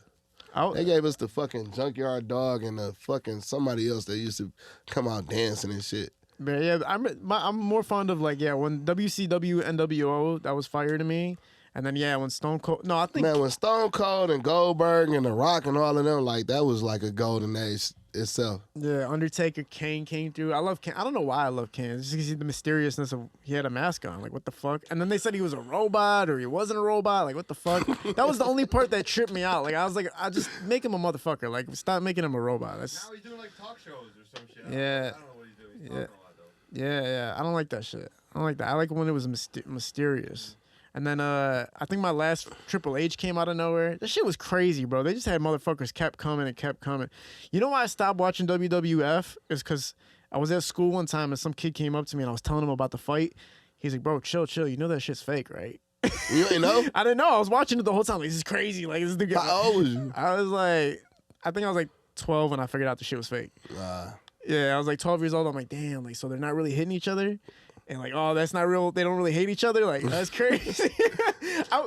They gave us the fucking Junkyard Dog and the fucking somebody else that used to come out dancing and shit. But yeah, I'm more fond of like when WCW NWO, that was fire to me, and then when Stone Cold. No, I think Man, when Stone Cold and Goldberg and The Rock and all of them, like, that was like a golden age itself. Yeah, Undertaker, Kane came through. I love Kane. I don't know why I love Kane. It's just the mysteriousness of he had a mask on. Like, what the fuck? And then they said he was a robot or he wasn't a robot. Like, what the fuck? That was the only part that tripped me out. Like, I was like, I just make him a motherfucker. Like, stop making him a robot. Now he's doing like talk shows or some shit. Yeah. I don't know what he's doing. He's Yeah. talking a lot, though. Yeah. I don't like that shit. I don't like that. I like when it was mysterious. And then I think my last Triple H came out of nowhere. That shit was crazy, bro. They just had motherfuckers kept coming and kept coming. You know why I stopped watching WWF? Is because I was at school one time and some kid came up to me and I was telling him about the fight. He's like, bro, chill. You know that shit's fake, right? You ain't know? I didn't know. I was watching it the whole time. Like, this is crazy. Like, this is the guy. How old was you? I was like, I think I was like 12 when I figured out the shit was fake. Yeah, I was like 12 years old. I'm like, damn, like, so they're not really hitting each other? And like, oh, that's not real. They don't really hate each other. Like, that's crazy.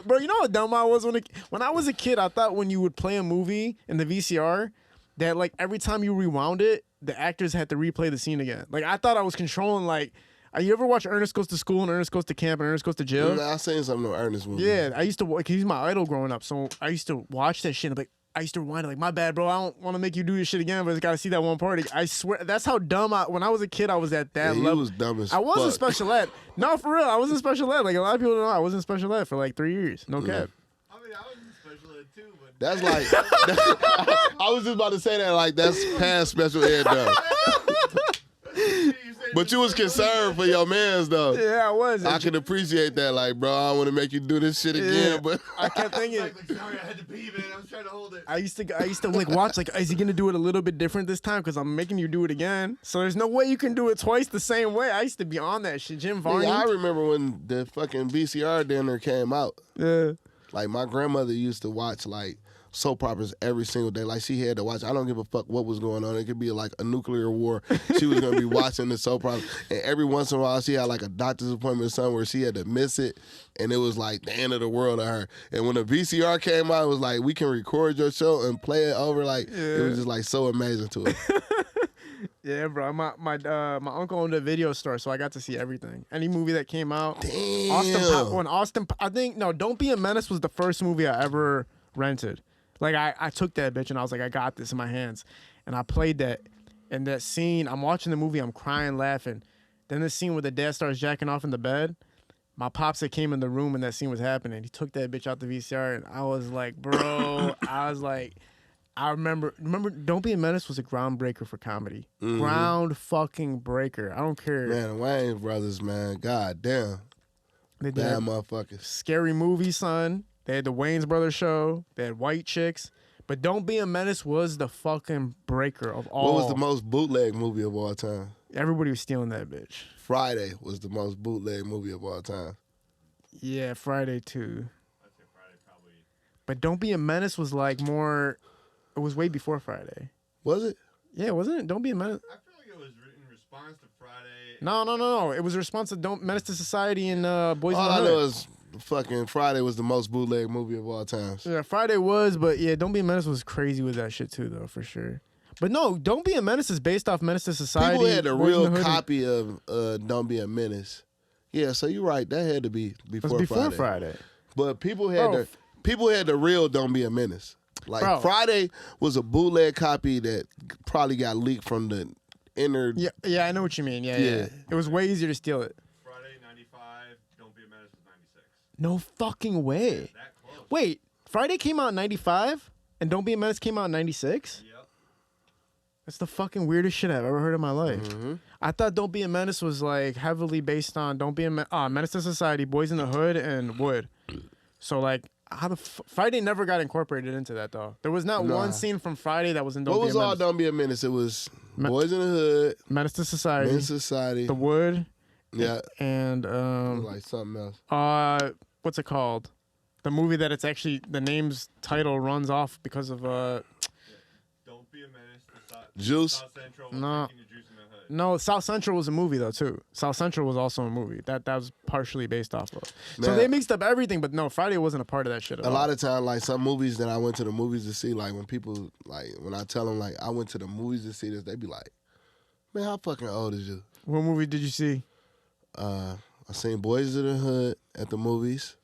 Bro, you know how dumb I was when I was a kid? I thought when you would play a movie in the VCR, that like every time you rewound it, the actors had to replay the scene again. Like, I thought I was controlling like. You ever watch Ernest Goes to School and Ernest Goes to Camp and Ernest Goes to Jail? Yeah, I seen something on Ernest movie. Yeah, I used to watch. He's my idol growing up, so I used to watch that shit. And like, I used to rewind it, like, my bad, bro. I don't want to make you do this shit again, but I got to see that one part. I swear, that's how dumb when I was a kid, I was at that level. He was dumb as I was in fuck. special ed. No, for real, I was in special ed. Like, a lot of people don't know, I was in special ed for like 3 years. No cap. I mean, I was in special ed too, but That's like, I was just about to say that, like, that's past special ed, though. But you was concerned for your mans, though. Yeah, I was. I can appreciate that, like, bro, I don't want to make you do this shit again, but I kept thinking. like, sorry, I had to pee, man. I was trying to hold it. I used to like watch, like, is he gonna do it a little bit different this time? Because I'm making you do it again. So there's no way you can do it twice the same way. I used to be on that shit. Jim Varney. I remember when the fucking VCR dinner came out. Yeah. Like, my grandmother used to watch, like, soap operas every single day. Like, she had to watch. I don't give a fuck what was going on. It could be like a nuclear war. She was going to be watching the soap opera. And every once in a while, she had like a doctor's appointment or something where she had to miss it. And it was like the end of the world to her. And when the VCR came out, it was like, we can record your show and play it over. Like, it was just like so amazing to her. Yeah, bro. My uncle owned a video store, so I got to see everything. Any movie that came out. Damn. I think, no, Don't Be a Menace was the first movie I ever rented. Like, I took that bitch and I was like, I got this in my hands. And I played that. And that scene, I'm watching the movie, I'm crying, laughing. Then the scene where the dad starts jacking off in the bed, my pops that came in the room and that scene was happening. He took that bitch out the VCR and I was like, bro, I remember Don't Be a Menace was a groundbreaker for comedy. Mm-hmm. Ground fucking breaker. I don't care. Man, the Wayans brothers, man. God damn. They did Bad motherfuckers. Scary Movie, son. They had the Wayans Brothers show. They had White Chicks. But Don't Be a Menace was the fucking breaker of all. What was the most bootleg movie of all time? Everybody was stealing that bitch. Friday was the most bootleg movie of all time. Yeah, Friday too. I'd say Friday probably. But Don't Be a Menace was like more. It was way before Friday. Was it? Yeah, wasn't it? Don't Be a Menace. I feel like it was in response to Friday. No. It was a response to Don't Menace to Society and Boys in All the I Hood. know is fucking Friday was the most bootleg movie of all time. Yeah, Friday was, but yeah, Don't Be a Menace was crazy with that shit too, though, for sure. But no, Don't Be a Menace is based off Menace to Society. People had a Boys in real the Hood, copy of Don't Be a Menace. Yeah, so you're right. That had to be It before, was before Friday. Friday. But people had the real Don't Be a Menace. Like, Bro. Friday was a bootleg copy that probably got leaked from the inner. Yeah, I know what you mean. Yeah. Yeah. It was way easier to steal it. Friday 95. Don't Be a Menace was 96. No fucking way. That close. Wait, Friday came out in 95 and Don't Be a Menace came out in 96? Yep. That's the fucking weirdest shit I've ever heard in my life. Mm-hmm. I thought Don't Be a Menace was like heavily based on Menace to Society, Boys in the Hood, and Wood. So like, how the Friday never got incorporated into that though. There was not one scene from Friday that was in Don't What Be was a all Menace. Don't Be a Menace? It was Boys in the Hood, Menace to Society, Men's Society. The Wood, Yeah. and Like something else. what's it called? The movie that it's actually the name's title runs off because of Don't Be a Menace to Juice? South Central was No. taking the juice in the hood. No, South Central was a movie though too. South Central was also a movie that was partially based off of. So Man. they mixed up everything, but no, Friday wasn't a part of that shit at A all. lot of time, like some movies that I went to the movies to see, like when people, like when I tell them, like I went to the movies to see this, they be like, "Man, how fucking old is you?" What movie did you see? I seen Boys in the Hood at the movies.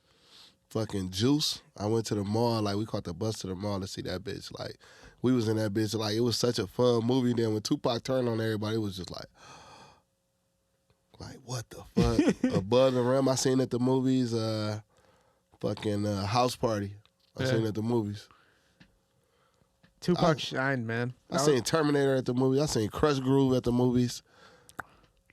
Fucking Juice. I went to the mall, like we caught the bus to the mall to see that bitch. Like we was in that bitch, like it was such a fun movie. Then when Tupac turned on everybody, it was just like what the fuck? Above the Rim, I seen at the movies. Fucking House Party, I seen at the movies. Tupac shined, man. I seen Terminator at the movie. I seen Crush Groove at the movies.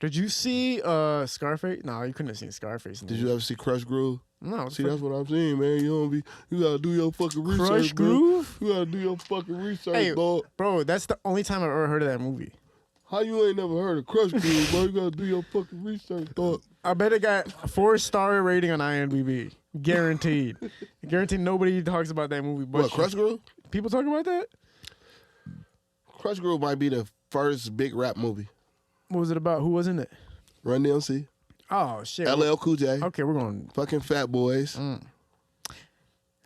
Did you see Scarface? No, you couldn't have seen Scarface. Did you ever see Crush Groove? No. See, that's what I'm saying, man. You gotta do your fucking research, Crush bro. Groove? You gotta do your fucking research, Hey, dog. bro, that's the only time I've ever heard of that movie. How you ain't never heard of Crush Groove, bro? You gotta do your fucking research, dog. I bet it got a 4-star rating on IMDb. Guaranteed. Guaranteed nobody talks about that movie. But What, Crush Groove? People talk about that? Crush Groove might be the first big rap movie. What was it about? Who was in it? Run DMC, Oh, shit. LL Cool J, Okay, we're going. fucking Fat Boys.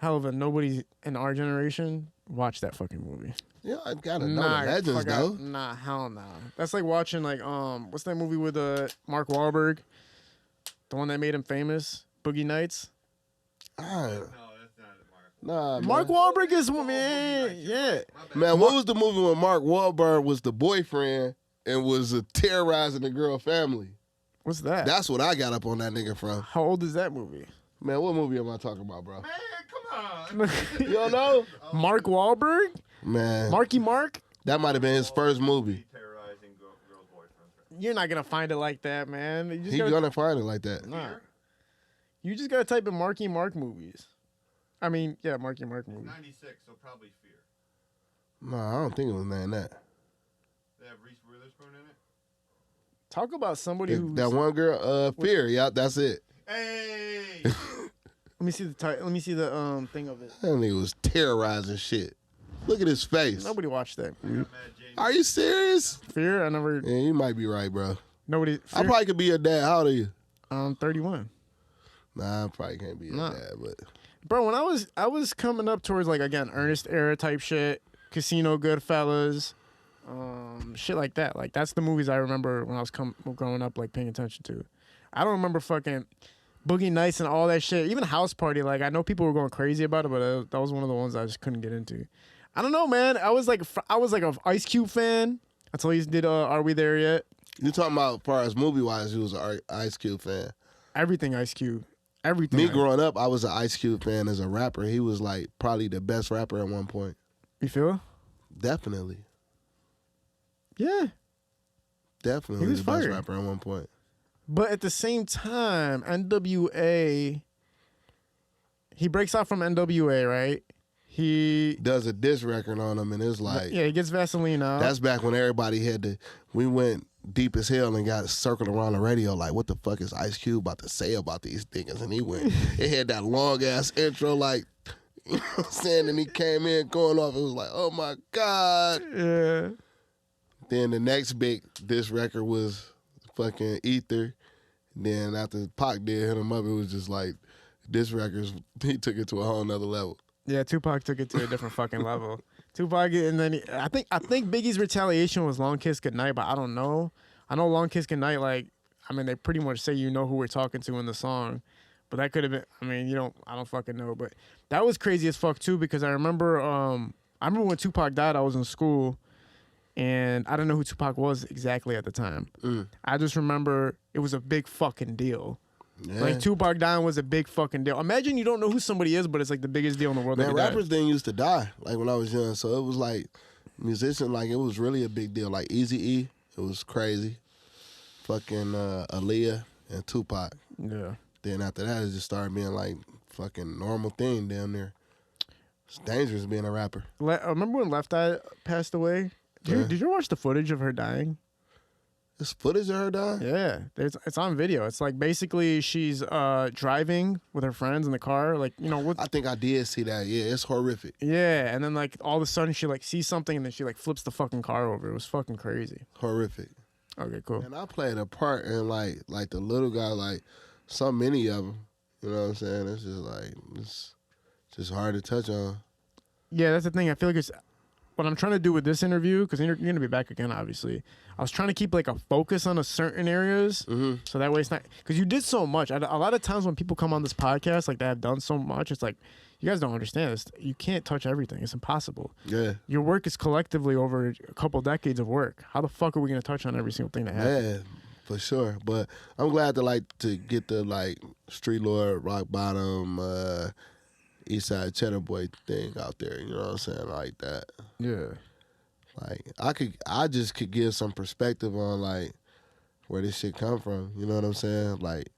Helluva, nobody in our generation watched that fucking movie. Yeah, I gotta know the legends, though. Nah, hell no. That's like watching like what's that movie with Mark Wahlberg? The one that made him famous, Boogie Nights. Ah, No, that's not Mark. nah, man. Mark Wahlberg is man, yeah. Man, what was the movie when Mark Wahlberg was the boyfriend and was terrorizing the girl family? What's that? That's what I got up on that nigga from. How old is that movie? Man, what movie am I talking about, bro? Man, come on. You don't know? Mark Wahlberg? Man, Marky Mark? that might have been his first movie. Terrorizing girls' boyfriends. You're not gonna find it like that, man. You just He gotta, gonna find it like that. nah. You just gotta type in Marky Mark movies. I mean, yeah, Marky Mark movies. 96, so probably Fear. Nah, I don't think it was named that. They have Reese Witherspoon in it. Talk about somebody who. That one girl, Fear. Yeah, that's it. Hey! Let me see the title. Let me see the thing of it. That nigga was terrorizing shit. Look at his face. Nobody watched that. movie. Mad James. Are you serious? Fear? I never. Yeah, you might be right, bro. Nobody. I Fear? probably could be your dad. How old are you? 31. Nah, I probably can't be your Nah. dad, but Bro, when I was coming up towards like again Ernest era type shit, Casino, Goodfellas, shit like that. Like that's the movies I remember when I was growing up, like paying attention to. I don't remember fucking Boogie Nights and all that shit. Even House Party. Like I know people were going crazy about it, but that was one of the ones I just couldn't get into. I don't know, man. I was like an Ice Cube fan until he did Are We There Yet? you talking about as far as movie wise, you was an Ice Cube fan. Everything Ice Cube. Everything. Me growing up, I was an Ice Cube fan as a rapper. He was like probably the best rapper at one point. You feel? Definitely. Yeah. Definitely He was the best fire. rapper at one point. But at the same time, NWA, he breaks out from NWA, right? He Does a diss record on him and it's like he gets Vaseline out. that's back when everybody had to we went deep as hell and got circled around the radio like what the fuck is Ice Cube about to say about these niggas, and he went it had that long ass intro like you know what I'm saying, and he came in going off, it was like, oh my God. yeah. Then the next big diss record was fucking Ether. Then after Pac did hit him up, it was just like diss records, he took it to a whole nother level. Yeah, Tupac took it to a different fucking level. Tupac, and then I think Biggie's retaliation was Long Kiss Goodnight, but I don't know. I know Long Kiss Goodnight, like, I mean, they pretty much say you know who we're talking to in the song, but that could have been. I mean, I don't fucking know, but that was crazy as fuck too because I remember when Tupac died, I was in school, and I didn't know who Tupac was exactly at the time. I just remember it was a big fucking deal. Yeah. Like Tupac dying was a big fucking deal. Imagine you don't know who somebody is, but it's like the biggest deal in the world. Man, that he died. rappers didn't used to die like when I was young, so it was like musician, like it was really a big deal. Like Eazy-E, it was crazy. Fucking Aaliyah and Tupac. Yeah. Then after that, it just started being like fucking normal thing down there. It's dangerous being a rapper. Remember when Left Eye passed away? Did you watch the footage of her dying? There's footage of her dying? Yeah, it's on video. It's like basically she's driving with her friends in the car, like I think I did see that. Yeah, it's horrific. yeah, and then like all of a sudden she like sees something and then she like flips the fucking car over. It was fucking crazy. Horrific. Okay, cool. And I played a part in like the little guy, like so many of them. You know what I'm saying? It's just like it's just hard to touch on. Yeah, that's the thing. I feel like it's what I'm trying to do with this interview, because you're going to be back again, obviously. I was trying to keep like a focus on a certain areas, so that way it's not, because you did so much. A lot of times when people come on this podcast, like they have done so much, it's like, you guys don't understand this. You can't touch everything. It's impossible. Yeah. Your work is collectively over a couple decades of work. How the fuck are we going to touch on every single thing that happened? Yeah, for sure. But I'm glad to get the like Street Lord, Rock Bottom, East Side Cheddar Boy thing out there. You know what I'm saying? Like that. Yeah. Like I just could give some perspective on like where this shit come from. You know what I'm saying? Like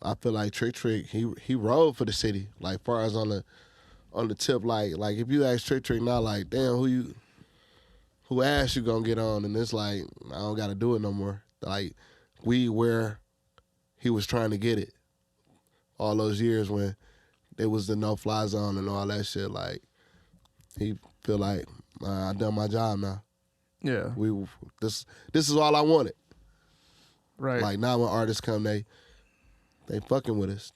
I feel like Trick he rode for the city. Like far as on the tip, like if you ask Trick now, like damn who ass you gonna get on, and it's like I don't gotta do it no more. Like we where he was trying to get it all those years when there was the no-fly zone and all that shit. Like he feel like I done my job now. Yeah. This is all I wanted. Right. Like now when artists come, they fucking with us.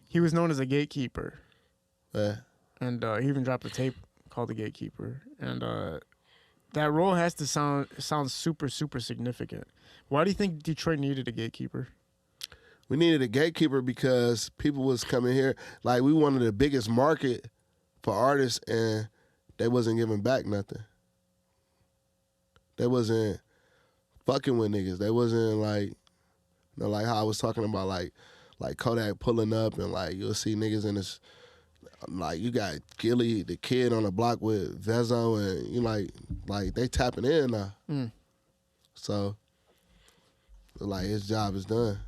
He was known as a gatekeeper. Yeah. And he even dropped a tape called The Gatekeeper. And that role has to sound super, super significant. Why do you think Detroit needed a gatekeeper? We needed a gatekeeper because people was coming here. Like we wanted the biggest market for artists, and they wasn't giving back nothing. They wasn't fucking with niggas. They wasn't like, like how I was talking about like Kodak pulling up, and like you'll see niggas in this, like you got Gilly the Kid on the block with Vezo, and you like they tapping in now. So like his job is done.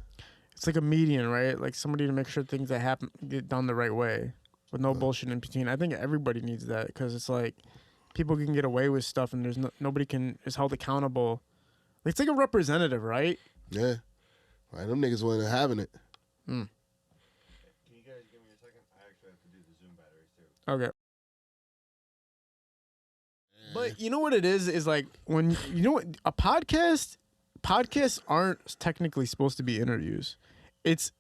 It's like a median, right? Like somebody to make sure things that happen get done the right way with no bullshit in between. I think everybody needs that because it's like people can get away with stuff and there's nobody is held accountable. It's like a representative, right? Yeah. Like them niggas wasn't having it. Can you guys give me a second? I actually have to do the Zoom batteries too. Okay. But you know what it is like when, you know what, a podcasts aren't technically supposed to be interviews. It's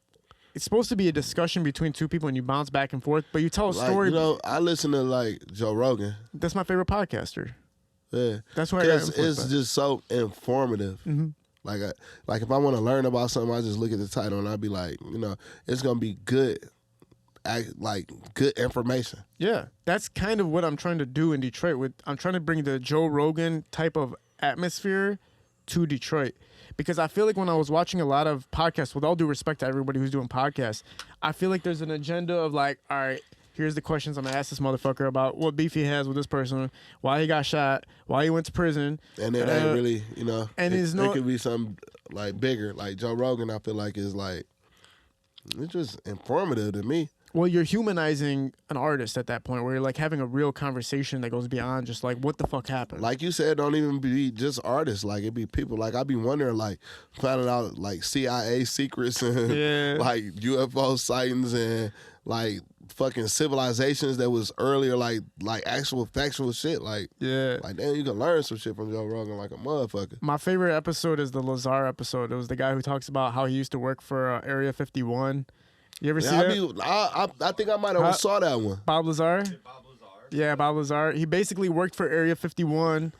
supposed to be a discussion between two people and you bounce back and forth, but you tell a story. You know, I listen to like Joe Rogan. That's my favorite podcaster. Yeah. That's why it's just so informative. Mm-hmm. Like if I want to learn about something, I just look at the title and I'll be like, you know, it's gonna be good, like good information. Yeah, that's kind of what I'm trying to do in Detroit. I'm trying to bring the Joe Rogan type of atmosphere to Detroit, because I feel like when I was watching a lot of podcasts, with all due respect to everybody who's doing podcasts, I feel like there's an agenda of like, all right, here's the questions I'm gonna ask this motherfucker about what beef he has with this person, why he got shot, why he went to prison. And it ain't really, you know, and it could be something like bigger. Like Joe Rogan, I feel like is like, it's just informative to me. Well, you're humanizing an artist at that point where you're like having a real conversation that goes beyond just like what the fuck happened. Like you said, don't even be just artists. Like it be people. Like I be wondering, like finding out like CIA secrets and like UFO sightings and like fucking civilizations that was earlier, like actual factual shit. Like like damn, you can learn some shit from Joe Rogan like a motherfucker. My favorite episode is the Lazar episode. It was the guy who talks about how he used to work for Area 51. You ever see that? I think I might have saw that one. Bob Lazar? Yeah, Bob Lazar. He basically worked for Area 51,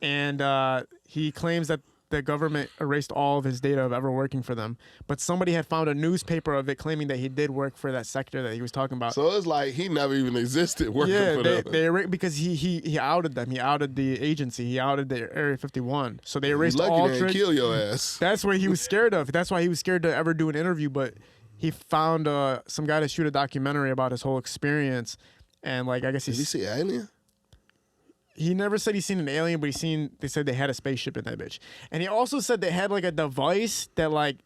and he claims that the government erased all of his data of ever working for them. But somebody had found a newspaper of it claiming that he did work for that sector that he was talking about. So it's like he never even existed working for them. Because he outed them. He outed the agency. He outed the Area 51. So they erased all lucky they didn't kill your ass. That's what he was scared of. That's why he was scared to ever do an interview, but he found some guy to shoot a documentary about his whole experience, and like I guess did he see an alien? He never said he's seen an alien, but they said they had a spaceship in that bitch, and he also said they had like a device that like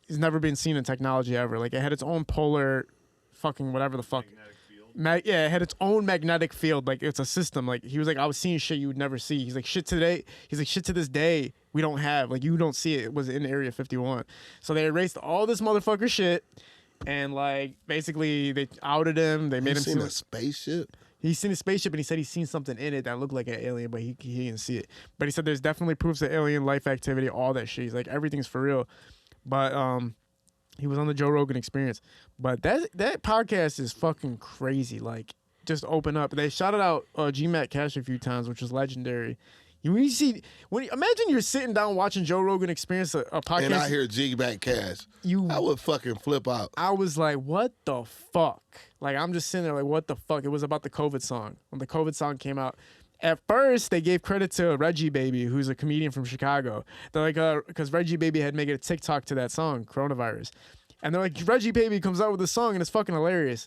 has never been seen in technology ever. Like it had its own polar, fucking whatever the fuck. Magnetic field. It had its own magnetic field. Like it's a system. Like he was like, I was seeing shit you would never see. He's like shit today. He's like shit to this day we don't have. Like you don't see it. It was in Area 51. So they erased all this motherfucker shit. And like basically they outed him. They made him see a spaceship. He's seen a spaceship and he said he's seen something in it that looked like an alien, but he didn't see it. But he said there's definitely proofs of alien life activity, all that shit. He's like everything's for real. But he was on the Joe Rogan Experience. But that podcast is fucking crazy. Like just open up. They shouted out G-Mac Cash a few times, which was legendary. Imagine you're sitting down watching Joe Rogan Experience a podcast, and I hear G-Mac Cash. I would fucking flip out. I was like, what the fuck? Like I'm just sitting there like, what the fuck? It was about the COVID song. When the COVID song came out, at first they gave credit to Reggie Baby, who's a comedian from Chicago. They're like, because Reggie Baby had made a TikTok to that song, Coronavirus, and they're like, Reggie Baby comes out with a song and it's fucking hilarious.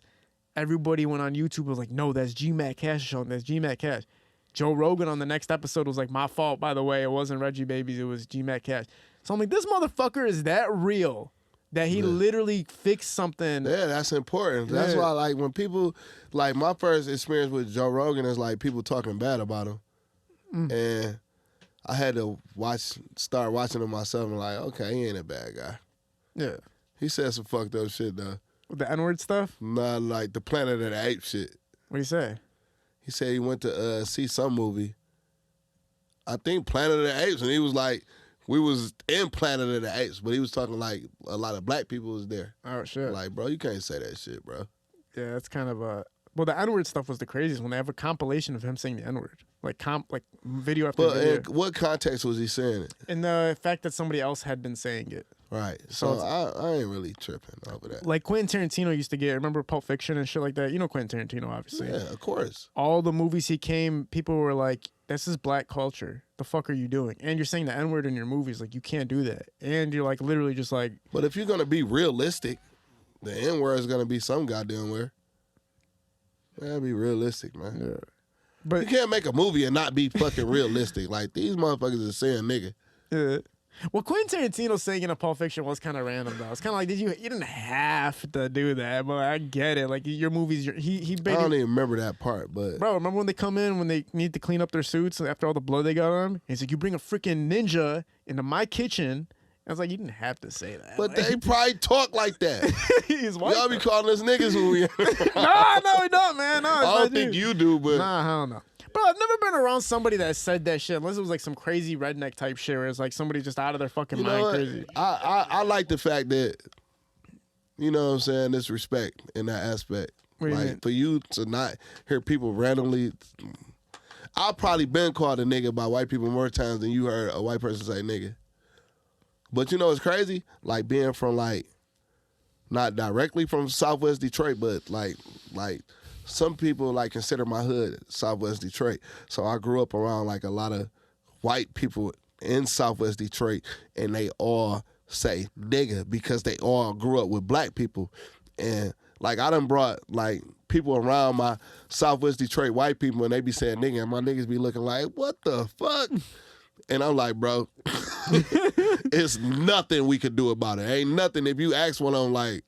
everybody went on YouTube and was like, no, that's G-Mac Cash show. That's G-Mac Cash. Joe Rogan on the next episode was like, my fault, by the way. It wasn't Reggie Babies. It was G-Mac Cash. So I'm like, this motherfucker is that real that he literally fixed something. Yeah, that's important. That's why, like, when people, like, my first experience with Joe Rogan is, like, people talking bad about him. And I had to start watching him myself and like, okay, he ain't a bad guy. Yeah. He said some fucked up shit, though. The N-word stuff? Nah, like the Planet of the Apes shit. What do you say? He said he went to see some movie. I think Planet of the Apes, and he was like, we was in Planet of the Apes, but he was talking like a lot of black people was there. Oh, shit. Like, bro, you can't say that shit, bro. Yeah, that's kind of well, the N-word stuff was the craziest when they have a compilation of him saying the N-word. Like video after video. But in what context was he saying it? In the fact that somebody else had been saying it. Right. So I ain't really tripping over that. Like Quentin Tarantino used to get, remember Pulp Fiction and shit like that? You know Quentin Tarantino, obviously. Yeah, of course. All the movies he came, people were like, this is black culture. The fuck are you doing? And you're saying the N-word in your movies. Like, you can't do that. And you're like literally just like. But if you're going to be realistic, the N-word is going to be some goddamn word. Yeah, be realistic, man. Yeah. But you can't make a movie and not be fucking realistic. Like, these motherfuckers are saying nigga. Yeah. Well, Quentin Tarantino saying in a Pulp Fiction was kind of random, though. It's kind of like, you didn't have to do that, but I get it. Like, your movies, he I don't even remember that part, but. Bro, remember when they come in, when they need to clean up their suits after all the blood they got on? He's like, you bring a freaking ninja into my kitchen. I was like, you didn't have to say that. But like, they probably talk like that. He's white. Y'all be calling us niggas when we. No, we don't, man. No, I don't think you do, but. Nah, hell no. Bro, I've never been around somebody that said that shit unless it was like some crazy redneck type shit where it's like somebody just out of their fucking mind crazy. I like the fact that, you know what I'm saying, there's respect in that aspect. Like, for you to not hear people randomly. I've probably been called a nigga by white people more times than you heard a white person say nigga. But you know what's crazy? Like being from like, not directly from Southwest Detroit, but like some people like consider my hood Southwest Detroit. So I grew up around like a lot of white people in Southwest Detroit, and they all say nigga because they all grew up with black people. And like I done brought like people around my Southwest Detroit white people, and they be saying nigga, and my niggas be looking like, what the fuck? And I'm like, bro, it's nothing we could do about it. Ain't nothing. If you ask one of them, like,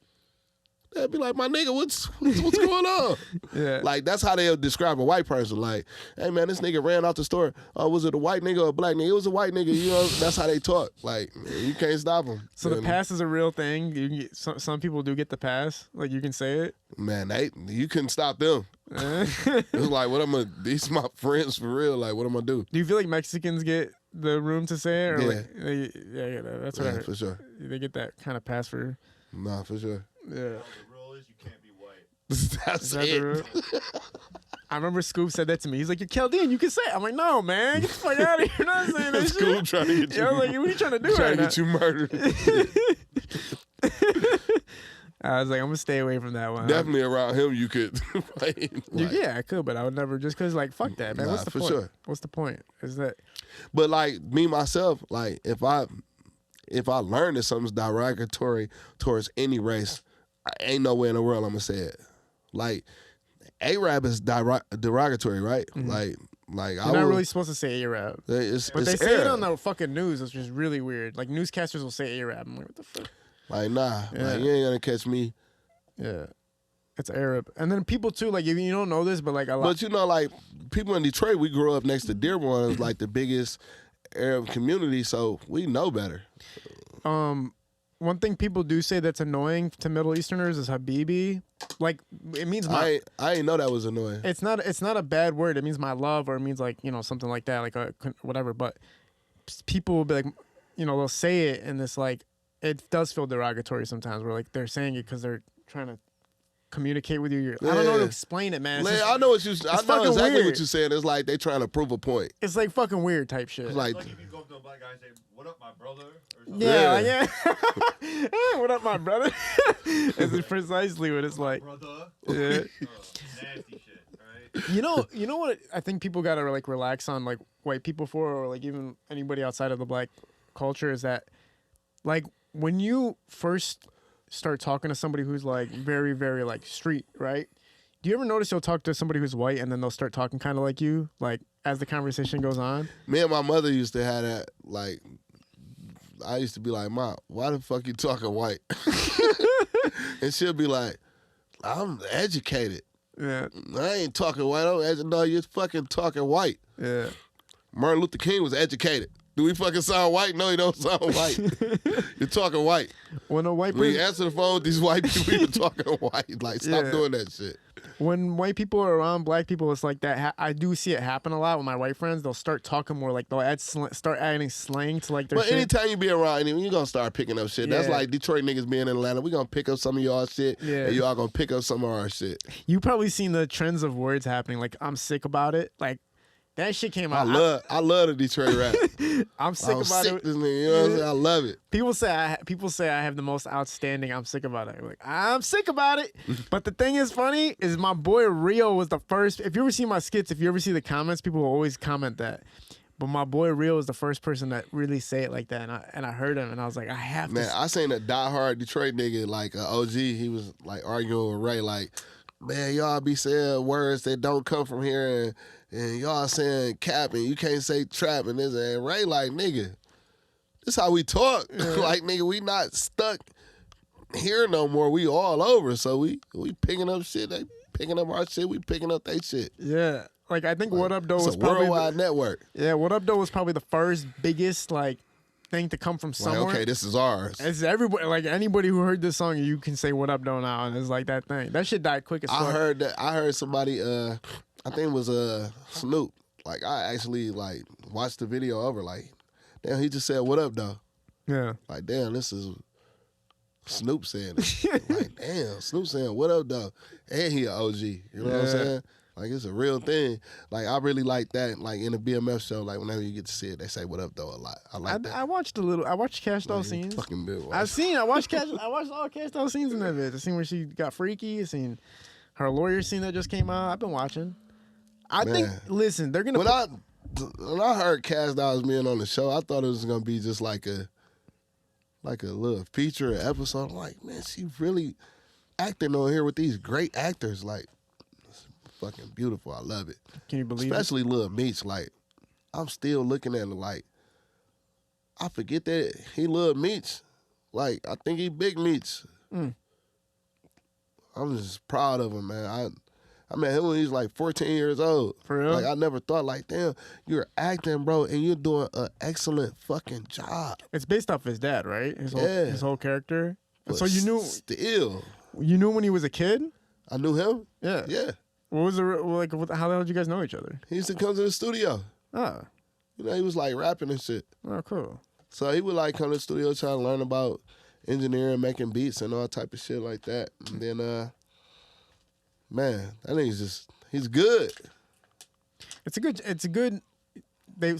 they'd be like, my nigga, what's going on? Yeah. Like, that's how they'll describe a white person. Like, hey, man, this nigga ran out the store. Oh, was it a white nigga or a black nigga? It was a white nigga. You know, that's how they talk. Like, man, you can't stop them. So the pass is a real thing? You can get, some people do get the pass? Like, you can say it? Man, you couldn't stop them. It's like, these my friends for real. Like, what am I gonna do? Do you feel like Mexicans get the room to say it? Or Yeah. Like, yeah, that's what I heard. For sure. They get that kind of pass for. Nah, for sure. Yeah. The rule is you can't be white. That's Is that it. the rule? I remember Scoop said that to me. He's like, you're Chaldean, you can say it. I'm like, no, man, get the fuck out of here. You're not saying that shit. Scoop trying to get you. Yeah, I was like, what are you trying to do trying right to now? get you murdered. I was like, I'm gonna stay away from that one. Definitely around him you could. Like, Yeah, I could, but I would never, just because, like, fuck that, man. Nah, What's the for point? sure. What's the point? Is that. But like me myself, like if I learn that something's derogatory towards any race, ain't no way in the world I'm gonna say it. Like Arab is derogatory, right? Mm-hmm. Like You're not really supposed to say Arab. But they say it on the fucking news, which is really weird. Like, newscasters will say Arab. I'm like, what the fuck? Like, nah, Yeah. like, you ain't gonna catch me. Yeah. It's Arab. And then people, too, like, you don't know this, but, like, a lot. But, you know, like, people in Detroit, we grew up next to Dearborn. It's, like, the biggest Arab community, so we know better. One thing people do say that's annoying to Middle Easterners is Habibi. Like, it means my... I ain't know that was annoying. It's not a bad word. It means my love, or it means, like, you know, something like that, like whatever. But people will be like, you know, they'll say it, and it's like, it does feel derogatory sometimes, where, like, they're saying it because they're trying to communicate with you. I don't know how to explain it, man. I know exactly weird. what you're saying. It's like they trying to prove a point. It's like fucking weird type shit. It's like It's like if you go up to a black guy and say, what up, my brother? Or something. yeah. What up, my brother? It's precisely what it's like. Brother. Yeah. Nasty shit, right? You know what I think people gotta like relax on, like, white people for, or like even anybody outside of the black culture, is that, like, when you first start talking to somebody who's like very, very like street, right? Do you ever notice you'll talk to somebody who's white and then they'll start talking kind of like you, like as the conversation goes on? Me and my mother used to have that. Like, I used to be like, "Mom, why the fuck you talking white?" And she'll be like, "I'm educated. Yeah. I ain't talking white. No, you're fucking talking white." Yeah. Martin Luther King was educated. Do we fucking sound white? No, you don't sound white. You're talking white. When a white When you person, answer the phone with these white people, you're talking white. Like, stop Yeah. doing that shit. when white people are around black people, it's like that. I do see it happen a lot with my white friends. They'll start talking more like they'll start adding slang to like their But shit. anytime you be around anyone, you're going to start picking up shit. That's Yeah. like Detroit niggas being in Atlanta. We're going to pick up some of y'all shit, Yeah. and y'all going to pick up some of our shit. You probably seen the trends of words happening. Like, I'm sick about it. Like, that shit came out. I love the Detroit rap. I'm sick I'm about sick it. this nigga, you know what I'm saying? I love it. People say I have the most outstanding. I'm sick about it. Like, I'm sick about it. But the thing is funny is my boy Rio was the first. If you ever see my skits, if you ever see the comments, people will always comment that. But my boy Rio was the first person that really say it like that, and I heard him, and I was like, I have Man, to. I seen a diehard Detroit nigga, like OG, he was like arguing with Ray, like, man, y'all be saying words that don't come from here, and y'all saying cap, and you can't say trap, and this, and Ray like, nigga, this how we talk. Like, nigga, we not stuck here no more. We all over, so we picking up shit. They picking up our shit. We picking up they shit. Yeah. Like, I think What Up Though It's was a probably worldwide network. Yeah, What Up Though was probably the first biggest like thing to come from Like, somewhere. okay, this is ours. It's everybody, like anybody who heard this song, you can say What Up Though now, and it's like that thing. That shit died quick as fuck. I heard somebody, I think it was Snoop. Like, I actually like watched the video over. Like, damn, he just said what up though. Yeah. Like, damn, this is Snoop saying it. Like, damn, Snoop saying what up though, and he an OG. You know what I'm saying? Like, it's a real thing. Like, I really like that. Like, in a BMF show, like, whenever you get to see it, they say what up though a lot. I like that. I watched Cash Doll Like, scenes. fucking good. I watched all Cash Doll scenes in that bitch. I seen where she got freaky. I seen her lawyer scene that just came out. I've been watching. I think, listen, they're gonna. When I heard Cash Doll being on the show, I thought it was gonna be just like a little feature or episode. I'm like, man, she really acting on here with these great actors. Like, it's fucking beautiful. I love it. Can you believe Especially Lil Meech. Like, I'm still looking at it like, I forget that he Lil Meech. Like, I think he Big Meech. I'm just proud of him, man. I met him when he was like 14 years old. For real? Like, I never thought, like, damn, you're acting, bro, and you're doing an excellent fucking job. It's based off his dad, right? His whole character. But So you knew when he was a kid? I knew him. Yeah. Yeah. What was how the hell did you guys know each other? He used to come to the studio. Oh. You know, he was like rapping and shit. Oh, cool. So he would like come to the studio trying to learn about engineering, making beats and all type of shit like that. And then, man, that nigga's he's good. It's a good,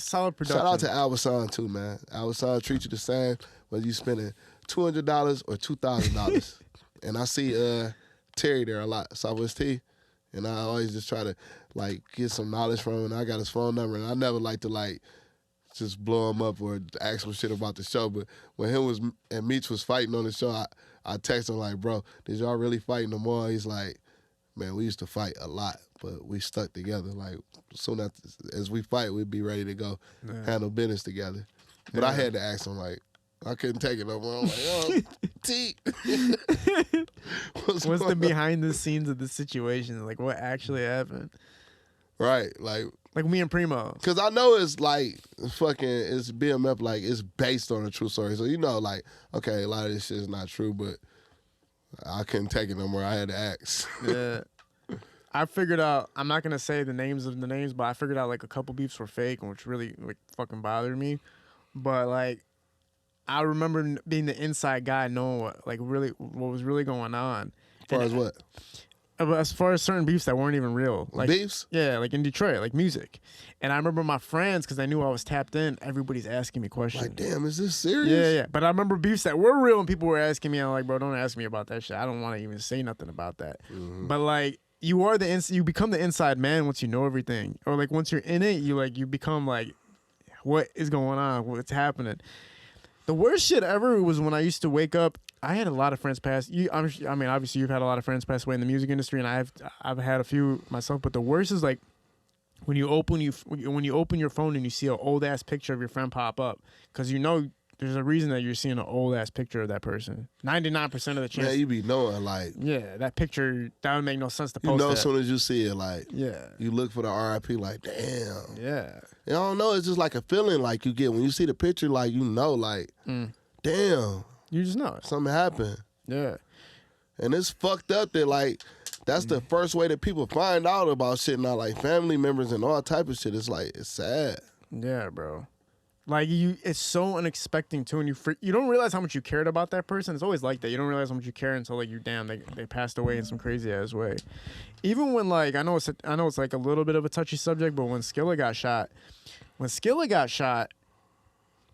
solid production. Shout out to Alvason too, man. Alvason treat you the same whether you spending $200 or $2,000. And I see Terry there a lot, Southwest T. And I always just try to like get some knowledge from him. And I got his phone number, and I never like to like just blow him up or ask him shit about the show. But when him and Meech was fighting on the show, I text him like, bro, did y'all really fight no more? He's like, man, we used to fight a lot, but we stuck together. Like, soon as we fight, we'd be ready to go handle business together. But I had to ask him, like, I couldn't take it no more. I'm like, oh, T. What's the behind the scenes of the situation? Like, what actually happened? Right, like me and Primo. Because I know it's like it's BMF, like it's based on a true story. So, you know, like, okay, a lot of this shit is not true, but I couldn't take it no more. I had to ask. Yeah. I figured out, I'm not going to say the names, but I figured out like a couple beefs were fake, which really like fucking bothered me. But like, I remember being the inside guy, knowing what was really going on. As far as what? As far as certain beefs that weren't even real. Like, beefs? Yeah, like in Detroit, like music. And I remember my friends, because I knew I was tapped in, everybody's asking me questions. Like, damn, is this serious? Yeah. But I remember beefs that were real and people were asking me, I'm like, bro, don't ask me about that shit. I don't want to even say nothing about that. Mm-hmm. But like, you become the inside man once you know everything. Or like once you're in it, you become like, what is going on? What's happening? The worst shit ever was when I used to wake up. I had a lot of friends pass. I mean, obviously you've had a lot of friends pass away in the music industry, and I've had a few myself. But the worst is like when you open your phone and you see an old ass picture of your friend pop up, because you know there's a reason that you're seeing an old ass picture of that person. 99% of the chance. Man, you be knowing like. Yeah, that picture that would make no sense to post. You know, that. as soon as you see it, like. Yeah. You look for the RIP, like, damn. Yeah. I don't know. It's just like a feeling like you get when you see the picture, like you know, like, damn. You just know it. Something happened. Yeah. And it's fucked up that like that's the first way that people find out about shit now, like family members and all type of shit. It's like it's sad. Yeah, bro. Like it's so unexpected too, and you don't realize how much you cared about that person. It's always like that. You don't realize how much you care until like they passed away in some crazy ass way. Even when like I know it's like a little bit of a touchy subject, but when Skilla got shot,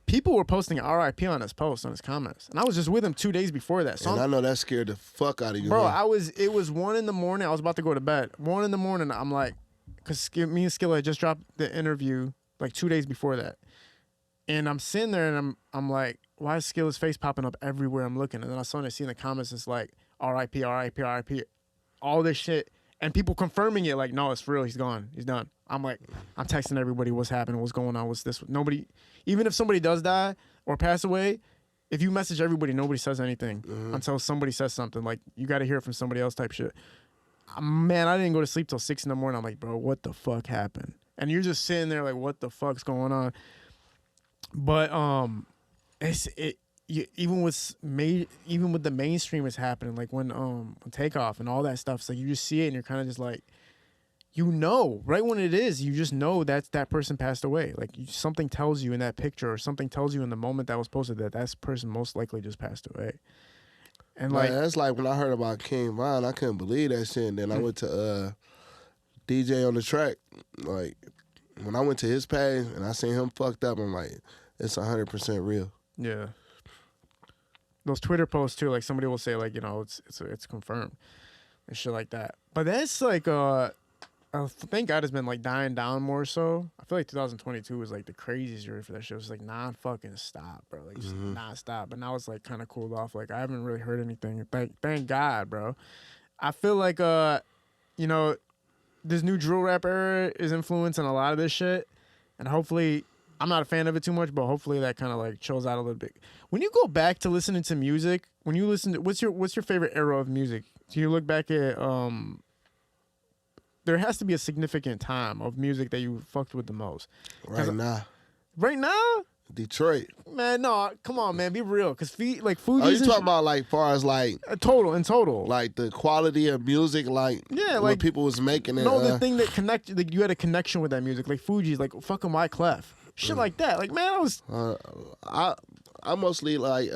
people were posting RIP on his post, on his comments. And I was just with him 2 days before that. So and I know that scared the fuck out of you. Bro, huh? It was 1 a.m. I was about to go to bed. 1 a.m, I'm like, because me and Skilla had just dropped the interview like 2 days before that. And I'm sitting there and I'm like, why is Skilla's face popping up everywhere I'm looking? And then I saw in the comments, it's like, RIP, RIP, RIP, all this shit. And people confirming it like, no, it's real. He's gone. He's done. I'm like, I'm texting everybody what's happening, what's going on, what's this. Nobody, even if somebody does die or pass away, if you message everybody, nobody says anything until somebody says something. Like, you got to hear it from somebody else type shit. Man, I didn't go to sleep till 6 a.m. I'm like, bro, what the fuck happened? And you're just sitting there like, what the fuck's going on? But even with the mainstream is happening, like when Takeoff and all that stuff, so you just see it and you're kind of just like, you know, right when it is, you just know that person passed away. Like something tells you in that picture, or something tells you in the moment that was posted that person most likely just passed away. And like that's like when I heard about King Von, I couldn't believe that shit. And then I went to DJ on the track. Like when I went to his page and I seen him fucked up, I'm like, it's 100% real. Yeah. Those Twitter posts too, like somebody will say like, you know, it's confirmed and shit like that. But that's like thank God it's been like dying down more so. I feel like 2022 was like the craziest year for that shit. It was like non-fucking stop, bro. Like just non-stop. But now it's like kind of cooled off. Like I haven't really heard anything. Thank God, bro. I feel like you know, this new drill rap era is influencing a lot of this shit. And hopefully, I'm not a fan of it too much, but hopefully that kind of like chills out a little bit. When you go back to listening to music, when you listen to what's your favorite era of music? Do you look back at there has to be a significant time of music that you fucked with the most. Right now. Right now? Detroit. Man, no, come on, man, be real. Cause like Fugees. Oh, you talking about like far as like in total, like the quality of music, like yeah, what like people was making it. No, the thing that connected, like you had a connection with that music, like Fugees, like fucking Wyclef, shit like that. Like man, I was. I mostly like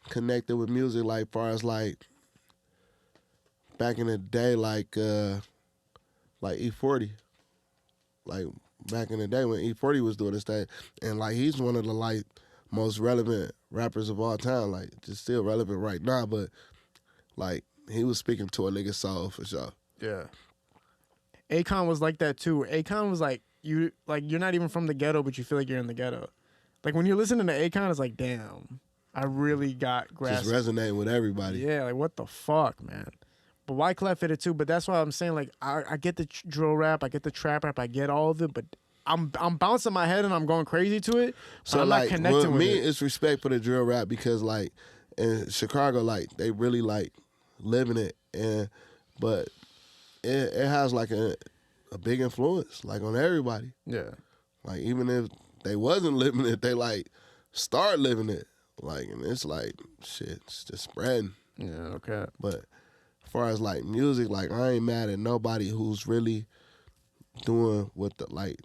connected with music, like far as like back in the day, like E40, like. Back in the day when E40 was doing this thing, and like he's one of the like most relevant rappers of all time, like just still relevant right now, but like he was speaking to a nigga's soul for sure. Yeah. Akon was like that too. Akon was like you're not even from the ghetto, but you feel like you're in the ghetto. Like when you're listening to Akon, it's like damn, I really got grasped. Just resonating with everybody. Yeah, like what the fuck, man. But Wyclef hit it too. But that's why I'm saying, like, I get the drill rap, I get the trap rap, I get all of it, but I'm bouncing my head and I'm going crazy to it. So I'm like, not connecting with me, it. it's respect for the drill rap because, like, in Chicago, like, they really like living it, but it has like a big influence, like, on everybody. Yeah. Like, even if they wasn't living it, they like start living it. Like, and it's like shit, it's just spreading. Yeah. Okay. But as far as like music, like I ain't mad at nobody who's really doing what the like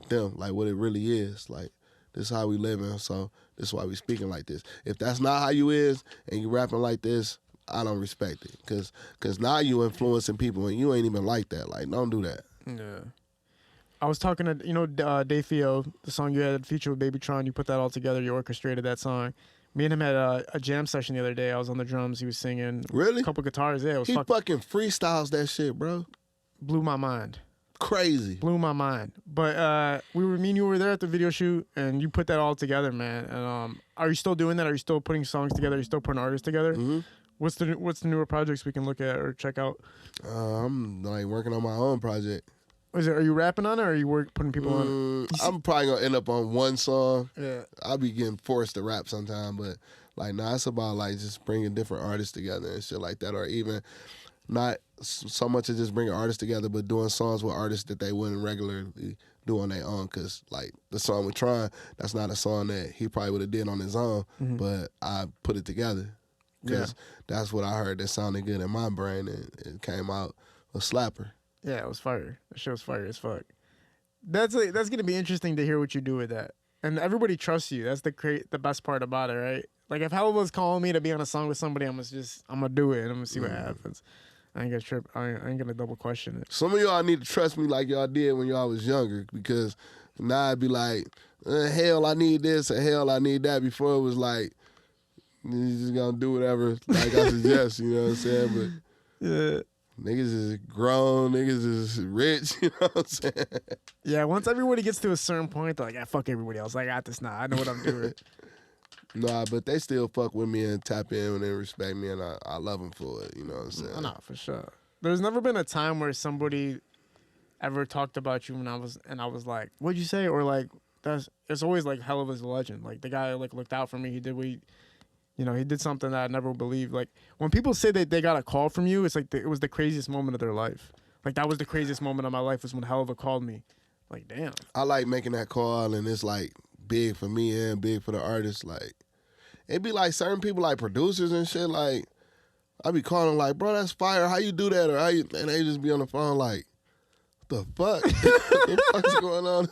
them, like what it really is. Like this is how we living, so this is why we speaking like this. If that's not how you is and you rapping like this, I don't respect it. Cause now you influencing people and you ain't even like that. Like don't do that. Yeah. I was talking to DAVEFIO, the song you had featured with BabyTron. You put that all together. You orchestrated that song. Me and him had a jam session the other day. I was on the drums. He was singing. Really? A couple guitars. Yeah, it was he fucking freestyles that shit, bro. Blew my mind. Crazy. Blew my mind. But me and you were there at the video shoot, and you put that all together, man. And are you still doing that? Are you still putting songs together? Are you still putting artists together? Mm-hmm. What's the newer projects we can look at or check out? I'm like working on my own project. Are you rapping on it, or are you putting people on it? I'm probably gonna end up on one song. Yeah. I'll be getting forced to rap sometime, but like, nah, it's about like just bringing different artists together and shit like that, or even not so much as just bringing artists together, but doing songs with artists that they wouldn't regularly do on their own. Cause like the song with Tron, that's not a song that he probably would have did on his own, but I put it together. Cause that's what I heard that sounded good in my brain, and it came out a slapper. Yeah, it was fire. The shit was fire as fuck. That's gonna be interesting to hear what you do with that. And everybody trusts you. That's the best part about it, right? Like if Helluva's calling me to be on a song with somebody, I'm gonna do it and I'm gonna see what happens. I ain't gonna trip. I ain't gonna double question it. Some of y'all need to trust me like y'all did when y'all was younger, because now I'd be like, hell, I need this, or hell, I need that. Before it was like, you just gonna do whatever like I suggest, you know what I'm saying? But yeah. Niggas is grown, niggas is rich, you know what I'm saying? Yeah, once everybody gets to a certain point, they're like, fuck everybody else. I got this now. I know what I'm doing. Nah, but they still fuck with me and tap in and they respect me, and I love them for it, you know what I'm saying? No, for sure. There's never been a time where somebody ever talked about you and I was like, what'd you say? Or like, it's always like Helluva's a legend. Like the guy like looked out for me. He did something that I never believed. Like when people say that they got a call from you, it's like it was the craziest moment of their life. Like that was the craziest moment of my life was when Helluva called me. Like damn. I like making that call, and it's like big for me and big for the artist. Like it be like certain people like producers and shit. Like I be calling like, bro, that's fire. How you do that? Or how you? And they just be on the phone like, what the fuck? What the fuck's going on?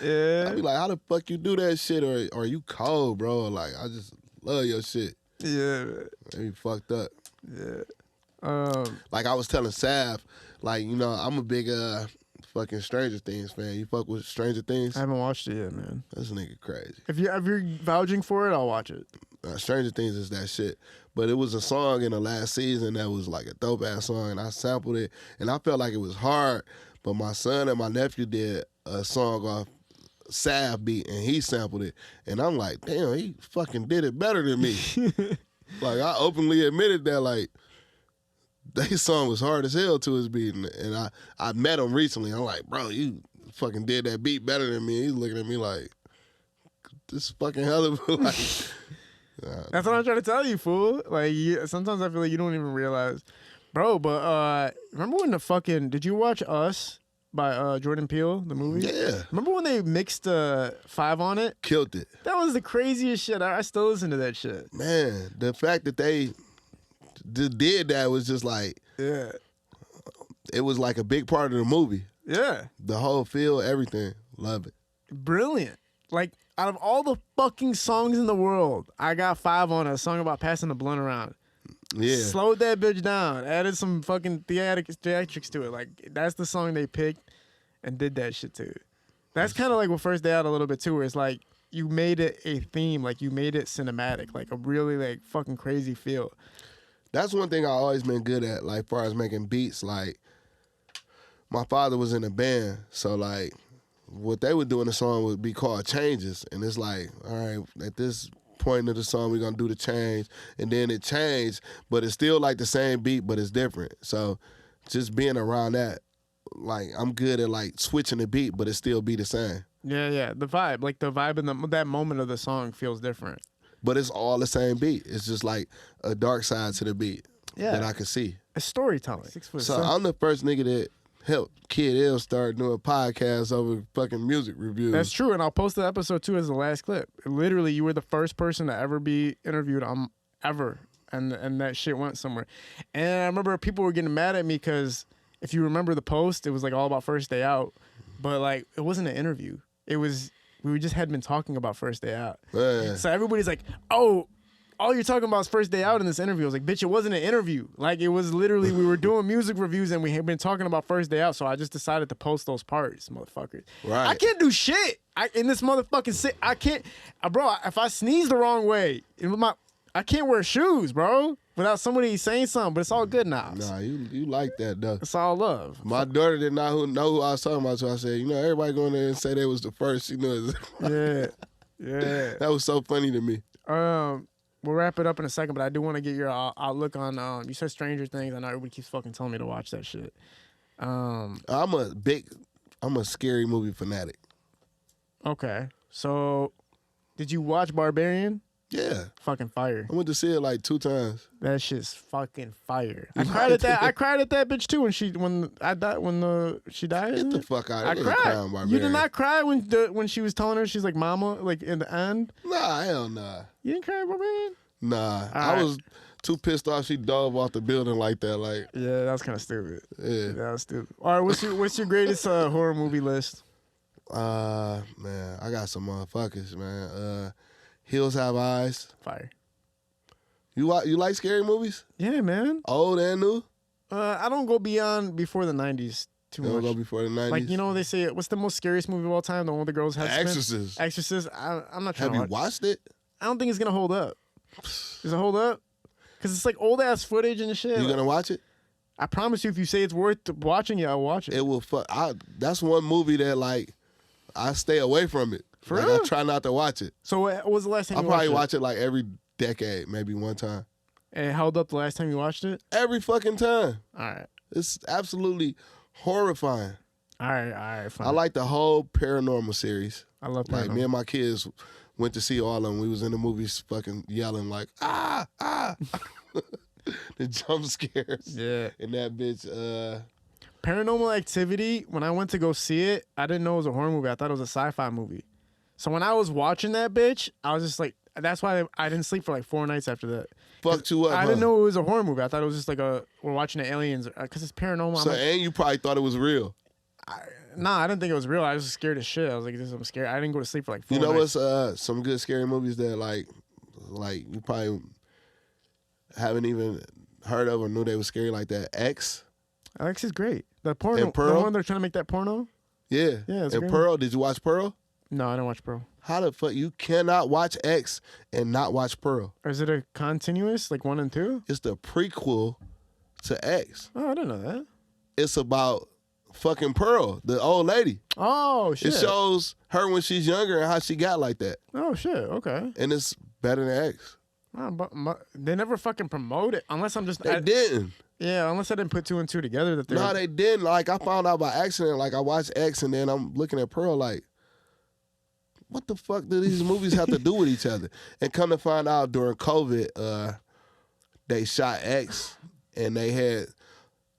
Yeah. I be like, how the fuck you do that shit? Or are you cold, bro? Like I just love your shit. Yeah. They be fucked up. Yeah. Like I was telling Sav, like, you know, I'm a big fucking Stranger Things fan. You fuck with Stranger Things? I haven't watched it yet, man. This nigga crazy. If you're vouching for it, I'll watch it. Stranger Things is that shit. But it was a song in the last season that was like a dope ass song, and I sampled it, and I felt like it was hard. But my son and my nephew did a song off Sav beat, and he sampled it, and I'm like, damn, he fucking did it better than me. Like I openly admitted that, like, that song was hard as hell to his beat, and I met him recently. I'm like, bro, you fucking did that beat better than me. He's looking at me like, this fucking hell of like. That's what I'm trying to tell you, fool. Like sometimes I feel like you don't even realize, bro. But remember when did you watch Us by Jordan Peele, the movie? Yeah. Remember when they mixed 5 on it? Killed it. That was the craziest shit. I still listen to that shit. Man, the fact that they did that was just like, yeah, it was like a big part of the movie. Yeah. The whole feel, everything. Love it. Brilliant. Like, out of all the fucking songs in the world, I got 5 on a song about passing the blunt around. Yeah. Slowed that bitch down. Added some fucking theatrics to it. Like, that's the song they picked and did that shit to. That's kind of like with First Day Out a little bit too, where it's like, you made it a theme. Like, you made it cinematic. Like, a really, like, fucking crazy feel. That's one thing I always been good at, like, as far as making beats. Like, my father was in a band, so, like, what they would do in the song would be called changes. And it's like, all right, at this point of the song, we're going to do the change. And then it changed, but it's still like the same beat, but it's different. So just being around that, like, I'm good at, like, switching the beat, but it still be the same. Yeah. The vibe. Like, the vibe in that moment of the song feels different. But it's all the same beat. It's just, like, a dark side to the beat that I can see. It's storytelling. So I'm the first nigga that helped Kid L start doing podcasts over fucking music reviews. That's true, and I'll post the episode too as the last clip. Literally, you were the first person to ever be interviewed ever, and that shit went somewhere. And I remember people were getting mad at me because if you remember the post, it was like all about First Day Out, but like it wasn't an interview. It was we just had been talking about First Day Out. Man. So everybody's like, oh, all you're talking about is First Day Out in this interview. I was like, bitch, it wasn't an interview. Like, it was literally, we were doing music reviews and we had been talking about First Day Out, so I just decided to post those parts, motherfuckers. Right. I can't do shit. In this motherfucking I can't, bro, if I sneeze the wrong way, I can't wear shoes, bro, without somebody saying something, but it's all good now. Nah, you like that, though. It's all love. My daughter did not know who I was talking about, so I said, you know, everybody going there and say they was the first, you know. Yeah. Yeah. That was so funny to me. We'll wrap it up in a second, but I do want to get your outlook on. You said Stranger Things. I know everybody keeps fucking telling me to watch that shit. I'm a scary movie fanatic. Okay, so did you watch Barbarian? Yeah. Fucking fire. I went to see it like 2 times. That shit's fucking fire. You I cried liked at that. it? I cried at that bitch too when she died. Get the fuck out. I cried. You did not cry when she was telling her she's like mama, like in the end? Nah, hell nah. You didn't cry, Barbarian? Nah. I was too pissed off she dove off the building like that. Like, yeah, that was kind of stupid. Yeah. That was stupid. All right, what's your greatest horror movie list? Man, I got some motherfuckers, man. Hills Have Eyes. Fire. You like scary movies? Yeah, man. Old and new? I don't go before the 90s too much. Don't go before the 90s? Like, you know, they say, what's the most scariest movie of all time? The one with the girls' head spin? Exorcist. Exorcist. I'm not trying Have to you watched it? I don't think it's going to hold up. Does it hold up? Because it's like old-ass footage and shit. You gonna watch it? I promise you, if you say it's worth watching it, I'll watch it. It will fuck. That's one movie that, like, I stay away from it. For like, real? I try not to watch it. So what was the last time I you probably watched watch it like every decade, maybe one time. And it held up the last time you watched it? Every fucking time. All right. It's absolutely horrifying. All right, fine. I like the whole paranormal series. I love Like, paranormal. me and my kids went to see all of them. We was in the movies fucking yelling like, ah. The jump scares. Yeah. And that bitch, Paranormal Activity, when I went to go see it, I didn't know it was a horror movie. I thought it was a sci-fi movie. So when I was watching that bitch, I was just like, that's why I didn't sleep for like 4 nights after that. fucked you up. I didn't know it was a horror movie. I thought it was just like we're watching the aliens because it's paranormal. So, and you probably thought it was real. Nah, I didn't think it was real. I was scared as shit. I was like, I'm scared. I didn't go to sleep for like 4 You know nights. what's some good scary movies that like you probably haven't even heard of or knew they were scary like that? X. Alex is great. The porno. And Pearl? The one they're trying to make that porno? Yeah. Yeah, it's and great. Pearl, did you watch Pearl? No, I didn't watch Pearl. How the fuck you cannot watch X and not watch Pearl? Or is it a continuous, like 1 and 2? It's the prequel to X. Oh, I didn't know that. It's about fucking Pearl, the old lady. Oh, shit. It shows her when she's younger and how she got like that. Oh, shit. Okay. And it's better than X. But they never fucking promote it unless I'm just. They didn't. Yeah, unless I didn't put 2 and 2 together. That No, they didn't. Like, I found out by accident. Like, I watched X and then I'm looking at Pearl like, what the fuck do these movies have to do with each other? And come to find out during COVID, they shot X and they had,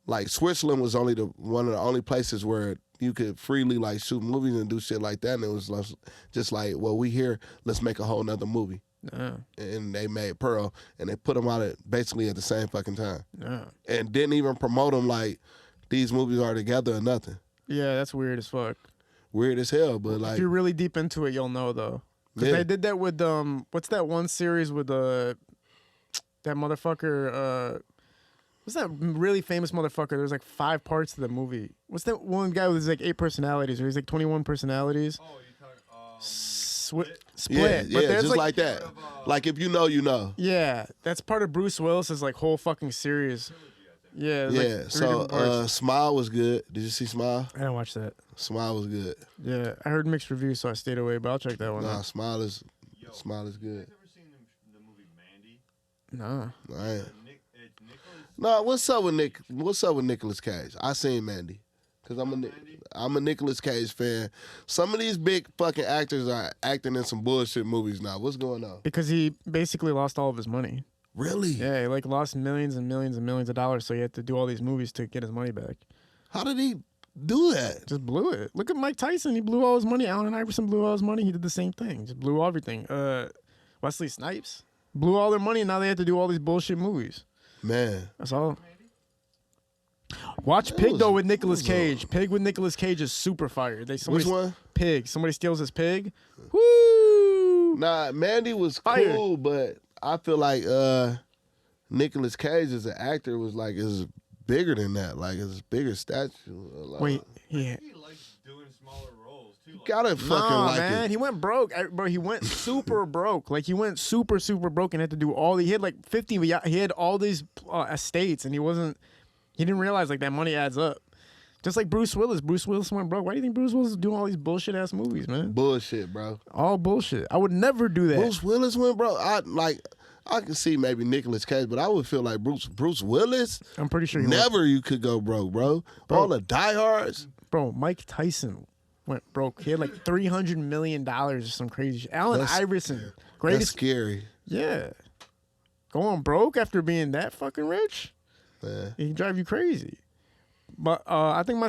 like, Switzerland was only one of the only places where you could freely, like, shoot movies and do shit like that. And it was just like, well, we here, let's make a whole nother movie. Yeah. And they made Pearl, and they put them out basically at the same fucking time. Yeah. And didn't even promote them like these movies are together or nothing. Yeah, that's weird as fuck. Weird as hell, but like, if you're really deep into it, you'll know though. Because Yeah. they did that with what's that one series with that motherfucker? What's that really famous motherfucker? There's like 5 parts to the movie. What's that one guy with like 8 personalities, or he's like 21 personalities? Oh, you talking Split. yeah, But there's just like that. Like if you know, you know. Yeah, that's part of Bruce Willis's like whole fucking series. Yeah. there's, like, Yeah. 3 So different parts. Smile was good. Did you see Smile? I didn't watch that. Smile was good. Yeah, I heard mixed reviews, so I stayed away. But I'll check that one Nah, out. Smile is You good. guys ever seen the movie Mandy? Nah. I ain't. It's Nicholas. Nah, what's up with Nicolas Cage? I seen Mandy. Cause I'm a Nicolas Cage fan. Some of these big fucking actors are acting in some bullshit movies now. What's going on? Because he basically lost all of his money. Really? Yeah, he like lost millions and millions and millions of dollars, so he had to do all these movies to get his money back. How did he do that? Just blew it. Look at Mike Tyson. He blew all his money. Allen Iverson blew all his money. He did the same thing. Just blew everything. Wesley Snipes blew all their money, and now they had to do all these bullshit movies. Man. That's all. Watch Pig though with Nicolas Cage. Pig with Nicolas Cage is super fire. Which one? Pig. Somebody steals his pig. Woo! Nah, Mandy was Fire. cool, but I feel like Nicolas Cage as an actor was like is bigger than that. Like it's bigger statue. Like, Wait, yeah. He likes doing smaller roles too. Like, gotta fucking No, like man, it. he went broke, bro. He went super broke. Like he went super broke and had to do all. He had like 50. But he had all these estates, and he didn't realize like that money adds up. Just like Bruce Willis. Bruce Willis went broke. Why do you think Bruce Willis is doing all these bullshit ass movies, man? Bullshit, bro. All bullshit. I would never do that. Bruce Willis went broke. I can see maybe Nicolas Cage, but I would feel like Bruce Willis. I'm pretty sure You could go broke, bro. All the diehards. Bro, Mike Tyson went broke. He had like $300 million or some crazy shit. Allen Iverson. Greatest. That's scary. Yeah. Going broke after being that fucking rich? Yeah. It can drive you crazy. But I think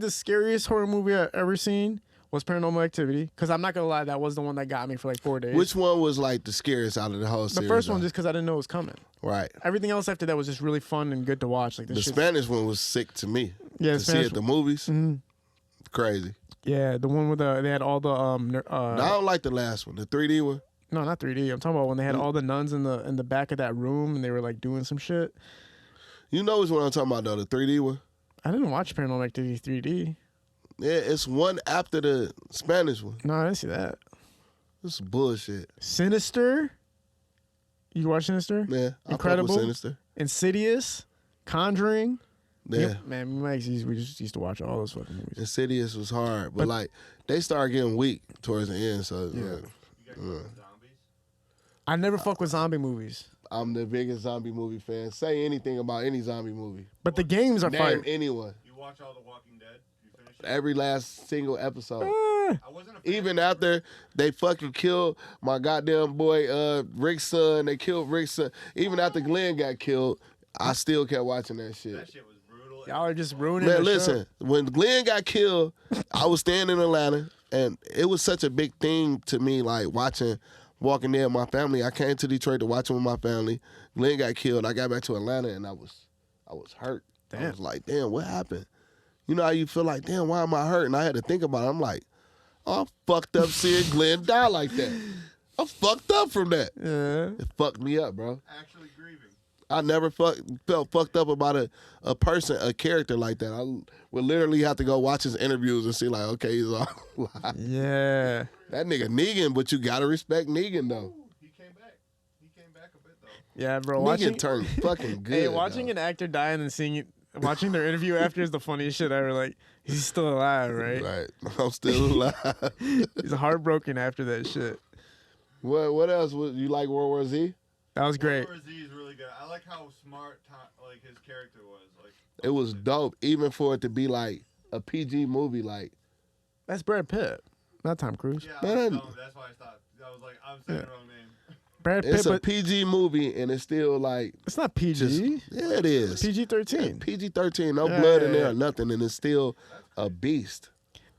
the scariest horror movie I've ever seen was Paranormal Activity. Because I'm not going to lie, that was the one that got me for like 4 days. Which one was like the scariest out of the whole series? The first one, just because I didn't know it was coming. Right. Everything else after that was just really fun and good to watch. Like the Spanish one was sick to me. Yeah, to see it at the movies. Mm-hmm. Crazy. Yeah, the one with they had all the no, I don't like the last one, the 3D one. No, not 3D. I'm talking about when they had all the nuns in the back of that room and they were like doing some shit. You know which one I'm talking about though, the 3D one? I didn't watch Paranormal Activity 3D. Yeah, it's one after the Spanish one. No, I didn't see that. This is bullshit. Sinister. You watch Sinister? Yeah, Incredible. Sinister. Insidious. Conjuring. Yeah. Man, we just used to watch all those fucking movies. Insidious was hard, but like they started getting weak towards the end. So Yeah. like, You guys zombies? I never fuck with zombie movies. I'm the biggest zombie movie fan. Say anything about any zombie movie. But the games are Name fire. anyone. You watch all The Walking Dead? You finish it? Every last single episode. I wasn't a fan. Even after they fucking killed my goddamn boy Rick's son, they killed Rick's son. Even after Glenn got killed, I still kept watching that shit. That shit was brutal. Y'all are just ruining Man, the listen, show. when Glenn got killed, I was staying in Atlanta, and it was such a big thing to me, like watching Walking Dead with my family. I came to Detroit to watch it with my family. Glenn got killed. I got back to Atlanta, and I was hurt. I Damn. was like, damn, what happened? You know how you feel like, damn, why am I hurt? And I had to think about it. I'm like, oh, I'm fucked up seeing Glenn die like that. I'm fucked up from that. Yeah. It fucked me up, bro. Actually grieving. I never felt fucked up about a person, a character like that. I would literally have to go watch his interviews and see like, okay, he's all alive. Yeah. That nigga Negan, but you gotta respect Negan though. He came back. He came back a bit though. Yeah, bro. Negan Watching turned fucking good. Hey, watching though. an actor die and then watching their interview after is the funniest shit ever. Like, he's still alive, right? Right, I'm still alive. He's heartbroken after that shit. What else? You like World War Z? That was great. World War Z is really good. I like how smart like his character was. Like It was dope, even for it to be like a PG movie. Like, That's Brad Pitt, not Tom Cruise. yeah, I was dumb. That's why I stopped. I was like, I'm saying the wrong name. Brad Pitt, it's a but PG movie, and it's still like, it's not PG. yeah, it is. PG-13. PG-13, no Yeah, blood in yeah, there yeah. or nothing, and it's still a beast.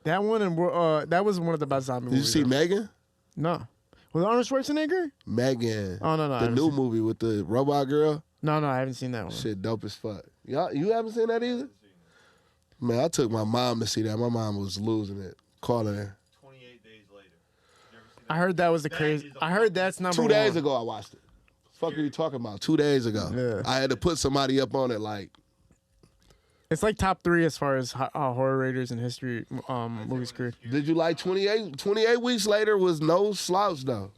That one and that was one of the best zombie Did you movies. see ever. Megan? No. With Arnold Schwarzenegger? Megan. Oh no, The I haven't new seen- movie with the robot girl. No, I haven't seen that one. Shit dope as fuck. Y'all, you haven't seen that either? Man, I took my mom to see that. My mom was losing it. Calling her. 28 days later. You ever seen I heard that was the That crazy. is a I heard that's number 2 one. days ago I watched it. Fuck are you talking about? 2 days ago. Yeah. I had to put somebody up on it like, It's like top 3 as far as horror raters in history movies career. did you like 28? 28 weeks later was no slouch though.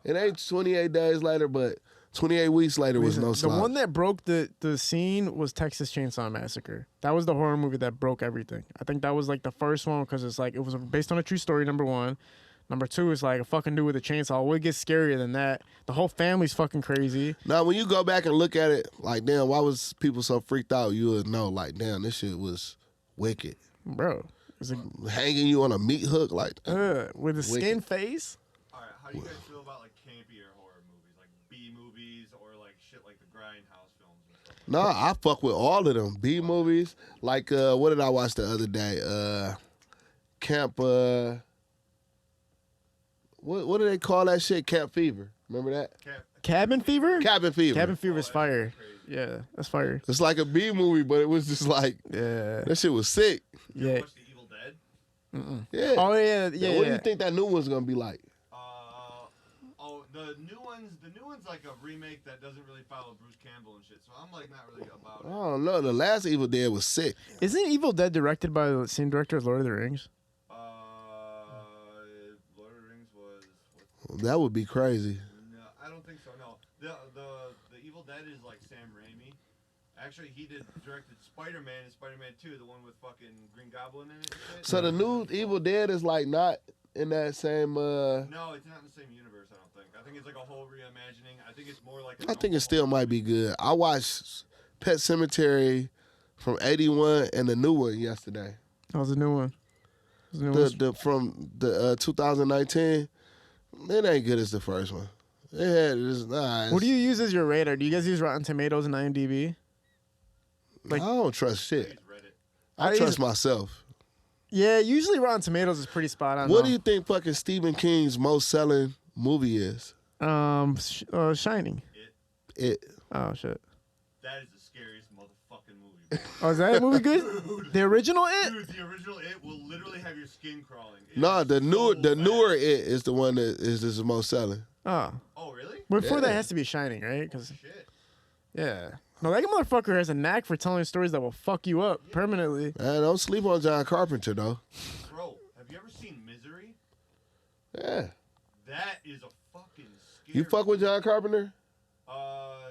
It ain't 28 days later, but 28 weeks later was no The slouch. one that broke the scene was Texas Chainsaw Massacre. That was the horror movie that broke everything. I think that was like the first one because it's like it was based on a true story. Number 1. Number 2 is like a fucking dude with a chainsaw. What gets scarier than that? The whole family's fucking crazy. Now, when you go back and look at it, like, damn, why was people so freaked out? You would know, like, damn, this shit was wicked. Bro. It's like, Hanging you on a meat hook, like, with the skin face. All right, how do you guys feel about like campier horror movies, like B movies or like shit like the Grindhouse films and stuff? nah, I fuck with all of them. B movies, like, what did I watch the other day? Camp, what do they call that shit? Camp Fever. Remember that? Cabin Fever? Cabin Fever. Cabin Fever's fire. Yeah, that's fire. It's like a B movie, but it was just like, Yeah. that shit was sick. You ever Yeah. watch The Evil Dead? Yeah. Oh, yeah. What do you think that new one's gonna be like? The new one's like a remake that doesn't really follow Bruce Campbell and shit. So I'm like not really about I it. don't know. The last Evil Dead was sick. Isn't Evil Dead directed by the same director as Lord of the Rings? Lord of the Rings was. That would be crazy. No, I don't think so. No, the Evil Dead is like Sam Raimi. Actually, he directed Spider-Man and Spider-Man 2, the one with fucking Green Goblin in it. And shit. So the new Evil Dead is like not in that same. No, it's not in the same universe. I don't think. I think it's like a whole reimagining. I think it's more like. I think it still might be good. I watched Pet Cemetery from '81 and the new one yesterday. That was a new one. From the 2019. It ain't good as the first one. What do you use as your radar? Do you guys use Rotten Tomatoes and IMDb? I don't trust shit. I trust myself. Yeah, usually Rotten Tomatoes is pretty spot on. What do you think fucking Stephen King's most selling movie is? Shining. It. Oh shit. That is the scariest motherfucking movie. Bro. Oh, is that movie good? Dude, The original It? Dude, the original It will literally have your skin crawling. No, the newer It is the one that is the most selling. Oh. Oh, really? Before that Yeah. has to be Shining, right? Cause Shit. yeah. No, that motherfucker has a knack for telling stories that will fuck you up permanently. Man, don't sleep on John Carpenter though. Bro, have you ever seen Misery? Yeah. That is a fucking scary. You fuck with John Carpenter?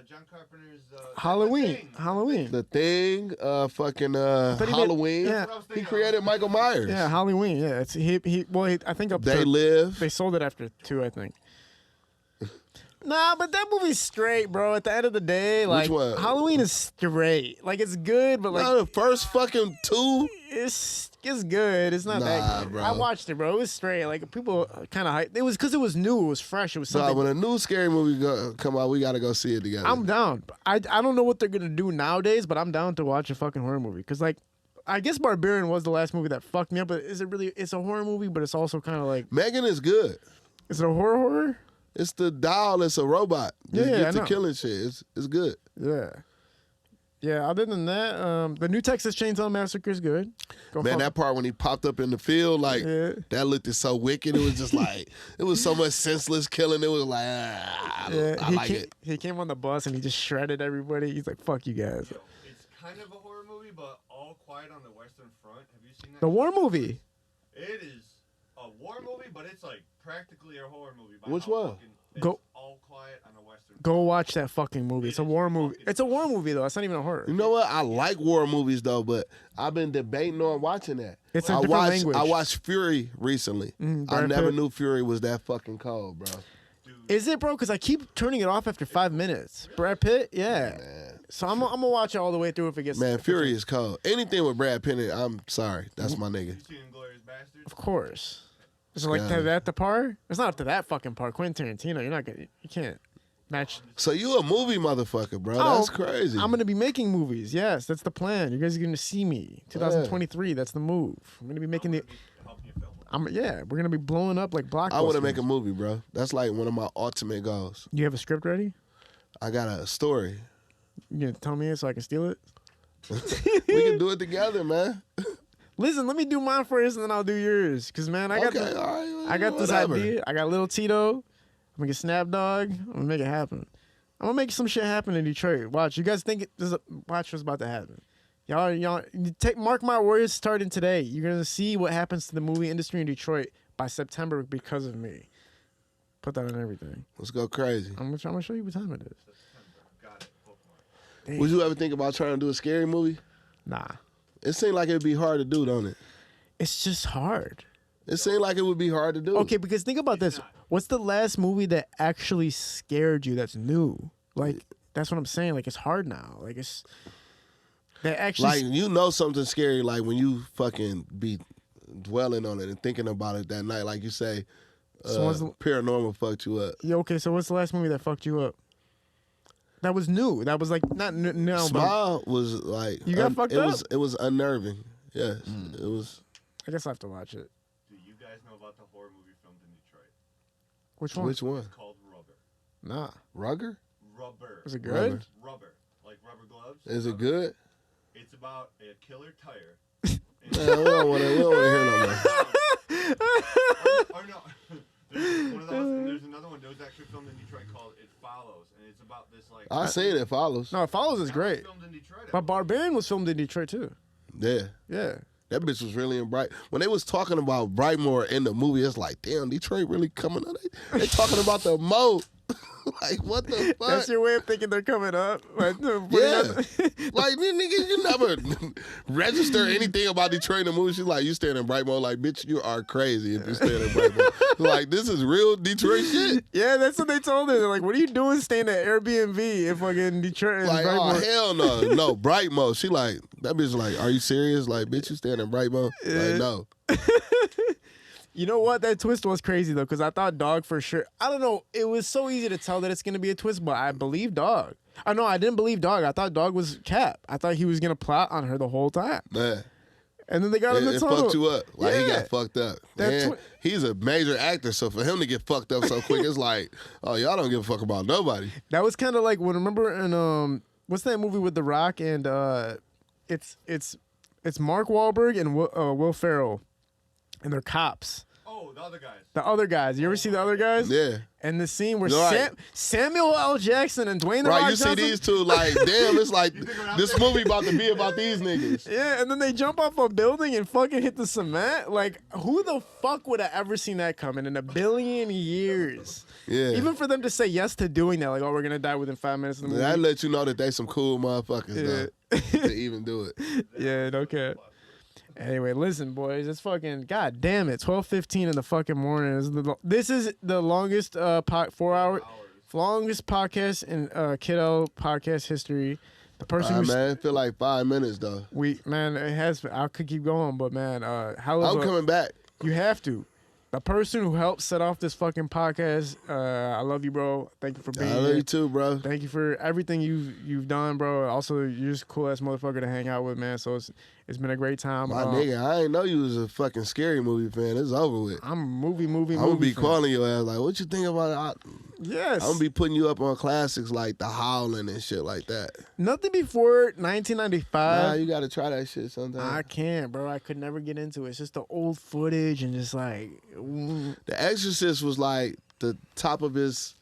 John Carpenter's Halloween. Halloween. The Thing, fucking he did- Halloween. yeah. He created Michael Myers. Yeah, Halloween. Yeah, it's I think They Live. They sold it after 2, I think. Nah, but that movie's straight, bro. At the end of the day, like one? Halloween is straight. Like it's good, but like No, the first fucking 2. it's good. It's not that Nah, good. bro. I watched it, bro. It was straight. Like people kind of hyped. It was because it was new. It was fresh. It was Nah, something. when a new scary movie come out, we gotta go see it together. I'm down. I don't know what they're gonna do nowadays, but I'm down to watch a fucking horror movie. Cause like, I guess Barbarian was the last movie that fucked me up. But is it really? It's a horror movie, but it's also kind of like. Megan is good. Is it a horror? It's the doll. It's a robot. Just Yeah, get I to know. killing shit. It's good. Yeah. Yeah, other than that, the new Texas Chainsaw Massacre is good. Man, that part when he popped up in the field, like, Yeah. that looked so wicked. It was just like, it was so much senseless killing. It was like, I like it. He came on the bus and he just shredded everybody. He's like, fuck you guys. Yo, it's kind of a horror movie, but All Quiet on the Western Front. Have you seen that? The war movie. It is a war movie, but it's like practically a horror movie. by Which how one? fucking- it's Go- All Quiet on the Western Go Front. watch that fucking movie. It's a war movie. It's a war movie, though. It's not even a horror. You know what? I like war movies, though, but I've been debating on watching that. It's a different language. I watched Fury recently. I Brad never Pitt. knew Fury was that fucking cold, bro. Is it, bro? Because I keep turning it off after 5 minutes. Brad Pitt? Yeah. Man. So I'm going to watch it all the way through if it gets... Man, Fury is cold. Anything with Brad Pitt, I'm sorry. That's my nigga. You seen Inglourious Basterds? Of course. Is it like Yeah. that the par? It's not up to that fucking par. Quentin Tarantino, you're not gonna... You can't match... So you a movie motherfucker, bro. Oh, That's crazy. I'm gonna be making movies. Yes, that's the plan. You guys are gonna see me. 2023. That's the move. I'm gonna be making the. Helping you film it. We're gonna be blowing up like blockbusters. I want to make a movie, bro. That's like one of my ultimate goals. You have a script ready? I got a story. You gonna tell me it so I can steal it? We can do it together, man. Listen, let me do mine first, and then I'll do yours. Cause man, I got Okay, all right, I got this whatever. idea. I got Little Tito. I'm gonna get Snap Dog. I'm gonna make it happen. I'm gonna make some shit happen in Detroit. Watch. You guys think watch what's about to happen. Y'all, mark my words. Starting today, you're gonna see what happens to the movie industry in Detroit by September because of me. Put that on everything. Let's go crazy. I'm gonna show you what time it is. Got it. Bookmark. Would you ever think about trying to do a scary movie? Nah, It seemed like it'd be hard to do, don't it? it's just hard. It seemed like it would be hard to do. Okay, because think about this. What's the last movie that actually scared you? That's new. Like that's what I'm saying. Like it's hard now. Like it's that actually. Like, you know something scary, like when you fucking be dwelling on it and thinking about it that night, like you say, So what's the- paranormal fucked you up. Yeah, okay, so what's the last movie that fucked you up? That was new. That was like not no. But Smile was like You got fucked it up? was unnerving. Yes, Mm. it was. I guess I have to watch it. Do you guys know about the horror movie filmed in Detroit? Which one? Which one? It's called Rubber. Nah. Rugger? Rubber. Is it good? Rubber. Rubber. Like rubber gloves. Is it Rubber. good? It's about a killer tire. Man, we don't want to hear no more. Or no. There's one of those, and there's another one that was actually filmed in Detroit called It Follows, and it's about this like. I seen it follows. No, It Follows is That was great. filmed in Detroit. But Barbarian was filmed in Detroit too. Yeah. Yeah. That bitch was really in Bright. When they was talking about Brightmoor in the movie, it's like, damn, Detroit really coming up. They talking about the Mo. Like, what the fuck? That's your way of thinking they're coming up. Like, Yeah. Like, nigga, you never register anything about Detroit in the movie. She's like, you staying in Bright Mode. Like, bitch, you are crazy if you staying in Bright Mode. Like, this is real Detroit shit. Yeah, that's what they told her. They're like, what are you doing staying at Airbnb if fucking Detroit is Like, Bright oh, Mode? hell no. No, Bright Mode. She like, that bitch like, are you serious? Like, bitch, you staying in Bright Mode? Like, no. You know what? That twist was crazy, though, because I thought Dugg for sure. I don't know. It was so easy to tell that it's going to be a twist, but I believe Dugg. I didn't believe Dugg. I thought Dugg was Cap. I thought he was going to plot on her the whole time. Man. And then they got him in the It tunnel. fucked you up. Like, he Yeah. got fucked up. That's Man, he's a major actor, so for him to get fucked up so quick, it's like, oh, y'all don't give a fuck about nobody. That was kind of like when, remember in what's that movie with The Rock and it's Mark Wahlberg and Will Ferrell, and they're cops. Oh, the other guys. The other guys. You ever see the other guys? Yeah. And the scene where Right. Samuel L. Jackson and Dwayne The Rock Right, you see Johnson. these two, like, damn, it's like this movie about to be about these niggas. Yeah, and then they jump off a building and fucking hit the cement. Like, who the fuck would have ever seen that coming in a billion years? Yeah. Even for them to say yes to doing that, like, oh, we're gonna die within 5 minutes of the movie. That let you know that they some cool motherfuckers, Yeah. though, to even do it. Yeah, no cap. Anyway, listen, boys, it's fucking, god damn it, 12:15 in the fucking morning. This is the longest 4 hour, longest podcast in Kiddo podcast history. The person who Man, it feel like 5 minutes, though. it has. I could keep going, but man, Helluva, I'm coming back. you have to. The person who helped set off this fucking podcast, I love you, bro. Thank you for being I love here. you too, bro. Thank you for everything you've done, bro. Also, you're just a cool ass motherfucker to hang out with, man. So it's been a great time. My nigga, I ain't know you was a fucking scary movie fan. It's over with. I'm a movie. I'm gonna be fan. calling your ass like, what you think about it? Yes. I'm gonna be putting you up on classics like The Howling and shit like that. Nothing before 1995. Nah, you gotta try that shit sometime. I can't, bro. I could never get into it. It's just the old footage and just like. The Exorcist was like the top of his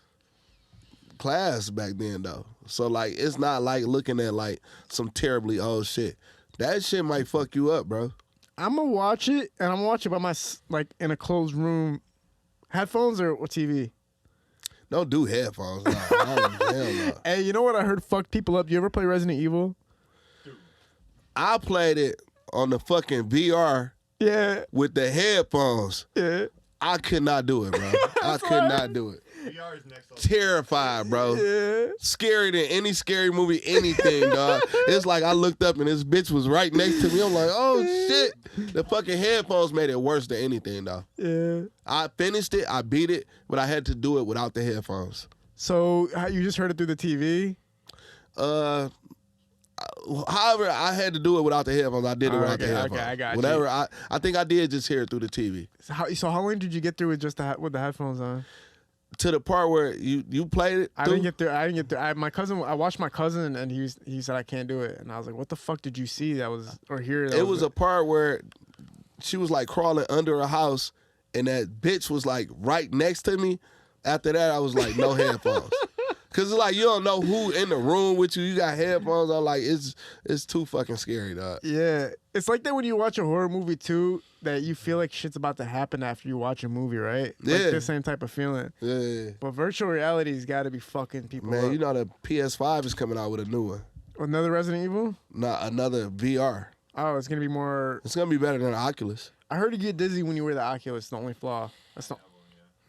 class back then, though. So like, it's not like looking at like some terribly old shit. That shit might fuck you up, bro. I'm gonna watch it, and I'm gonna watch it by like in a closed room, headphones or TV. Don't do headphones. Nah, hell no. Hey, you know what I heard fucked people up? You ever play Resident Evil? I played it on the fucking VR Yeah, with the headphones. yeah, I could not do it, bro. I could not do it. VR is next level. Terrified, bro. yeah. Scarier than any scary movie, anything, dog. It's like I looked up and this bitch was right next to me. I'm like, oh shit. The fucking headphones made it worse than anything, though. Yeah. I finished it, I beat it, but I had to do it without the headphones. So you just heard it through the TV? However, I had to do it without the headphones. I did it without the okay, headphones. I got you. Whatever. I think I did just hear it through the TV. So how long did you get through with just with the headphones on? To the part where you played it. I didn't get through. I watched my cousin, and he said I can't do it, and I was like, "What the fuck did you see that was or hear?" That It was a part where she was like crawling under a house, and that bitch was like right next to me. After that, I was like, no headphones. Cause it's like you don't know who in the room with you. You got headphones on, like it's too fucking scary, dog. Yeah, it's like that when you watch a horror movie too, that you feel like shit's about to happen after you watch a movie, right? Yeah. Like the same type of feeling. Yeah, But virtual reality's got to be fucking people man. up. You know the PS5 is coming out with a new one. Another Resident Evil? Not another VR. Oh, it's gonna be more. It's gonna be better than the Oculus. I heard you get dizzy when you wear the Oculus. The only flaw. That's not.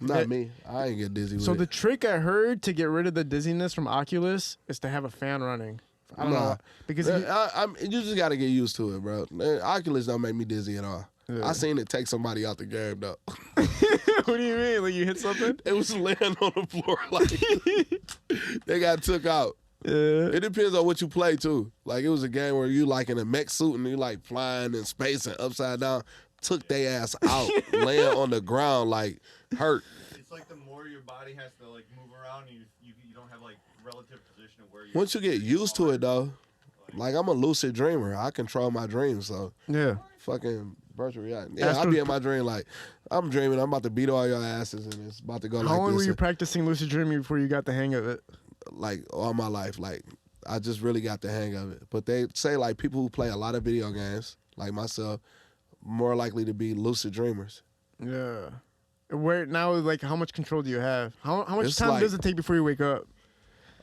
Not Yeah. me. I ain't get dizzy with So it. the trick I heard to get rid of the dizziness from Oculus is to have a fan running. I don't Nah. know because you just gotta get used to it, bro. Oculus don't make me dizzy at all. Yeah. I seen it take somebody out the game though. what do you mean? Like you hit something? It was laying on the floor like they got took out. Yeah. It depends on what you play too. Like it was a game where you like in a mech suit and you like flying in space and upside down. Took they ass out, laying on the ground like hurt. It's like the more your body has to like move around, you don't have like relative position of where you. Once you get used to it though, like I'm a lucid dreamer. I control my dreams, so Yeah. fucking virtual reality. Yeah, I be in my dream like I'm dreaming. I'm about to beat all your asses and it's about to go How like long this. were you practicing lucid dreaming before you got the hang of it? Like all my life, like I just really got the hang of it. But they say like people who play a lot of video games, like myself, more likely to be lucid dreamers. Yeah. Where now, like, how much control do you have? How much It's time like- does it take before you wake up?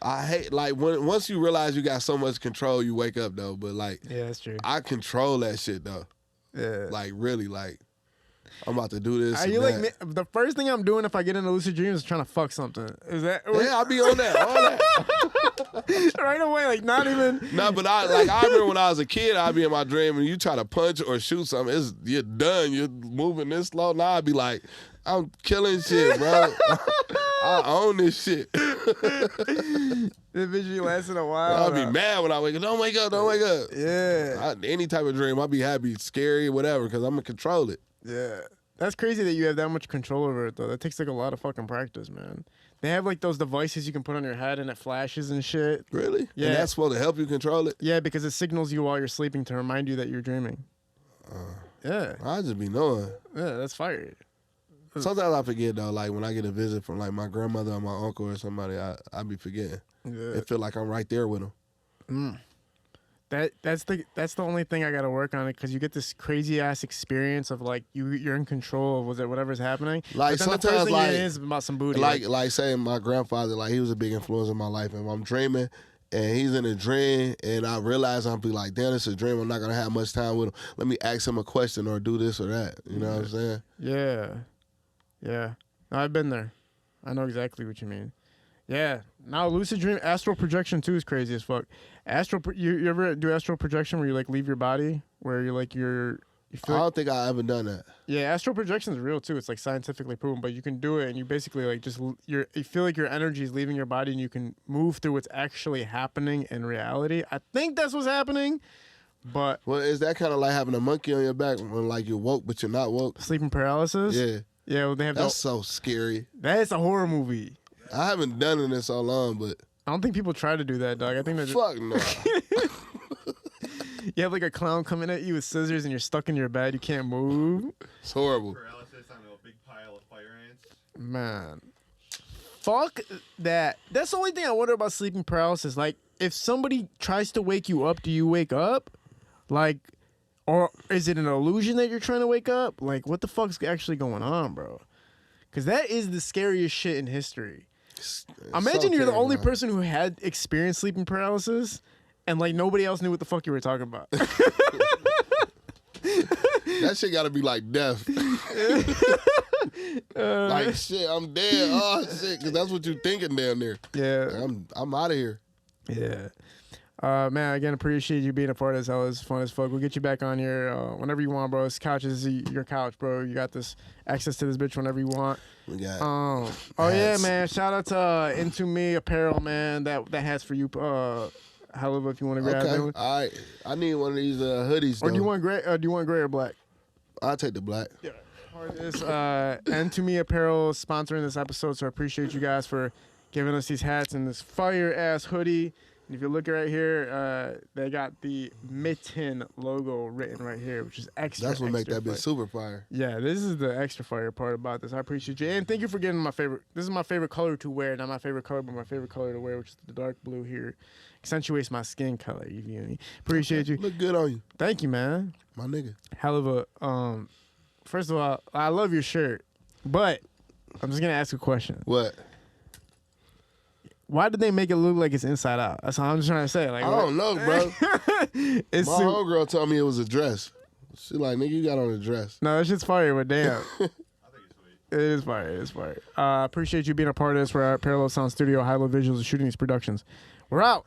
I hate like once you realize you got so much control, you wake up though. But like, Yeah, that's true. I control that shit though. Yeah. Like really, like I'm about to do this. Are and you like me? that. The first thing I'm doing if I get into lucid dreams is trying to fuck something. Is that Yeah, I'll be on that. All that. right away? Like not even. No, but I remember when I was a kid, I'd be in my dream and you try to punch or shoot something, you're done. You're moving this slow. Now I'd be like, I'm killing shit, bro. I own this shit. The visually lasted a while. I'd be mad when I wake up. Don't wake up. Don't wake up. Yeah. Any type of dream, I'd be happy, scary, whatever, because I'm going to control it. Yeah. That's crazy that you have that much control over it, though. That takes like a lot of fucking practice, man. They have like those devices you can put on your head and it flashes and shit. Really? Yeah. And that's supposed to help you control it? Yeah, because it signals you while you're sleeping to remind you that you're dreaming. Yeah. I just be knowing. Yeah, that's fire. Sometimes I forget, though, like when I get a visit from like my grandmother or my uncle or somebody, I be forgetting. Yeah. It feel like I'm right there with them. That's the only thing I gotta work on it because you get this crazy ass experience of like you're in control of whatever's happening. Like, but then the sometimes, first thing like- it is about some booty. Like saying my grandfather, like he was a big influence in my life. And if I'm dreaming and he's in a dream and I realize I'll be like, damn, it's a dream. I'm not going to have much time with him. Let me ask him a question or do this or that. You know what I'm saying? Yeah. No, I've been there. I know exactly what you mean. Yeah. Now lucid dream, astral projection too is crazy as fuck. You ever do astral projection where you like leave your body, where you're like you I feel like, don't think I ever done that. yeah, astral projection is real too. It's like scientifically proven, but you can do it and you basically like you feel like your energy is leaving your body and you can move through what's actually happening in reality. I think that's what's happening, but Well, is that kind of like having a monkey on your back when like you're woke but you're not woke? sleeping paralysis. Yeah. Yeah, well, they have That's so scary. that's a horror movie. I haven't done it in so long, but I don't think people try to do that, dog. I think they're just, fuck no. you have like a clown coming at you with scissors and you're stuck in your bed. You can't move. It's horrible. Paralysis on a big pile of fire ants. Man. Fuck that. That's the only thing I wonder about sleeping paralysis. Like, if somebody tries to wake you up, do you wake up? Like, or is it an illusion that you're trying to wake up? Like, what the fuck's actually going on, bro? Because that is the scariest shit in history. It's Imagine so you're the only terrifying. person who had experienced sleeping paralysis and, like, nobody else knew what the fuck you were talking about. That shit gotta be like death. Like shit, I'm dead. Oh shit, because that's what you're thinking down there. Yeah. I'm out of here. Yeah. Man, again, appreciate you being a part of this. That was fun as fuck. We'll get you back on here whenever you want, bro. This couch is your couch, bro. You got this access to this bitch whenever you want. We got Oh yeah, hats. man. Shout out to Into Me Apparel, man. That hat's for you, Helluva, if you want to grab okay. it. All right, I need one of these hoodies. Or Though. do you want gray? Do you want gray or black? I'll take the black. Yeah. This Into Me Apparel sponsoring this episode, so I appreciate you guys for giving us these hats and this fire ass hoodie. And if you look right here, they got the Mitten logo written right here, which is extra. That's what make extra that bitch fire. super fire. Yeah, this is the extra fire part about this. I appreciate you. And thank you for getting my favorite. This is my favorite color to wear. Not my favorite color, but my favorite color to wear, which is the dark blue here. Accentuates my skin color, you feel me? Appreciate you. Look good on you, Thank you, man. my nigga. Helluva, first of all, I love your shirt, but I'm just going to ask a question. What? Why did they make it look like it's inside out? That's all I'm just trying to say. Like, I don't know, bro. it's My homegirl told me it was a dress. She like, nigga, you got on a dress. No, that shit's fire, but damn. I think it's sweet. It is fire. It is fire. Appreciate you being a part of this. We're at Parallel Sound Studio, High Low Visuals and Shooting These Productions. We're out.